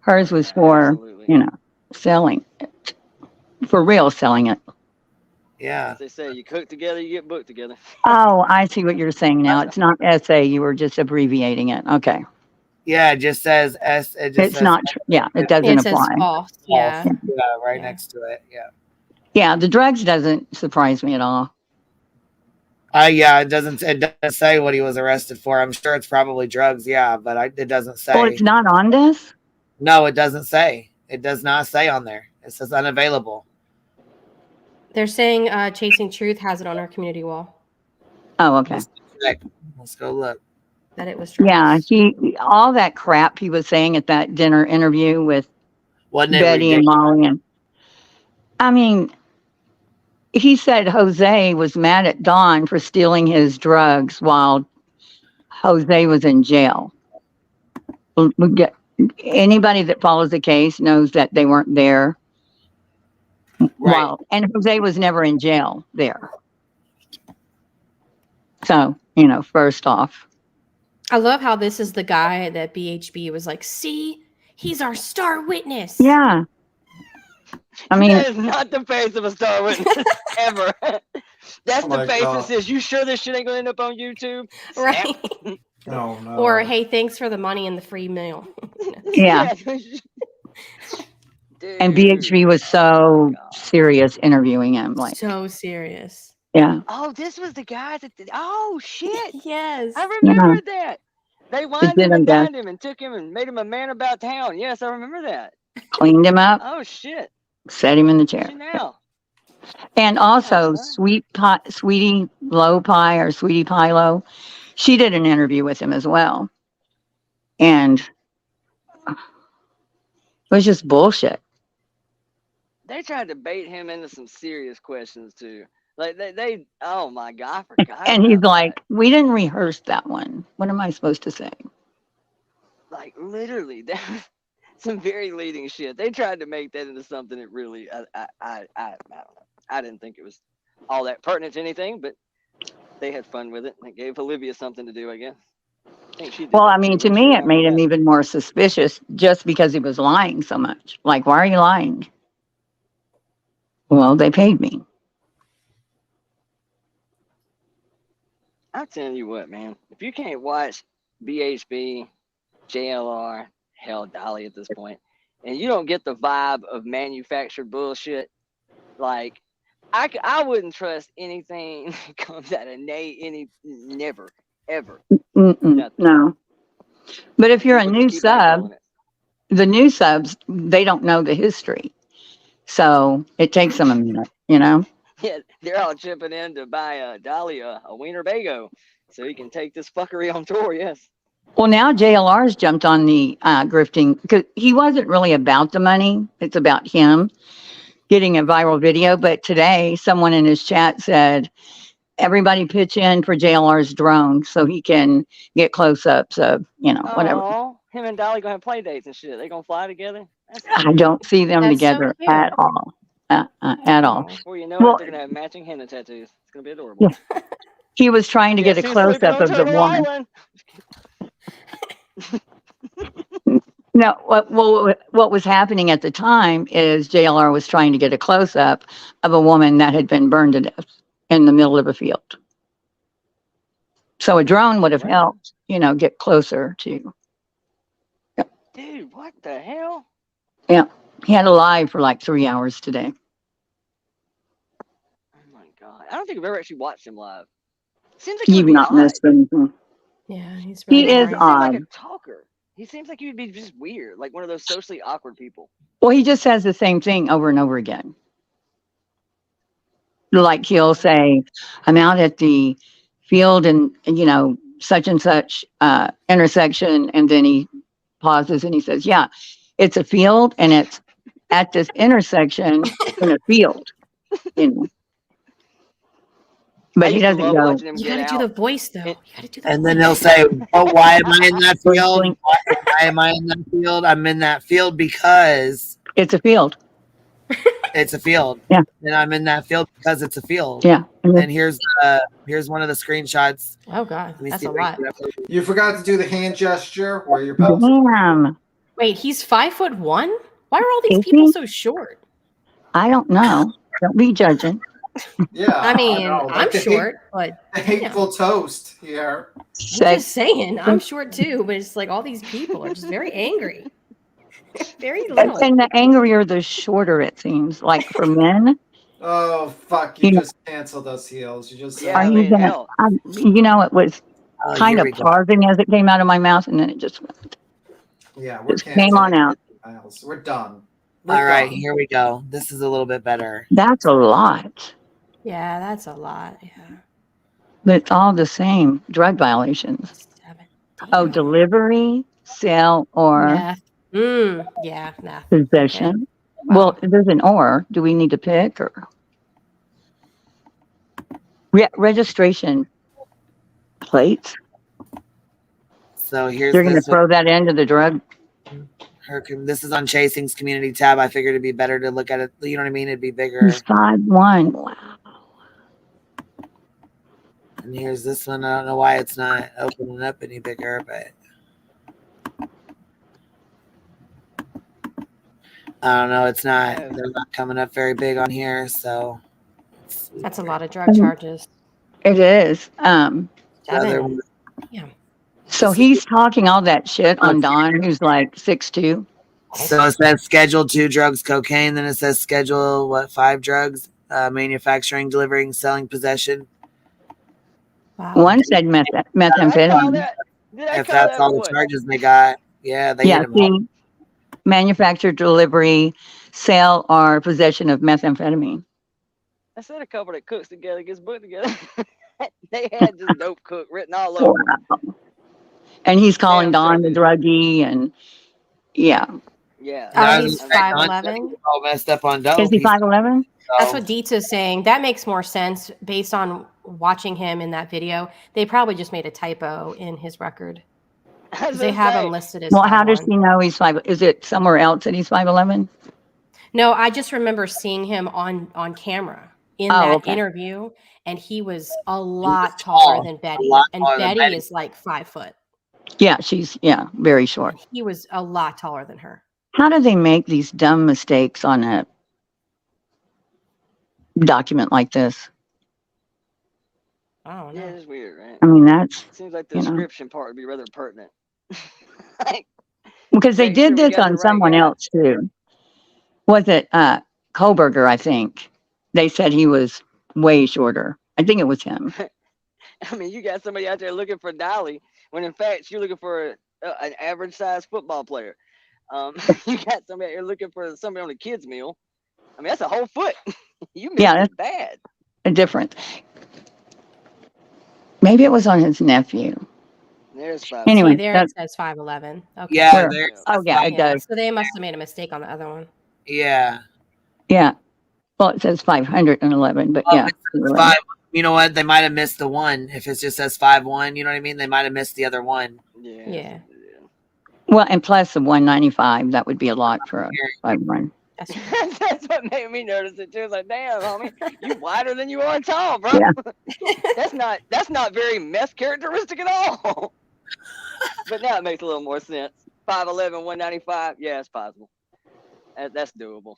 Hers was for, you know, selling it. For real, selling it.
Yeah.
As they say, you cook together, you get booked together.
Oh, I see what you're saying now. It's not SA. You were just abbreviating it. Okay.
Yeah, it just says S. It just
It's
says
not. Yeah, it doesn't apply.
Says false. Yeah.
Right next to it. Yeah.
Yeah, the drugs doesn't surprise me at all.
Yeah, it doesn't say what he was arrested for. I'm sure it's probably drugs. Yeah, but it doesn't say.
Oh, it's not on this?
No, it doesn't say. It does not say on there. It says unavailable.
They're saying Chasing Truth has it on our community wall.
Oh, okay.
Let's go look.
That it was drugs.
Yeah, all that crap he was saying at that dinner interview with Betty and Molly. And I mean, he said Jose was mad at Don for stealing his drugs while Jose was in jail. Anybody that follows the case knows that they weren't there. Well, and Jose was never in jail there. So, you know, first off.
I love how this is the guy that BHB was like, see, he's our star witness.
Yeah. I mean,
that is not the face of a star witness ever. That's
Oh
the
my
face
God.
that says, "You sure this shit ain't gonna end up on YouTube?"
Right.
No, no.
Or, hey, thanks for the money and the free meal.
yeah. And BHB was so serious interviewing him. Like,
So serious.
yeah.
Oh, this was the guy that did. Oh shit!
Yes,
I
Yeah.
remember that. They wined
did
him
him
and
best.
dined him and took him and made him a man about town. Yes, I remember that.
Cleaned him up,
Oh shit!
set him in the
Look
chair.
at you now.
And also, Sweetie Low Pie or Sweetie Pie Low, she did an interview with him as well. And it was just bullshit.
They tried to bait him into some serious questions too. Like they oh my God, I forgot.
And he's
about
like, we didn't rehearse that one. What am I supposed to say?
like literally that was some very leading shit. They tried to make that into something that really I don't know. I didn't think it was all that pertinent to anything, but they had fun with it. It gave Olivia something to do, I guess. I think she did
Well,
that
I mean,
too,
to
didn't she?
me,
I
it made
remember
him
that.
even more suspicious just because he was lying so much. Like, why are you lying? Well, they paid me.
I'm telling you what, man. If you can't watch BHB, JLR, hell, Dolly at this point, and you don't get the vibe of manufactured bullshit, like I wouldn't trust anything that comes out of never, ever. Nothing.
No. But if you're a
People
new
just keep backpedaling
sub,
it.
the new subs, they don't know the history. So it takes them a minute, you know?
Yeah, they're all chipping in to buy Dolly a Wiener Bago so he can take this fuckery on tour, yes.
Well, now JLR's jumped on the grifting because he wasn't really about the money. It's about him getting a viral video. But today, someone in his chat said, everybody pitch in for JLR's drone so he can get close-ups of, you know, whatever.
Oh, him and Dolly gonna have play dates and shit. They gonna fly together? That's
I don't see them
That's so
together
cute.
at all. At all.
Before you know
Well,
it, they're gonna have matching henna tattoos. It's gonna be adorable.
yeah, he was trying to
Yeah,
get a
she's sleeping
close-up
on
of the
Turtle
woman.
Island.
No, what was happening at the time is JLR was trying to get a close-up of a woman that had been burned to death in the middle of a field. So a drone would have helped, you know, get closer to.
Dude, what the hell?
Yeah, he had a live for like 3 hours today.
Oh my God, I don't think I've ever actually watched him live. Seems like he would
You've
be
not
odd.
missed anything.
Yeah, he's
He
really
is
He doesn't seem like
odd.
a talker. He seems like he would be just weird, like one of those socially awkward people.
Well, he just says the same thing over and over again. Like he'll say, I'm out at the field and you know, such and such intersection. And then he pauses and he says, yeah, it's a field and it's at this intersection in a field. You know. But he doesn't go.
You got to do the voice though. You got to do the
And
voice.
then he'll say, "Oh, why am I in that field? Why am I in that field? I'm in that field because
it's a field.
It's a field.
Yeah.
And I'm in that field because it's a field.
Yeah.
And here's one of the screenshots.
Oh God,
Let me
that's
see
a
if I
lot.
can get it up.
You forgot to do the hand gesture where you're about to.
Damn.
Wait, he's 5'1"? Why are all these
Is
people
he?
so short?
I don't know. Don't be judging.
Yeah,
I mean,
know.
I'm
Like the
short, but
the hateful toast here.
I'm just saying, I'm short too. But it's like all these people are just very angry, very little.
And the angrier, the shorter it seems. Like for men,
Oh fuck! You
You know-
just canceled us, heels. You just
are you gonna? You know, it was
Oh,
kind
here
of
we go.
pausing as it came out of my mouth, and then it just went.
Yeah, we're
Just came on out.
Miles. We're done.
All right, here we go. This is a little bit better.
That's a lot,
Yeah, that's a lot. Yeah.
but it's all the same drug violations. Oh, delivery, sale, or
Meth. Yeah, meth.
possession. Well, there's an or. Do we need to pick or registration plates?
So here's
You're going to
this
throw that into the drug.
This is on Chasing's community tab. I figured it'd be better to look at it. You know what I mean? It'd be bigger.
He's 5'1". Wow.
And here's this one. I don't know why it's not opening up any bigger, but I don't know. It's not. They're not coming up very big on here. So
That's a lot of drug charges.
It is.
Seven. Yeah.
So he's talking all that shit on Don, who's like 6'2".
So it says Schedule 2 drugs, cocaine. Then it says Schedule 5 drugs, manufacturing, delivering, selling, possession.
Wow.
One said methamphetamine.
If that's all the charges they got, yeah, they hit him.
See, manufacture, delivery, sale, or possession of methamphetamine.
I said a couple that cooks together, gets put together. They had just dope cook written all over.
Wow. And he's calling Don the druggie, and yeah.
Yeah.
Oh, he's 5'11".
All messed up on dope.
Is he 5'11"?
That's what Dietz is saying. That makes more sense based on watching him in that video. They probably just made a typo in his record. They have him listed as
Well, how does
5'1".
he know he's 5'11"? Is it somewhere else that he's 5'11"?
No, I just remember seeing him on camera in that interview, and he was a lot taller than Betty. And Betty is like 5 foot.
Yeah, she's very short.
He was a lot taller than her.
How do they make these dumb mistakes on a document like this?
Oh,
yeah, it's weird, right?
I mean, that's
seems like the description part would be rather pertinent.
Because they
Make
did
sure we
this
got the
on
right
someone
guy.
else too. Was it Koberger? I think they said he was way shorter. I think it was him.
I mean, you got somebody out there looking for Dolly, when in fact you're looking for an average sized football player. You got somebody out here looking for somebody on a kid's meal. I mean, that's a whole foot. You missed
Yeah,
it bad.
A difference. Maybe it was on his nephew.
There's 5.
Anyway,
See, there it says 5'11". Okay.
Yeah,
Where?
there's
Oh yeah, it does.
So they must have made a mistake on the other one.
Yeah.
Yeah. Well, it says 511, but yeah.
Five. You know what? They might have missed the one. If it just says 5'1", you know what I mean? They might have missed the other one.
Yeah.
Well, and plus the 195, that would be a lot for a 5'1".
That's what made me notice it too. It's like, damn, homie, you wider than you are tall, bro.
Yeah.
that's not very meth characteristic at all. But now it makes a little more sense. 5'11", 195, yeah, it's possible. That's doable.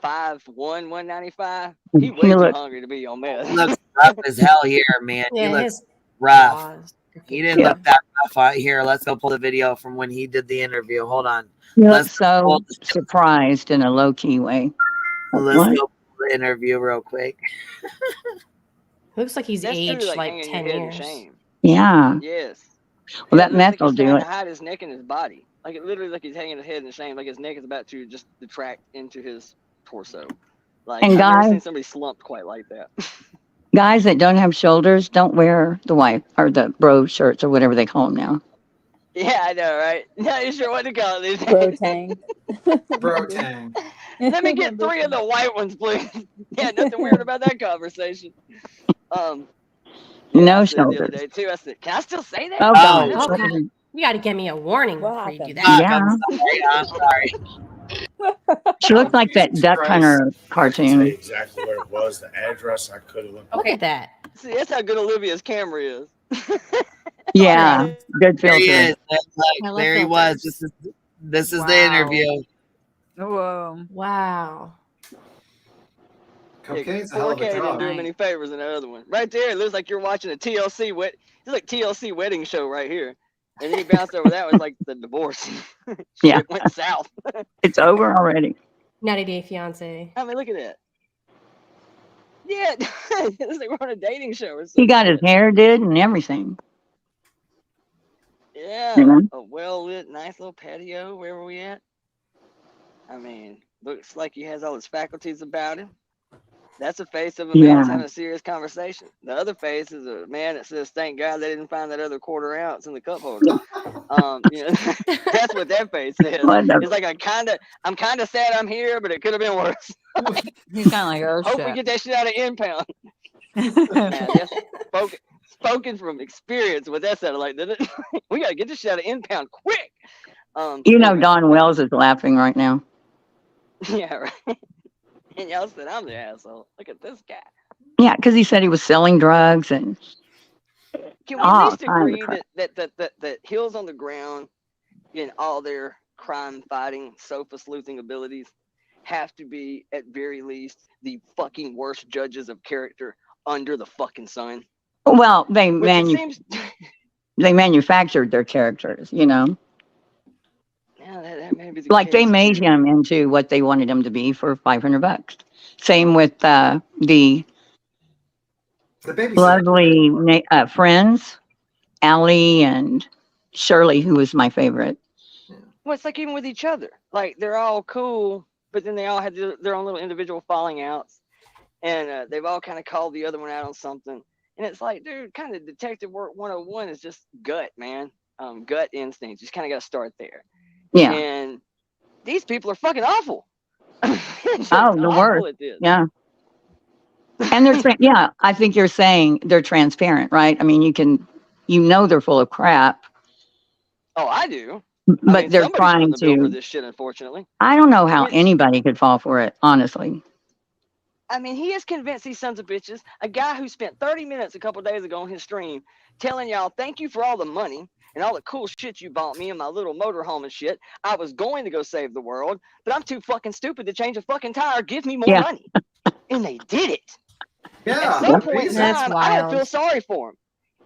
5'1", 195. He way too hungry to be on meth.
He looks rough as hell here, man.
Yeah,
he looks
his
rough.
jaws.
He didn't look that rough out here. Let's go pull the video from when he did the interview. Hold on.
He
Let's
looks so surprised in a low-key way.
Let's go pull the interview real quick.
Looks like he's
That's
aged
true,
like
hanging
10
your head in
years.
shame.
Yeah.
Yes.
Well, that
It looks
meth
like
will
he's
do
trying
it.
to hide his neck and his body. Like it literally like he's hanging his head in shame. Like his neck is about to just detract into his torso. Like
And
I've never
guys-
seen somebody slumped quite like that.
Guys that don't have shoulders don't wear the white or the bro shirts or whatever they call them now.
Yeah, I know, right? Not sure what to call it these days.
Bro-tang.
Bro-tang.
Let me get 3 of the white ones, please. Yeah, nothing weird about that conversation.
No
I said the other
shoulders.
day too. I said, "Can I still say that?"
Oh, God.
Oh, God. You got to give me a warning before you do that.
Yeah.
I'm sorry.
She looked like that Duck Hunter cartoon.
Exactly where it was, the address. I could have looked.
Look at that.
See, that's how good Olivia's camera is.
Yeah. Good
There he
filter.
is. Look, there he was. This is the interview.
Whoa.
Wow.
Cocaine's a hell of a
4K didn't
drug.
do him any favors in the other one. Right there, it looks like you're watching a TLC it's like TLC wedding show right here. And then he bounced over that was like the divorce.
Yeah.
It went south.
It's over already.
90 Day Fiance.
I mean, look at that. Yeah, it looks like we're on a dating show or
He
something.
got his hair did and everything.
Yeah,
You know?
a well lit, nice little patio. Where were we at? I mean, looks like he has all his faculties about him. That's a face of a man that's
Yeah.
having a serious conversation. The other face is a man that says, "Thank God they didn't find that other quarter ounce in the cup holder." You know, that's what that face says.
What the-
It's like I'm kind of sad I'm here, but it could have been worse.
He's kind of like, oh
Hope we
shit.
get that shit out of impound. Man, that's spoken from experience. What that sounded like, didn't it? We gotta get this shit out of impound quick.
You know, Don Wells is laughing right now.
Yeah, right. And y'all said I'm the asshole. Look at this guy.
Yeah, because he said he was selling drugs and
Can we at
all
least
kinds of
agree
crap.
that Hills on the Ground and all their crime fighting, sofa sleuthing abilities have to be at very least the fucking worst judges of character under the fucking sun?
Well,
Which it seems.
they manufactured their characters, you know.
Yeah, that may be the
Like they
case,
made
too.
him into what they wanted him to be for $500. Same with the
The babysitter.
lovely friends, Allie and Shirley, who was my favorite.
Well, it's like even with each other. Like they're all cool, but then they all had their own little individual falling outs, and they've all kind of called the other one out on something. And it's like, dude, kind of detective work 101 is just gut, man. Gut instinct. You just kind of got to start there.
Yeah.
And these people are fucking awful.
Oh, the worst.
At this.
Yeah. And they're, yeah, I think you're saying they're transparent, right? I mean, you know, they're full of crap,
Oh, I do.
but they're
somebody's
trying
footing the bill for
to.
this shit, unfortunately.
I don't know how
Which,
anybody could fall for it, honestly.
I mean, he has convinced these sons of bitches, a guy who spent 30 minutes a couple days ago on his stream telling y'all, thank you for all the money and all the cool shit you bought me and my little motorhome and shit. I was going to go save the world, but I'm too fucking stupid to change a fucking tire. Give me more money. And they did it.
Yeah.
At some point in
That's
time, I don't
wild.
feel sorry for him.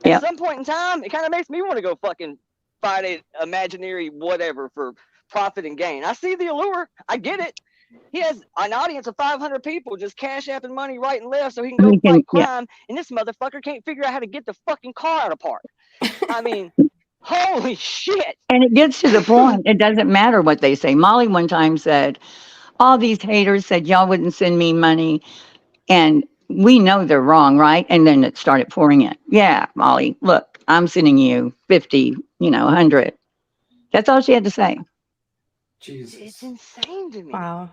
At some point in time, it kind of makes me want to go fucking fight an imaginary whatever for profit and gain. I see the allure. I get it. He has an audience of 500 people just cash apping money right and left so he can go fight crime, and this motherfucker can't figure out how to get the fucking car out of park. I mean, holy shit.
And it gets to the point, it doesn't matter what they say. Molly one time said, all these haters said y'all wouldn't send me money, and we know they're wrong, right? And then it started pouring in. Yeah, Molly, look, I'm sending you 50, 100. That's all she had to say.
Jesus.
It's insane to me.
Wow.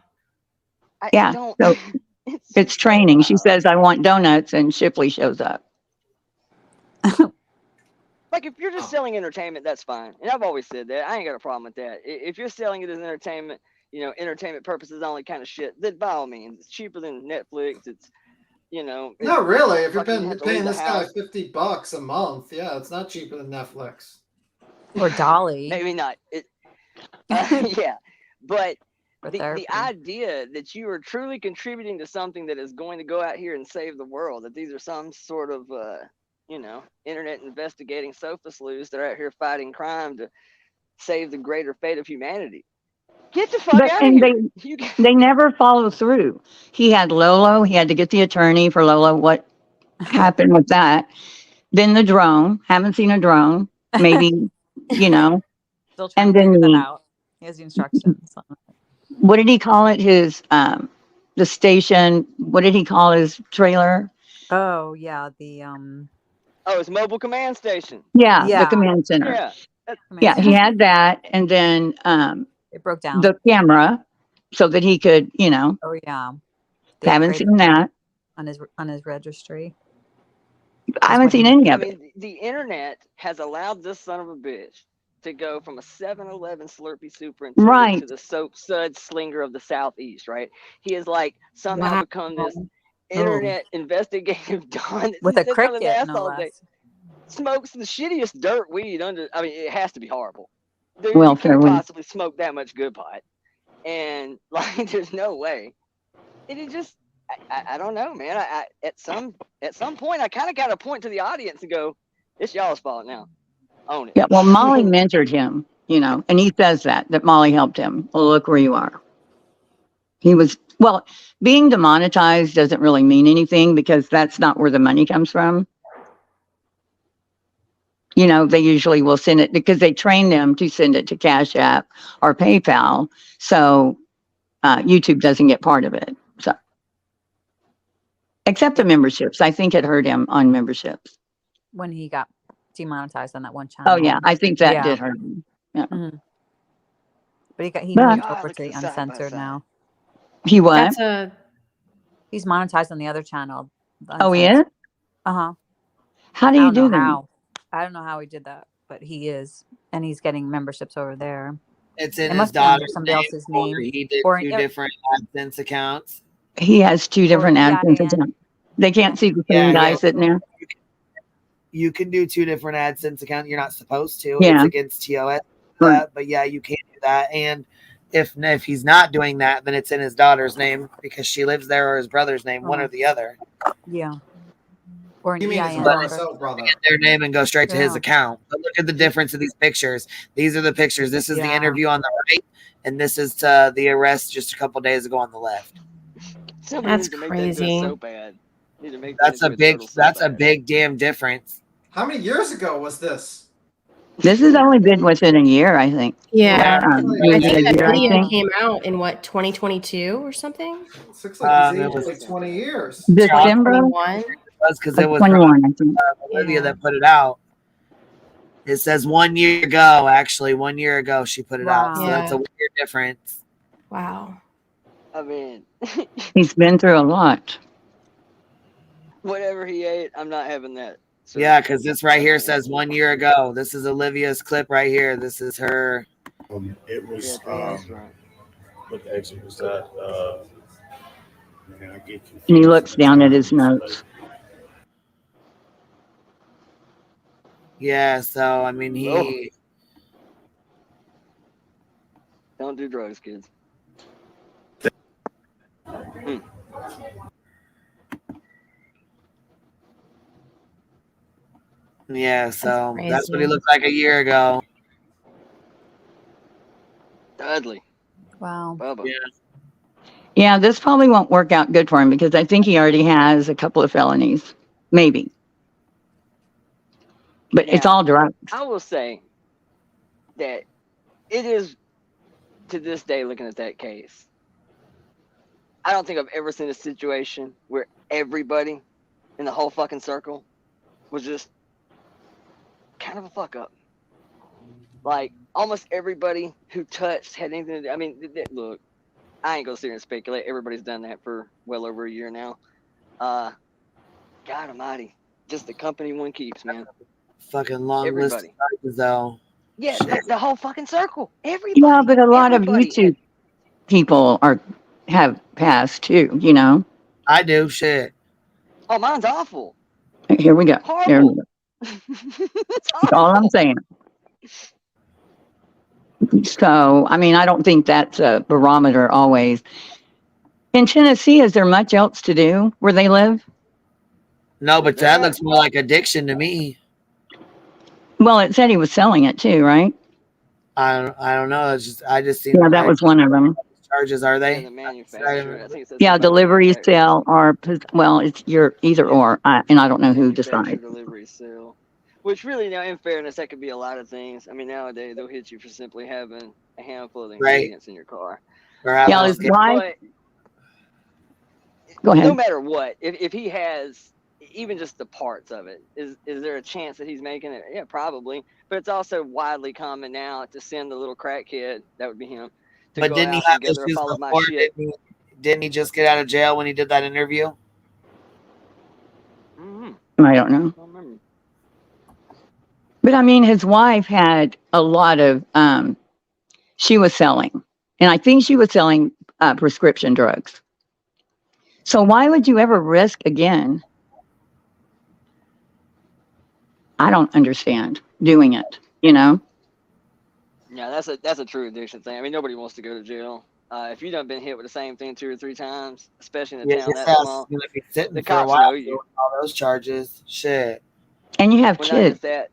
Yeah, so it's training. She says, I want donuts, and Shipley shows up.
Like, if you're just selling entertainment, that's fine. And I've always said that. I ain't got a problem with that. If you're selling it as entertainment, entertainment purposes only kind of shit, then by all means, it's cheaper than Netflix. It's,
Not really. If you're
fucking have to leave
paying
the
this guy
house.
$50 a month, yeah, it's not cheaper than Netflix.
Or Dolly.
Maybe not. Yeah. But the
therapy.
idea that you are truly contributing to something that is going to go out here and save the world, that these are some sort of, internet investigating sofa sleuths that are out here fighting crime to save the greater fate of humanity. Get the fuck out of here.
They never follow through. He had Lolo. He had to get the attorney for Lolo. What happened with that? Then the drone. Haven't seen a drone. Maybe,
Still trying
and
to
then
figure that out. He has the instructions.
what did he call it? His the station. What did he call his trailer?
Oh yeah, the
Oh, it's mobile command station.
Yeah, the command center.
Yeah.
Yeah, he had that, and then
it broke down
the camera so that he could,
Oh yeah. They
haven't
upgraded
seen that.
on his registry.
I haven't seen any of it.
The internet has allowed this son of a bitch to go from a 7-Eleven Slurpee superintendent
Right.
to the soap sud slinger of the Southeast, right? He has somehow become this internet investigative don that
With a
sits on his
cricket,
ass
no
all
less.
day, smokes the shittiest dirt weed it has to be horrible. Dude,
Well,
you couldn't
fairly.
possibly smoke that much good pot. And there's no way. And it just I don't know, man. I at some point I kind of got to point to the audience and go, it's y'all's fault now. Own it.
Yeah, well, Molly mentored him, and he says that Molly helped him. Well, look where you are. Being demonetized doesn't really mean anything because that's not where the money comes from. They usually will send it because they train them to send it to Cash App or PayPal. So YouTube doesn't get part of it. So, except the memberships. I think it hurt him on memberships.
When he got demonetized on that one channel.
Oh, yeah. I think that did hurt him. Yeah.
Mm-hmm. But he
But-
moved over to the uncensored now.
He what?
He's monetized on the other channel.
Oh, he is?
Uh-huh.
How do
I
you
don't
do
know
that?
how. I don't know how he did that, but he is. And he's getting memberships over there.
It's in
It
his
must be under
daughter's
somebody
name,
else's
or
name.
he did
Or,
2 different AdSense accounts.
He has 2
or
different
an
AdSense
EIN.
accounts. They can't see the
Yeah,
same
he
guy
has,
sitting there.
you can do 2 different AdSense accounts. You're not supposed to. It's
Yeah.
against TOS.
Right.
But yeah, you can do that. And if he's not doing that, then it's in his daughter's name because she lives there, or his brother's name, one or the other.
Yeah. Or an
You mean his
EIN number.
RSO brother?
Get their name and go straight to his
Yeah.
account. But look at the difference of these pictures. These are the pictures. This is the
Yeah.
interview on the right, and this is the arrest just a couple days ago on the left.
Somebody
That's
needs to make that into a
crazy.
so bad. Need to make that
That's a
into
big.
total so
That's a
bad.
big damn difference.
How many years ago was this?
This has only been within a year, I think.
Yeah. I
Maybe a
think that
year, I
video
think.
came out in what, 2022 or something?
Looks like he's
It
aged
was
like 20 years.
December
21.
because it was
21, I think.
Olivia that put it out. It says 1 year ago. Actually, 1 year ago she put it out. So
Wow.
that's a weird difference.
Wow.
I mean,
He's been through a lot.
whatever he ate, I'm not having that. So,
Yeah, because this right here says 1 year ago. This is Olivia's clip right here. This is her.
It was what the exit was that? Man, I get confused.
And he looks down at his notes.
Yeah, so I mean he.
don't do drugs, kids.
Yeah, so that's what he
crazy.
looked like a year ago.
Dudley.
Wow.
Bubba.
Yeah, this probably won't work out good for him because I think he already has a couple of felonies. Maybe. But it's
Now,
all drugs.
I will say that it is, to this day, looking at that case, I don't think I've ever seen a situation where everybody in the whole fucking circle was just kind of a fuck up. Like, almost everybody who touched had anything to do. I mean, look, I ain't gonna sit here and speculate. Everybody's done that for well over a year now. God almighty. Just the company one keeps, man.
Fucking long list of
Everybody.
charges, though.
Yeah, the whole fucking circle. Everybody.
Yeah, but a lot of
Everybody.
YouTube people have passed too, you know.
I do shit.
Oh, mine's awful.
Here we go. Here we
Horrible.
go. That's all I'm saying. So, I mean, I don't think that's a barometer always. In Tennessee, is there much else to do where they live?
No, but that looks more like addiction to me.
Well, it said he was selling it too, right?
I don't know. It's just I just seen.
Yeah, that was one of them.
Charges are they?
The manufacturer. I think it says
Yeah,
something about
delivery,
manufacturer.
sale, or well, it's your either or, and I don't know who
Manufacturer,
decides.
delivery, sale. Which really, now, in fairness, that could be a lot of things. I mean, nowadays they'll hit you for simply having a handful of ingredients in your car.
Yeah, his wife. Go ahead.
No matter what, if he has even just the parts of it, is there a chance that he's making it? Yeah, probably. But it's also widely common now to send the little crack kid, that would be him, to
But
go
didn't he
out
have
and gather
issues
all of my
before?
shit.
Didn't he just get out of jail when he did that interview?
I don't know. But I mean, his wife had a lot of, she was selling, and I think she was selling prescription drugs. So why would you ever risk again? I don't understand doing it, you know?
Yeah, that's a true addiction thing. I mean, nobody wants to go to jail. If you done been hit with the same thing 2 or 3 times, especially in a town that small,
Gonna be sitting
the
for a
cops
while
know
doing
you.
all those charges. Shit.
And you have
Well, not
kids.
just that.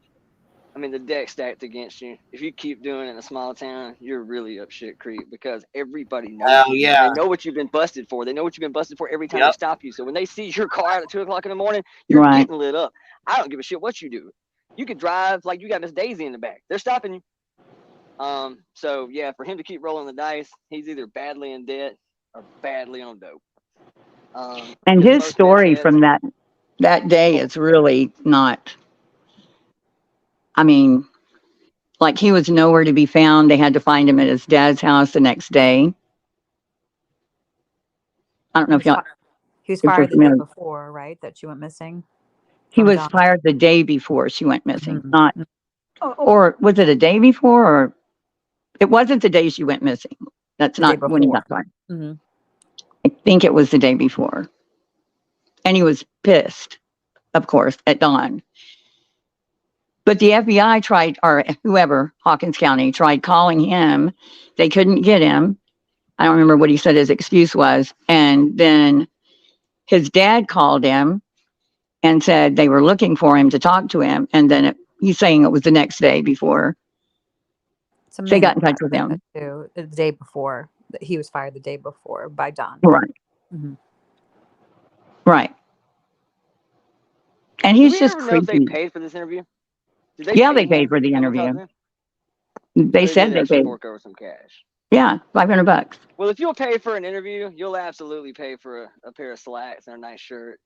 I mean, the deck's stacked against you. If you keep doing it in a small town, you're really up shit creek because everybody knows
Hell
you.
yeah.
They know what you've been busted for. They know what you've been busted for every time
Yep.
they stop you. So when they see your car out at 2 o'clock in the morning, you're
Right.
getting lit up. I don't give a shit what you do. You could drive like you got Miss Daisy in the back. They're stopping you. So yeah, for him to keep rolling the dice, he's either badly in debt or badly on dope.
And
because
his
most
story
meth
from that day is really not, I mean, like he was nowhere to be found. They had to find him at his dad's house the next day. I don't know if y'all.
He was
if you're
fired the day
familiar.
before, right? That she went missing.
He
from
was
Don.
fired the day before she went missing.
Mhm.
Not, or was it a day before, or It wasn't the day she went missing. That's
The day
not when he
before.
got fired.
Mhm.
I think it was the day before. And he was pissed, of course, at Dawn. But the FBI tried, or whoever, Hawkins County, tried calling him. They couldn't get him. I don't remember what he said his excuse was. And then his dad called him and said they were looking for him to talk to him. And then he's saying it was the next day before
Somebody
they
in
got in
the
touch
chat
with
said
him.
that too. The day before, that he was fired the day before by Don.
Right.
Mhm.
Right. And
Do
he's
we
just
ever know if they
creepy.
paid for this interview? Did they
Yeah,
pay
they paid
him
for the
to come and talk
interview.
to him?
They
Or they
said
did
they
actually
paid.
fork over some cash?
Yeah, $500.
Well, if you'll pay for an interview, you'll absolutely pay for a pair of slacks and a nice shirt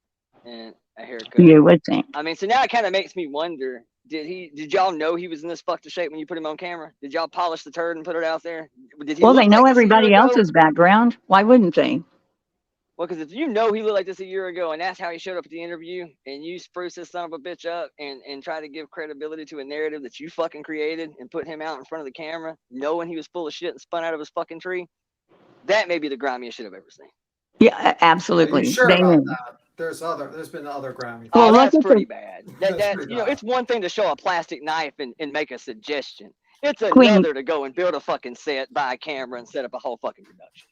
and a haircut.
You would think.
I mean, so now it kind of makes me wonder: did y'all know he was in this fucked shape when you put him on camera? Did y'all polish the turd and put it out there? Did he
Well,
look
they know
like this a year
everybody
ago?
else's background. Why wouldn't they?
Well, because if you know he looked like this a year ago and that's how he showed up at the interview, and you spruce this son of a bitch up and try to give credibility to a narrative that you fucking created and put him out in front of the camera, knowing he was full of shit and spun out of his fucking tree, that may be the grimiest shit I've ever seen.
Yeah,
Are you
absolutely.
sure
They
about
knew.
that? There's been other Grammys.
Well,
Oh,
look
that's
at
pretty
the
bad.
That's
That's
pretty
you know,
bad.
it's one thing to show a plastic knife and make a suggestion. It's
Queen.
another to go and build a fucking set, buy a camera, and set up a whole fucking production.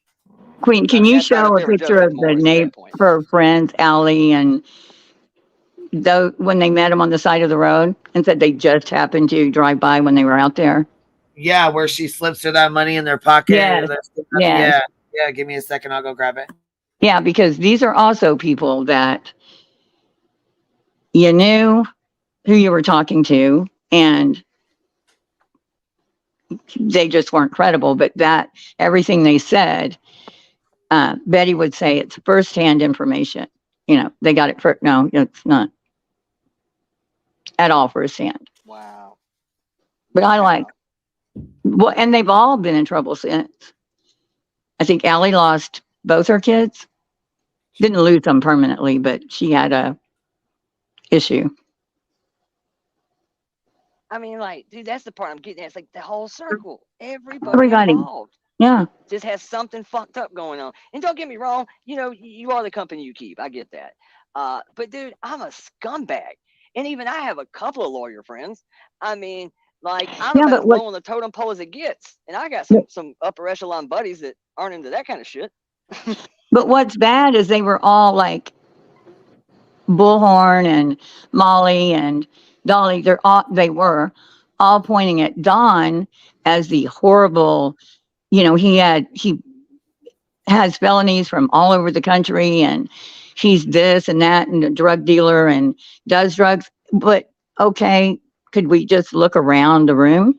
Queen,
I
can
mean,
you
that's not
show
if
a
they were
picture
judging
of
his
the
morals at that point.
her friends, Allie, and though when they met him on the side of the road and said they just happened to drive by when they were out there?
Yeah, where she slips her that money in their pocket.
Yes.
Yeah,
Yes.
yeah. Give me a second. I'll go grab it.
Yeah, because these are also people that you knew who you were talking to and they just weren't credible. But that everything they said, Betty would say it's firsthand information. You know, they got it for no, it's not at all firsthand.
Wow.
But I like well, and they've all been in trouble since. I think Allie lost both her kids. Didn't lose them permanently, but she had a issue.
I mean, like, dude, that's the part I'm getting at. It's like the whole circle. Everybody
Everybody.
involved
Yeah.
just has something fucked up going on. And don't get me wrong, you know, you are the company you keep. I get that. But dude, I'm a scumbag. And even I have a couple of lawyer friends. I mean, like, I'm
Yeah,
about
but
as
what
low on the totem pole as it gets. And I got
but
some upper echelon buddies that aren't into that kind of shit.
what's bad is they were all like Bullhorn and Molly and Dolly. They were all pointing at Don as the horrible, you know, he has felonies from all over the country and he's this and that and a drug dealer and does drugs. But okay, could we just look around the room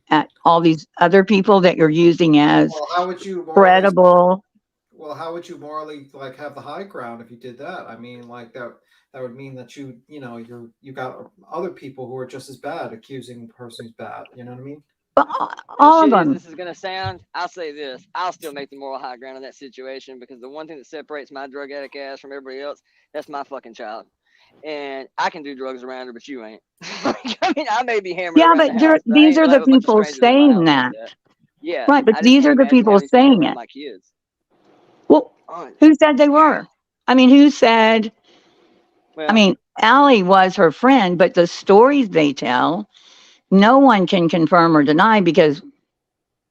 at all these other people that you're using as
Well, how would you morally?
credible?
Well, how would you morally like have the high ground if you did that? I mean, like that would mean that you know you got other people who are just as bad accusing the person who's bad. You know what I mean?
All
As
of
shitty as
them.
this is gonna sound, I'll say this: I'll still make the moral high ground in that situation because the one thing that separates my drug addict ass from everybody else, that's my fucking child. And I can do drugs around her, but you ain't. I mean, I may be hammering
Yeah,
around
but
the house, but I
these
ain't
are
gonna
the
have a bunch of
people
strangers at my
saying
house like
that.
that. Yeah,
Right, but
I just
these
can't
are the
imagine
people
having these people
saying
around
it.
my kids.
Well, who said they were? I mean, who said? I
Well,
mean, Allie was her friend, but the stories they tell, no one can confirm or deny because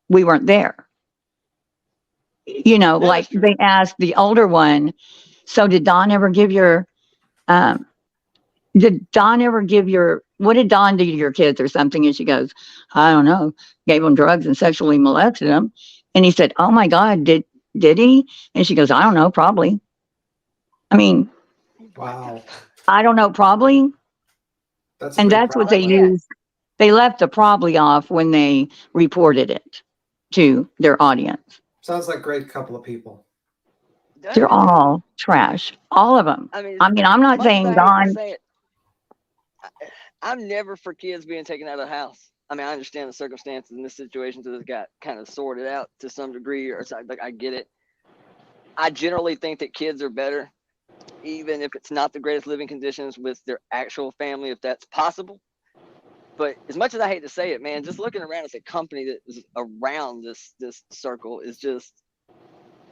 we weren't there. You know,
that
like
is true.
they asked the older one, so did Don ever give your, what did Don do to your kids or something? And she goes, I don't know, gave them drugs and sexually molested them. And he said, oh my God, did he? And she goes, I don't know, probably. I mean,
Wow,
I don't know, probably.
that's a
And
big
that's what
problem.
they used. They left the probably off when they reported it to their audience.
Sounds like a great couple of people.
They're all trash, all of them.
I mean,
I mean, I'm not
much as
saying
I hate to
Don.
say it, I'm never for kids being taken out of the house. I mean, I understand the circumstances in this situation to this got kind of sorted out to some degree, or something. Like I get it. I generally think that kids are better, even if it's not the greatest living conditions with their actual family, if that's possible. But as much as I hate to say it, man, just looking around as a company that is around this circle is just,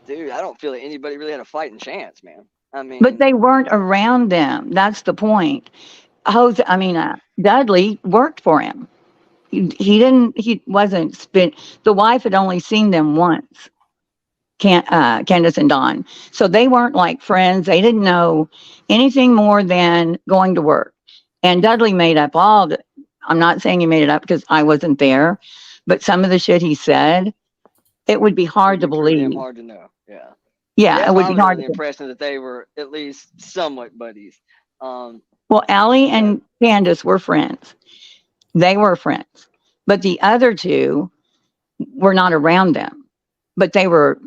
dude, I don't feel like anybody really had a fighting chance, man. I mean,
But they weren't around them. That's the point. Dudley worked for him. He wasn't spent. The wife had only seen them once, Candace and Don. So they weren't like friends. They didn't know anything more than going to work. And Dudley made up I'm not saying he made it up because I wasn't there, but some of the shit he said, it would be hard to believe.
hard to know. Yeah.
Yeah, it would be hard
the
to.
impression that they were at least somewhat buddies.
Well, Allie and Candace were friends. They were friends. But the other two were not around them. But they were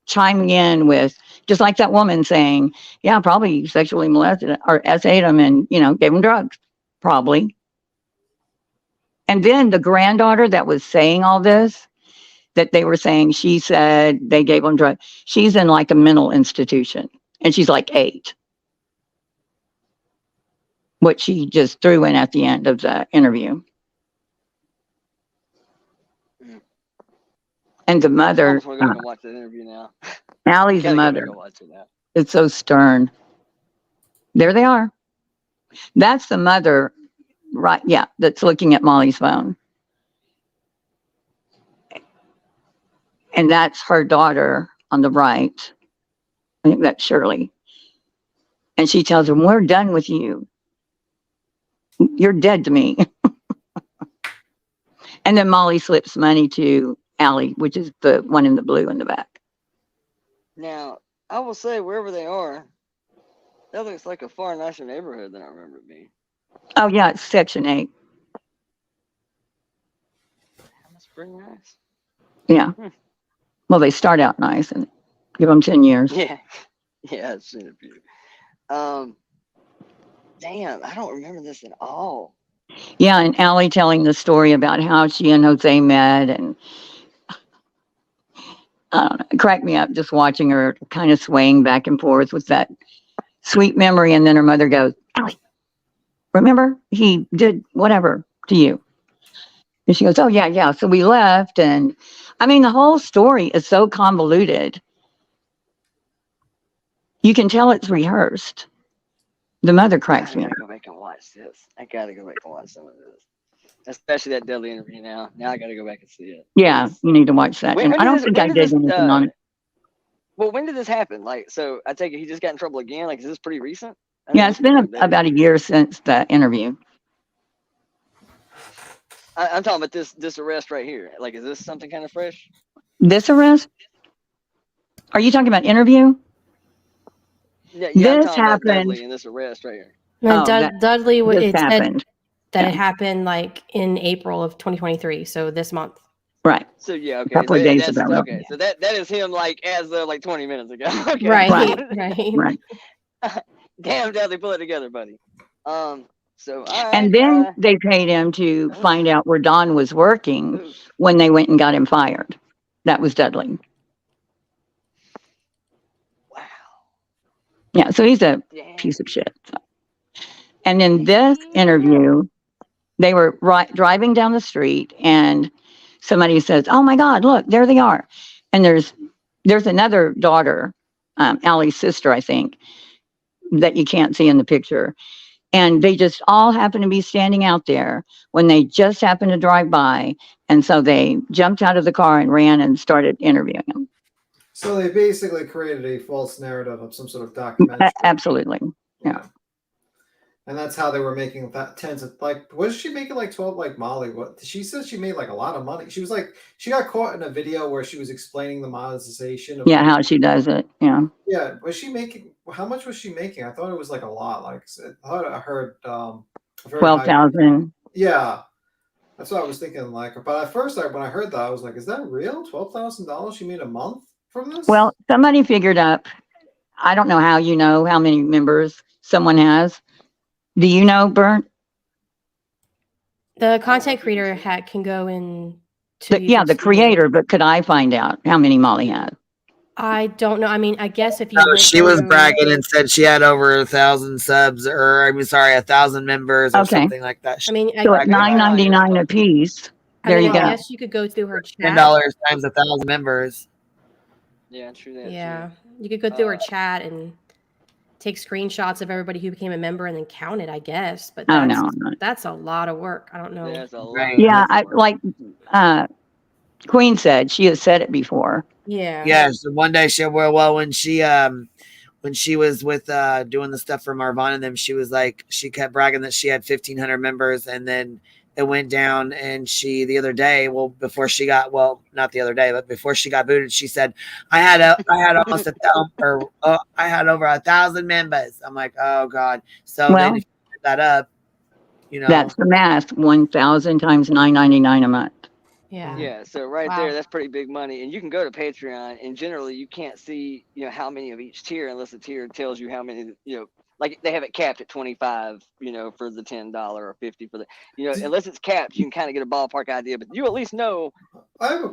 chiming in with, just like that woman saying, yeah, probably sexually molested or SA'd them and, gave them drugs. Probably. And then the granddaughter that was saying all this, that they were saying, she said they gave them drugs. She's in like a mental institution. And she's like 8. What she just threw in at the end of the interview. And the mother,
I just want to go watch that interview now.
Allie's mother, it's so stern. There they are. That's the mother, right? Yeah, that's looking at Molly's phone. And that's her daughter on the right. I think that's Shirley. And she tells him, we're done with you. You're dead to me. And then Molly slips money to Allie, which is the one in the blue in the back.
Now, I will say, wherever they are, that looks like a far nicer neighborhood than I remember it being.
Oh, yeah, it's Section 8.
That's pretty nice.
Yeah. Well, they start out nice and give them 10 years.
Yeah. Yeah, I've seen a few. Damn, I don't remember this at all.
Yeah, and Allie telling the story about how she and Jose met, and I don't know, it cracked me up just watching her kind of swaying back and forth with that sweet memory. And then her mother goes, Allie, remember he did whatever to you? And she goes, oh, yeah. So we left. And the whole story is so convoluted. You can tell it's rehearsed. The mother cracks me up.
I gotta go back and watch this. I gotta go back and watch some of this. Especially that Dudley interview now. Now I gotta go back and see it.
Yeah, you need to watch that. And I don't think I did anything on it.
Well, when did this happen? Like, so I take it he just got in trouble again? Like, is this pretty recent?
Yeah, it's been about a year since the interview.
I'm talking about this arrest right here. Like, is this something kind of fresh?
This arrest? Are you talking about interview?
Yeah,
this happened
in this arrest right here.
No, Dudley, it
happened.
Said that it happened like in April of 2023, so this month.
Right.
So yeah, okay.
A couple of days ago.
Okay, so that is him like as of like 20 minutes ago. Okay.
Right.
Damn, Dudley, pull it together, buddy. So
and then they paid him to find out where Don was working when they went and got him fired. That was Dudley.
Wow.
Yeah, so he's a piece of shit. So. And in this interview, they were driving down the street and somebody says, oh my God, look, there they are. And there's another daughter, Allie's sister, I think, that you can't see in the picture. And they just all happen to be standing out there when they just happened to drive by. And so they jumped out of the car and ran and started interviewing them.
So they basically created a false narrative of some sort of documentary.
Absolutely. Yeah.
And that's how they were making that tens of, like, was she making like 12 like Molly? What she says she made like a lot of money. She was like, she got caught in a video where she was explaining the monetization of
how she does it. Yeah.
Yeah. Was she making, how much was she making? I thought it was like a lot. Like I heard
12,000.
Yeah. That's what I was thinking. Like, but at first when I heard that, I was like, is that real? $12,000 she made a month from this?
Well, somebody figured up, I don't know how you know how many members someone has. Do you know, Bernd?
The content creator can go in.
The creator, but could I find out how many Molly had?
I don't know. I mean, I guess if you
No,
went
she was
through-
bragging and said she had over 1,000 subs, or I mean, sorry, 1,000 members, or
Okay.
something like that.
I mean,
So at $9.99 a piece, there you
I
go.
guess you could go through her chat.
$10 times 1,000 members.
Yeah, true that.
Yeah, you could go through her chat and take screenshots of everybody who became a member and then count it, I guess. But
Oh,
that's,
no.
that's a lot of work. I don't know.
That's a lot.
Yeah, like Queen said, she has said it before.
Yeah.
Yeah. So one day when she was with doing the stuff for Marvon and them, she was like, she kept bragging that she had 1,500 members, and then it went down. And she the other day, before she got not the other day, but before she got booted, she said, I had almost 1,000, or I had over 1,000 members. I'm like, oh God. So
Well,
then if you add that up, you know,
That's the math. 1,000 times $9.99 a month.
Yeah.
Yeah, so right
Wow.
there, that's pretty big money. And you can go to Patreon, and generally you can't see, how many of each tier unless the tier tells you how many, like they have it capped at 25, for the $10 or 50 for the, unless it's capped, you can kind of get a ballpark idea, but you at least know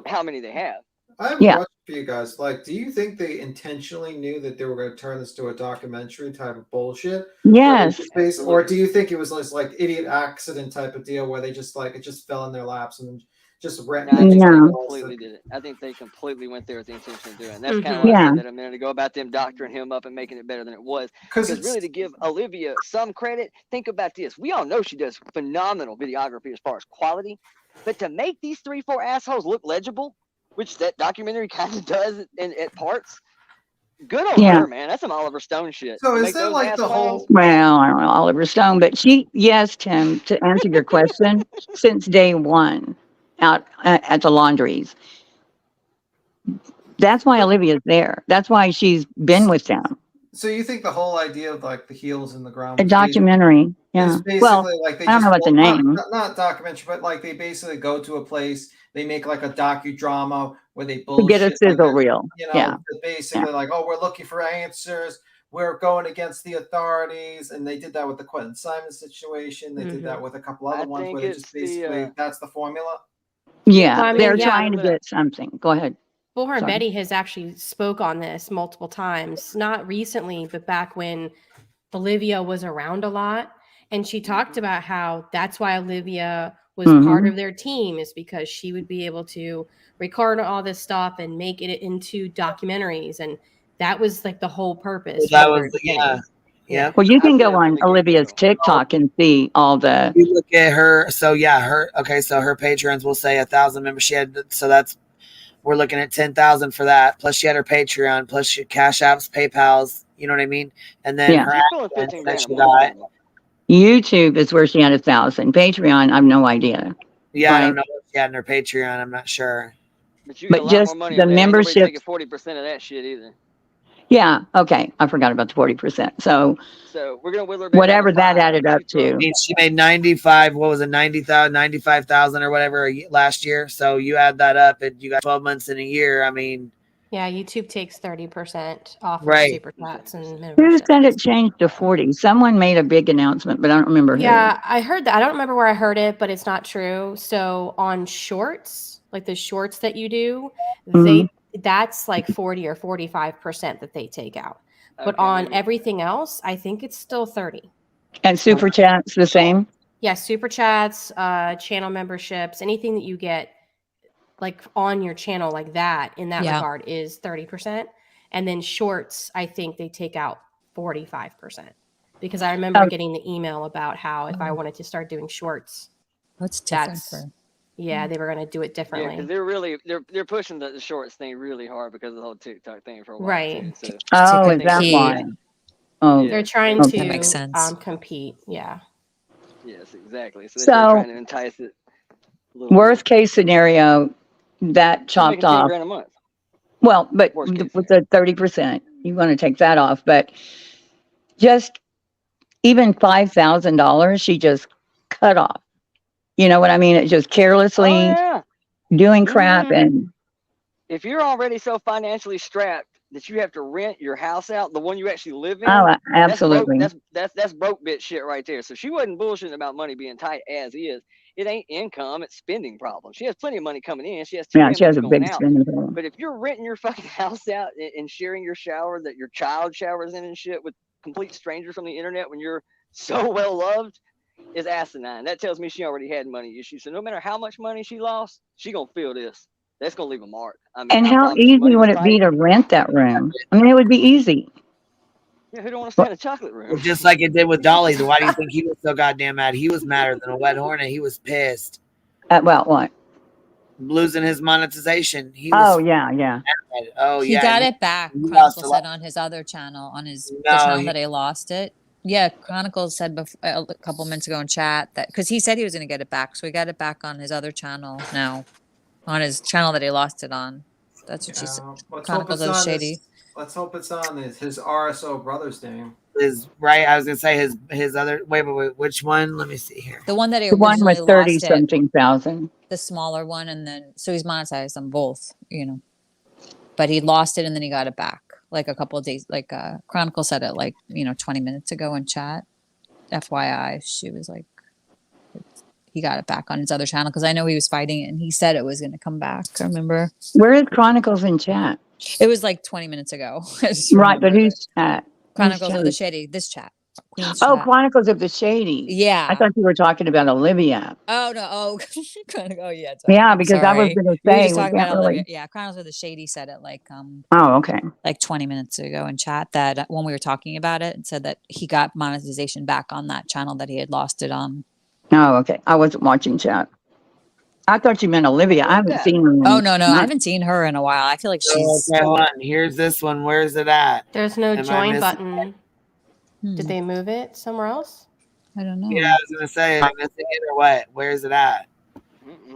how many they have.
I have a question for you guys. Like, do you think they intentionally knew that they were going to turn this to a documentary type of bullshit?
Yes.
Or do you think it was like idiot accident type of deal where they just it just fell in their laps and just ran?
No, I think they completely did it. I think they completely went there with the intention of doing it. And that's kind of what I said that a minute ago about them doctoring him up and making it better than it was. Because really, to give Olivia some credit, think about this. We all know she does phenomenal videography as far as quality, but to make these 3-4 assholes look legible, which that documentary kind of does at parts, good on her, man. That's some Oliver Stone shit.
So
To
is
make
that
those
like the
assholes-
whole?
Well, I don't know, Oliver Stone, but yes, Tim, to answer your question, since day one out at the laundries. That's why Olivia's there. That's why she's been with them.
So you think the whole idea of like the heels in the ground?
A documentary. Yeah.
It's basically
Well,
like they
I don't know about the name.
Not documentary, but like they basically go to a place, they make like a docudrama where they
To
bullshit.
get a sizzle reel. Yeah.
Basically like, oh, we're looking for answers. We're going against the authorities, and they did that with the Quentin Simon situation. They did that with a couple other ones where they just basically that's the formula.
Yeah,
Well, I mean,
they're
yeah,
trying to get something. Go ahead.
Bullhorn
Sorry.
Betty has actually spoke on this multiple times, not recently, but back when Olivia was around a lot. And she talked about how that's why Olivia was part of their team, is because she would be able to record all this stuff and make it into documentaries. And that was like the whole purpose.
that
from the
was
very beginning.
yeah.
Well, you can go on Olivia's TikTok and see all the.
You look at her. So so her patrons will say 1,000 members. She had, we're looking at 10,000 for that. Plus she had her Patreon, plus she Cash Apps, PayPal's, you know what I mean? And then her AdSense that she got.
YouTube is where she had 1,000. Patreon, I have no idea.
Yeah, I don't
Right?
know what she had in her Patreon. I'm not sure.
But you
But
get a lot
just
more money
the
in there. Ain't nobody
membership-
taking 40% of that shit either.
Yeah. Okay. I forgot about the 40%. So
So we're gonna whittle her back
whatever
down to
that
5.
added up
I
to.
mean, she made 95. What was it? 95,000 or whatever last year. So you add that up, and you got 12 months in a year. I mean,
Yeah, YouTube takes 30% off of
Right.
super chats and
Who
memberships.
said it changed to 40? Someone made a big announcement, but I don't remember
Yeah, I heard that. I don't remember where I heard it, but it's not true. So on shorts, like the shorts that you do, that's like 40 or 45% that they take out. But on everything else, I think it's still 30.
who. And super chats the same.
Yeah, super chats, channel memberships, anything that you get like on your channel like that in that
Yeah.
regard is 30%. And then shorts, I think they take out 45%. Because I remember
Oh.
getting the email about how if I wanted to start doing shorts,
That's different for.
yeah, they were going to do it
Yeah,
differently.
because they're pushing the shorts thing really hard because of the whole TikTok thing for a while
Right.
too. So
Oh,
to
is that
compete.
why? Oh,
They're trying
okay.
to
That makes sense.
compete. Yeah.
yes, exactly. So
So-
they're trying to entice it. A little
Worst case scenario, that
bit. She's
chopped
making 10
off.
grand a month.
Well, but
Worst case
with the 30%, you want to take that off. But just even $5,000, she just cut off. You know what I mean? It just carelessly
Oh yeah.
doing crap
Mhm.
and
If you're already so financially strapped that you have to rent your house out, the one you actually live in.
Oh, absolutely.
That's broke bitch shit right there. So she wasn't bullshitting about money being tight as is. It ain't income, it's spending problems. She has plenty of money coming in. She has too
Yeah,
damn
she has
much
a
going
big
out.
spending problem.
But if you're renting your fucking house out and sharing your shower that your child showers in and shit with complete strangers from the internet when you're so well loved, is asinine. That tells me she already had money issues. So no matter how much money she lost, she gonna feel this. That's gonna leave a mark. I mean,
And
I
how
promise you,
easy
money
would
was
it be
tight.
to rent that room? I mean, it would be easy.
Yeah, who don't want to stay in a chocolate room?
Just like it did with Dolly. Why do you think he was so goddamn mad? He was madder than a wet hornet. He was pissed.
Well, what?
Losing his monetization. He
Oh,
was
yeah.
mad. Oh,
He
yeah.
got
and
it back.
he lost
Chronicle
a lot.
said on his other channel, on his the
No,
channel
he-
that I lost it. Yeah, Chronicle said a couple minutes ago in chat that because he said he was going to get it back, so he got it back on his other channel now, on his channel that he lost it on. That's what she said.
Let's hope
Chronicles
it's
of
on
Shady.
his. Let's hope it's on his RSO brother's name.
His right. I was gonna say his other. Wait. Which one? Let me see here.
The one that he
The one
originally
with 30
lost it,
something thousand.
the smaller one, and then so he's monetized them both, you know. But he lost it and then he got it back like a couple of days. Like Chronicle said it like 20 minutes ago in chat. FYI, she was like, he got it back on his other channel because I know he was fighting it and he said it was going to come back. I remember.
Where is Chronicles in chat?
It was like 20 minutes ago. I just
Right, but
remembered
who's
it.
chat?
Chronicles
Who's
of the
chat?
Shady. This chat. Queen's
Oh,
chat.
Chronicles of the Shady.
Yeah.
I thought you were talking about Olivia.
Oh no! Oh, oh yeah.
Yeah,
I'm
because I was
sorry.
going to
We were
say
just
we
talking
can't
about
really.
Olivia. Yeah, Chronicles of the Shady said it like
Oh, okay.
like 20 minutes ago in chat that when we were talking about it, and said that he got monetization back on that channel that he had lost it on.
Oh, okay. I wasn't watching chat. I thought you meant Olivia. I haven't seen her.
Oh no, I haven't seen her in a while. I feel like she's.
Okay, hold on. Here's this one. Where's it at?
There's no
Am I
join
missing
button. Did they move it somewhere else?
I don't know.
Yeah, I was gonna say, am I missing it or what? Where's it at?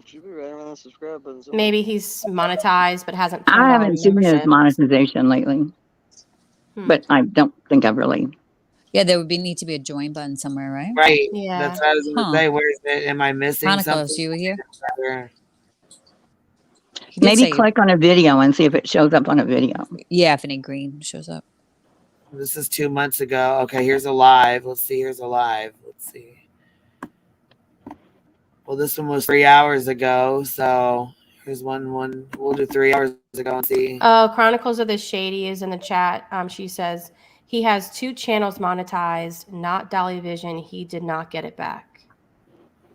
Should be right around the subscribe button.
Maybe he's monetized but hasn't turned
I
on
haven't seen his
membership.
monetization lately, but I don't think I've really.
Yeah, there would need to be a join button somewhere, right?
Right.
Yeah.
That's what I was gonna say. Where's it? Am I missing
Chronicles,
something?
you were here. He did
Maybe
say-
click on a video and see if it shows up on a video.
Yeah, if any green shows up.
This is 2 months ago. Okay, here's a live. Let's see. Here's a live. Let's see. Well, this one was 3 hours ago. So here's one. We'll do 3 hours ago and see.
Oh, Chronicles of the Shady is in the chat. She says he has 2 channels monetized, not Dolly Vision. He did not get it back.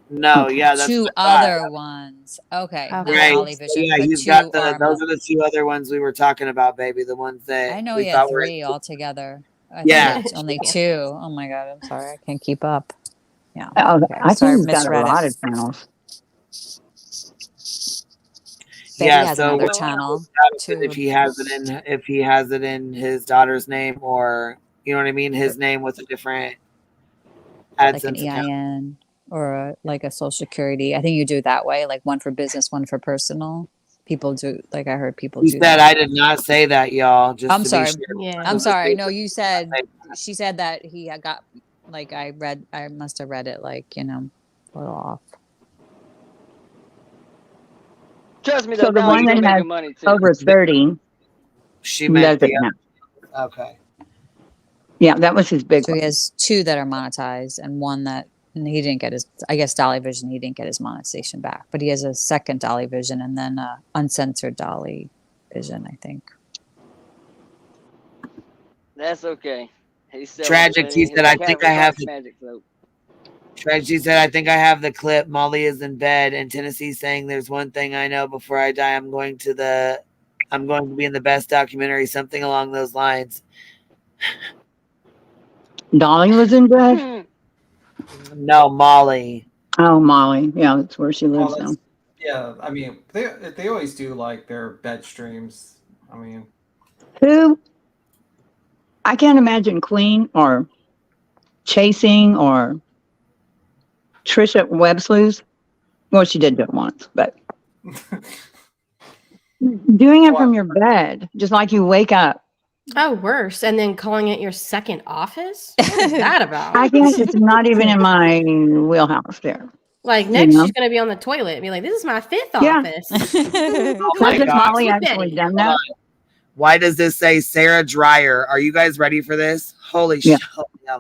No, yeah, that's
two
what I thought.
other ones. Okay, not
Right.
Dolly
So,
Vision,
yeah,
but
you've
two
got the.
are
Those are the 2 other ones we were talking about, baby. The ones that
I know
we
he had
thought were.
3 altogether. I
Yeah.
think it's only 2. Oh my god, I'm sorry, I can't keep up. Yeah.
Oh,
Okay,
I
sorry,
think he's got a
misread
lot
it.
of channels.
Betty
Yeah,
has
so
another
what
channel.
if he has it in his daughter's name, or you know what I mean, his name with a different
Like an
AdSense account.
EIN or like a social security. I think you do it that way, like one for business, one for personal. People do, like I heard people
He
do
said
that.
I did not say that, y'all. Just
I'm
to
sorry.
Be sure.
Yeah.
I'm sorry. No, you said she said that he had got like I must have read it like, a little off.
Trust me,
So the one that has
money too.
over 30,
She meant
doesn't
the
have.
Okay.
Yeah, that was his big
So
one.
he has 2 that are monetized and one that and he didn't get his, I guess Dolly Vision, he didn't get his monetization back, but he has a second Dolly Vision and then uncensored Dolly Vision, I think.
That's okay. He said
Tragic. He said, I think I have the
magic soap.
Tragic said, I think I have the clip. Molly is in bed, and Tennessee saying, "There's one thing I know. Before I die, I'm going to be in the best documentary." Something along those lines.
Dolly was in bed?
No, Molly.
Oh, Molly. Yeah, that's where she lives now.
Yeah, I mean, they always do like their bed streams. I mean,
Who? I can't imagine Queen or Chasing or Trisha Web Slews. Well, she did do it once, but doing it from your bed, just like you wake up.
Oh, worse. And then calling it your second office? What is that about?
I guess it's not even in my wheelhouse there.
Like,
You
next
know?
she's going to be on the toilet and be like, this is my 5th
Yeah.
office.
Oh my
Hasn't
God.
Molly actually done that?
Why does this say Sarah Dreyer? Are you guys ready for this? Holy
Yeah.
shit. Oh, yeah.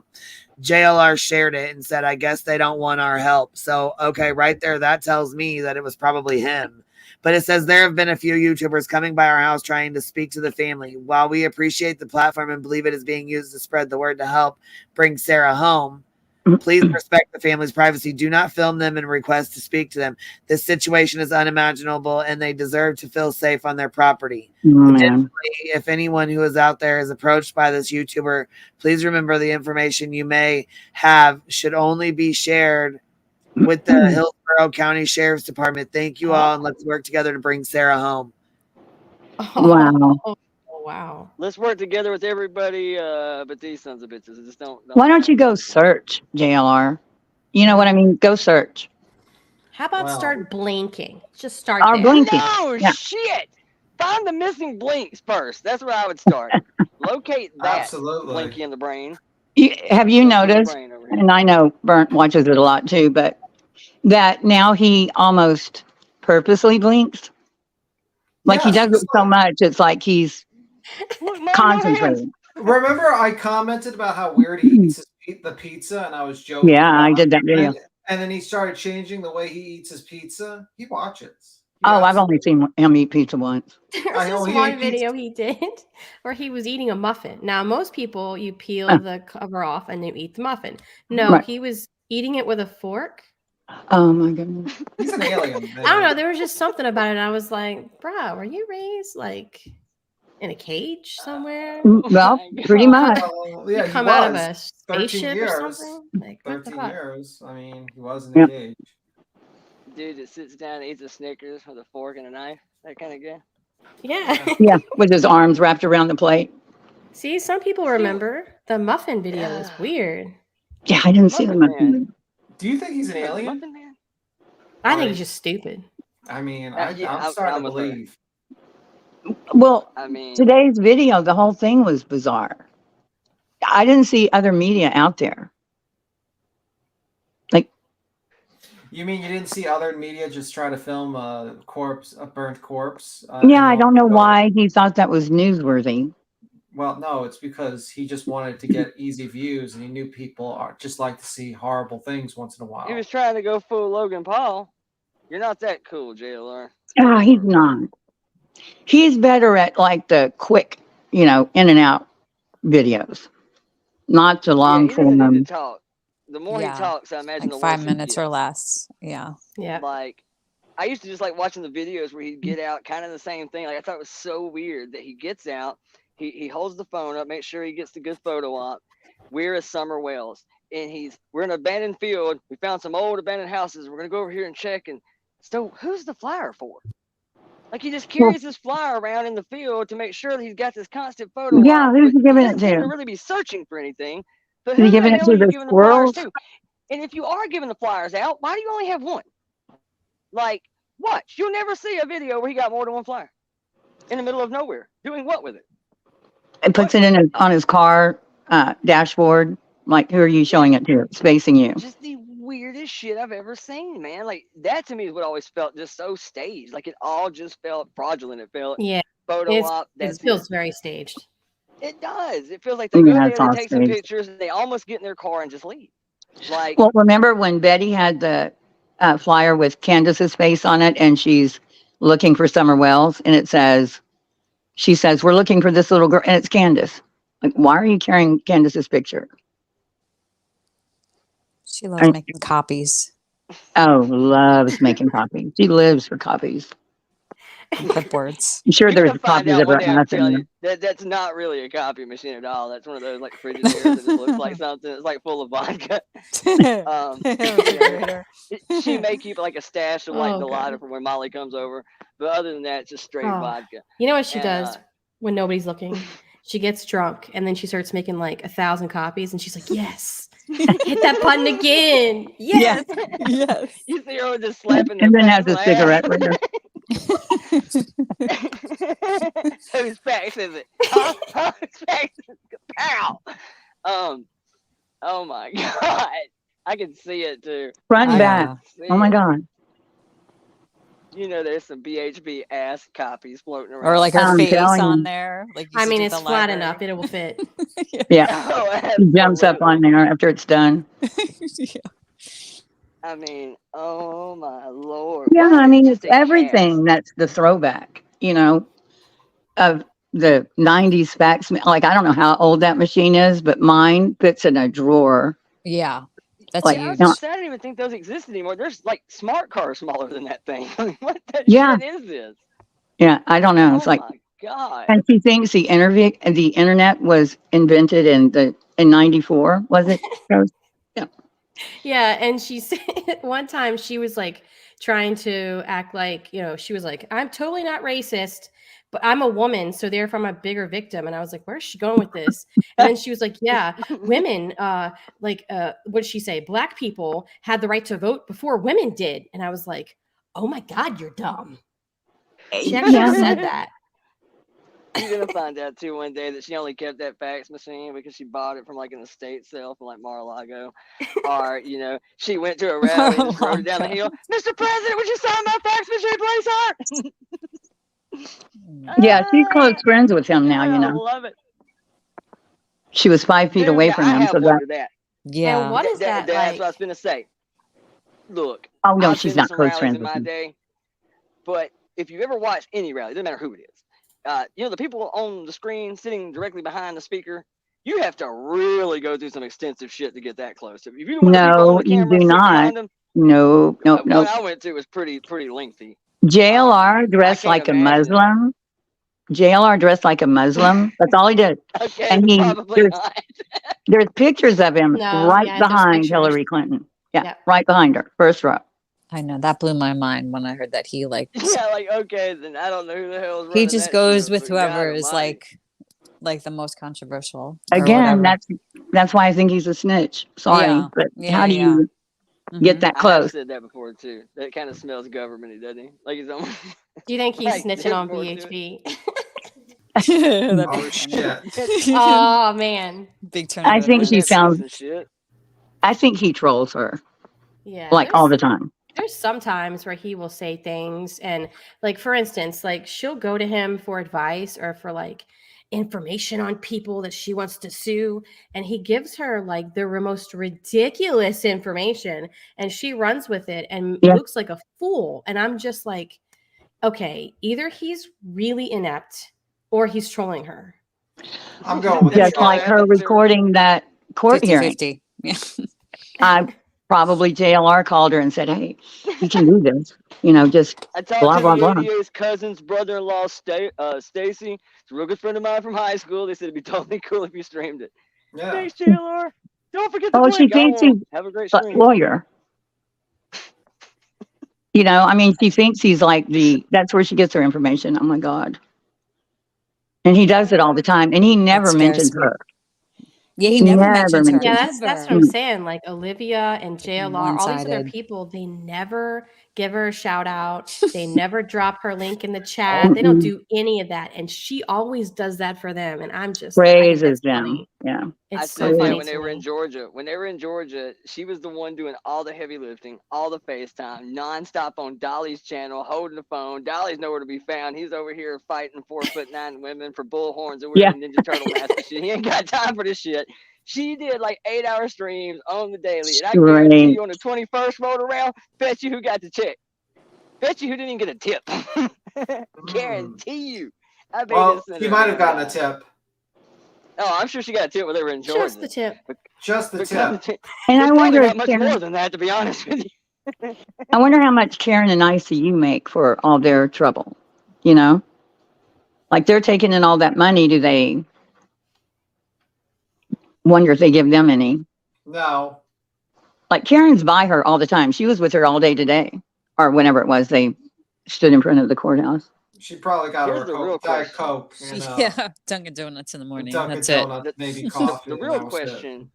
JLR shared it and said, I guess they don't want our help. So, okay, right there, that tells me that it was probably him. But it says there have been a few YouTubers coming by our house trying to speak to the family. While we appreciate the platform and believe it is being used to spread the word to help bring Sarah home, please respect the family's privacy. Do not film them and request to speak to them. This situation is unimaginable and they deserve to feel safe on their property. Additionally, if anyone who is out there is approached by this YouTuber, please remember the information you may have should only be shared with the Hillsborough County Sheriff's Department. Thank you all, and let's work together to bring Sarah home.
Wow.
Oh, wow.
Let's work together with everybody, but these sons of bitches just don't.
Why don't you go search, JLR? You know what I mean? Go search.
How about
Wow.
start blinking? Just start
Or
there.
blinking.
No
Yeah.
shit. Find the missing blinks first. That's where I would start. Locate that
Absolutely.
blinky in the brain.
Have you
Blinky in the
noticed,
brain over here.
and I know Burnt watches it a lot too, but that now he almost purposely blinks? Like he
Yes,
does it so much, it's like he's
Look, Mom, no hands.
concentrating.
Remember, I commented about how weird he eats the pizza, and I was joking.
Yeah,
about
I
it.
did that video.
And then he started changing the way he eats his pizza. He watches.
Oh, I've only seen him eat pizza once.
I
There's
know
this
he
one
ate pizza.
video he did where he was eating a muffin. Now, most people, you peel
Oh.
the cover off and you eat the muffin. No,
Right.
he was eating it with a fork.
Oh my goodness.
He's an alien.
I don't know. There was just something about it. And I was like, bro, were you raised like in a cage somewhere?
Well, pretty much.
Well, yeah,
You
he
come out of
was.
a
13
spaceship or
years.
something? Like, what the
13
fuck?
years. I mean, he was in a
Yep.
cage.
Dude that sits down and eats a Snickers with a fork and a knife. That kind of guy.
Yeah.
Yeah, with his arms wrapped around the plate.
See, some people remember the muffin video was weird.
Yeah, I didn't see the
Muffin
muffin.
Man.
Do you think he's an
You know,
alien?
Muffin Man.
I think he's just stupid.
I mean,
Yeah,
I'm starting
I'm
to
with her.
believe.
Well,
I mean,
today's video, the whole thing was bizarre. I didn't see other media out there. Like,
You mean you didn't see other media just try to film a corpse, a burnt corpse?
yeah, I don't know why he thought that was newsworthy.
Well, no, it's because he just wanted to get easy views, and he knew people are just like to see horrible things once in a while.
he was trying to go full Logan Paul. You're not that cool, JLR.
Ah, he's not. He's better at like the quick, in and out videos, not the long
Yeah, he doesn't need
form.
to talk. The more
Yeah,
he talks, I imagine
like
the worse
5
it
minutes or
gets.
less. Yeah.
Yeah.
Like, I used to just like watching the videos where he'd get out, kind of the same thing. Like, I thought it was so weird that he gets out, he holds the phone up, makes sure he gets the good photo op. We're at Summer Wells, and we're in an abandoned field. We found some old abandoned houses. We're gonna go over here and check. And so, who's the flyer for? Like, he just carries this flyer around in the field to make sure that he's got this constant photo
Yeah,
op.
who's
But
he giving it
doesn't seem
to?
to really be searching for anything. But
Is he
who the
giving it
hell
to
are you
the
giving the flyers
squirrels?
to? And if you are giving the flyers out, why do you only have one? Like, watch. You'll never see a video where he got more than one flyer in the middle of nowhere. Doing what with it?
It puts it in on his car dashboard. Like, who are you showing it to? It's facing you.
Just the weirdest shit I've ever seen, man. Like, that to me is what always felt just so staged. Like, it all just felt fraudulent. It felt
Yeah.
photo op.
It
That's
feels
it.
very staged.
It does. It feels like they go
Yeah,
there,
it's
they
all
take some
staged.
pictures, and they almost get in their car and just leave. Like,
Well, remember when Betty had the flyer with Candace's face on it, and she's looking for Summer Wells, and she says, we're looking for this little girl, and it's Candace. Like, why are you carrying Candace's picture?
She loves making copies.
Oh, loves making copies. She lives for copies.
Clipboards.
I'm sure
you're
there's
gonna find
copies
out
of
one
her
day. I'm
ass in
telling you
there.
that's not really a copy machine at all. That's one of those like Frigidaires that just looks like something. It's like full of vodka. She may keep like a stash of like
Oh,
the lighter
God.
for when Molly comes over, but other than that, it's just straight
Oh.
vodka.
You know what she
And,
does when nobody's looking? She gets drunk and then she starts making like 1,000 copies and she's like, yes, hit that button again. Yes.
Yes.
You see her just slapping
And
the
then has
face
a
on
cigarette
the
with her.
ass. Whose fax is it? Huh? Whose fax is it? Pow! Oh my God. I can see it too.
Front and
I
back.
can see
Oh my
it.
God.
You know, there's some BHB ass copies floating around.
Or like her
I'm
face
telling
on
you.
there. Like you
I
used to
mean,
do at
it's
the
flat
library.
enough; it will fit.
Yeah.
Oh,
He jumps up on there after it's done.
I mean, oh my lord.
Yeah,
Why
I
is
mean,
just
it's
a cat?
everything that's the throwback, you know, of the 90s fax. Like, I don't know how old that machine is, but mine fits in a drawer.
Yeah. That's
Like,
Yeah, I was
huge.
gonna say, I didn't even think those exist anymore. There's like smart cars smaller than that thing. What the
yeah,
shit is this?
yeah, I don't know. It's
Oh
like,
my god.
and she thinks the internet was invented in 94, was it? Rose? Yeah.
Yeah, and she said one time she was like trying to act like, she was like, I'm totally not racist, but I'm a woman, so therefore I'm a bigger victim. And I was like, where's she going with this? And then she was like, yeah, women, what did she say? Black people had the right to vote before women did. And I was like, oh my God, you're dumb. She actually
Yeah.
said that.
You're gonna find out too one day that she only kept that fax machine because she bought it from like an estate sale from like Mar-a-Lago, or she went to a rally and just rode it down the hill. Mr. President, would you sign my fax machine, please, sir?
Yeah, she's close friends with him now,
I
you know.
love it.
She was 5 feet
Dude,
away
yeah,
from
I
him.
have
So that,
wondered that.
Yeah.
And what is that
That's
like?
what I was gonna say. Look,
oh, no,
I've
she's
been to
not
some
close
rallies
friends
in
with
my
him.
day, but if you ever watch any rally, doesn't matter who it is, the people on the screen sitting directly behind the speaker, you have to really go through some extensive shit to get that close. If you want the people on
No,
the
you
camera
do
sitting
not.
behind them,
No, no,
one
no.
I went to was pretty lengthy.
JLR dressed
can't
like a
imagine.
Muslim. JLR dressed like a Muslim. That's all he did.
Okay,
And
probably not.
there's pictures of him
No,
right
yeah, there's
behind
pictures.
Hillary Clinton. Yeah,
Yep.
right behind her, first row.
I know that blew my mind when I heard that he
Yeah, like okay, then I don't know who the hell is running
he just
that
goes
shit,
with
but
whoever
God
is
almighty.
like the most controversial or
Again,
whatever.
that's why I think he's a snitch. Sorry,
Yeah.
but
Yeah,
how do
yeah.
you get that
I have
close?
said that before too. That kind of smells governmenty, doesn't he? Like he's almost.
Do you think he's
like
snitching on
more to it.
BHB?
That'd
Oh
be funny.
shit.
Oh man.
Big turn
I
of
think she
events.
sounds.
Shit.
I think he trolls her
Yeah.
like all the time.
There's some times where he will say things, and like for instance, like she'll go to him for advice or for like information on people that she wants to sue, and he gives her like the most ridiculous information, and she runs with it and
Yeah.
looks like a fool. And I'm just like, okay, either he's really inept or he's trolling her.
I'm going with
Just like her recording that court hearing.
50-50. Yeah.
Probably JLR called her and said, "Hey, you can do this. Just
I talked
blah
to
blah
the
blah."
ADA's cousin's brother-in-law, Stacy. It's a real good friend of mine from high school. They said it'd be totally cool if you streamed it.
Yeah.
Thanks, JLR. Don't forget to
Oh, she
blink. I
thinks
won't.
he's
Have a great
a
stream.
lawyer. I mean, she thinks he's like that's where she gets her information. Oh my God. And he does it all the time. And he never
scares
mentions
me.
her.
Yeah, he never mentions her.
Yeah, that's what I'm
Never.
saying. Like Olivia and JLR, all these other
One-sided.
people, they never give her a shout out. They never drop her link in the chat. They don't do any of that. And she always does that for them. And I'm just like, I think
Praises
that's
them.
funny.
Yeah.
I
It's so
said that
funny
when
to
they were
me.
in Georgia. When they were in Georgia, she was the one doing all the heavy lifting, all the FaceTime, nonstop on Dolly's channel, holding the phone. Dolly's nowhere to be found. He's over here fighting 4'9" women for bullhorns or wearing Ninja Turtle masks and shit. He ain't got time for this shit. She did like 8-hour streams on the daily, and I guarantee you, on the 21st rolled around, bet you who got the check. Bet you who didn't even get a tip. Guarantee you. I bet
Well, he might have gotten a tip.
Oh, I'm sure she got a tip when they were in Georgia.
Just the tip.
Just the
Because
tip.
And I
It's probably
wonder
not
if
much
Karen,
more than that, to be honest with you.
I wonder how much Karen and ICU make for all their trouble. Like they're taking in all that money. Do they wonder if they give them any?
No.
Like Karen's by her all the time. She was with her all day today, or whenever it was they stood in front of the courthouse.
She probably got
Here's
her
the real
Diet
question.
Coke. And,
Yeah, Dunkin' Donuts in the morning.
Dunkin'
That's
Donut, maybe coffee.
The
and
real
that was it.
question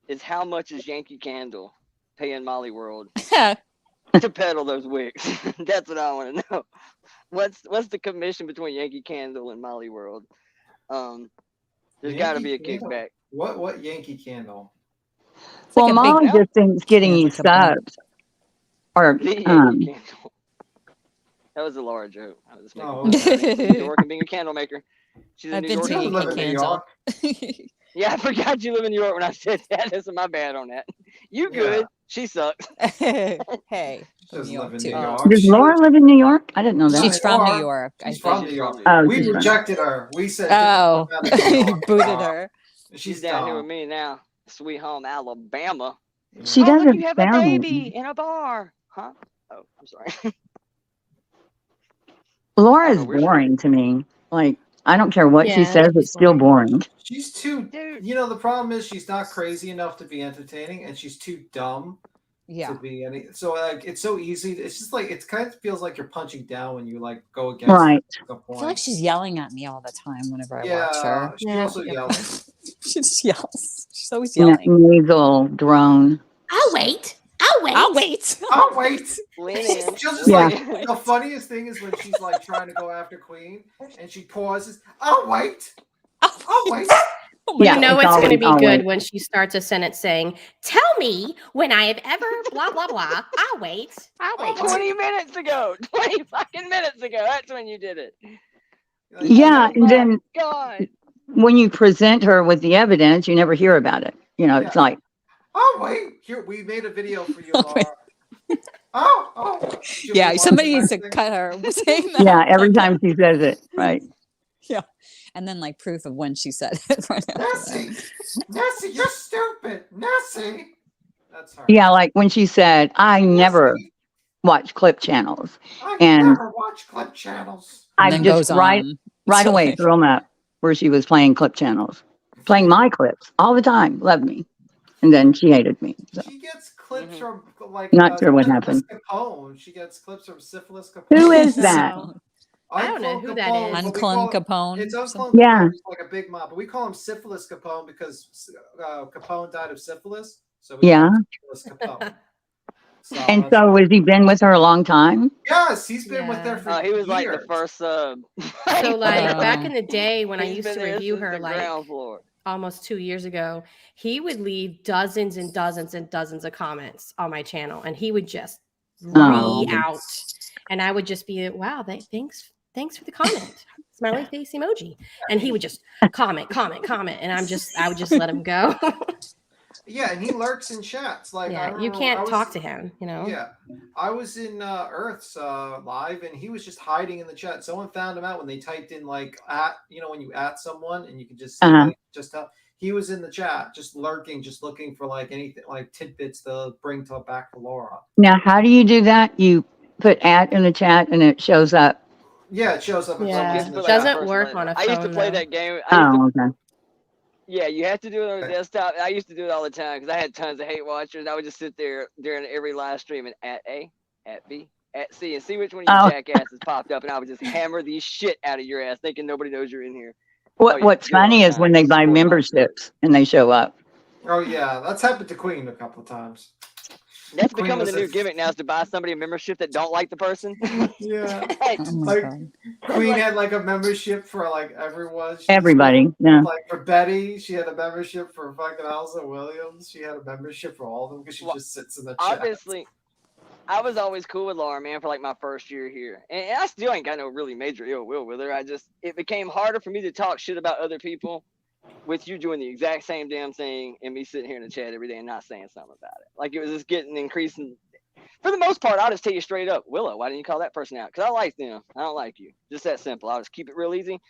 is how much is Yankee Candle paying Molly World
it.
to peddle those wigs? That's what I want to know. What's the commission between Yankee Candle and Molly World? There's got to be a
Yankee Candle?
kickback.
What Yankee Candle?
Well,
like a
Molly
big
just thinks getting you
candle company.
subs, or
The Yankee Candle. That was a Laura joke. I was just making
Oh,
fun of
okay.
New York and being a candle maker. She's a
I've
New
been
York.
to
You don't live in New York.
Yeah, I forgot you live in New York when I said that. That's my bad on that. You good?
Yeah.
She sucks.
Hey,
She
from
doesn't
New
live
York
in
too.
New York.
Does
She
Laura live in New York? I didn't know that.
She's from New
Laura,
York, I
she's
think.
from New York.
Oh,
We
she's from-
rejected her. We said,
Oh,
"Get the fuck out of New York."
booted her.
She's down here with me now. Sweet home Alabama.
She
Oh, look,
doesn't
you have a
sound.
baby in a bar. Huh? Oh, I'm sorry.
Laura
I
is
don't know where she
boring to me. Like, I don't care what she
Yeah,
says,
she's
it's still boring.
She's too. You know, the problem is she's not crazy enough to be entertaining, and she's too dumb
Yeah.
to be any. So like, it's so easy. It's just like it kind of feels like you're punching down when you like go against
Right.
the
I
point.
feel like she's yelling at me all the time whenever I watch her.
She also yells.
She just yells. She's always
N-
yelling.
nasal drone.
I'll wait. I'll wait. I'll wait.
I'll wait.
Lean in.
She'll just
Yeah.
like the funniest thing is when she's like trying to go after Queen and she pauses. I'll wait. I'll wait.
Yeah,
You know
it's
it's going to
always-
be good
always.
when she starts a sentence saying, "Tell me when I have ever blah blah blah. I'll wait. I'll wait."
20 minutes ago. 20 fucking minutes ago. That's when you did it.
Yeah, and then
God.
when you present her with the evidence, you never hear about it. You know, it's
Yeah.
like,
Oh wait, here we made a video for you, Laura. Oh. Should
Yeah,
we watch
somebody
the
needs
next
to
thing?
cut her saying that.
yeah, every time she says it, right?
Yeah. And then like proof of when she said it right after
Nessie, Nessie, you're stupid, Nessie. That's her.
Yeah, like when she said, I never watch clip channels.
I
And
never watch clip channels.
I
then
just
goes
right
on.
away
like-
threw them up where she was playing clip channels, playing my clips all the time, loved me. And then she hated me. So.
She gets clips from like
Not sure what
Syphilis
happened.
Capone. She gets clips from Syphilis Capone.
Who is that?
I don't know who that is.
but we
Unclone
call him-
Capone.
It's Unclone
Yeah.
Capone. He's like a big mob, but we call him Syphilis Capone because Capone died of syphilis. So we
Yeah.
call him Syphilis Capone.
And so has he been with her a long time?
Yes, he's been with her for
He was like the
years.
first sub.
So like back in the day when I
He's
used
been
to
there
review
since
her
the
like
ground floor.
almost 2 years ago, he would leave dozens and dozens and dozens of comments on my channel and he would just
Oh.
out and I would just be wow, thanks for the comment. Smiley face emoji. And he would just comment and I would just let him go.
Yeah, and he lurks in chats. Like I
Yeah, you
remember I
can't
was-
talk to him, you know.
Yeah, I was in Earth's live, and he was just hiding in the chat. Someone found him out when they typed in like at, you know, when you at someone and you can just see like, just how he was in the chat, just lurking, just looking for like anything, like tidbits to bring to back to Laura.
Now, how do you do that? You put at in the chat and it shows up.
Yeah, it shows up.
Yeah,
Someone's in the
doesn't
chat.
work on a
I used to
phone,
play
though.
that game.
Oh, okay.
Yeah, you have to do it on a desktop. I used to do it all the time because I had tons of hate watchers. I would just sit there during every live stream and at A, at B, at C, and see which one of you
Oh.
jackasses popped up, and I would just hammer the shit out of your ass, thinking nobody knows you're in here.
What's funny is when they buy memberships and they show up.
Oh yeah, that's happened to Queen a couple of times.
That's
Queen
becoming
was
the new
a-
gimmick now, is to buy somebody a membership that don't like the person.
Yeah,
Like,
like Queen had like a membership for like everyone. She's
Everybody, yeah.
Like for Betty, she had a membership for fucking Elsa Williams. She had a membership for all of them because she just sits in the chat.
obviously, I was always cool with Laura, man, for like my first year here, and I still ain't got no really major ill will with her. It became harder for me to talk shit about other people with you doing the exact same damn thing and me sitting here in the chat every day and not saying something about it. Like it was just getting increasing. For the most part, I'll just tell you straight up, Willow, why didn't you call that person out? Because I like them. I don't like you. Just that simple. I'll just keep it real easy.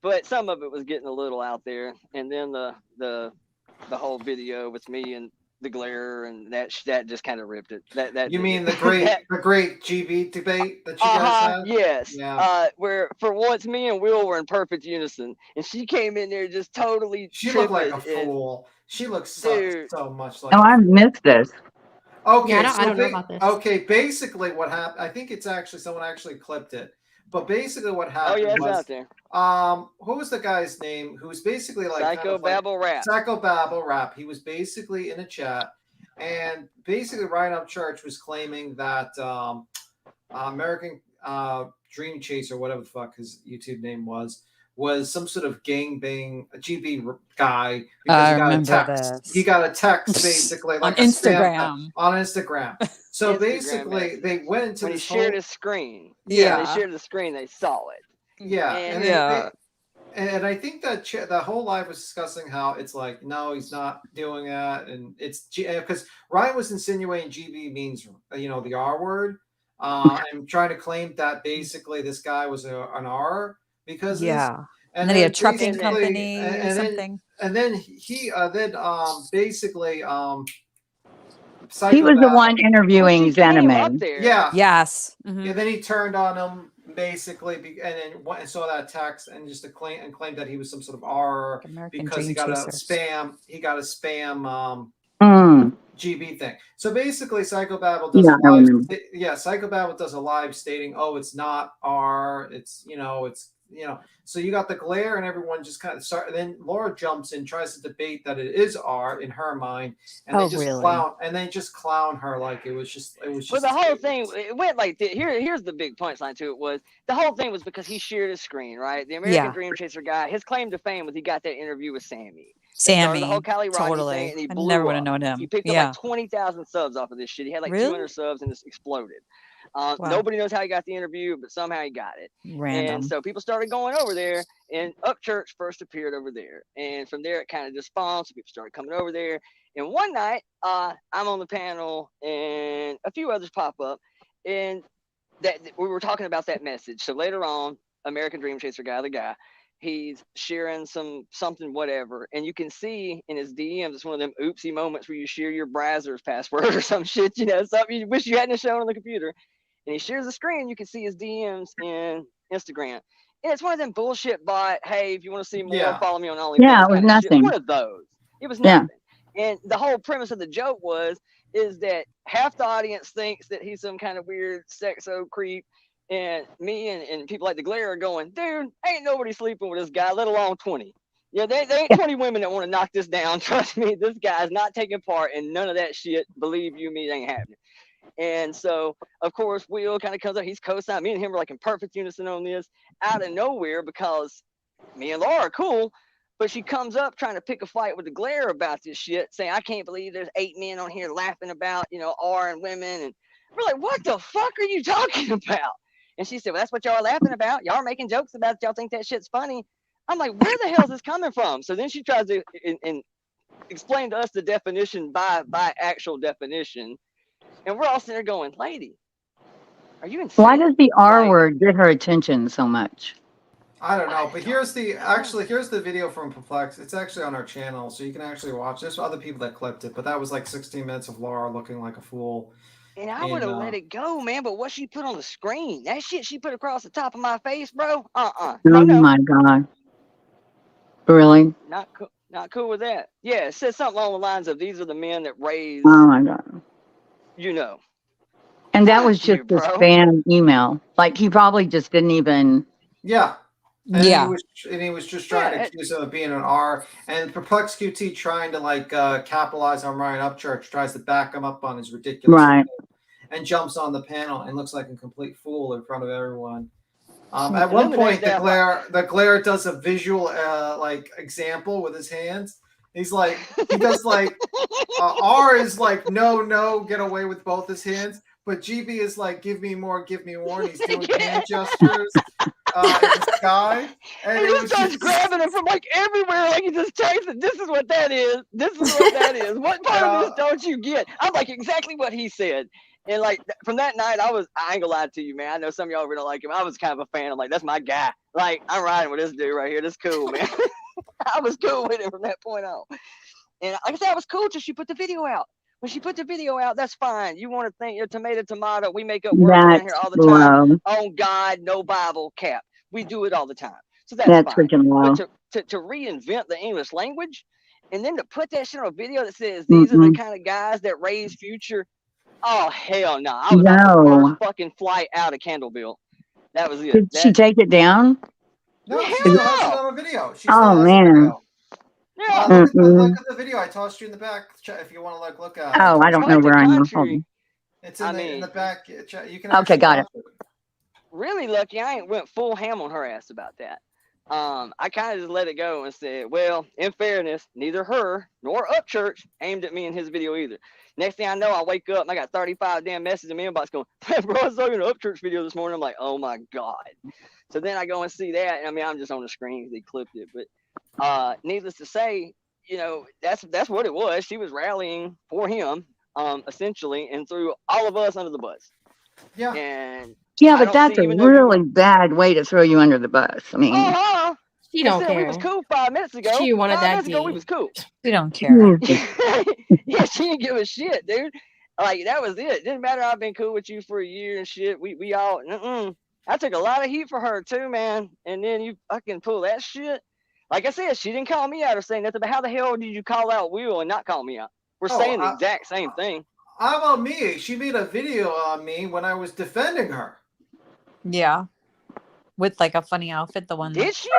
But some of it was getting a little out there. And then the whole video with me and the glare and that just kind of ripped it. That
You
did
mean
it.
the great GB debate that you guys had?
Yes.
Yeah.
Where for once me and Will were in perfect unison, and she came in there just totally.
She looked like a
tripping and-
fool. She looks
Dude.
so much like.
Oh, I've missed this.
Okay,
Yeah, I
so
don't know about this.
Okay, basically what happened, I think it's actually someone actually clipped it. But basically what happened
yeah, it's
was
out there.
What was the guy's name who was basically like
Psychobabble Rap.
Psychobabble Rap. He was basically in a chat and basically Ryan Up Church was claiming that American Dream Chaser, whatever the fuck his YouTube name was was some sort of gangbang GB guy
I
because he got a
remember
text.
this.
He got a text basically
On
like a spam
Instagram.
on Instagram. So
Instagram
basically,
message.
they went into
When he
this
shared
whole
his screen.
Yeah.
When they shared the screen, they saw it.
yeah,
And
and I think that the whole live was discussing how it's like, no, he's not doing that, and it's because Ryan was insinuating GB means the R word. I'm trying to claim that basically this guy was an R because of this.
Yeah. And then he had a trucking
basically-
company or
and
something.
Then he basically
He was the one interviewing Zenime.
Yeah.
Yes.
Yeah. Then he turned on him basically, and then went and saw that text and just claimed that he was some sort of R
American
because he
Dream
got
Chasers.
a spam
Mm.
GB thing. So basically, Psychobabble does
Yeah, I remember.
Psychobabble does a live stating, "Oh, it's not R. It's So you got the glare, and everyone just kind of start. And then Laura jumps in, tries to debate that it is R in her mind, and
Oh,
they just
really?
clown her like it was just.
But the whole thing, it went like this. Here's the big punchline to it was the whole thing was because he shared his screen, right? The American
Yeah.
Dream Chaser guy, his claim to fame was he got that interview with Sammy.
Sammy.
The whole Cali Rocky
Totally.
thing, and he
I
blew
never would have
up.
known him.
He picked up
Yeah.
like 20,000 subs off of this shit. He had like
Really?
200 subs and it's exploded.
Wow.
Nobody knows how he got the interview, but somehow he got it.
Random.
And so people started going over there, and Upchurch first appeared over there. And from there, it kind of just spawned. So people started coming over there. And one night, I'm on the panel, and a few others pop up, and that we were talking about that message. So later on, American Dream Chaser guy, the guy, he's sharing something, whatever, and you can see in his DMs, it's one of them oopsie moments where you share your browser's password or some shit, something you wish you hadn't shown on the computer. And he shares the screen, you can see his DMs in Instagram. And it's one of them bullshit bot, hey, if you want to see more, follow me on OnlyFans.
Yeah, it was
kind of shit.
nothing.
One of those. It was
Yeah.
nothing. And the whole premise of the joke is that half the audience thinks that he's some kind of weird sexo creep. And me and people like the Glare are going, dude, ain't nobody sleeping with this guy, let alone 20. Yeah, they ain't 20 women that want to knock this down. Trust me, this guy's not taking part in none of that shit. Believe you me, it ain't happening. And so, of course, Will kind of comes up. He's co-signing. Me and him are like in perfect unison on this out of nowhere because me and Laura are cool. But she comes up trying to pick a fight with the Glare about this shit, saying, I can't believe there's 8 men on here laughing about, R and women. And we're like, what the fuck are you talking about? And she said, well, that's what y'all are laughing about. Y'all are making jokes about it. Y'all think that shit's funny. I'm like, where the hell is this coming from? So then she tries to and explain to us the definition by actual definition. And we're all sitting there going, lady, are you insane?
Why does the R word get her attention so much?
I don't know, but here's the video from Perplex. It's actually on our channel, so you can actually watch. There's other people that clipped it, but that was like 16 minutes of Laura looking like a fool.
And I would have let it go, man. But what she put on the screen, that shit she put across the top of my face, bro.
Oh my God. Really?
Not cool with that. Yeah, it says something along the lines of these are the men that raise.
Oh my God. And that was just this spam email. Like he probably just didn't even.
Yeah. And he was just trying to accuse him of being an R. And Perplex QT trying to capitalize on Ryan Upchurch, tries to back him up on his ridiculous
Right.
and jumps on the panel and looks like a complete fool in front of everyone. At one point, the Glare does a visual example with his hands. He's like, he does R is like no, get away with both his hands. But GB is like, give me more, and he's doing hand gestures in the sky. And
he just starts grabbing him from everywhere, like he just takes it. This is what that is. This is what that is. What part of this don't you get? I'm like, exactly what he said. And from that night, I ain't gonna lie to you, man. I know some of y'all really don't like him. I was kind of a fan. I'm like, that's my guy. Like, I'm riding with this dude right here. This cool, man. I was cool with him from that point on. And like I said, I was cool till she put the video out. When she put the video out, that's fine. You want to think you're tomato. We make up words around here all the time. Oh God, no Bible, cap. We do it all the time. So that's fine.
Freaking low.
But to reinvent the English language and then to put that shit on a video that says these are the kind of guys that raise future. Oh hell no. I was on the first fucking flight out of Candleville. That was it.
Did she take it down?
No, she still has it on a video.
Oh man.
Look at the video. I tossed you in the back if you want to look at it.
Oh, I don't know where I am. Hold on.
It's in the back. You can
okay, got it.
Really lucky I ain't went full ham on her ass about that. I kind of just let it go and said, well, in fairness, neither her nor Upchurch aimed at me in his video either. Next thing I know, I wake up and I got 35 damn messages in my inbox going, bro, I saw your Upchurch video this morning. I'm like, oh my God. So then I go and see that. And I mean, I'm just on the screen because he clipped it. But needless to say, you know, that's what it was. She was rallying for him, essentially, and threw all of us under the bus.
Yeah.
And
Yeah,
I
but
don't
that's
see,
a
even though you
really bad way to throw you under the bus. I mean,
uh-huh.
She
They
don't
said we
care.
was cool 5 minutes ago.
She wanted
5
that
minutes ago, we
D.
was cool.
We don't care.
Yeah, she didn't give a shit, dude. Like, that was it. Didn't matter. I've been cool with you for a year and shit. We all, I took a lot of heat for her too, man. And then you fucking pull that shit. Like I said, she didn't call me out or say nothing, but how the hell did you call out Will and not call me out? We're saying the exact same thing.
How about me? She made a video on me when I was defending her.
Yeah. With like a funny outfit, the one.
Did she?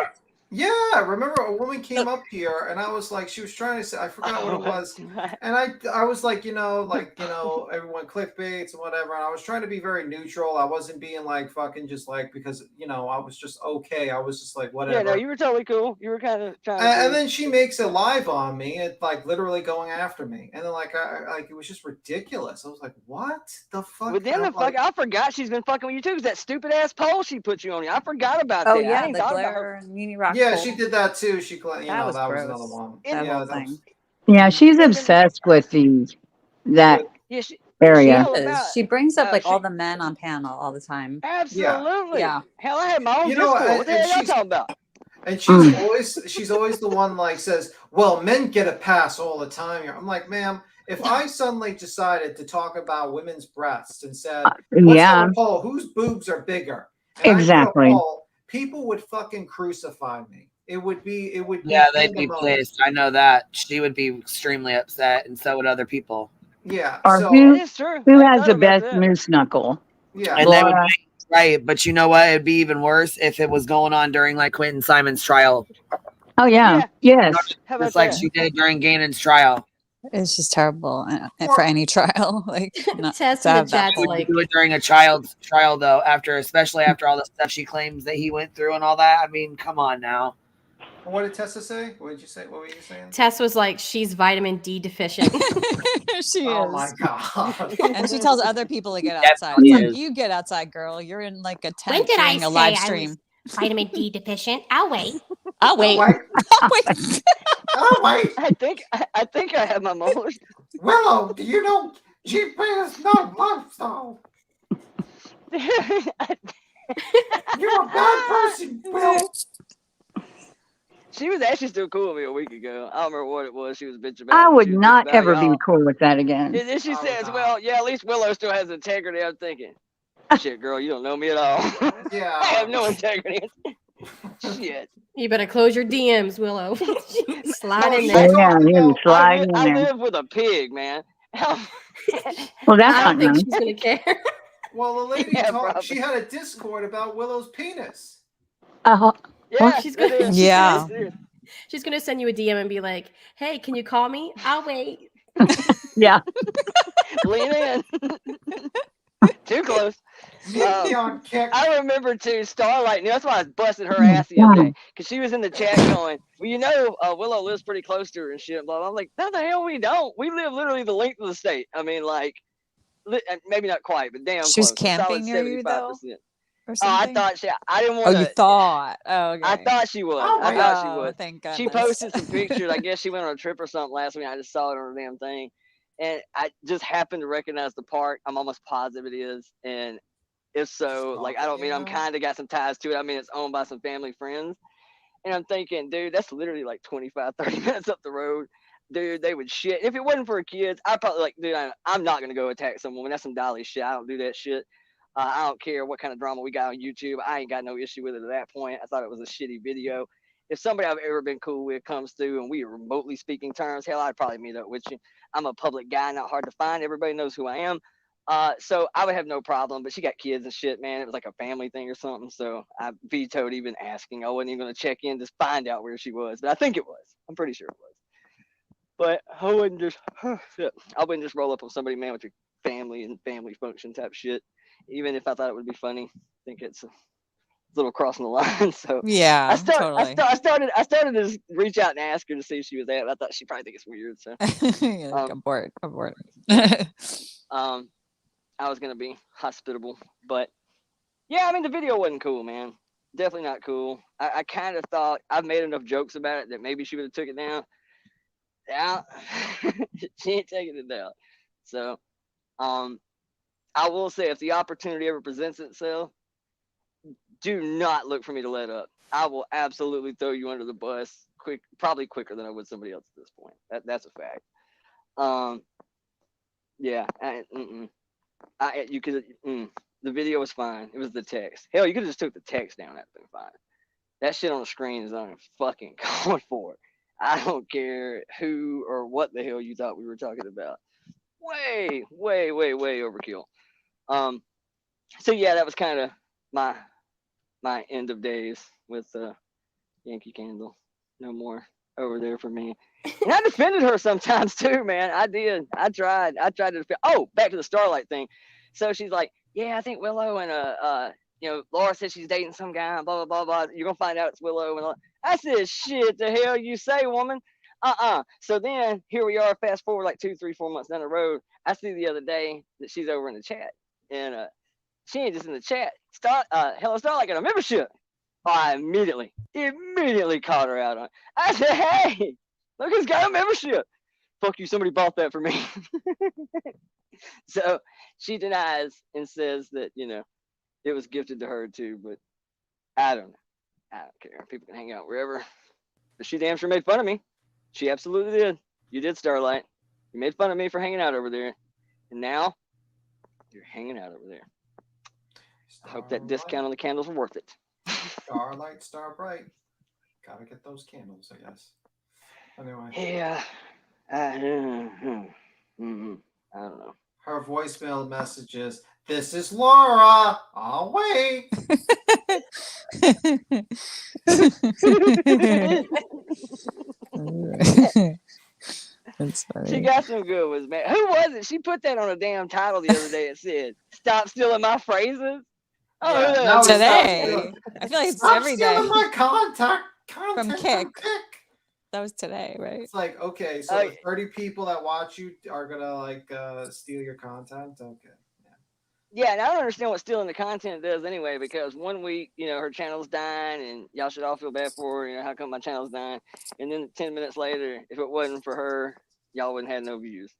Yeah, remember a woman came up here and I was like, she was trying to say, I forgot what it was, and I was like, everyone clickbaits and whatever, and I was trying to be very neutral. I wasn't being like fucking just like, because I was just okay. I was just like whatever.
Yeah, no, you were totally cool. You were kind of trying to.
And then she makes a live on me, and like literally going after me, and then like it was just ridiculous. I was like, what the fuck?
But then I forgot she's been fucking with you too. Cause that stupid ass poll she put you on. I forgot about
Oh
that. I
yeah,
ain't
the
thought about
glare
her.
and Muni Rock.
Yeah,
poll.
she did that too. She,
That was
that
gross.
was another one.
That
Yeah,
whole
that
thing.
yeah, she's obsessed with that
Yeah,
area.
She brings up like all the men on panel all the time.
Absolutely.
Yeah.
Hell, I had my own
You know,
Discord. What the
and
hell y'all
she's-
talking about?
And she's always the one like says, well, men get a pass all the time here. I'm like, ma'am, if I suddenly decided to talk about women's breasts and said, let's have a poll, whose boobs are bigger? And I
Exactly.
put a poll, people would fucking crucify me. It would be
Yeah, they'd be pissed. I know that. She would be extremely upset, and so would other people.
Yeah.
Or
So
who has the best moose knuckle?
Yeah.
And they would
Laura.
right, but you know what? It'd be even worse if it was going on during like Quentin Simon's trial.
Oh yeah. Yes.
Just like she did during Gannon's trial.
It's just terrible for any trial. Like not
Tess
to
in the
have that
chat's
poll.
like,
Do it during a child's trial though, especially after all the stuff she claims that he went through and all that. I mean, come on now.
what did Tessa say? What did you say? What were you saying?
Tess was like, she's vitamin D deficient.
She
Oh
is.
my god.
And she tells other people to get
Yes,
outside.
she
It's like,
is.
you get outside, girl. You're in like a
When
tent
did I
doing
say
a live
I
stream.
was vitamin D deficient? I'll wait.
I'll wait.
I'll wait.
I think I have my molars.
Willow, do you know GP is not a lifestyle? You're a bad person, Will.
She was actually still cool with me a week ago. I don't remember what it was. She was bitching about.
I
but
would
she was bitching
not
about
ever
y'all.
be cool with that again.
And then she says, well, yeah, at least Willow still has integrity. I'm thinking, shit, girl, you don't know me at all.
Yeah.
I have no integrity. Shit.
You better close your DMs, Willow. Slide in
Yeah,
there.
you slide in
I
there.
live with a pig, man.
Well, that's
I
not
don't think
nice.
she's gonna care.
Well, the lady
Yeah,
told she had a Discord about Willow's penis.
Yeah,
She's gonna,
it is.
Yeah.
It is.
she's gonna send you a DM and be like, "Hey, can you call me? I'll wait."
Yeah.
Lean in. Too close. I remember too, Starlight. That's why I busted her ass the other day, because she was in the chat going, "Well, Willow lives pretty close to her and shit." Blah, blah. I'm like, "No, the hell we don't. We live literally the length of the state. I mean, like, maybe not quite, but damn
She was
close. A solid
camping near you, though?
75%.
Or
Oh, I
something?
thought I didn't
Oh,
want to.
you thought. Oh, okay.
I thought she was.
Oh,
I thought she
oh,
was.
thank
She
goodness.
posted some pictures. I guess she went on a trip or something last week. I just saw it on her damn thing. And I just happened to recognize the park. I'm almost positive it is. And if so, like, I don't mean I'm kind of got some ties to it. I mean, it's owned by some family friends. And I'm thinking, dude, that's literally like 25, 30 minutes up the road. Dude, they would shit. If it wasn't for kids, I'd probably like, dude, I'm not going to go attack some woman. That's some dolly shit. I don't do that shit. I don't care what kind of drama we got on YouTube. I ain't got no issue with it at that point. I thought it was a shitty video. If somebody I've ever been cool with comes through and we are remotely speaking terms, hell, I'd probably meet up with you. I'm a public guy, not hard to find. Everybody knows who I am. So I would have no problem, but she got kids and shit, man. It was like a family thing or something. So I vetoed even asking. I wasn't even going to check in, just find out where she was. But I think it was. I'm pretty sure it was. But I wouldn't just roll up on somebody, man, with your family and family function type shit. Even if I thought it would be funny, I think it's little crossing the line. So
Yeah,
I
totally.
started to just reach out and ask her to see if she was there. I thought she'd probably think it's weird. So
You're like, abort.
I was gonna be hospitable, but yeah, I mean the video wasn't cool, man. Definitely not cool. I kind of thought I've made enough jokes about it that maybe she would have took it down. Yeah, she ain't taking it down. So, I will say if the opportunity ever presents itself, do not look for me to let up. I will absolutely throw you under the bus probably quicker than I would somebody else at this point. That's a fact. Yeah, you could. The video was fine. It was the text. Hell, you could have just took the text down. That'd been fine. That shit on the screen is fucking calling for it. I don't care who or what the hell you thought we were talking about. Way overkill. So yeah, that was kind of my end of days with Yankee Candle. No more over there for me. And I defended her sometimes too, man. I did. I tried to defend. Oh, back to the Starlight thing. So she's like, yeah, I think Willow and Laura said she's dating some guy, blah, blah, blah, blah. You're going to find out it's Willow. And I said, shit, the hell you say, woman? So then here we are, fast forward like 2, 3, 4 months down the road. I see the other day that she's over in the chat. And she ain't just in the chat. Hello, Starlight got a membership. I immediately called her out on it. I said, hey, look who's got a membership. Fuck you, somebody bought that for me. So she denies and says that, it was gifted to her too, but I don't know. I don't care. People can hang out wherever. But she damn sure made fun of me. She absolutely did. You did, Starlight. You made fun of me for hanging out over there. And now you're hanging out over there. I hope that discount on the candles were worth it.
Starlight, star bright. Gotta get those candles, I guess. Anyway.
Yeah. I don't know.
Her voicemail message is, this is Laura. I'll wait.
That's funny.
She got some good ones, man. Who was it? She put that on a damn title the other day. It said, stop stealing my phrases. Oh,
Yeah,
no,
today. I feel like it's every day.
My content
From Kick. That was today, right?
It's like, okay, so the 30 people that watch you are gonna steal your content. Okay.
Yeah, and I don't understand what stealing the content does anyway, because 1 week, her channel's dying and y'all should all feel bad for her, how come my channel's dying? And then 10 minutes later, if it wasn't for her, y'all wouldn't have no views.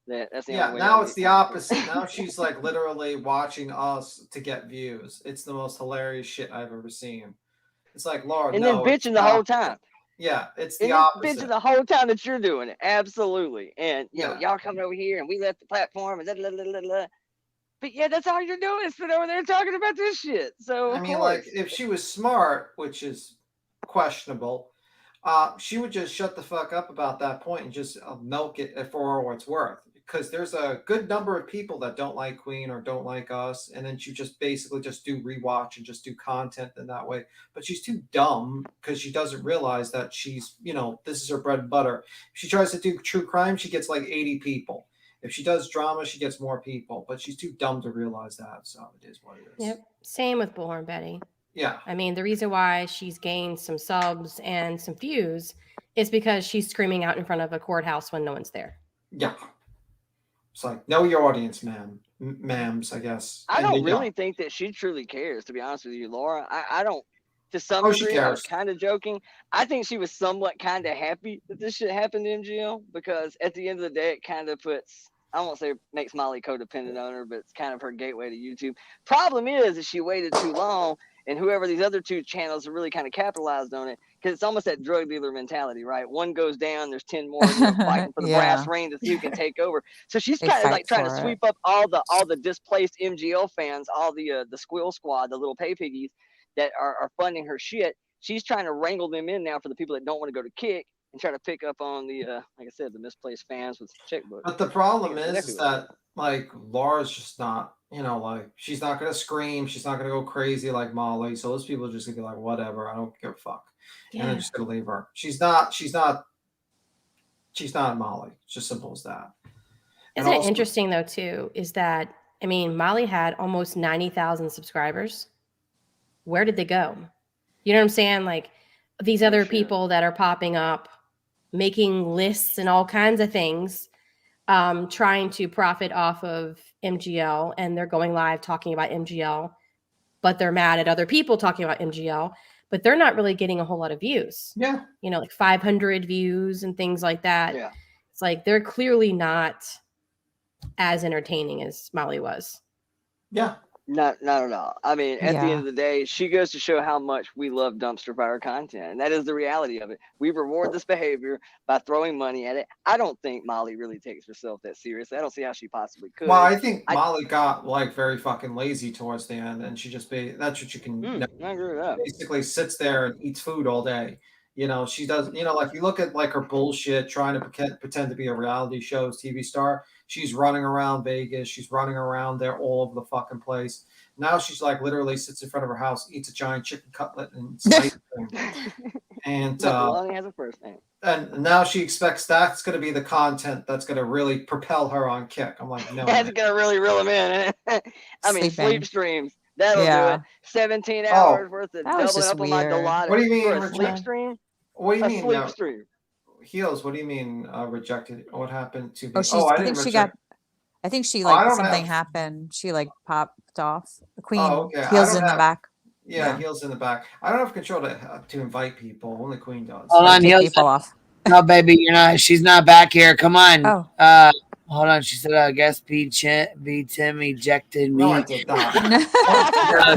That's the only way.
Now it's the opposite. Now she's like literally watching us to get views. It's the most hilarious shit I've ever seen. It's like, Laura,
and then bitching the whole time.
Yeah, it's the opposite.
Bitching the whole time that you're doing it. Absolutely. And, y'all coming over here and we left the platform and But yeah, that's all you're doing is sit over there talking about this shit. So
I mean, like, if she was smart, which is questionable, she would just shut the fuck up about that point and just milk it for what it's worth. Because there's a good number of people that don't like Queen or don't like us, and then she just basically just do rewatch and just do content in that way. But she's too dumb because she doesn't realize that she's, this is her bread and butter. If she tries to do true crime, she gets like 80 people. If she does drama, she gets more people, but she's too dumb to realize that. So it is what it is.
Yep. Same with Bullhorn Betty.
Yeah.
I mean, the reason why she's gained some subs and some views is because she's screaming out in front of a courthouse when no one's there.
Yeah. It's like, know your audience, ma'ams, I guess.
I don't really think that she truly cares, to be honest with you, Laura. I don't, to some degree, I was kind of joking. I think she was somewhat kind of happy that this shit happened to MGL, because at the end of the day, it kind of puts, I won't say makes Molly codependent on her, but it's kind of her gateway to YouTube. Problem is that she waited too long, and whoever these other two channels have really kind of capitalized on it, because it's almost that drug dealer mentality, right? One goes down, there's 10 more fighting for the brass ring to see who can take over. So she's kind of like trying to sweep up all the displaced MGL fans, all the squill squad, the little pay piggies that are funding her shit. She's trying to wrangle them in now for the people that don't want to go to Kick, and try to pick up on the like I said, the misplaced fans with checkbooks.
But the problem is that like Laura's just not, like she's not gonna scream, she's not gonna go crazy like Molly. So those people are just gonna be like, whatever, I don't give a fuck. Yeah. And they're just gonna leave her. She's not Molly. It's just simple as that.
Isn't it interesting though too, is that Molly had almost 90,000 subscribers where did they go? You know what I'm saying? Like these other people that are popping up, making lists and all kinds of things, trying to profit off of MGL, and they're going live talking about MGL, but they're mad at other people talking about MGL, but they're not really getting a whole lot of views.
Yeah.
You know, like 500 views and things like that.
Yeah.
It's like they're clearly not as entertaining as Molly was.
Yeah.
Not at all. I mean, at the
Yeah.
end of the day, she goes to show how much we love dumpster fire content. And that is the reality of it. We reward this behavior by throwing money at it. I don't think Molly really takes herself that seriously. I don't see how she possibly could.
Well, I think Molly got like very fucking lazy towards the end, and she just that's what you can
I agree with that.
basically sits there and eats food all day. You know, she does, you know, like you look at like her bullshit trying to pretend to be a reality show's TV star. She's running around Vegas. She's running around there all over the fucking place. Now she's like literally sits in front of her house, eats a giant chicken cutlet and some ice cream. And
Lonnie has a first name.
and now she expects that's going to be the content that's going to really propel her on kick. I'm like, no.
That's gonna really reel him in. I mean, sleep streams. That'll do
Yeah.
it. 17
Oh.
hours worth of
That was
doubling
just
up on my
weird.
Delata.
What do you mean,
for a
Richard?
sleep stream?
What do you
A
mean?
sleep stream.
Heels, what do you mean rejected? What happened to?
Oh, she's.
I
I
didn't
think she got.
reject.
I think she
Oh, I
like
don't
something
have-
happened. She like popped off. The queen.
Oh, okay. I
Heels
don't
in the
have-
back.
Yeah, heels in the back. I don't have control to invite people. Only Queen does.
Hold on,
kick
Heels.
people off.
No, baby, you're not. She's not back here. Come on.
Oh.
Hold on. She said, "I guess B Tim ejected me."
No, I did not.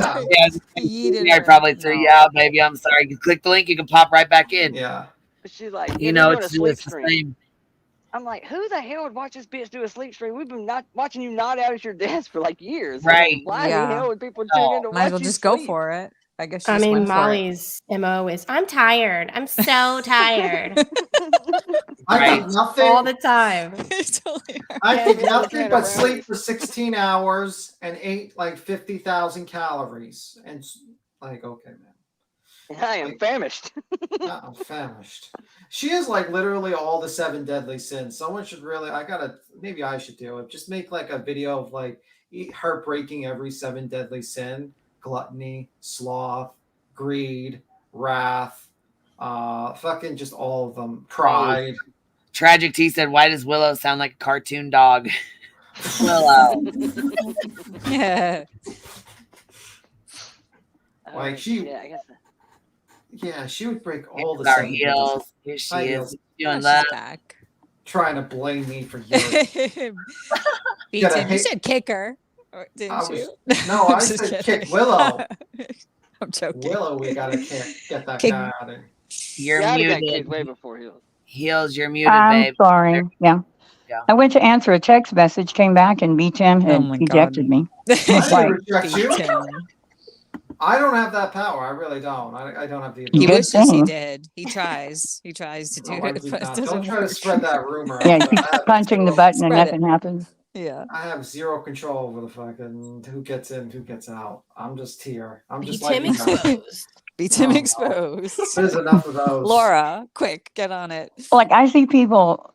I probably threw you out, baby. I'm sorry. You click the link, you can pop right back in.
Yeah.
She's like,
You
"Yeah,
know,
we're doing a
it's
sleep
the
stream."
same.
I'm like, who the hell would watch this bitch do a sleep stream? We've been not watching you nod out at your desk for like years.
Right.
Why
Yeah.
the hell would people tune in to
Might as
watch
well
you
just go
sleep?
for it. I guess. She
I
just
mean,
went for it.
Molly's MO is I'm tired. I'm so tired.
I think nothing
all the time.
I think
Yeah,
nothing
yeah,
but
right.
sleep for 16 hours and ate like 50,000 calories. And like, okay, man.
I am famished.
I'm famished. She is like literally all the 7 deadly sins. Someone should really, maybe I should do it. Just make like a video of like her breaking every 7 deadly sin: gluttony, sloth, greed, wrath, fucking just all of them. Pride.
Tragic T said, "Why does Willow sound like a cartoon dog?" Willow.
Yeah.
Like she,
Yeah, I guess.
yeah, she would break all the
Our
7 deadly
heels.
sins.
Here she
Hi,
is.
Heels.
Doing
She's
that.
back.
Trying to blame me for years.
Beat
Gotta
him. You
hate-
said kick her, or
I
didn't
was-
you?
no, I
I'm just
said
kidding.
kick Willow.
I'm joking.
Willow, we gotta get that
Kick-
guy out of there.
You're
Yeah, I got
muted.
kicked way before Heels.
Heels, you're muted,
I'm
babe.
sorry. Yeah.
Yeah.
I went to answer a text message, came back, and BTM had
my
ejected
God.
me.
I didn't
Like,
reject you.
Beat him.
I don't have that power. I really don't. I don't have the
He
ability.
Good
wishes he
thing.
did. He tries. He tries to do
No, I
it,
did
but it
not.
doesn't
Don't try to
work.
spread that rumor.
yeah,
I
keep
have
punching the
zero-
button and
Spread it.
nothing happens.
Yeah.
I have zero control over the fucking who gets in, who gets out. I'm just here. I'm just
Beat
like
him
you guys.
exposed.
Beat him
Oh, no.
exposed.
There's enough of those.
Laura, quick, get on it.
Like, I see people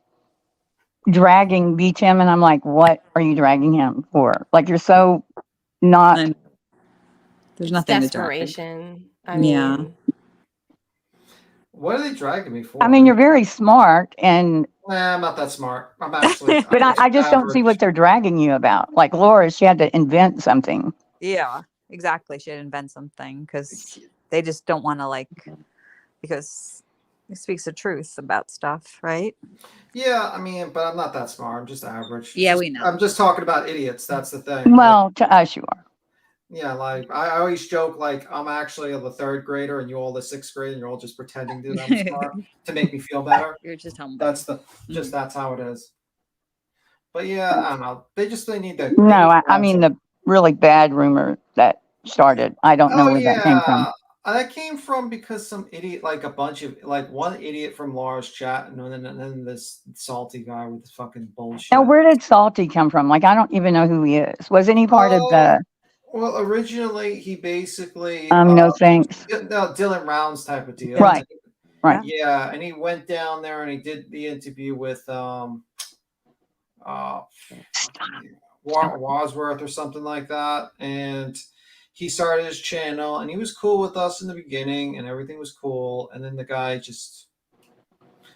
dragging BTM, and I'm like, what are you dragging him for? Like, you're so not.
And there's nothing to drag.
Desperation. I
Yeah.
mean,
What are they dragging me for?
I mean, you're very smart, and
Nah, I'm not that smart. I'm actually.
but I just don't see what they're dragging you about. Like Laura, she had to invent something.
Yeah, exactly. Should invent something because they just don't want to because it speaks the truth about stuff, right?
Yeah, I mean, but I'm not that smart. I'm just average.
Yeah,
Just-
we know.
I'm just talking about idiots. That's the thing.
Well, to us, you are.
Yeah, like I always joke, like I'm actually the 3rd grader and you all the 6th grade, and you're all just pretending that I'm smart to make me feel better.
You're just humble.
That's that's how it is. But yeah, I don't know. They need to.
No, I mean the really bad rumor that started. I don't know where that came from.
That came from because some idiot, like a bunch of one idiot from Laura's chat, and then this salty guy with the fucking bullshit.
Now, where did Salty come from? Like, I don't even know who he is. Was any part of the?
Well, originally he basically
No thanks.
no Dylan Rounds type of deal.
Right. Right.
Yeah, and he went down there and he did the interview with Wadsworth or something like that, and he started his channel, and he was cool with us in the beginning, and everything was cool. And then the guy just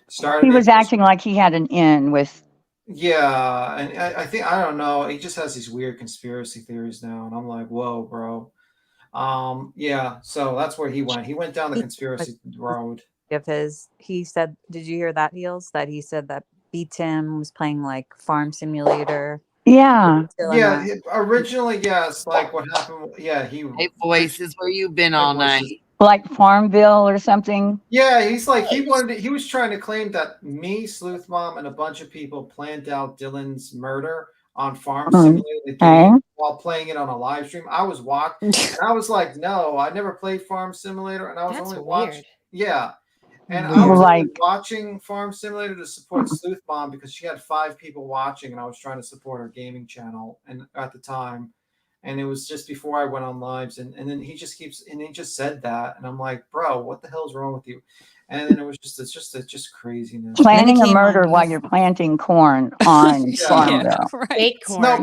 started.
He was acting like he had an in with.
Yeah, and I think I don't know. He just has these weird conspiracy theories now, and I'm like, whoa, bro. Yeah. So that's where he went. He went down the conspiracy road.
Of his, he said, did you hear that, Heels? That he said that B Tim was playing like Farm Simulator.
Yeah.
Yeah. Originally, yes. Like what happened? Yeah.
Hey, voices, where you been all night?
Like Farmville or something.
Yeah, he's like he was trying to claim that me, Sleuth Mom, and a bunch of people planned out Dylan's murder on Farm Simulator the game while playing it on a live stream. I was watching, and I was like, no, I never played Farm Simulator, and I was only watching. Yeah, and I was only watching Farm Simulator to support Sleuth Mom because she had 5 people watching, and I was trying to support her gaming channel, and at the time. And it was just before I went on lives, and then he just said that, and I'm like, bro, what the hell's wrong with you? And then it's just craziness.
Planning a murder while you're planting corn on Farmville.
Fake corn.
No,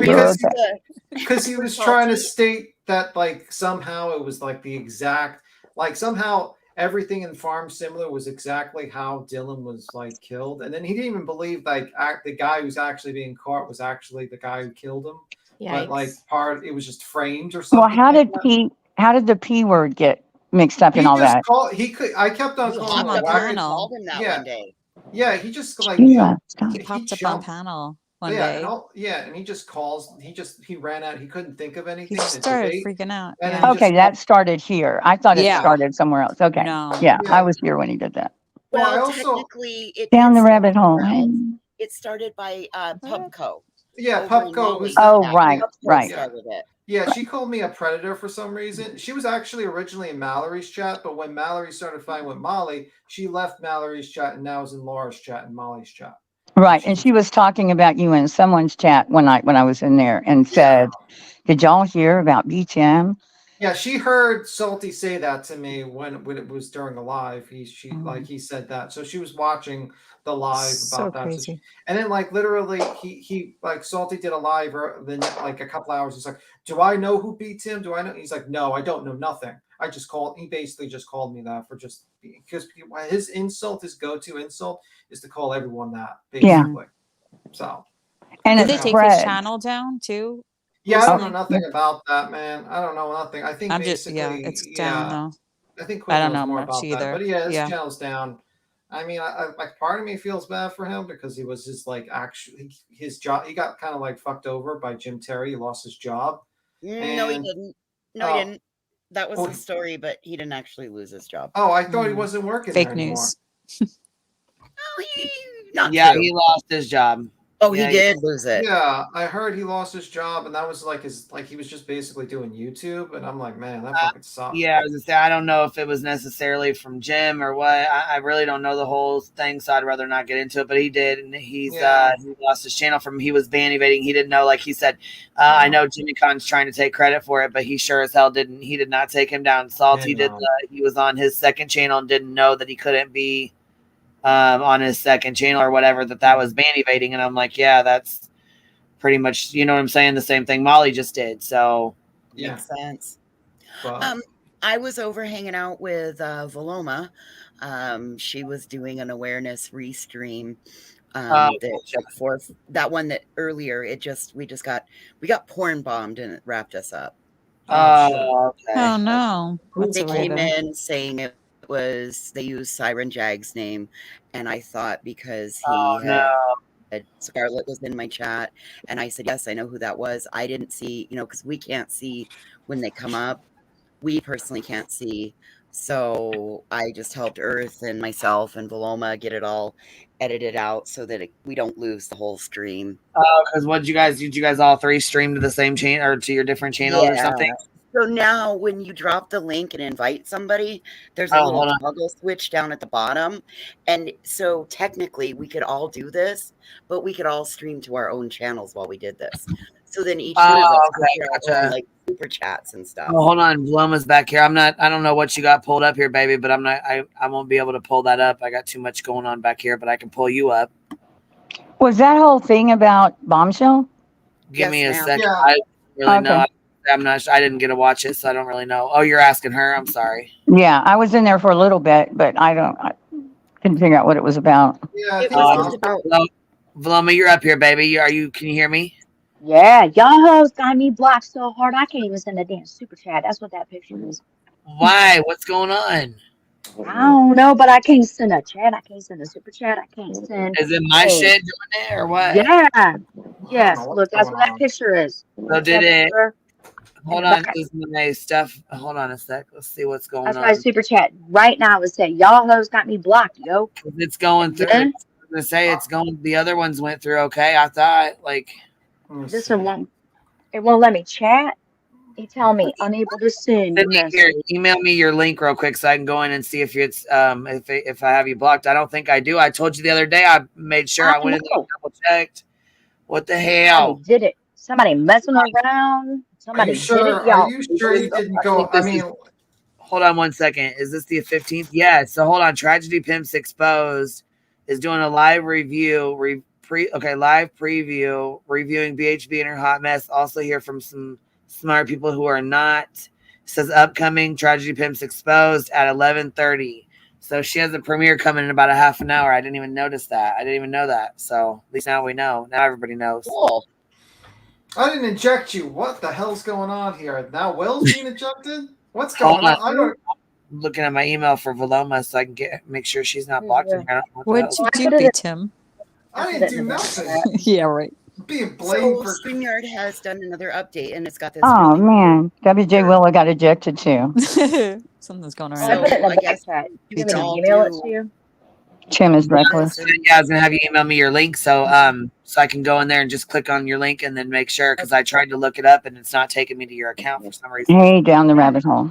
because he was trying to state that like somehow it was like the exact, like somehow everything in Farm Simulator was exactly how Dylan was like killed, and then he didn't even believe like the guy who's actually being caught was actually the guy who killed him. But like it was just framed or something.
Well, how did the P word get mixed up in all that?
I kept on calling him a
panel.
Called him that one day.
Yeah, he just like
he popped up on panel one day.
And he just he ran out. He couldn't think of anything.
He started freaking out.
Okay, that started here. I thought it started somewhere else. Okay.
No.
Yeah, I was here when he did that.
Well, technically,
down the rabbit hole.
It started by Pubco.
Yeah, Pubco was.
Oh, right.
Started it.
Yeah, she called me a predator for some reason. She was actually originally in Mallory's chat, but when Mallory started fighting with Molly, she left Mallory's chat and now is in Laura's chat and Molly's chat.
Right, and she was talking about you in someone's chat one night when I was in there and said, "Did y'all hear about BTM?"
Yeah, she heard Salty say that to me when it was during the live. He said that, so she was watching the live about that.
Crazy.
And then like literally he like Salty did a live then like a couple hours. He's like, "Do I know who beat him? Do I know?" He's like, "No, I don't know nothing. I just called." He basically just called me that for just because his insult, his go-to insult is to call everyone that basically. So.
And did they take his channel down too?
Yeah, I don't know nothing about that, man. I don't know nothing. I think basically,
it's down though.
I think
I don't
knows
know
more
much
about
either.
That. But yeah, his channel's down. I mean, I like part of me feels bad for him because he was just like actually his job. He got kind of like fucked over by Jim Terry. He lost his job.
No, he didn't. No, he didn't. That was the story, but he didn't actually lose his job.
Oh, I thought he wasn't working.
Fake
there
news.
Anymore.
He lost his job.
Oh, he did lose it.
Yeah, I heard he lost his job, and that was like he was just basically doing YouTube, and I'm like, man, that fucking sucks.
Yeah, I was gonna say I don't know if it was necessarily from Jim or what. I really don't know the whole thing, so I'd rather not get into it. But he did, and he lost his channel from he was ban evading. He didn't know, like he said, I know Jimmy Khan's trying to take credit for it, but he sure as hell didn't. He did not take him down. Salty did. He was on his second channel and didn't know that he couldn't be on his second channel or whatever that was ban evading. And I'm like, yeah, that's pretty much, you know what I'm saying? The same thing Molly just did. So
makes sense. I was over hanging out with Voloma. She was doing an awareness restream. That one that earlier we got porn bombed and it wrapped us up.
Oh,
okay. Oh no.
They came in saying they used Siren Jag's name, and I thought because Scarlett was in my chat, and I said, yes, I know who that was. I didn't see, because we can't see when they come up. We personally can't see. So I just helped Earth and myself and Voloma get it all edited out so that we don't lose the whole stream.
Oh, because did you guys all three stream to the same channel or to your different channels or something?
So now when you drop the link and invite somebody, there's a little toggle switch down at the bottom. And so technically we could all do this, but we could all stream to our own channels while we did this. So then each one of us got like super chats and stuff.
Oh, hold on. Bloma's back here. I don't know what you got pulled up here, baby, but I won't be able to pull that up. I got too much going on back here, but I can pull you up.
Was that whole thing about Bombshell?
Give me a second. I really know. I'm not. I didn't get to watch it, so I don't really know. Oh, you're asking her. I'm sorry.
Yeah, I was in there for a little bit, but I couldn't figure out what it was about.
Yeah, I
It
think
was just about.
Vloma, you're up here, baby. Are you? Can you hear me?
Yeah, y'all hoes got me blocked so hard I can't even send a damn super chat. That's what that picture is.
Why? What's going on?
I don't know, but I can't send a chat. I can't send a super chat. I can't send.
Is it my
Hey,
shit doing it or what?
yeah.
I
Yes.
don't know
Look,
what's
that's
going
what that
on.
picture is.
So did
That
it?
picture in
Hold
the
on,
back.
this is my stuff. Hold on a sec. Let's see what's going
That's why
on.
super chat right now would say y'all hoes got me blocked, yo.
It's going through.
Then
I was gonna say it's going. The other ones went through okay. I thought like.
this one won't. It won't let me chat. It tell me unable to send
Send me here,
message.
email me your link real quick so I can go in and see if it's if I have you blocked. I don't think I do. I told you the other day. I made sure I went in there and double checked. What the hell?
Somebody did it. Somebody messing around.
Are you
Somebody did
sure?
it,
Are
y'all.
you sure you didn't
I
go?
think
I
this is.
mean,
Hold on one second. Is this the 15th? Yeah. So hold on. Tragedy Pimps Exposed is doing a live review. Live preview reviewing BHB and her hot mess. Also hear from some smart people who are not. It says upcoming Tragedy Pimps Exposed at 11:30. So she has a premiere coming in about a half an hour. I didn't even notice that. I didn't even know that. So at least now we know. Now everybody knows.
cool. I didn't inject you. What the hell's going on here? Now Will's being injected? What's
Hold
going
on.
on? I don't.
I'm looking at my email for Valoma so I can make sure she's not blocked in here.
What'd you do, B Tim?
I didn't do nothing.
Yeah, right.
Being blamed
So
for.
StreamYard has done another update and it's got this
Oh
really
man, WJ Willow got ejected too.
Something's going
I
around.
put it in
I
the back
guess
chat.
you
You want
can
me to
all
email it
do
to you?
Tim is reckless.
Yeah, I was gonna have you email me your link so I can go in there and just click on your link and then make sure because I tried to look it up and it's not taking me to your account for some reason.
Hey, down the rabbit hole.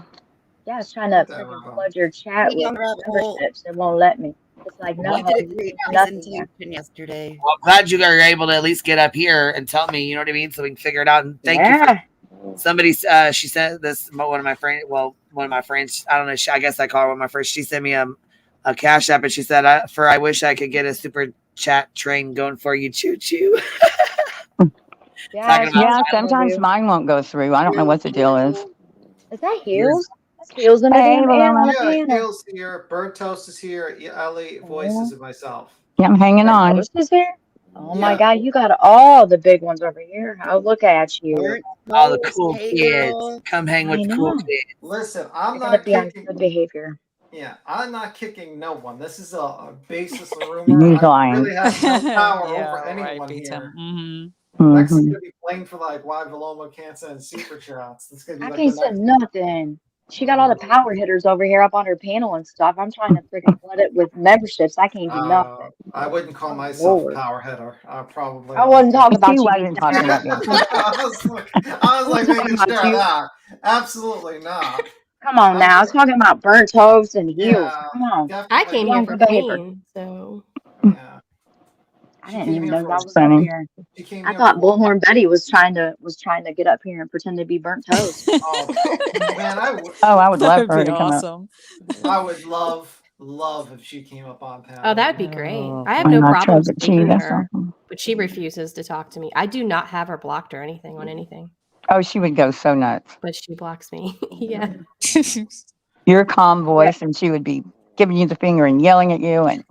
Yeah, I was trying to freaking flood your chat with memberships. It won't let me. It's like, no,
I did a
you
great
have nothing here.
presentation yesterday.
Well, I'm glad you are able to at least get up here and tell me, you know what I mean, so we can figure it out. And thank you for somebody. She said this. One of my friends. Well, one of my friends. I don't know. I guess I call her one of my friends. She sent me a cash app and she said, I wish I could get a super chat train going for you. Choo choo.
Yeah, sometimes mine won't go through. I don't know what the deal is.
Is that Heels? That's Heels in the
Hey,
damn air on
Paloma.
a
Yeah,
banner.
Gil's here. Burnt Toast is here. Ellie, Voices, and myself.
Yeah, I'm hanging on.
Toast is here? Oh my
Yeah.
God, you got all the big ones over here. I'll look at you.
All the cool kids. Come hang with the cool kids.
Listen, I'm
I gotta
not
be on
kicking.
good behavior.
Yeah, I'm not kicking no one. This is a baseless rumor.
He's
I
lying.
really have no power
Yeah,
over
right,
anyone
B
here.
Tim.
Next is
Mhm.
gonna be blamed for like why Valoma can't send super chats. It's gonna be
I
like
can't
the next.
send nothing. She got all the power hitters over here up on her panel and stuff. I'm trying to freaking flood it with memberships. I can't do nothing.
I wouldn't call myself
Lord.
power hitter. Probably.
I wasn't talking about
He
you.
wasn't talking about you.
I was like making
about
sure of
you.
that. Absolutely not.
Come on now. I was talking about burnt toast and heels.
Yeah,
Come on.
I came
Be
here
on
for
good behavior.
Queen, so
Yeah.
I
She
didn't
came
even
here
know
for
y'all was
funny.
up here.
She came
I
here
thought
for what?
Bullhorn Betty was trying to get up here and pretend to be burnt toast.
Oh man, I would.
Oh, I would
That
love
would
for her
be
to come up.
awesome.
I would love if she came up on panel.
oh, that'd be great. I have
Why
no
not
problem
try to
speaking
cheat?
to
That's
her,
awesome.
but she refuses to talk to me. I do not have her blocked or anything on anything,
Oh, she would go so nuts.
but she blocks me. Yeah.
Your calm voice, and she would be giving you the finger and yelling at you, and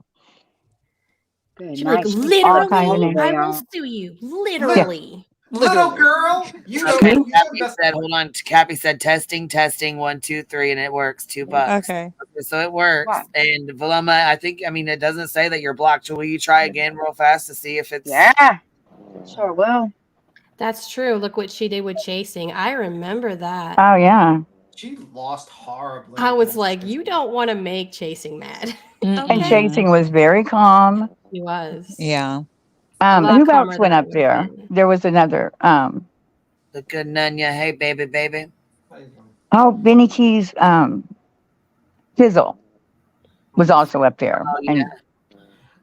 Good
She'd be like,
night. She's
all kinds of
literally,
names.
I will
out.
sue you. Literally.
Little girl, you know
Okay,
you
Cappy
best.
said, hold on. Cappy said testing, 1, 2, 3, and it works. $2.
Okay.
So it works.
Wow.
And Valoma, I mean, it doesn't say that you're blocked. Will you try again real fast to see if it's
Yeah. Sure will.
That's true. Look what she did with chasing. I remember that.
Oh yeah.
She lost horribly.
I was like, you don't want to make chasing mad.
And
Okay.
Chasing was very calm.
She was.
Yeah.
A lot
Who
calmer
else
than
went
I
up
would've
there?
been.
There was another.
the good Nunya? Hey, baby.
Oh, Benny Keys. Fizzle was also up there.
Oh, yeah.
And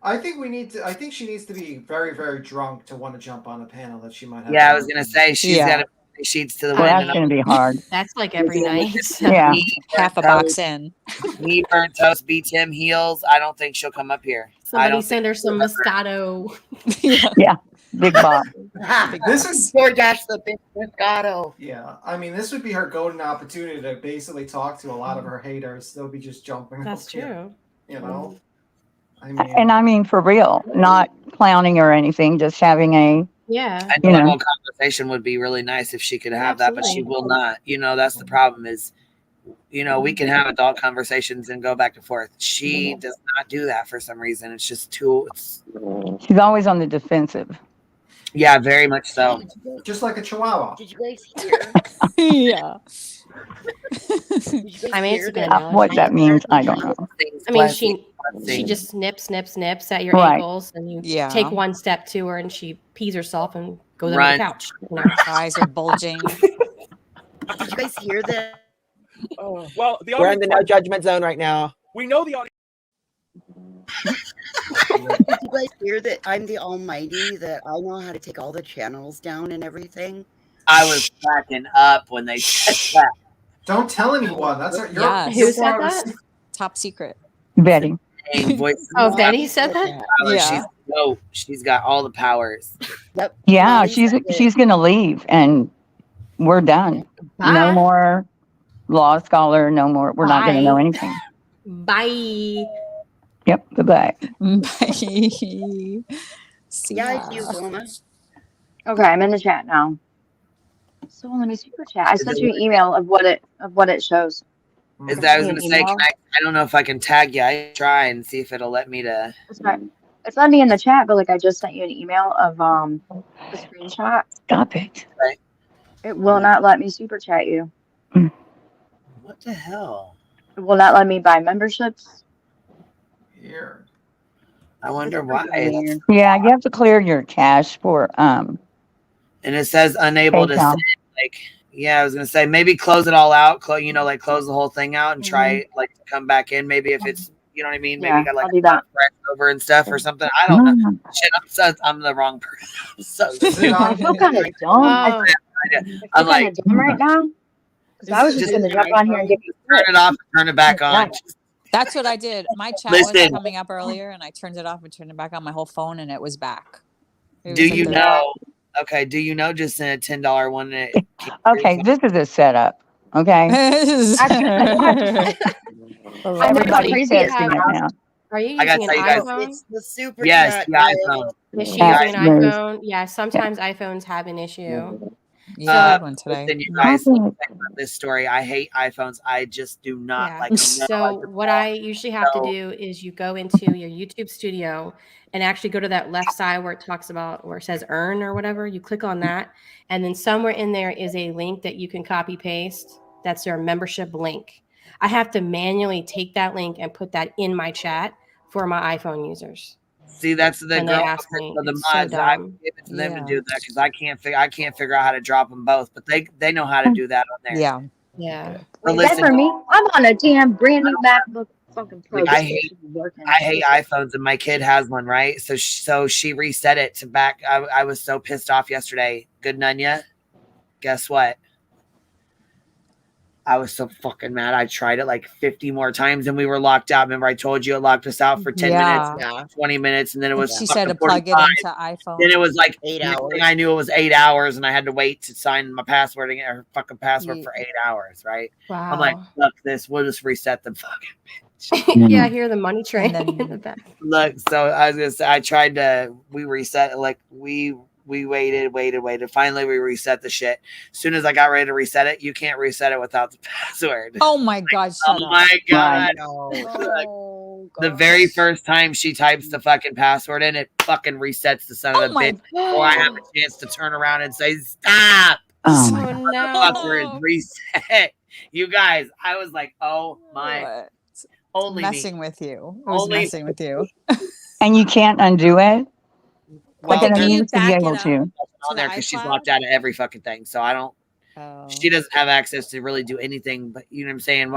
I think we need to. I think she needs to be very, very drunk to want to jump on a panel that she might have.
Yeah, I was gonna say she's
Yeah.
got to put sheets to the
well,
wind.
that's going to be hard.
That's like every night. So.
Yeah.
Half a box in.
Me, Burnt Toast, beat Tim Heels. I don't think she'll come up here. I
Somebody
don't
send her
think
some
she'll ever-
Moscato.
Yeah.
Yeah. Big boss.
This is
DoorDash the big Moscato.
Yeah, I mean, this would be her golden opportunity to basically talk to a lot of her haters. They'll be just jumping.
That's
up here,
true.
You know,
And I mean, for real, not clowning or anything, just having a,
Yeah.
A
you know,
normal conversation would be really nice if she could have that, but she
Absolutely.
will not. You know, that's the problem is, you know, we can have adult conversations and go back and forth. She does not do that for some reason. It's just too,
she's always on the defensive.
yeah, very much so.
just like a chihuahua.
Did you guys hear?
Yeah.
I mean, it's a good
What
analogy.
that means, I don't know.
I mean, she just snips at your
Right.
ankles, and you
Yeah.
take one step to her, and she pees herself and goes under
Run.
the couch. You know?
Eyes are bulging.
Did you guys hear that?
Oh, well, the
We're in
audience,
the no judgment zone right now.
we know the audience.
Did you guys hear that I'm the almighty, that I know how to take all the channels down and everything?
I was cracking up when they said that.
Don't tell anyone. That's her.
Yes.
Who said that?
Top secret.
Betty.
Same voice.
Oh, Betty said that?
She's dope. She's got all the powers.
Yep.
Yeah,
Molly
she's
said it.
she's gonna leave, and we're done.
Bye.
No more law scholar. No more. We're not gonna know
Bye.
anything.
Bye.
Yep. Goodbye.
Bye.
Yeah, I do, Wilma.
Okay, I'm in the chat now. So let me super chat. I sent you an email of what it shows.
Is that I was
An
gonna say?
email?
I don't know if I can tag you. I try and see if it'll let me to.
It's not me in the chat, but like I just sent you an email of the screenshot.
Stop it.
Right.
It will not let me super chat you.
What the hell?
It will not let me buy memberships.
Here.
I wonder
It's
why.
freaking weird.
Yeah, you have to clear your cache for
And it says unable to
PayPal.
send. Like, yeah, I was gonna say maybe close it all out. Close the whole thing out and try like to come back in. Maybe if it's, you know what I mean. Maybe
Yeah,
you got like
I'll do that.
over and stuff or something. I don't know. Shit, I'm the wrong person. I'm so stupid.
I feel kind of dumb.
Oh.
I'm
I
like,
feel kind of dumb right now. 'Cause I was just going to jump on here and give you
turn it off and turn it back on.
That's what I did. My chat
Listen.
wasn't coming up earlier, and I turned it off and turned it back on my whole phone, and it was back. It
Do
was like
you
the-
know? Okay. Do you know? Just send a $10 one. And it
Okay, this is a setup. Okay. Everybody's
crazy it's
testing it now.
Are you
I gotta
using an
tell you guys,
iPhone?
It's the super
yes,
chat,
the
girl.
iPhone.
Is she
Yeah,
using an
it is.
iPhone? Yeah, sometimes iPhones have an issue.
Yeah, one today.
Listen, you guys, this story. I hate iPhones. I just do not
Yeah.
like them.
So what I usually have to do is you go into your YouTube studio and actually go to that left side where it talks about where it says earn or whatever. You click on that, and then somewhere in there is a link that you can copy paste. That's their membership link. I have to manually take that link and put that in my chat for my iPhone users.
See, that's the
When they
girl
ask me,
for the
it's so
mods. I
dumb.
give it to them to
Yeah.
do that because I can't figure out how to drop them both. But they know how to do that on there.
Yeah.
Yeah.
But
That's
listen,
for me. I'm on a damn brand new MacBook fucking Pro.
like, I
This
hate
shit should be working.
iPhones, and my kid has one, right? So she reset it to back. I was so pissed off yesterday. Good Nunya. Guess what? I was so fucking mad. I tried it like 50 more times and we were locked out. Remember, I told you it locked us out for 10
Yeah.
minutes, 20 minutes, and then it
And
was
she said to
fucking
plug it
45.
into iPhone.
Then it was like
8
next
hours.
thing I knew, it was 8 hours, and I had to wait to sign my password and get her fucking password for 8 hours. Right?
Wow.
I'm like, fuck this. We'll just reset the fucking.
Yeah, I hear the money train
And then-
in the back.
Look, so I was gonna say, I tried to. We reset. Like we waited. Finally, we reset the shit. As soon as I got ready to reset it, you can't reset it without the password.
Oh my God! Shut
Oh
up.
my god!
Oh,
The very first time she types the fucking password in, it fucking resets the son of the
my
bitch before I have a chance to turn around and say stop.
Oh my
Oh
God.
no.
Password reset. You guys, I was like, oh my,
What?
only
Messing
me.
with you. It was
Only-
messing with you.
And you can't undo it?
Well,
Like, I
can you
used to be
back
able
it
to.
on
to
there
the
because she's
iCloud?
locked out of every fucking thing. So I don't.
Oh.
She doesn't have access to really do anything. But you know what I'm saying?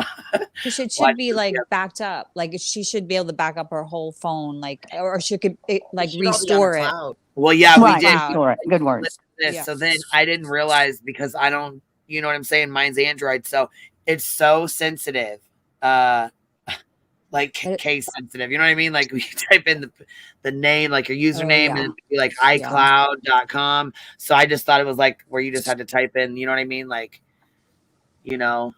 'Cause it
Why
should be
do
like
you-
backed up. Like she should be able to back up her whole phone, like, or she could like
Should all be on
restore
the
it.
cloud.
Well, yeah,
Right,
we did.
restore it. Good word.
Listen to this.
Yeah.
So then I didn't realize because I don't, you know what I'm saying? Mine's Android. So it's so sensitive. like case sensitive. You know what I mean? Like we type in the name, like your username, and it'd be like iCloud.com. So I just thought it was like where you just had to type in, you know what I mean? Like, you know,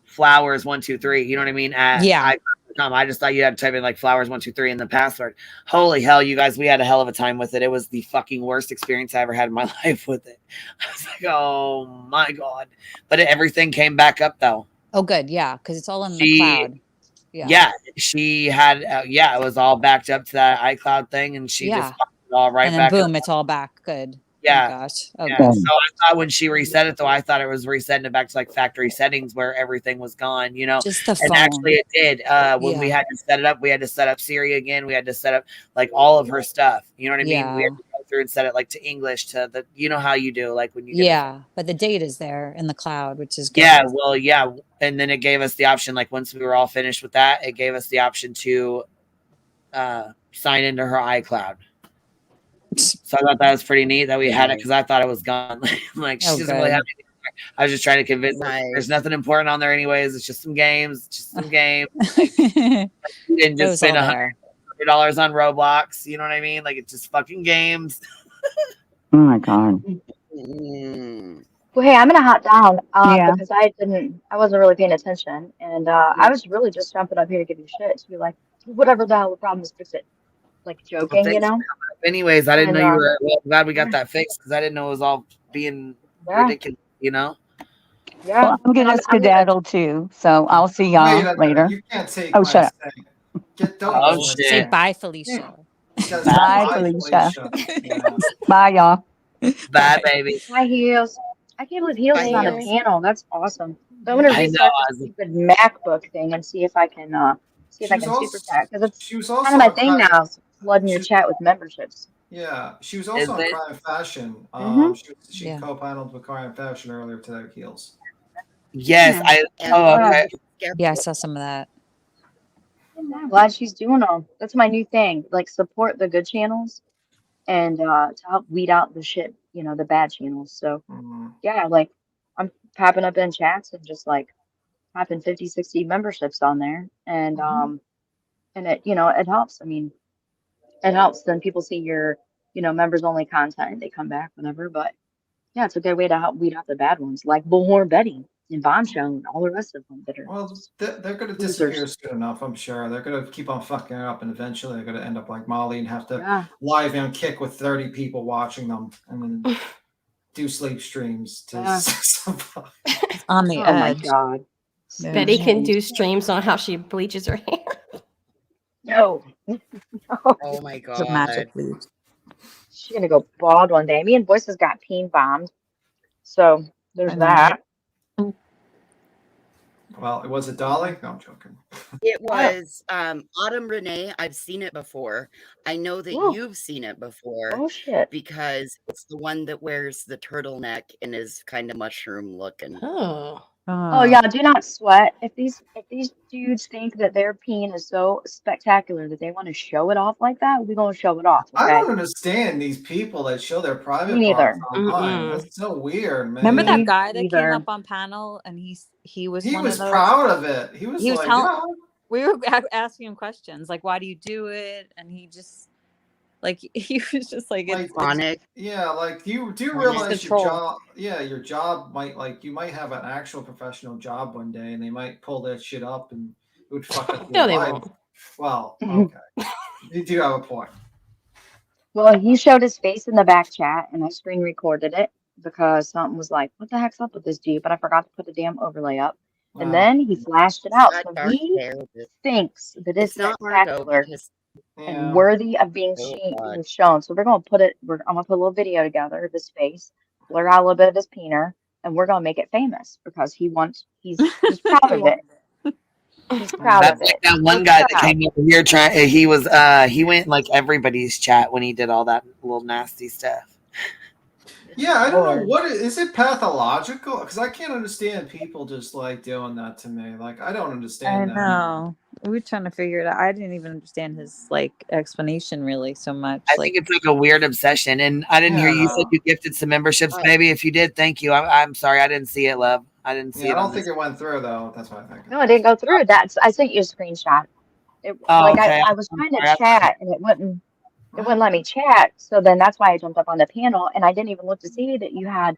flowers 123, you know what I mean? At iCloud.com. I just thought you had to type in like flowers 123 in the password. Holy hell, you guys, we had a hell of a time with it. It was the fucking worst experience I ever had in my life with it. I was like, oh my God. But everything came back up though.
Oh, good. Yeah. Because it's all in the cloud.
Yeah. She had, it was all backed up to that iCloud thing. And she just popped it all right
and then
back
boom,
up.
it's all back. Good.
Yeah.
Oh, gosh. Oh,
Yeah.
good.
So I thought when she reset it, though, I thought it was resetting it back to like factory settings where everything was gone, you know.
Just the
and
phone.
actually, it did. When we had to set it up, we had to set up Siri again. We had to set up like all of her stuff. You know what I mean? We had to go through and set it like to English to the. You know how you do like when you. Get
but the data's there in the cloud, which is good.
Yeah. Well, yeah, and then it gave us the option. Like once we were all finished with that, it gave us the option to sign into her iCloud. So I thought that was pretty neat that we had it because I thought it was gone. Like she doesn't really have anything. I was just trying to convince her there's nothing important on there anyways. It's just some games. Like, you didn't just spend $100 on Roblox. You know what I mean? Like it's just fucking games.
Oh my God.
Well, hey, I'm gonna hop down because I wasn't really paying attention, and I was really just jumping up here to give you shit to be like, whatever the hell the problem is, fix it. Like joking, you know.
Anyways, I didn't know you were. Well, glad we got that fixed because I didn't know it was all being ridiculous. You know.
Yeah.
Well, I'm gonna skedaddle too, so I'll see y'all later.
You can't take.
Oh, shut up.
Don't
Say bye, Felicia.
Bye, Felicia. Bye, y'all.
Bye, baby.
Hi, Heels. I can't believe Heels is on a
Heels.
panel. That's awesome. So I'm gonna restart this stupid MacBook thing and see if I can super chat because it's kind of my thing now. Flooding your chat with memberships.
Yeah, she was also on Crime Fashion. She co-paneled with Crime Fashion earlier today. Heels.
Yes, okay.
Yeah, I saw some of that.
I'm glad she's doing all. That's my new thing. Like support the good channels, and to help weed out the shit, you know, the bad channels. So yeah, like I'm popping up in chats and just like popping 50, 60 memberships on there, and it, you know, it helps. I mean, it helps. Then people see your, you know, members only content. They come back whenever. But yeah, it's a good way to help weed out the bad ones, like Bullhorn Betty and Bombshell and all the rest of them that are.
Well, they're going to disappear soon enough, I'm sure. They're going to keep on fucking it up, and eventually they're going to end up like Molly and have to live and kick with 30 people watching them, and then do sleep streams to
on the
Oh
edge.
my God.
Betty can do streams on how she bleaches her hair.
No.
Oh my
It's a
God.
magic bleach.
She's gonna go bald one day. Me and Voices got peen bombed. So there's that.
Well, was it Dolly? No, I'm joking.
It was Autumn Renee. I've seen it before. I know that you've seen it before.
Oh shit.
Because it's the one that wears the turtleneck and is kind of mushroom looking.
Oh yeah, do not sweat. If these dudes think that their peen is so spectacular that they want to show it off like that, we're gonna show it off. Okay?
I don't understand these people that show their private
Me neither.
parts online. That's so weird, man.
Remember that guy that came
Either.
up on panel and he was
He
one
was
of those,
proud of it. He was like,
telling,
"Yeah."
we were asking him questions like, why do you do it? And he just like he was just like
Yeah, like do you
Honest
realize your
control.
job? Yeah, your job might you might have an actual professional job one day, and they might pull that shit up, and it would fuck up your
No, they
life.
won't.
Well, okay, you do have a point.
Well, he showed his face in the back chat, and I screen recorded it because something was like, "What the heck's up with this dude?" But I forgot to put the damn overlay up, and then he flashed it out. So he thinks that it's
not Marco,
spectacular
Yeah.
and worthy of being shown. So we're gonna put it. I'm gonna put a little video together of his face, blur out a little bit of his peener, and we're gonna make it famous because he's proud of it. He's proud
That's
of it.
like that one guy that came over here trying. He went in like everybody's chat when he did all that little nasty stuff.
Yeah, I don't know what is it pathological? Because I can't understand people just like doing that to me. Like I don't
I
understand that.
know. We were trying to figure it out. I didn't even understand his like explanation really so much.
I think it's like a weird obsession. And I didn't hear you said you gifted some memberships, baby. If you did, thank you. I'm sorry I didn't see it, love. I didn't see
Yeah, I
it on
don't think
this.
it went through though. That's what I think.
No, it didn't go through. I sent you a screenshot. It
Oh,
like
okay.
I was
I'm
trying to
sorry.
chat and it wouldn't let me chat. So then that's why I jumped up on the panel and I didn't even look to see that you had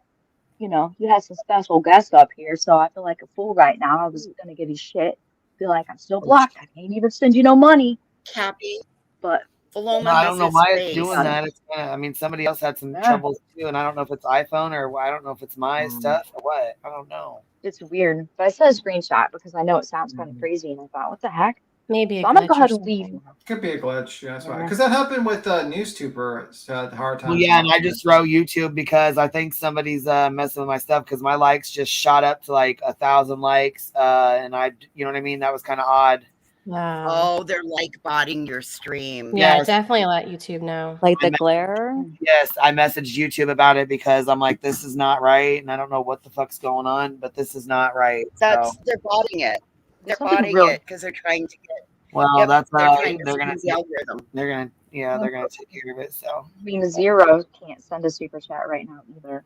some special guests up here. So I feel like a fool right now. I was gonna give you shit. Feel like I'm still blocked. I can't even send you no money.
Cappy,
But
Paloma
I don't know
has his
why it's
face.
doing that. It's I mean, somebody else had some
Yeah.
troubles too, and I don't know if it's iPhone or I don't know if it's my stuff or what. I don't know.
it's weird. But I said a screenshot because I know it sounds kind of crazy and I thought, what the heck?
Maybe
So
a
I'm gonna go
glitch or
ahead and leave.
something.
Could be a glitch. Yeah, that's why.
Yeah.
Because that happened with NewsTuber. It's had a hard time.
Well, yeah, and I just wrote YouTube because I think somebody's messing with my stuff because my likes just shot up to like 1,000 likes, and you know what I mean. That was kind of odd.
Wow.
Oh, they're like botting your stream.
Yeah,
Yes.
definitely let YouTube know.
Like
I
the glare.
Yes, I messaged YouTube about it because I'm like, this is not right, and I don't know what the fuck's going on, but this is not right.
That's
So,
they're botting it. They're
Something
botting
real.
it because they're trying to get.
well,
Yep,
that's
they're
how
trying to
they're gonna
squeeze the algorithm.
they're gonna take care of it. So,
Wing Zero can't send a super chat right now either.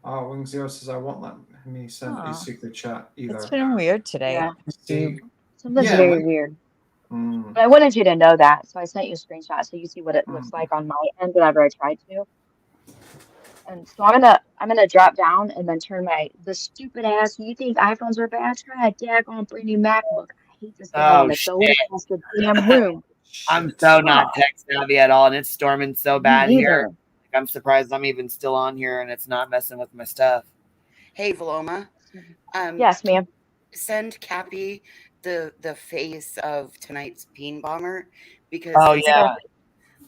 Oh, Wing Zero says I won't let me send
Aw.
a secret chat either.
It's been weird today.
Yeah.
See,
Something's
yeah,
very
we-
weird.
Mm.
But I wanted you to know that, so I sent you a screenshot so you see what it looks like on my end whenever I tried to. And so I'm gonna drop down and then turn the stupid ass. You think iPhones are bad? Try a daggone brand new MacBook. I hate this thing. I want to throw it across the damn room.
I'm so not tech savvy at all, and it's storming so bad
Me
here.
neither.
Like, I'm surprised I'm even still on here, and it's not messing with my stuff.
Hey, Valoma.
Yes, ma'am.
Send Cappy the face of tonight's peen bomber because
Oh
it's
yeah,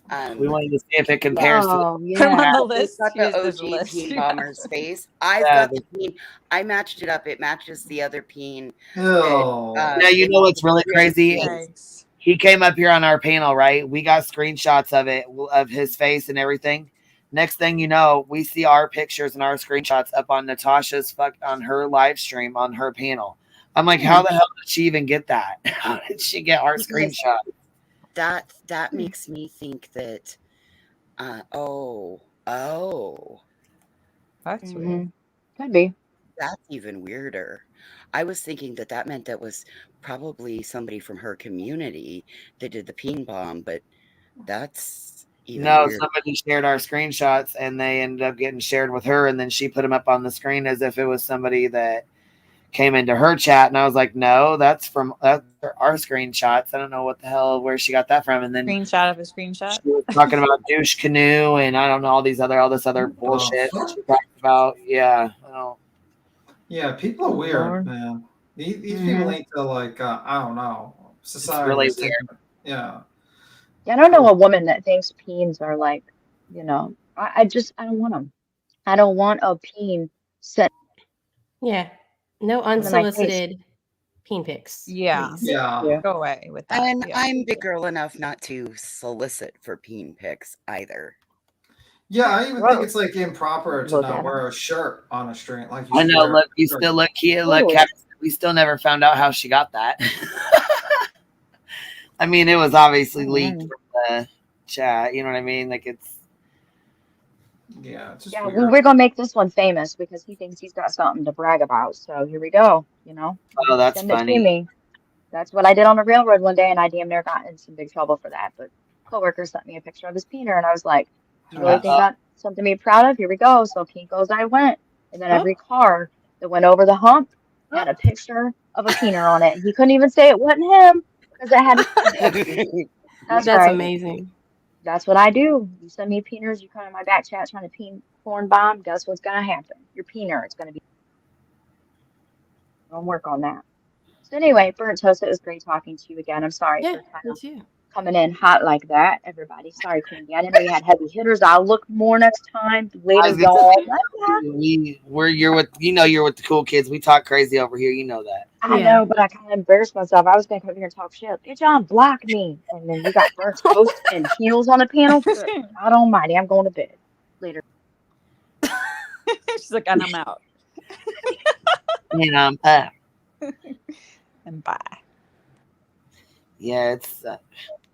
got,
we wanted to see if it compares to.
Oh
Put
yeah.
him on the
It's
list.
got
Here's
the
this
OG
list.
peen bomber's face. I've
Yeah,
got the peen. I matched it up. It matches the other peen.
Oh.
Now you know what's really crazy.
Yikes.
He came up here on our panel, right? We got screenshots of it, of his face and everything. Next thing you know, we see our pictures and our screenshots up on Natasha's on her live stream on her panel. I'm like, how the hell did she even get that? How did she get our screenshot?
That makes me think that oh
That's weird.
Could be.
that's even weirder. I was thinking that meant that was probably somebody from her community that did the peen bomb, but that's even
No,
weirder.
somebody shared our screenshots and they ended up getting shared with her, and then she put them up on the screen as if it was somebody that came into her chat, and I was like, no, that's our screenshots. I don't know what the hell where she got that from. And then
Screenshot of a screenshot.
she was talking about douche canoe and I don't know all this other bullshit that she talked about. Yeah, I don't.
Yeah, people are weird,
Lord.
man. These people need to like I don't know. Society
really
is taking- yeah.
Yeah, I don't know a woman that thinks peens are like, I don't want them. I don't want a peen sent
Yeah. No
in my face.
unsolicited peen pics.
Yeah.
Please.
Yeah.
Go away with that.
And
Yeah.
I'm big girl enough not to solicit for peen pics either.
Yeah, I even
Gross.
think it's like improper to
Look
not
at
wear a shirt on a stream. Like
I
should
know.
wear
Look,
a
you
shirt.
still look cute. Look,
Totally.
Captain, we still never found out how she got that. I mean, it was obviously leaked from the chat. You know what I mean? Like it's.
Yeah, it's just
Yeah,
weird.
well, we're gonna make this one famous because he thinks he's got something to brag about. So here we go.
Oh, that's
Send it to
funny.
me. That's what I did on the railroad one day, and I damn near got in some big trouble for that. But coworker sent me a picture of his peener, and I was like, "You really think that's something to be proud of? Here we go." So Kinko's I went, and then every car that went over the hump had a picture of a peener on it. He couldn't even say it wasn't him because it had. That's right.
Amazing.
That's what I do. You send me peeners, you come in my back chat trying to peen porn bomb. Guess what's gonna happen? Your peener, it's gonna be. Don't work on that. So anyway, Burnt Toast, it was great talking to you again. I'm sorry
Yeah,
for kind
me
of
too.
coming in hot like that, everybody. Sorry, Queen. I didn't know you had heavy hitters. I'll look more next time. Later, y'all.
You're with the cool kids. We talk crazy over here. You know that.
I know, but I kind of embarrassed myself. I was gonna come over here and talk shit. Bitch, John, block me. And then you got Burnt Toast and heels on the panel. Good God Almighty, I'm going to bed. Later.
She's like, and I'm out.
And I'm up.
And bye.
Yeah, it's.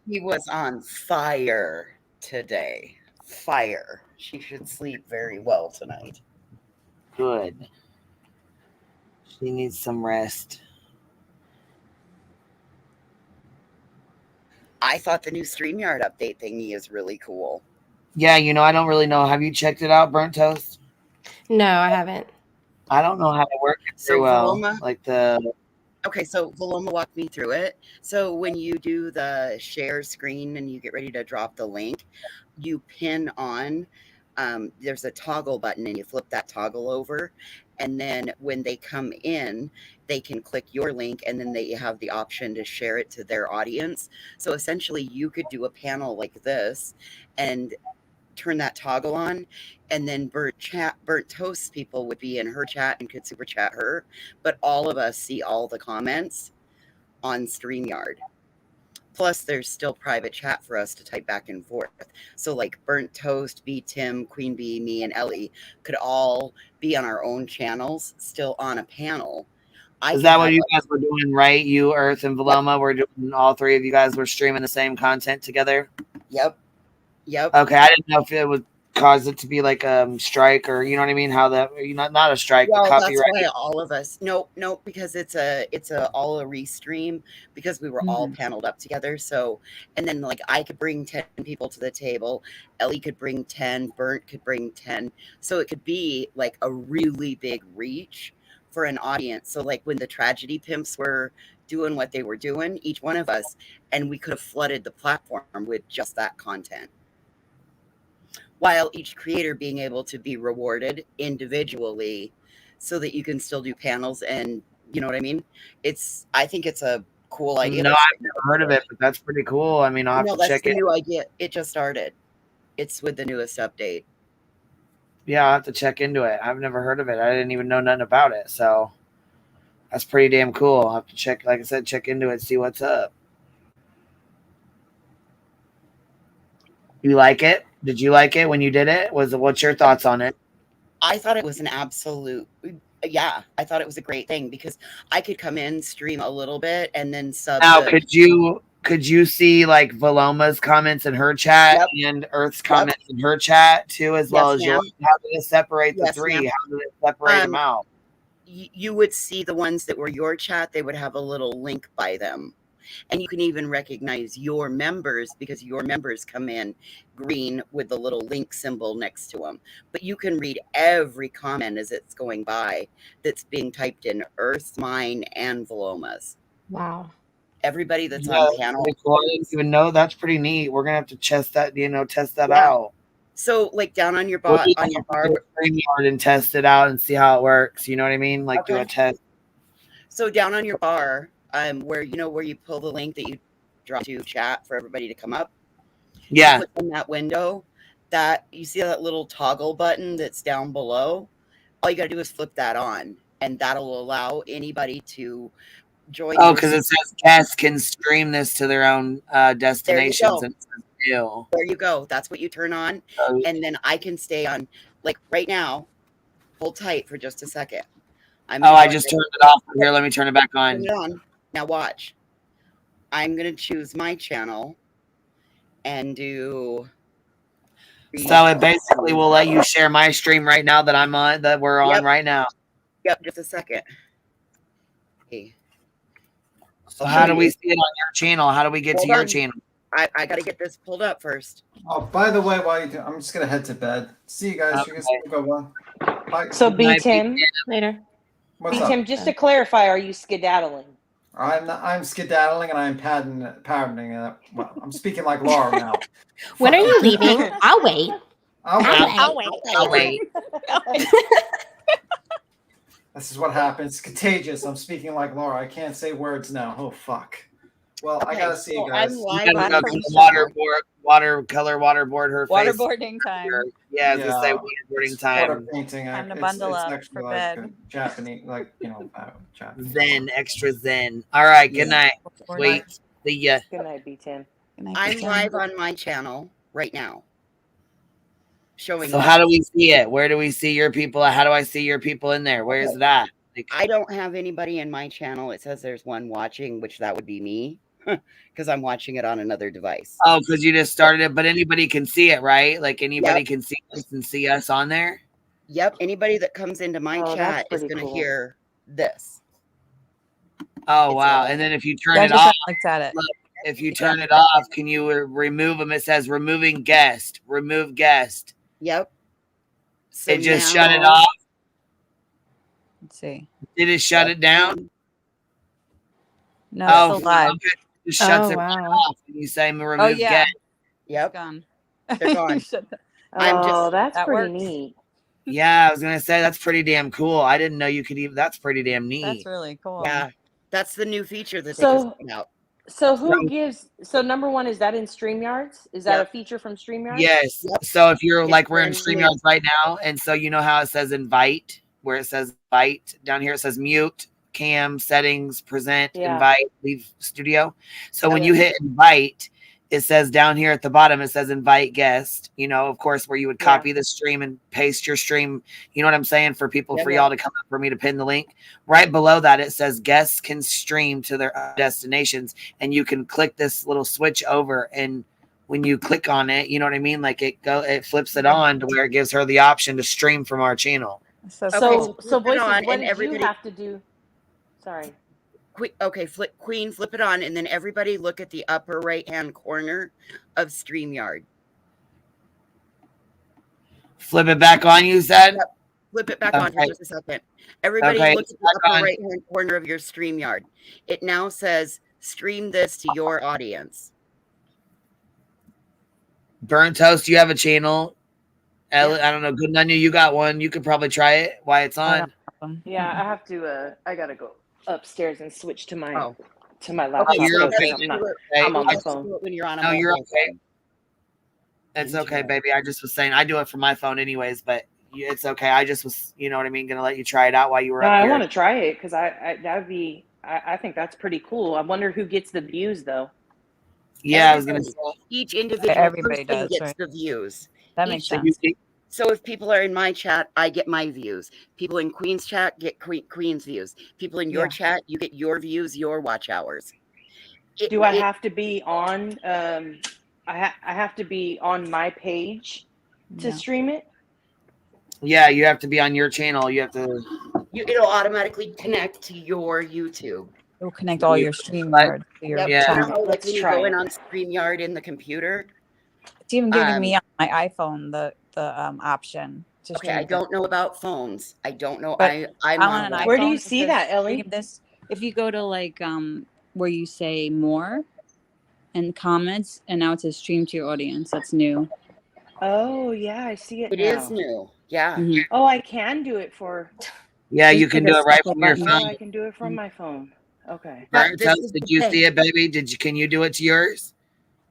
He was on fire today. Fire. She should sleep very well tonight.
Good. She needs some rest.
I thought the new StreamYard update thingy is really cool.
Yeah, you know, I don't really know. Have you checked it out, Burnt Toast?
No, I haven't.
I don't know how to work it
So
very well.
Paloma,
Like the
okay, so Paloma walked me through it. So when you do the share screen and you get ready to drop the link, you pin on, there's a toggle button and you flip that toggle over. And then when they come in, they can click your link and then they have the option to share it to their audience. So essentially you could do a panel like this and turn that toggle on, and then Burnt Toast people would be in her chat and could super chat her, but all of us see all the comments on StreamYard. Plus, there's still private chat for us to type back and forth. So, like Burnt Toast, B Tim, Queen Bee, me, and Ellie could all be on our own channels, still on a panel.
Is that what you guys were doing, right? You, Earth, and Veloma were doing. All three of you guys were streaming the same content together.
Yep. Yep.
Okay, I didn't know if it would cause it to be like a strike or you know what I mean. How that not a strike,
Well,
but
that's
copyright.
why all of us. No, because it's a all a restream because we were all paneled up together. So, and then like I could bring 10 people to the table, Ellie could bring 10, Burnt could bring 10. So it could be like a really big reach for an audience. So like when the tragedy pimps were doing what they were doing, each one of us, and we could have flooded the platform with just that content, while each creator being able to be rewarded individually so that you can still do panels. And you know what I mean? I think it's a cool idea.
No, I've never heard of it, but that's pretty cool. I mean, I'll have
No,
to
that's
check
the
it.
new idea. It just started. It's with the newest update.
Yeah, I'll have to check into it. I've never heard of it. I didn't even know nothing about it. So that's pretty damn cool. I'll have to check, like I said, check into it, see what's up. You like it? Did you like it when you did it? What's your thoughts on it?
I thought it was an absolute, yeah, I thought it was a great thing because I could come in, stream a little bit, and then sub.
Now, could you see like Veloma's comments in her chat and Earth's comments in her chat too, as well as yours? How did it separate the three?
Ma'am.
How did it separate them out?
You would see the ones that were your chat, they would have a little link by them. And you can even recognize your members because your members come in green with the little link symbol next to them. But you can read every comment as it's going by that's being typed in Earth's, mine, and Veloma's.
Wow.
Everybody that's on panel.
Cool. I didn't even know. That's pretty neat. We're gonna have to test that out.
So like down on your bar,
StreamYard and test it out and see how it works. You know what I mean? Like do a test.
So down on your bar, where you pull the link that you drop to chat for everybody to come up.
Yeah.
You click in that window, that you see that little toggle button that's down below. All you gotta do is flip that on, and that'll allow anybody to join.
Oh, because it says guests can stream this to their own destinations.
There you go.
And it says new.
There you go. That's what you turn on, and then I can stay on. Like right now, hold tight for just a second.
I just turned it off. Here, let me turn it back on.
Turn it on. Now watch. I'm gonna choose my channel and do.
So it basically will let you share my stream right now that I'm on, that we're on right now.
Yep, just a second. Hey.
So how do we see it on your channel? How do we get to your channel?
I got to get this pulled up first.
Oh, by the way, while you do, I'm just gonna head to bed. See you guys. You guys go well. Bye.
So B Tim,
later.
What's
B
up?
Tim, just to clarify, are you skedaddling?
I'm skedaddling and I'm pardoning. Well, I'm speaking like Laura now.
When are you leaving? I'll wait.
I'll wait. This is what happens. It's contagious. I'm speaking like Laura. I can't say words now. Oh fuck. Well, I gotta see you guys. Waterboard her face.
Waterboarding time.
Yeah, as I say, waterboarding time.
Water painting.
Time to bundle up
actually
for
like
bed.
Japanese, like Japanese.
Zen, extra zen. All right, good night. Sweet. See ya.
Good night, B Tim.
I'm live on my channel right now. Showing.
So how do we see it? Where do we see your people? How do I see your people in there? Where is that?
I don't have anybody in my channel. It says there's one watching, which that would be me, because I'm watching it on another device.
Oh, because you just started it, but anybody can see it, right? Like anybody can see us and see us on there.
Yep. Anybody that comes into my chat is going to hear this.
Oh
It's
wow!
all-
And then if you turn
Yeah, I
it
just
off,
looked at it.
look, if you turn it off, can you remove them? It says removing guest. Remove guest.
Yep. So
It just
now-
shut it off.
Let's see.
Did it shut it down?
No, it's still live.
Okay. It shuts
Oh,
it right
wow.
off. And you say remove
Oh yeah,
guest.
Yep.
it's gone.
They're gone.
Shut the-
I'm just-
Oh, that's
that
pretty
works.
neat.
Yeah, I was gonna say that's pretty damn cool. I didn't know you could even. That's pretty damn neat.
That's really cool.
Yeah, that's the new feature that they just
So,
put out.
so who gives? So number one, is that in StreamYards? Is that
Yep.
a feature from StreamYards?
Yes.
Yep.
So if you're
It's
like we're in
brand new.
StreamYards right now, and so you know how it says invite, where it says invite down here, it says mute, cam, settings, present,
Yeah.
invite, leave studio. So when
Yeah.
you hit invite, it says down here at the bottom, it says invite guest, you know, of course, where you would copy the stream and paste your stream. You know what I'm saying? For people,
Yeah,
for
yeah.
y'all to come up, for me to pin the link. Right below that, it says guests can stream to their destinations, and you can click this little switch over, and when you click on it, you know what I mean? Like it flips it on to where it gives her the option to stream from our channel.
So,
flip it
voices,
on
what
and
did
everybody-
you have to do? Sorry.
Okay, Queen, flip it on, and then everybody look at the upper right-hand corner of StreamYard.
Flip it back on, you said?
Yep. Flip it back on for
Okay.
just a second. Everybody
Okay,
look at the
back
upper
on.
right-hand corner of your StreamYard. It now says, stream this to your audience.
Burnt Toast, you have a channel. Ellie, I don't know. Good on you. You got one. You could probably try it while it's on.
Yeah, I have to. I gotta go upstairs and switch to my
Oh.
laptop.
Okay, you're
because
okay.
I'm not.
Hey,
I'm on my
I-
phone.
When you're on a
No, you're
mobile
okay.
phone.
It's okay, baby. I just was saying I do it from my phone anyways, but it's okay. I just was, you know what I mean, gonna let you try it out while you were
No,
up
I
here.
want to try it because that'd be. I think that's pretty cool. I wonder who gets the views though.
Yeah, I was gonna say.
Each individual
Everybody
person
does,
gets
right?
the views.
That makes
Each-
sense.
So if people are in my chat, I get my views. People in Queen's chat get Queen's views. People in your
Yeah.
chat, you get your views, your watch hours.
Do I have to be on? I have to be on my page to
No.
stream it.
Yeah, you have to be on your channel. You have to.
It'll automatically connect to your YouTube.
It'll connect all your StreamYard to your
Yep.
channel.
So, like
Let's
when you
try
go
it.
in on StreamYard in the computer.
It's even giving me on my iPhone the option to
Okay,
stream.
I don't know about phones. I don't know.
But
I'm
on an iPhone.
Where do you
it
see
says
that, Ellie?
stream This if you go to like where you say more and comments, and now it says stream to your audience. That's new.
Oh yeah, I see it.
It
now.
is new. Yeah.
Mhm.
Oh, I can do it for.
Yeah, you
Just
can
hit
do
a
it right
special
from your
button.
Oh,
phone.
I can do it from my phone. Okay.
Burnt
this
Toast,
is
did
the
you
thing.
see it, baby? Can you do it to yours?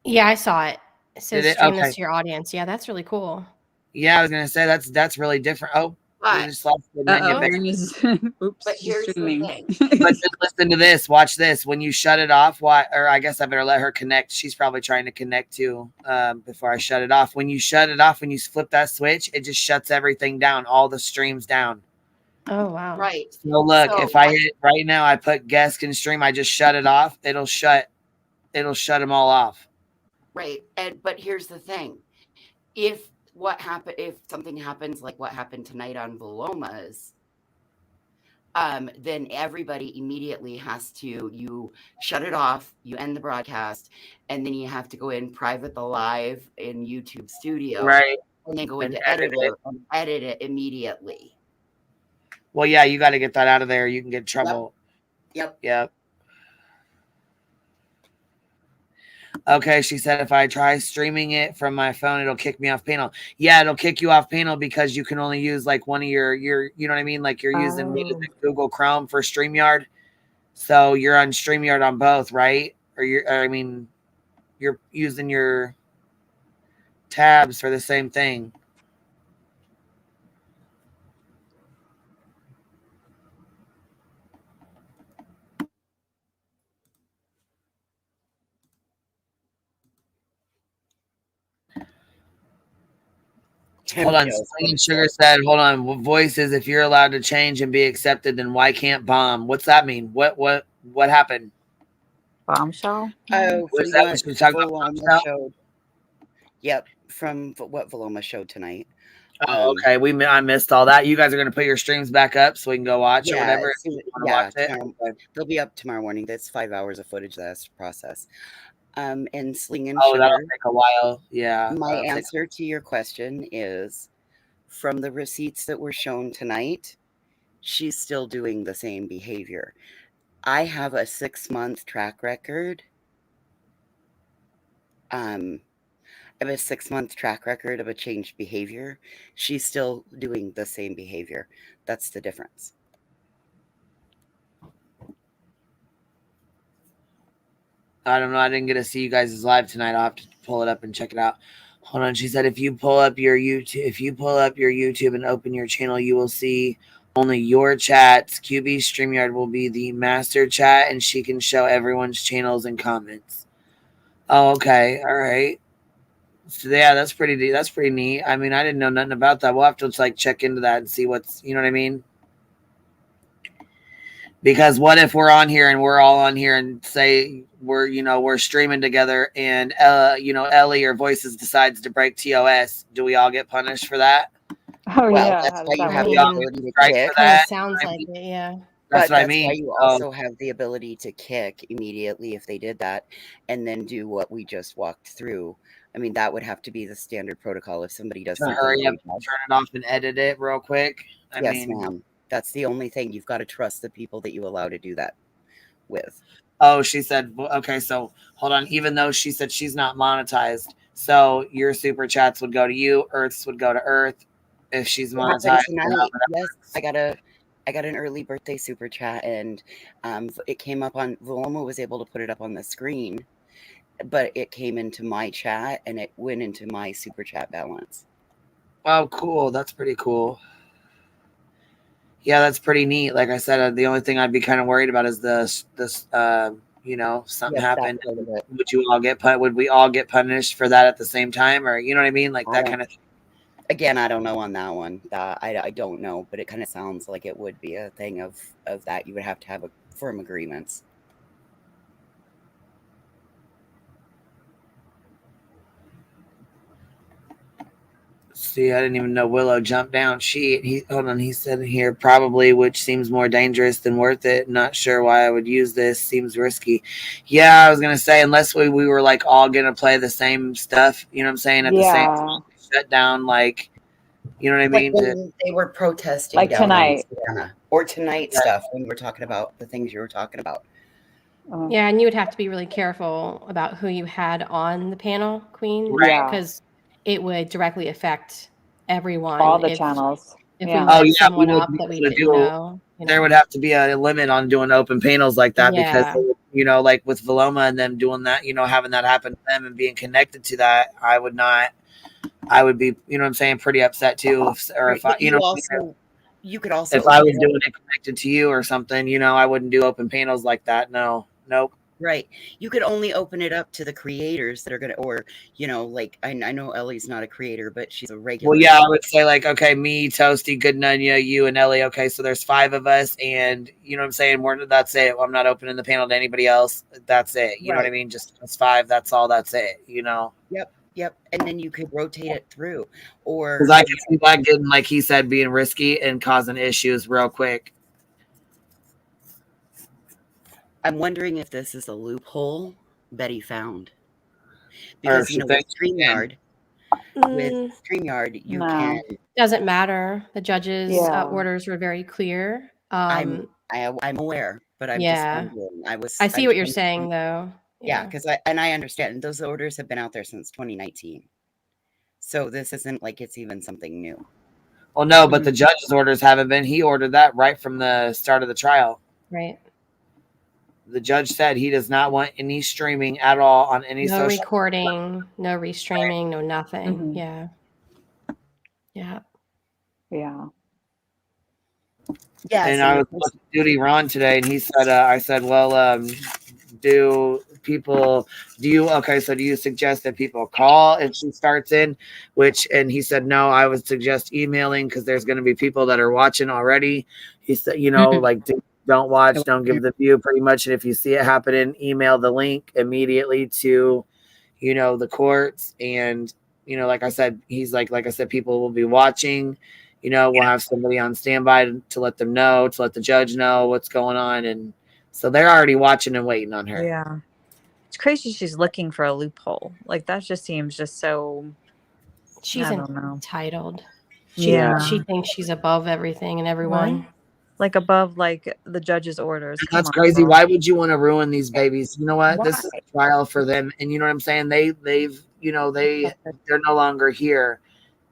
Yeah, I saw it. It says
Did it?
stream
Okay.
this to your audience. Yeah, that's really cool.
Yeah, I was gonna say that's really different. Oh, we just lost the menu,
Uh-oh.
baby.
Oops,
But
she's
here's the
streaming.
thing.
But then listen to this. Watch this. When you shut it off, or I guess I better let her connect. She's probably trying to connect too. Before I shut it off. When you shut it off, when you flip that switch, it just shuts everything down. All the streams down.
Oh wow.
Right.
So look,
So-
if I hit right now, I put guest can stream. I just shut it off. It'll shut them all off.
Right. But here's the thing. If something happens like what happened tonight on Veloma's, then everybody immediately has to, you shut it off, you end the broadcast, and then you have to go in private the live in YouTube Studio.
Right.
And then go
And
into
edit
editor and edit it immediately.
Well, yeah, you got to get that out of there. You can get in trouble.
Yep.
Okay, she said if I try streaming it from my phone, it'll kick me off panel. Yeah, it'll kick you off panel because you can only use like one of your you know what I mean? Like you're using what is it, Google Chrome for StreamYard. So you're on StreamYard on both, right? Or you're using your tabs for the same thing. Hold on. Singing Sugar said, hold on. Voices, if you're allowed to change and be accepted, then why can't bomb? What's that mean? What happened?
Bombshell?
Oh,
Was
from
that
what
what you were talking about?
Voloma
Bombshell?
showed. Yep, from what Voloma showed tonight.
Oh, okay. I missed all that. You guys are gonna put your streams back up so we can go watch it, whatever. If you want to watch it.
Tomorrow, they'll be up tomorrow morning. That's 5 hours of footage that has to process. And Sling and
Oh,
Sugar.
that'll take a while. Yeah.
My
that'll take-
answer to your question is, from the receipts that were shown tonight, she's still doing the same behavior. I have a 6-month track record. I have a 6-month track record of a changed behavior. She's still doing the same behavior. That's the difference.
I don't know. I didn't get to see you guys' live tonight. I'll have to pull it up and check it out. Hold on. She said if you pull up your YouTube and open your channel, you will see only your chats. QB StreamYard will be the master chat, and she can show everyone's channels and comments. Oh, okay. All right. So yeah, that's pretty neat. I mean, I didn't know nothing about that. We'll have to just check into that and see what's, you know what I mean? Because what if we're on here and we're all on here and say we're streaming together and Ellie or Voices decides to break TOS, do we all get punished for that?
Oh
Well,
yeah,
that's
how
why
does
you
that
have the
work?
ability to
Strike
kick.
for
Kind of
that?
sounds like it, yeah.
That's
But
what I
that's
mean.
why you also have the ability to kick immediately if they did that, and then do what we just walked through. I mean, that would have to be the standard protocol if somebody does
To
something
hurry up,
really bad.
turn it off, and edit it real quick. I
Yes,
mean,
ma'am. That's the only thing. You've got to trust the people that you allow to do that with.
oh, she said, okay, so hold on. Even though she said she's not monetized, so your super chats would go to you, Earth's would go to Earth if she's
What happened
monetized.
tonight? Yes, I got an early birthday super chat, and it came up on Veloma was able to put it up on the screen, but it came into my chat and it went into my super chat balance.
Oh, cool. That's pretty cool. Yeah, that's pretty neat. Like I said, the only thing I'd be kind of worried about is this something
Yep,
happened.
that part of it.
Would we all get punished for that at the same time, or you know what I mean, like
I
that
don't-
kind of thing?
Again, I don't know on that one. I don't know, but it kind of sounds like it would be a thing of that. You would have to have a firm agreements.
See, I didn't even know Willow jumped down. He said here probably, which seems more dangerous than worth it. Not sure why I would use this. Seems risky. Yeah, I was gonna say unless we were like all gonna play the same stuff. You know what I'm saying? At the same time, shut down, like you know what I mean?
Like when they were protesting
Like
down
tonight.
in Savannah, or tonight stuff when we're talking about the things you were talking about.
Yeah, and you would have to be really careful about who you had on the panel, Queen,
Yeah.
because it would directly affect everyone.
All the
if,
channels.
If
Yeah.
we let
Oh yeah,
someone
we would
up
be
that we
able to
didn't know.
There would have to be a limit on doing open panels like that because
Yeah.
they would, like with Veloma and them doing that, having that happen to them and being connected to that, I would be, what I'm saying, pretty upset too. If I,
you could also
if I was
open
doing it connected to you or something, I wouldn't do open panels like that. No, nope.
Right. You could only open it up to the creators that are going to, or, like I know Ellie's not a creator, but she's a regular.
Well, yeah, I would say like, okay, me, Toasty, Good Nunya, you and Ellie. Okay. So there's 5 of us and you know what I'm saying? That's it. I'm not opening the panel to anybody else. That's it. You know what I mean? Just us 5. That's all. That's it.
Yep. And then you could rotate it through or.
Because I can see that getting, like he said, being risky and causing issues real quick.
I'm wondering if this is a loophole Betty found.
Or
Because,
if she
with
thinks
StreamYard, you
No.
can.
Doesn't matter. The judges'
Yeah.
orders were very clear.
I'm aware, but I'm just wondering.
I see what you're saying, though.
Yeah, because I understand those orders have been out there since 2019. So this isn't like it's even something new.
Well, no, but the judge's orders haven't been. He ordered that right from the start of the trial.
Right.
The judge said he does not want any streaming at all on any
No
social.
recording, no restreaming, no nothing.
Mhm.
Yeah.
Yeah.
Yeah.
And I was with Duty Ron today, and he said, I said, well, do you suggest that people call if she starts in, and he said, no, I would suggest emailing because there's going to be people that are watching already. He said, like, don't watch, don't give the view pretty much. And if you see it happening, email the link immediately to, the courts. And you know, like I said, he's like I said, people will be watching. You know, we'll have somebody on standby to let them know, to let the judge know what's going on, and so they're already watching and waiting on her.
Yeah. It's crazy she's looking for a loophole. Like that just seems just so
She's
I don't know.
entitled.
Yeah.
She thinks she's above everything and everyone.
Right? Like above like the judge's orders. Come
That's
on,
crazy.
girl.
Why would you want to ruin these babies? You know what? This is
Why?
a trial for them, and you know what I'm saying. They've you know they're no longer here,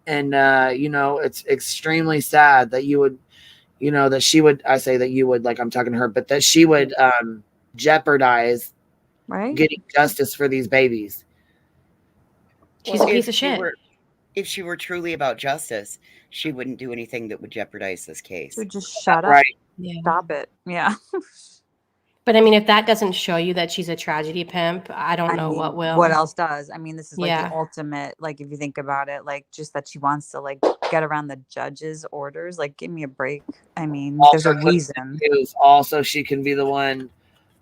and you know it's extremely sad that you would, you know, that she would. I say that you would, like I'm talking to her, but that she would jeopardize
Right?
getting justice for these babies.
She's a piece of shit.
If she were truly about justice, she wouldn't do anything that would jeopardize this case.
She would just shut up.
Right.
Yeah.
Stop it. Yeah.
But I mean, if that doesn't show you that she's a tragedy pimp, I don't know what will.
What else does? I mean, this is like
Yeah.
the ultimate, like if you think about it, like just that she wants to like get around the judge's orders. Like, give me a break. I mean, there's a reason.
Also, she can be the one.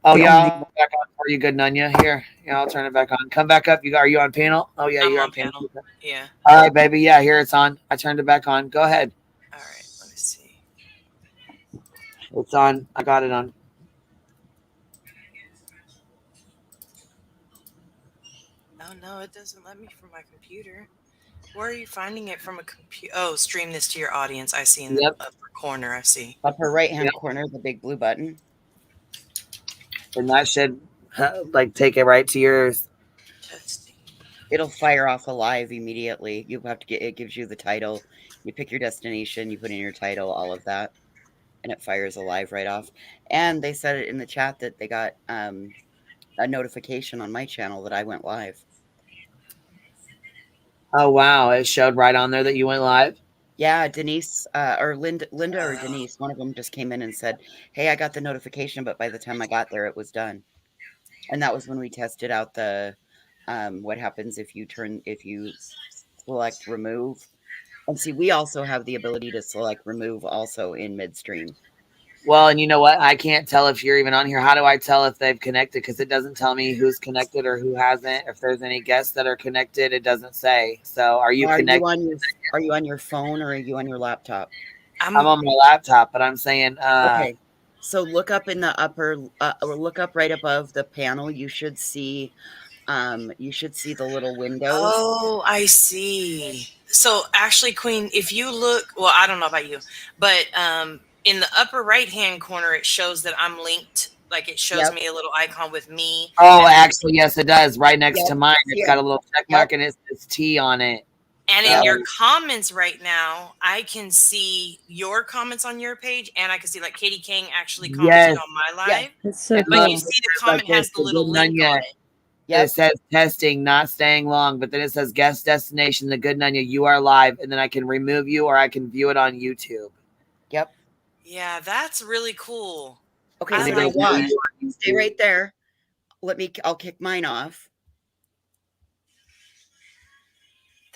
Oh
The
yeah,
only-
I'll back on for you, good Nunya. Here, yeah, I'll turn it back on. Come back up. Are you on panel? Oh yeah, you're on panel.
Yeah.
All right, baby. Yeah, here it's on. I turned it back on. Go ahead.
All right. Let me see.
It's on. I got it on.
Oh no, it doesn't let me from my computer. Where are you finding it from a computer? Oh, stream this to your audience. I see in the upper corner. I see.
Upper right-hand corner, the big blue button.
And that should like take it right to yours.
It'll fire off a live immediately. You have to it gives you the title. You pick your destination, you put in your title, all of that, and it fires a live right off. And they said it in the chat that they got a notification on my channel that I went live.
Oh wow, it showed right on there that you went live.
Yeah, Denise or Linda or Denise, one of them just came in and said, "Hey, I got the notification, but by the time I got there, it was done." And that was when we tested out the what happens if you select remove. And see, we also have the ability to select remove also in midstream.
Well, and you know what? I can't tell if you're even on here. How do I tell if they've connected? Because it doesn't tell me who's connected or who hasn't. If there's any guests that are connected, it doesn't say. So are you connected?
Are you on your phone or are you on your laptop?
I'm on my laptop, but I'm saying
okay. So look up in the upper or look up right above the panel. You should see the little windows.
Oh, I see. So actually, Queen, if you look, well, I don't know about you, but in the upper right-hand corner, it shows that I'm linked. Like it shows me a little icon with me.
Oh, actually, yes, it does. Right next to mine, it's
Yeah.
got a little check mark and it says T on it.
And in your comments right now, I can see your comments on your page, and I can see like Katie King actually commented on my live.
That's so
But
cool.
you see the comment has the little link on it.
It says testing, not staying long, but then it says guest destination, the good Nunya, you are live, and then I can remove you or I can view it on YouTube.
Yep.
Yeah, that's really cool.
Okay,
I
so now
like
watch.
that.
Stay right there. I'll kick mine off.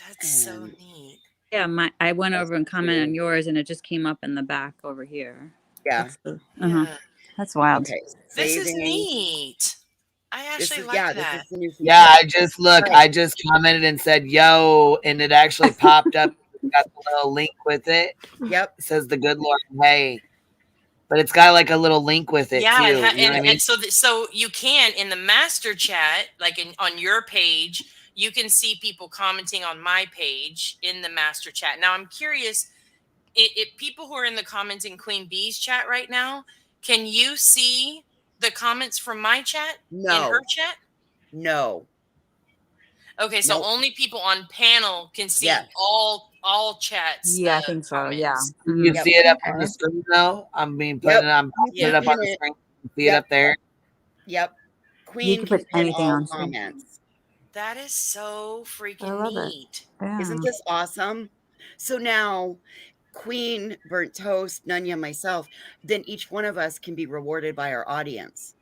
That's so neat.
Yeah, I went over and commented on yours, and it just came up in the back over here.
Yeah.
That's wild.
Okay.
This is
Saving.
neat. I actually like that.
This is the new feature.
Yeah, I just commented and said, yo, and it actually popped up. Got the little link with it.
Yep.
It says the good Lord, hey. But it's got like a little link with it
Yeah,
too.
and,
You know what I mean?
and so you can in the master chat, like on your page, you can see people commenting on my page in the master chat. Now I'm curious, if people who are in the comments in Queen Bee's chat right now, can you see the comments from my chat in her chat?
No.
Okay, so only people on panel can see all chats.
Yeah, I think so. Yeah.
You see it up on the screen though? I'm putting it up on the screen. You see it up there?
Yep.
You
Queen
can
can
put
pin
anything
all
on screen.
comments.
That is so freaking
love it.
neat.
Isn't this awesome? So now Queen, Burnt Toast, Nunya, myself, then each one of us can be rewarded by our audience.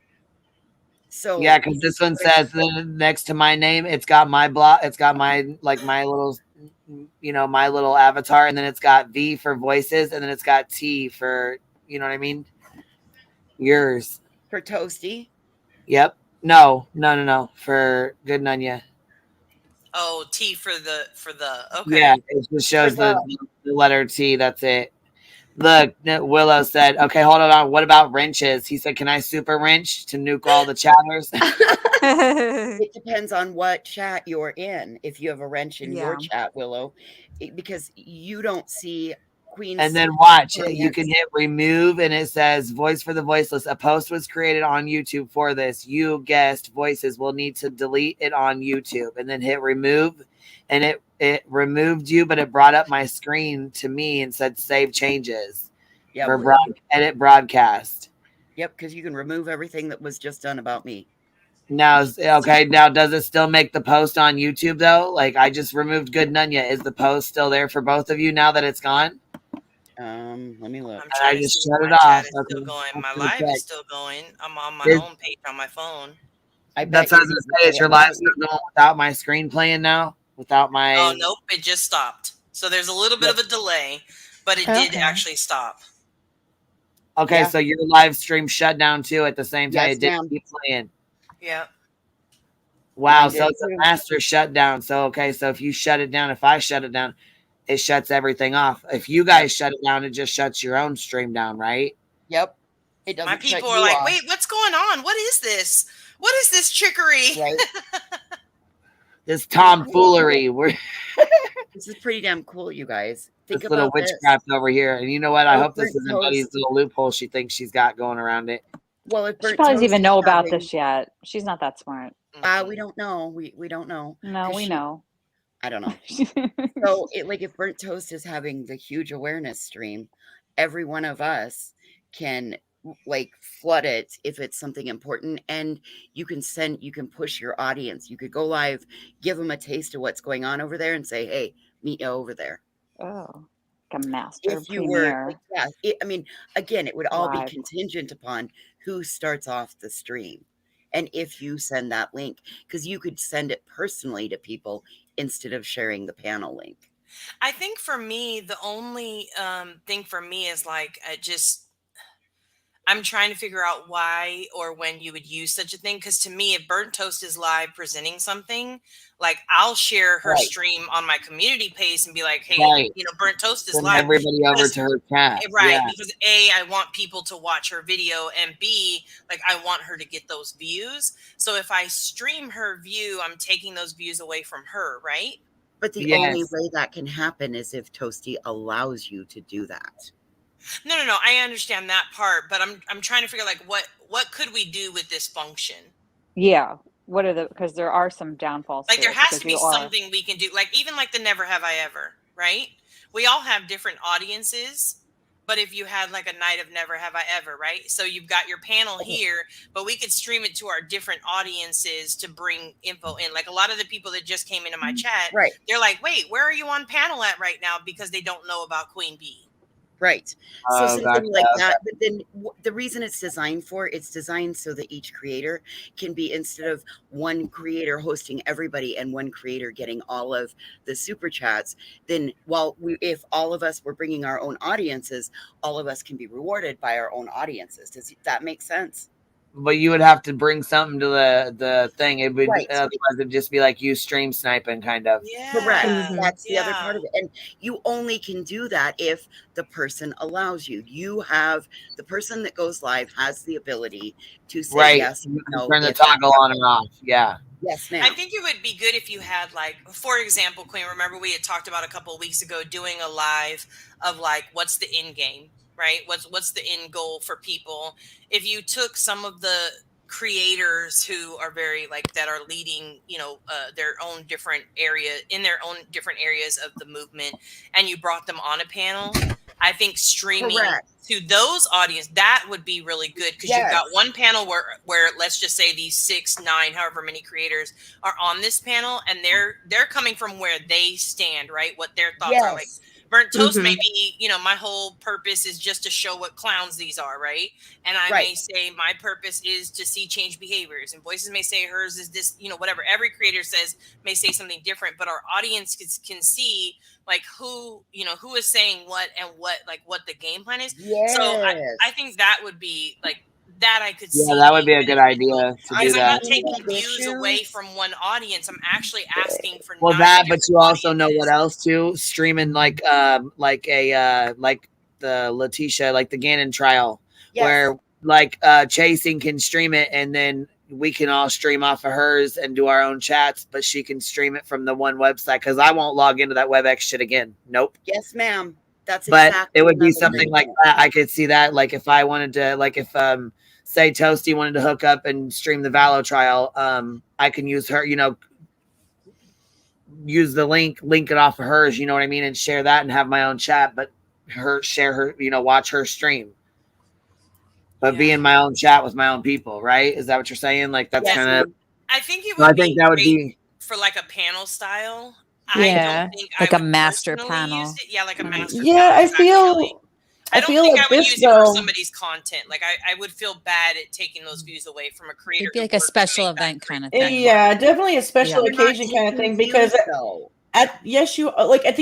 So
Yeah, because this one says next to my name, it's got my block, it's got my my little, my little avatar, and then it's got V for voices, and then it's got T for, you know what I mean? Yours.
For Toasty.
Yep. No. For good Nunya.
Oh, T for the okay.
Yeah, it just shows the letter T. That's it. Look, Willow said, okay, hold on. What about wrenches? He said, can I super wrench to nuke all the chatters?
It depends on what chat you're in. If you have a wrench in your
Yeah.
chat, Willow, because you don't see Queen's.
And then watch, you
comments.
can hit remove and it says voice for the voiceless. A post was created on YouTube for this. You guessed voices will need to delete it on YouTube and then hit remove. And it removed you, but it brought up my screen to me and said save changes for edit broadcast.
Yep, because you can remove everything that was just done about me.
Now, okay, now does it still make the post on YouTube though? Like I just removed Good Nunya. Is the post still there for both of you now that it's gone?
Let me look.
I'm
I just shut it
my
off.
chat is
Okay.
still going. My
Let's
live
check.
is still going. I'm on my
Is-
home page on my phone.
That's what I was gonna say. Is your live still going without my screen playing now? Without my
Oh nope, it just stopped. So there's a little bit of a delay, but it did actually stop.
Okay, so your live stream shut down too at the same time.
Yes,
It didn't
ma'am.
keep playing.
Yeah.
Wow,
Mine
so
did
it's a
too.
master shutdown. So okay, so if you shut it down, if I shut it down, it shuts everything off. If you guys shut it down, it just shuts your own stream down, right?
Yep. It doesn't
My
shut
people
you
are like,
off.
wait, what's going on? What is this? What is this trickery?
Right.
This tomfoolery. We're
This is pretty damn cool, you guys. Think
this little
about this.
witchcraft over here. And you know what? I
Oh,
hope this
burnt
isn't Buddy's
toast.
little loophole she thinks she's got going around it.
Well, if
She
burnt
probably doesn't
toast
even
is
know about
having-
this yet. She's not that smart.
we don't know. We don't know.
No,
'Cause
we
she-
know.
I don't know. So, if Burnt Toast is having the huge awareness stream, every one of us can flood it if it's something important, and you can push your audience. You could go live, give them a taste of what's going on over there, and say, "Hey, meet you over there."
Oh, like a master
If you were,
premier.
again, it would all be
Live.
contingent upon who starts off the stream. And if you send that link, because you could send it personally to people instead of sharing the panel link.
I think for me, the only thing for me is I'm trying to figure out why or when you would use such a thing. Because to me, if Burnt Toast is live presenting something, like I'll share her stream on my community page and be like, hey, Burnt Toast is
Send
live.
everybody over to her chat.
Right.
Yeah.
Because A, I want people to watch her video, and B, I want her to get those views. So if I stream her view, I'm taking those views away from her, right?
But the only way that can happen is if Toasty allows you to do that.
No. I understand that part, but I'm trying to figure what could we do with this function?
Yeah. What are because there are some downfalls.
There has to be something we can do. Even the Never Have I Ever, right? We all have different audiences, but if you had a night of Never Have I Ever, right? So you've got your panel here, but we could stream it to our different audiences to bring info in. A lot of the people that just came into my chat,
right?
They're like, wait, where are you on panel at right now? Because they don't know about Queen Bee.
Right. So something like
gotcha.
that. But then the reason it's designed so that each creator can be, instead of one creator hosting everybody and one creator getting all of the super chats, then if all of us were bringing our own audiences, all of us can be rewarded by our own audiences. Does that make sense?
But you would have to bring something to the thing. It would
Right.
otherwise it'd just be like you stream sniping kind of.
Correct.
Mm-hmm.
That's the other part of it. And you only can do that if the person allows you. You have the person that goes live has the ability to say yes,
You can
no,
turn the
if that
toggle on and off. Yeah.
Yes, ma'am.
I think it would be good if you had for example, Queen, remember we had talked about a couple of weeks ago doing a live of what's the end game, right? What's the end goal for people? If you took some of the creators who are very that are leading, their own different different areas of the movement, and you brought them on a panel, I think streaming to those audience, that would be really good, because you've got one panel where let's just say these 6, 9, however many creators are on this panel, and they're coming from where they stand, right? What their thoughts are. Burnt Toast may be, my whole purpose is just to show what clowns these are, right? And I may say my purpose is to see change behaviors, and Voices may say hers is this, whatever. Every creator may say something different, but our audience can see who is saying what and what the game plan is. So I think that would be that I could
Yeah,
see.
that would be a good idea to do
Because I'm not
that.
taking views away from one audience. I'm actually asking for
Well,
9
that, but
different
you also know
audiences.
what else too? Streaming like the Letitia, like the Gannon trial,
Yes.
where Chasing can stream it, and then we can all stream off of hers and do our own chats, but she can stream it from the one website, because I won't log into that WebEx shit again. Nope.
Yes, ma'am. That's
But
exactly
it would be
another
something
thing.
like that. I could see that, like if I wanted to, like if say Toasty wanted to hook up and stream the Valo trial, I can use her, use the link it off of hers, you know what I mean, and share that and have my own chat, but share her, watch her stream, but be in my own chat with my own people, right? Is that what you're saying? Like that's kind of,
I think it
I
would
think
be
that would
great
be,
for like a panel style.
Yeah.
I don't think
Like
I
a
would
master
personally
panel.
use it. Yeah, like a master
Yeah,
panel.
I feel
I don't
feel
think
like
I would
this
use it for
though.
somebody's content. Like I would feel bad at taking those views away from a creator.
It'd be like a special event kind of thing.
Yeah, definitely a special
Yeah.
occasion kind of thing because at the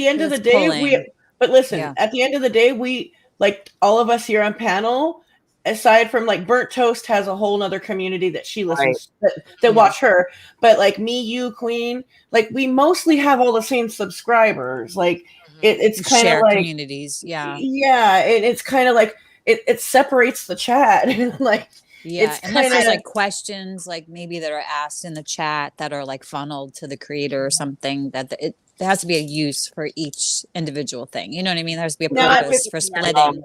end of the
It's
day
pulling.
but listen,
Yeah.
at the end of the day we like all of us here on panel, aside from like Burnt Toast has a whole nother community that she listens that watch her, but like me, you, Queen, like we mostly have all the same subscribers. Like it's kind of
Share
like
communities. Yeah.
it's kind of like it separates the chat. Like
Yeah,
it's
unless
kind
there's
of
like questions like maybe that are asked in the chat that are like funneled to the creator or something there has to be a use for each individual thing. You know what I mean? There has to be a
Now,
purpose for splitting.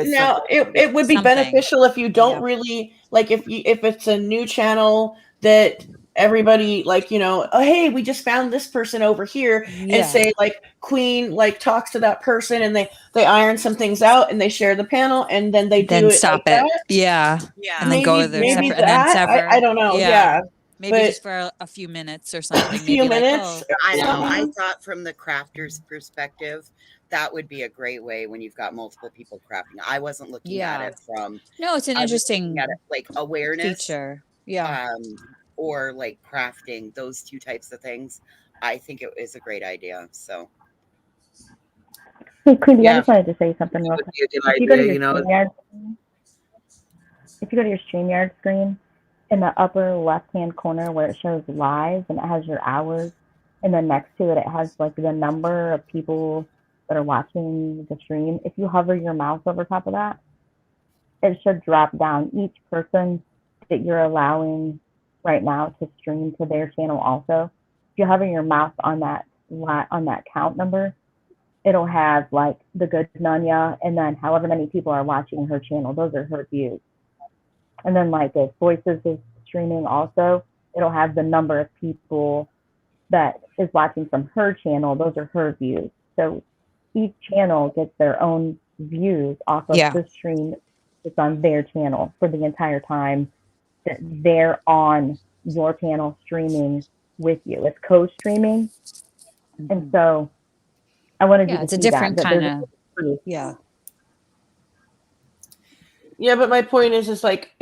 Now it would be
Something.
beneficial if you don't really like if it's a new channel that everybody like, oh hey, we just found this person over here,
Yeah.
and say like Queen like talks to that person and they iron some things out and they share the panel and then they
Then
do it
stop
like
it.
that.
Yeah. And then go to their
maybe
separate and then
that
sever.
I don't know. Yeah.
Maybe
But
just for a few minutes or something.
few
maybe
minutes.
Like,
I know. I thought from the crafter's perspective, that would be a great way when you've got multiple people crafting. I wasn't looking at it from.
No, it's an
I was
interesting
looking at it like awareness
feature. Yeah.
Or like crafting, those two types of things. I think it is a great idea. So.
Hey, Queenie, I just wanted to say something real quick.
if you go
to your StreamYard screen, in the upper left-hand corner where it shows live and it has your hours, and then next to it, it has like the number of people that are watching the stream. If you hover your mouse over top of that, it should drop down each person that you're allowing right now to stream to their channel also. If you hover your mouse on that count number, it'll have like the good Nanya and then however many people are watching her channel. Those are her views. And then like if Voices is streaming also, it'll have the number of people that is watching from her channel. Those are her views. So each channel gets their own views off of the stream that's on their channel for the entire time that they're on your panel streaming with you. It's co-streaming. And so I wanted you to
it's
see
a different
that
kind
there's
of
Yeah, but my point is like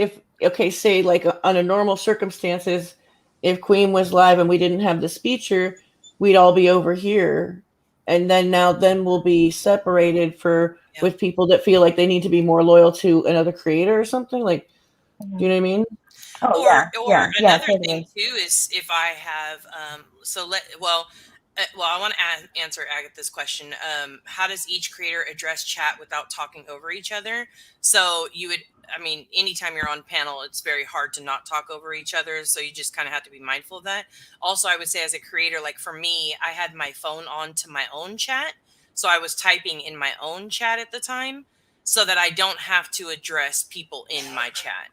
say like under normal circumstances, if Queen was live and we didn't have the speecher, we'd all be over here, and then we'll be separated with people that feel like they need to be more loyal to another creator or something. Like, do you know what I mean?
Or another thing too is if I have I want to answer Agatha's question. How does each creator address chat without talking over each other? So anytime you're on panel, it's very hard to not talk over each other. So you just kind of have to be mindful of that. Also, I would say as a creator, like for me, I had my phone on to my own chat. So I was typing in my own chat at the time so that I don't have to address people in my chat.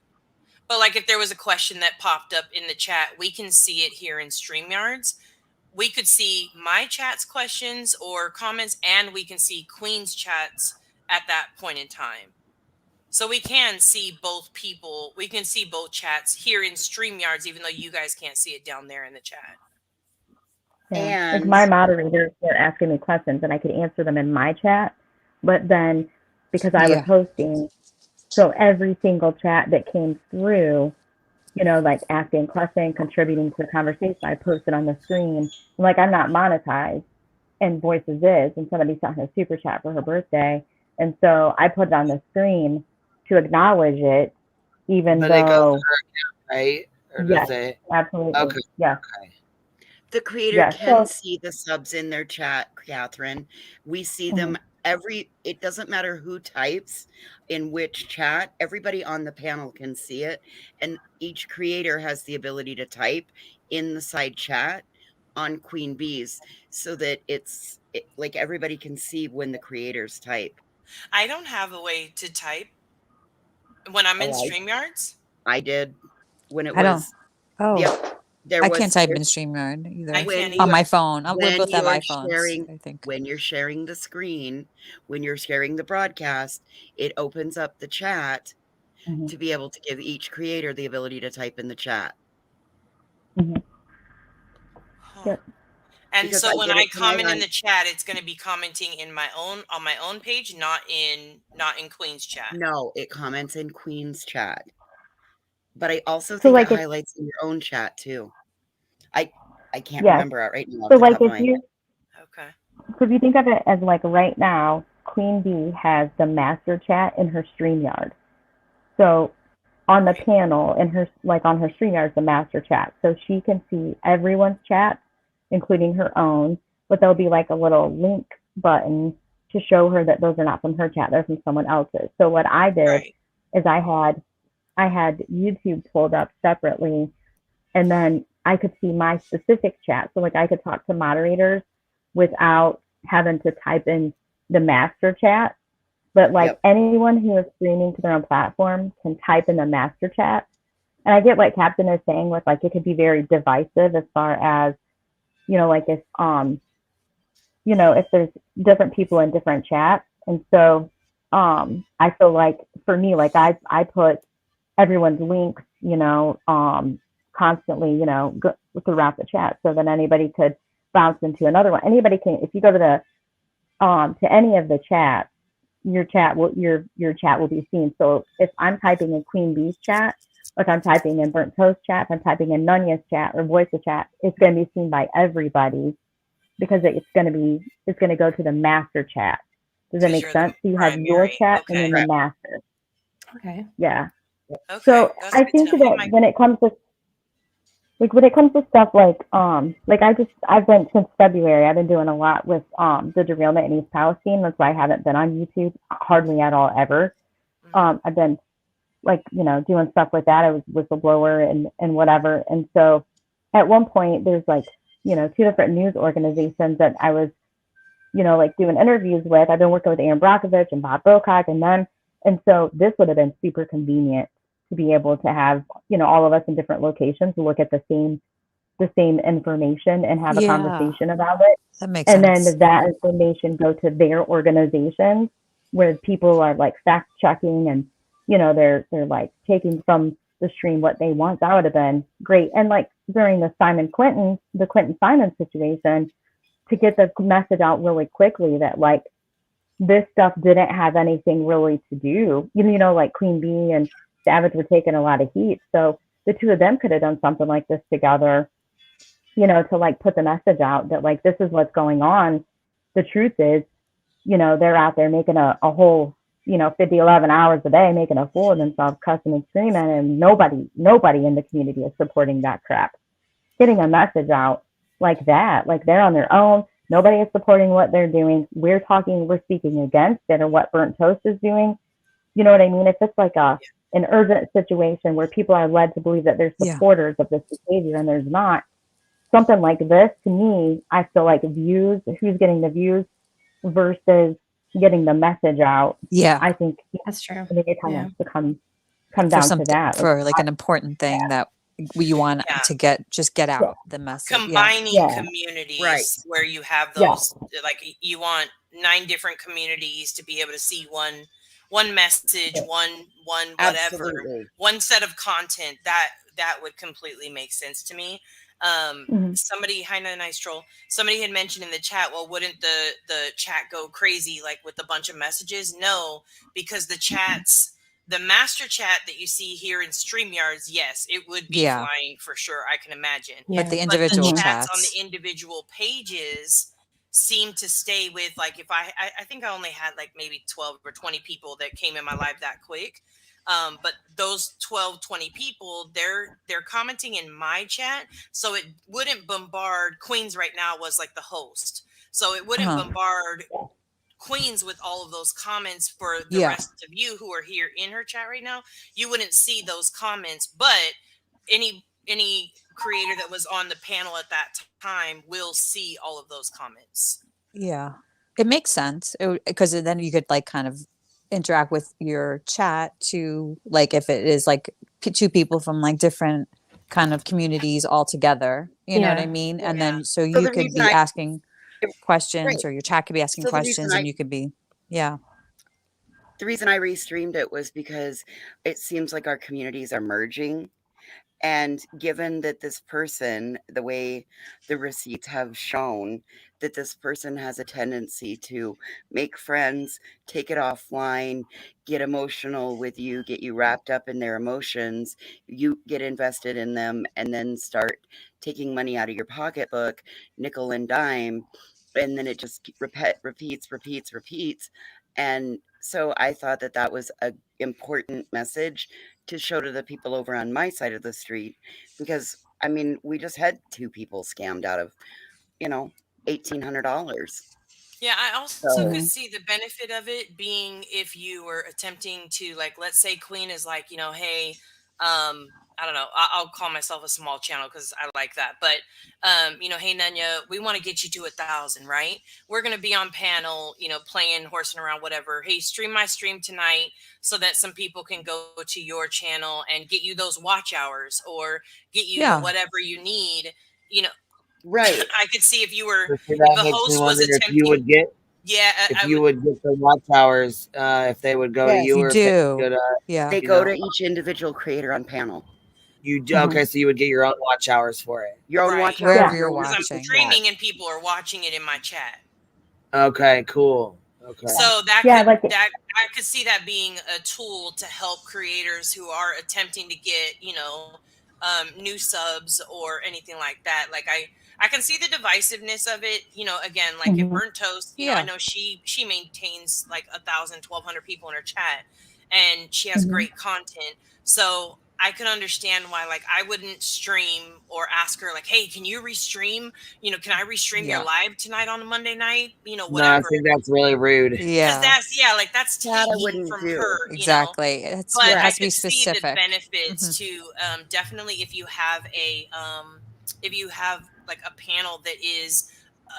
But like if there was a question that popped up in the chat, we can see it here in StreamYards. We could see my chat's questions or comments, and we can see Queen's chats at that point in time. So we can see both people. We can see both chats here in StreamYards, even though you guys can't see it down there in the chat.
Yeah. Like my moderators were asking me questions and I could answer them in my chat, but then because I was hosting, so every single chat that came through, like asking questions, contributing to the conversation, I posted on the screen. Like I'm not monetized, and Voices is, and somebody sent her a super chat for her birthday, and so I put it on the screen to acknowledge it, even
But it goes to
though
her account, right? Or
yes,
does it?
absolutely,
Okay.
yes,
Okay.
The creator
yes.
can
So
see the subs in their chat, Catherine. We see
mhm.
them it doesn't matter who types in which chat, everybody on the panel can see it. And each creator has the ability to type in the side chat on Queen Bees so that like everybody can see when the creators type.
I don't have a way to type when I'm in
Oh,
StreamYards.
I did when it
I don't.
was,
Oh,
yep,
I can't type in StreamYard either.
I can't
On
either.
my phone. We
when
both have
you're
iPhones, I think.
when you're sharing the screen, when you're sharing the broadcast, it opens up the chat
Mhm.
to be able to give each creator the ability to type in the chat.
Mhm. Yep.
And
Because
so
I
when
did
I
it to my
comment in
aunt.
the chat, it's going to be commenting on my own page, not in Queen's chat.
No, it comments in Queen's chat. But I also
So
think
like
it
if
highlights in your own chat too. I can't
yes.
remember it right now off
So
the
like
top of
if
my
you
Okay.
so if you think of it as like right now, Queen Bee has the master chat in her StreamYard. So on the panel in her like on her StreamYard is the master chat. So she can see everyone's chat, including her own, but there'll be like a little link button to show her that those are not from her chat, they're from someone else's. So what I did is I had YouTube pulled up separately, and then I could see my specific chat. So like I could talk to moderators without having to type in the master chat. But like anyone who is streaming to their own platform can type in the master chat. And I get what Captain is saying with like it could be very divisive as far as, like if if there's different people in different chats. And so I feel like for me, like I put everyone's links, constantly, throughout the chat so that anybody could bounce into another one. Anybody can, if you go to any of the chats, your chat will be seen. So if I'm typing in Queen Bee's chat, or if I'm typing in Burnt Toast chat, if I'm typing in Nunya's chat or Voice's chat, it's going to be seen by everybody because it's going to go to the master chat. Does that make sense? So you have your chat and then the master.
Okay.
Yeah.
Okay.
So
That's
I
good to
think
know.
that when it comes to stuff like I've been since February, I've been doing a lot with the derailment in East Palestine. That's why I haven't been on YouTube hardly at all ever. I've been doing stuff with that. I was whistleblower and whatever. And so at one point there's two different news organizations that I was doing interviews with. I've been working with Aaron Brockovich and Bob Bocock and them. And so this would have been super convenient to be able to have, all of us in different locations look at the same information and have a conversation about it.
That makes
and
sense.
then that information go to their organizations where people are like fact checking and, they're like taking from the stream what they want. That would have been great. And like during the Quentin Simon situation, to get the message out really quickly that like this stuff didn't have anything really to do. Like Queen Bee and Savage were taking a lot of heat. So the two of them could have done something like this together, to like put the message out that like this is what's going on. The truth is, they're out there making a whole, 50, 11 hours a day, making a fool of themselves, cussing and screaming, and nobody in the community is supporting that crap. Getting a message out like that, like they're on their own. Nobody is supporting what they're doing. We're speaking against it or what Burnt Toast is doing. You know what I mean? If it's like an urgent situation where people are led to believe that they're supporters of this behavior and there's not, something like this, to me, I feel like views, who's getting the views versus getting the message out.
Yeah.
I think
that's true.
I think it kind of come
For
down to
something,
that.
for like an important thing that you want to get out the message.
Combining communities where you have those like you want 9 different communities to be able to see one message, one whatever,
Absolutely.
one set of content that would completely make sense to me. Somebody, hi, nice troll. Somebody had mentioned in the chat, well, wouldn't the chat go crazy like with a bunch of messages? No, because the master chat that you see here in StreamYards, yes, it would be flying for sure. I can imagine.
But the individual
chats
chats
on the individual pages seem to stay with like if I think I only had like maybe 12 or 20 people that came in my live that quick. But those 12, 20 people, they're commenting in my chat, so it wouldn't bombard Queens. Right now was like the host, so it wouldn't bombard Queens with all of those comments. For the
Yeah.
rest of you who are here in her chat right now, you wouldn't see those comments, but any creator that was on the panel at that time will see all of those comments.
Yeah, it makes sense because then you could like kind of interact with your chat to like if it is like two people from like different kind of communities all together, you know what I mean? And then so
So
you
the
could
reason
be
I
asking questions
right.
or your chat could be asking
So the reason
questions and you could be, yeah.
The reason I restreamed it was because it seems like our communities are merging. And given that this person, the way the receipts have shown, that this person has a tendency to make friends, take it offline, get emotional with you, get you wrapped up in their emotions, you get invested in them, and then start taking money out of your pocketbook, nickel and dime, and then it just repeats. And so I thought that that was a important message to show to the people over on my side of the street, because I mean, we just had 2 people scammed out of, $1,800.
Yeah, I also
So
could see the benefit of it being if you were attempting to, like, let's say Queen is like, hey, I don't know, I'll call myself a small channel because I like that, but hey Nanya, we want to get you to 1,000, right? We're gonna be on panel, playing, horsing around, whatever. Hey, stream my stream tonight so that some people can go to your channel and get you those watch hours or get you
Yeah.
whatever you need.
Right.
I could see if you were,
So
if
that
a
makes me
host was
wonder if you
attempting,
would get
yeah,
if
I
you
would.
would get the watch hours, if they would go to
Yes.
you
You
or if they
do.
would go to
Yeah.
They
you
go
know.
to each individual creator on panel.
You do okay, so you would get your own watch hours for it.
Your own
Right.
watch
Wherever
hours,
you're
your own
Because I'm
watching.
streaming and people are watching it in my chat.
Okay, cool. Okay.
So that
Yeah,
could
like
that I could see that being a tool to help creators who are attempting to get new subs or anything like that. Like I can see the divisiveness of it. Again, like if Burnt Toast, I
Yeah.
know she maintains like 1,000, 1,200 people in her chat, and she has great content. So I can understand why, like, I wouldn't stream or ask her, like, hey, can you restream? Can I restream your
Yeah.
live tonight on a Monday night?
No, I
Whatever.
think that's really rude.
Because
Yeah.
that's
That I
taking
wouldn't
from
do.
her,
Exactly. It
But I
has to be
could see the
specific.
benefits to definitely if you have like a panel that is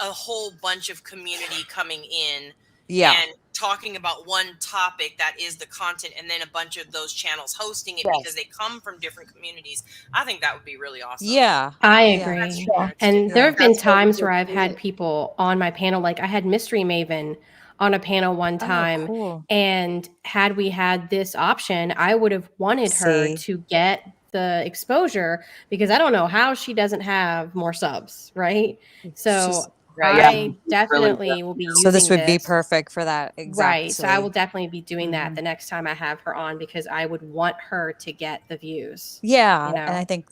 a whole bunch of community coming in
Yeah.
and talking about one topic that is the content, and then a bunch of those channels hosting it
Yes.
because they come from different communities. I think that would be really awesome.
Yeah.
I
Yeah.
agree.
Yeah.
And there have been
That's what we
times
did
where I've had
tonight.
people on my panel, like I had Mystery Maven on a panel one time.
Oh, cool.
And had we had this option, I would have wanted her
See.
to get the exposure because I don't know how she doesn't have more subs, right? So
Just-
Right.
Yeah,
I
it's really
definitely
good.
will be
So this
using
would be
this.
perfect for that.
Right. So I will
Exactly.
definitely be doing that the next time I have her on because I would want her to get the views.
Yeah.
You
And I
know?
think,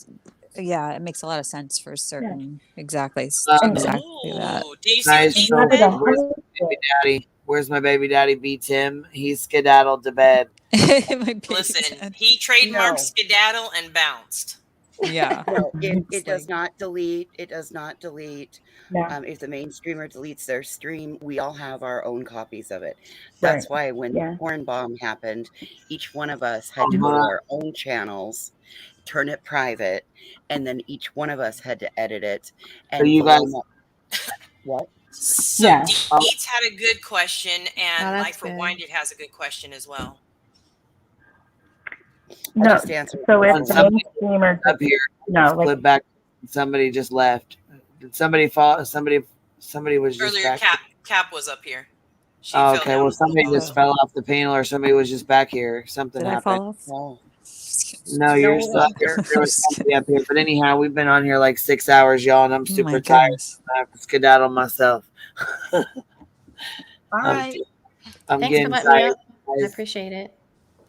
yeah, it makes a lot of sense for certain. Exactly.
And
Exactly that.
Ooh, do you see what
Nice.
Keith
So
said?
where's my baby daddy? Where's my baby daddy? Beats him. He's skedaddled to bed.
My baby
Listen,
dad.
he trademarked
No.
skedaddle and bounced.
Yeah.
No, it
It's
does
like,
not delete. It does not delete.
no,
If the main streamer deletes their stream, we all have our own copies of it.
right.
That's why when
Yeah.
the porn bomb happened, each one of us had to go to our own channels, turn it private, and then each one of us had to edit it.
So
And
you guys
Paloma, what?
So
Yeah.
Deets had a good question,
Oh,
and
that's
Life
good.
Rewinded has a good question as well.
I
No.
just answered.
So if
on
the
somebody
main streamer,
up here?
no, like
Flip back. Somebody just left. Did somebody fall? Somebody was just
Earlier,
back.
Cap was up here. She
Oh,
fell
okay.
down.
Well, somebody
Oh.
just fell off the panel, or somebody was just back here. Something
did I
happened.
fall off?
Oh.
No, you're
No,
still up here. There was somebody up here. But anyhow, we've been on here like 6 hours, y'all, and I'm
Oh my
super tired.
goodness.
I have to skedaddle myself.
all right.
I'm
Thanks for
getting
letting me
tired.
up. I
Guys.
appreciate it.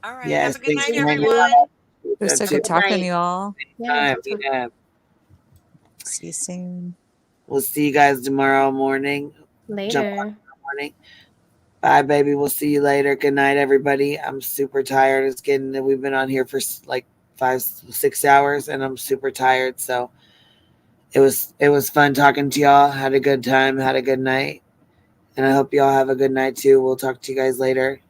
All right.
Yes,
Have a good
thanks
night,
for hanging
everyone.
out.
It was so
Too.
good talking to
night.
you all.
Yeah.
Yeah.
See you soon.
We'll see you guys tomorrow morning. Jump on
Later.
tomorrow morning. Bye, baby. We'll see you later. Good night, everybody. I'm super tired. We've been on here for like 5-6 hours, and I'm super tired. So it was fun talking to y'all. Had a good time. Had a good night, and I hope y'all have a good night too. We'll talk to you guys later.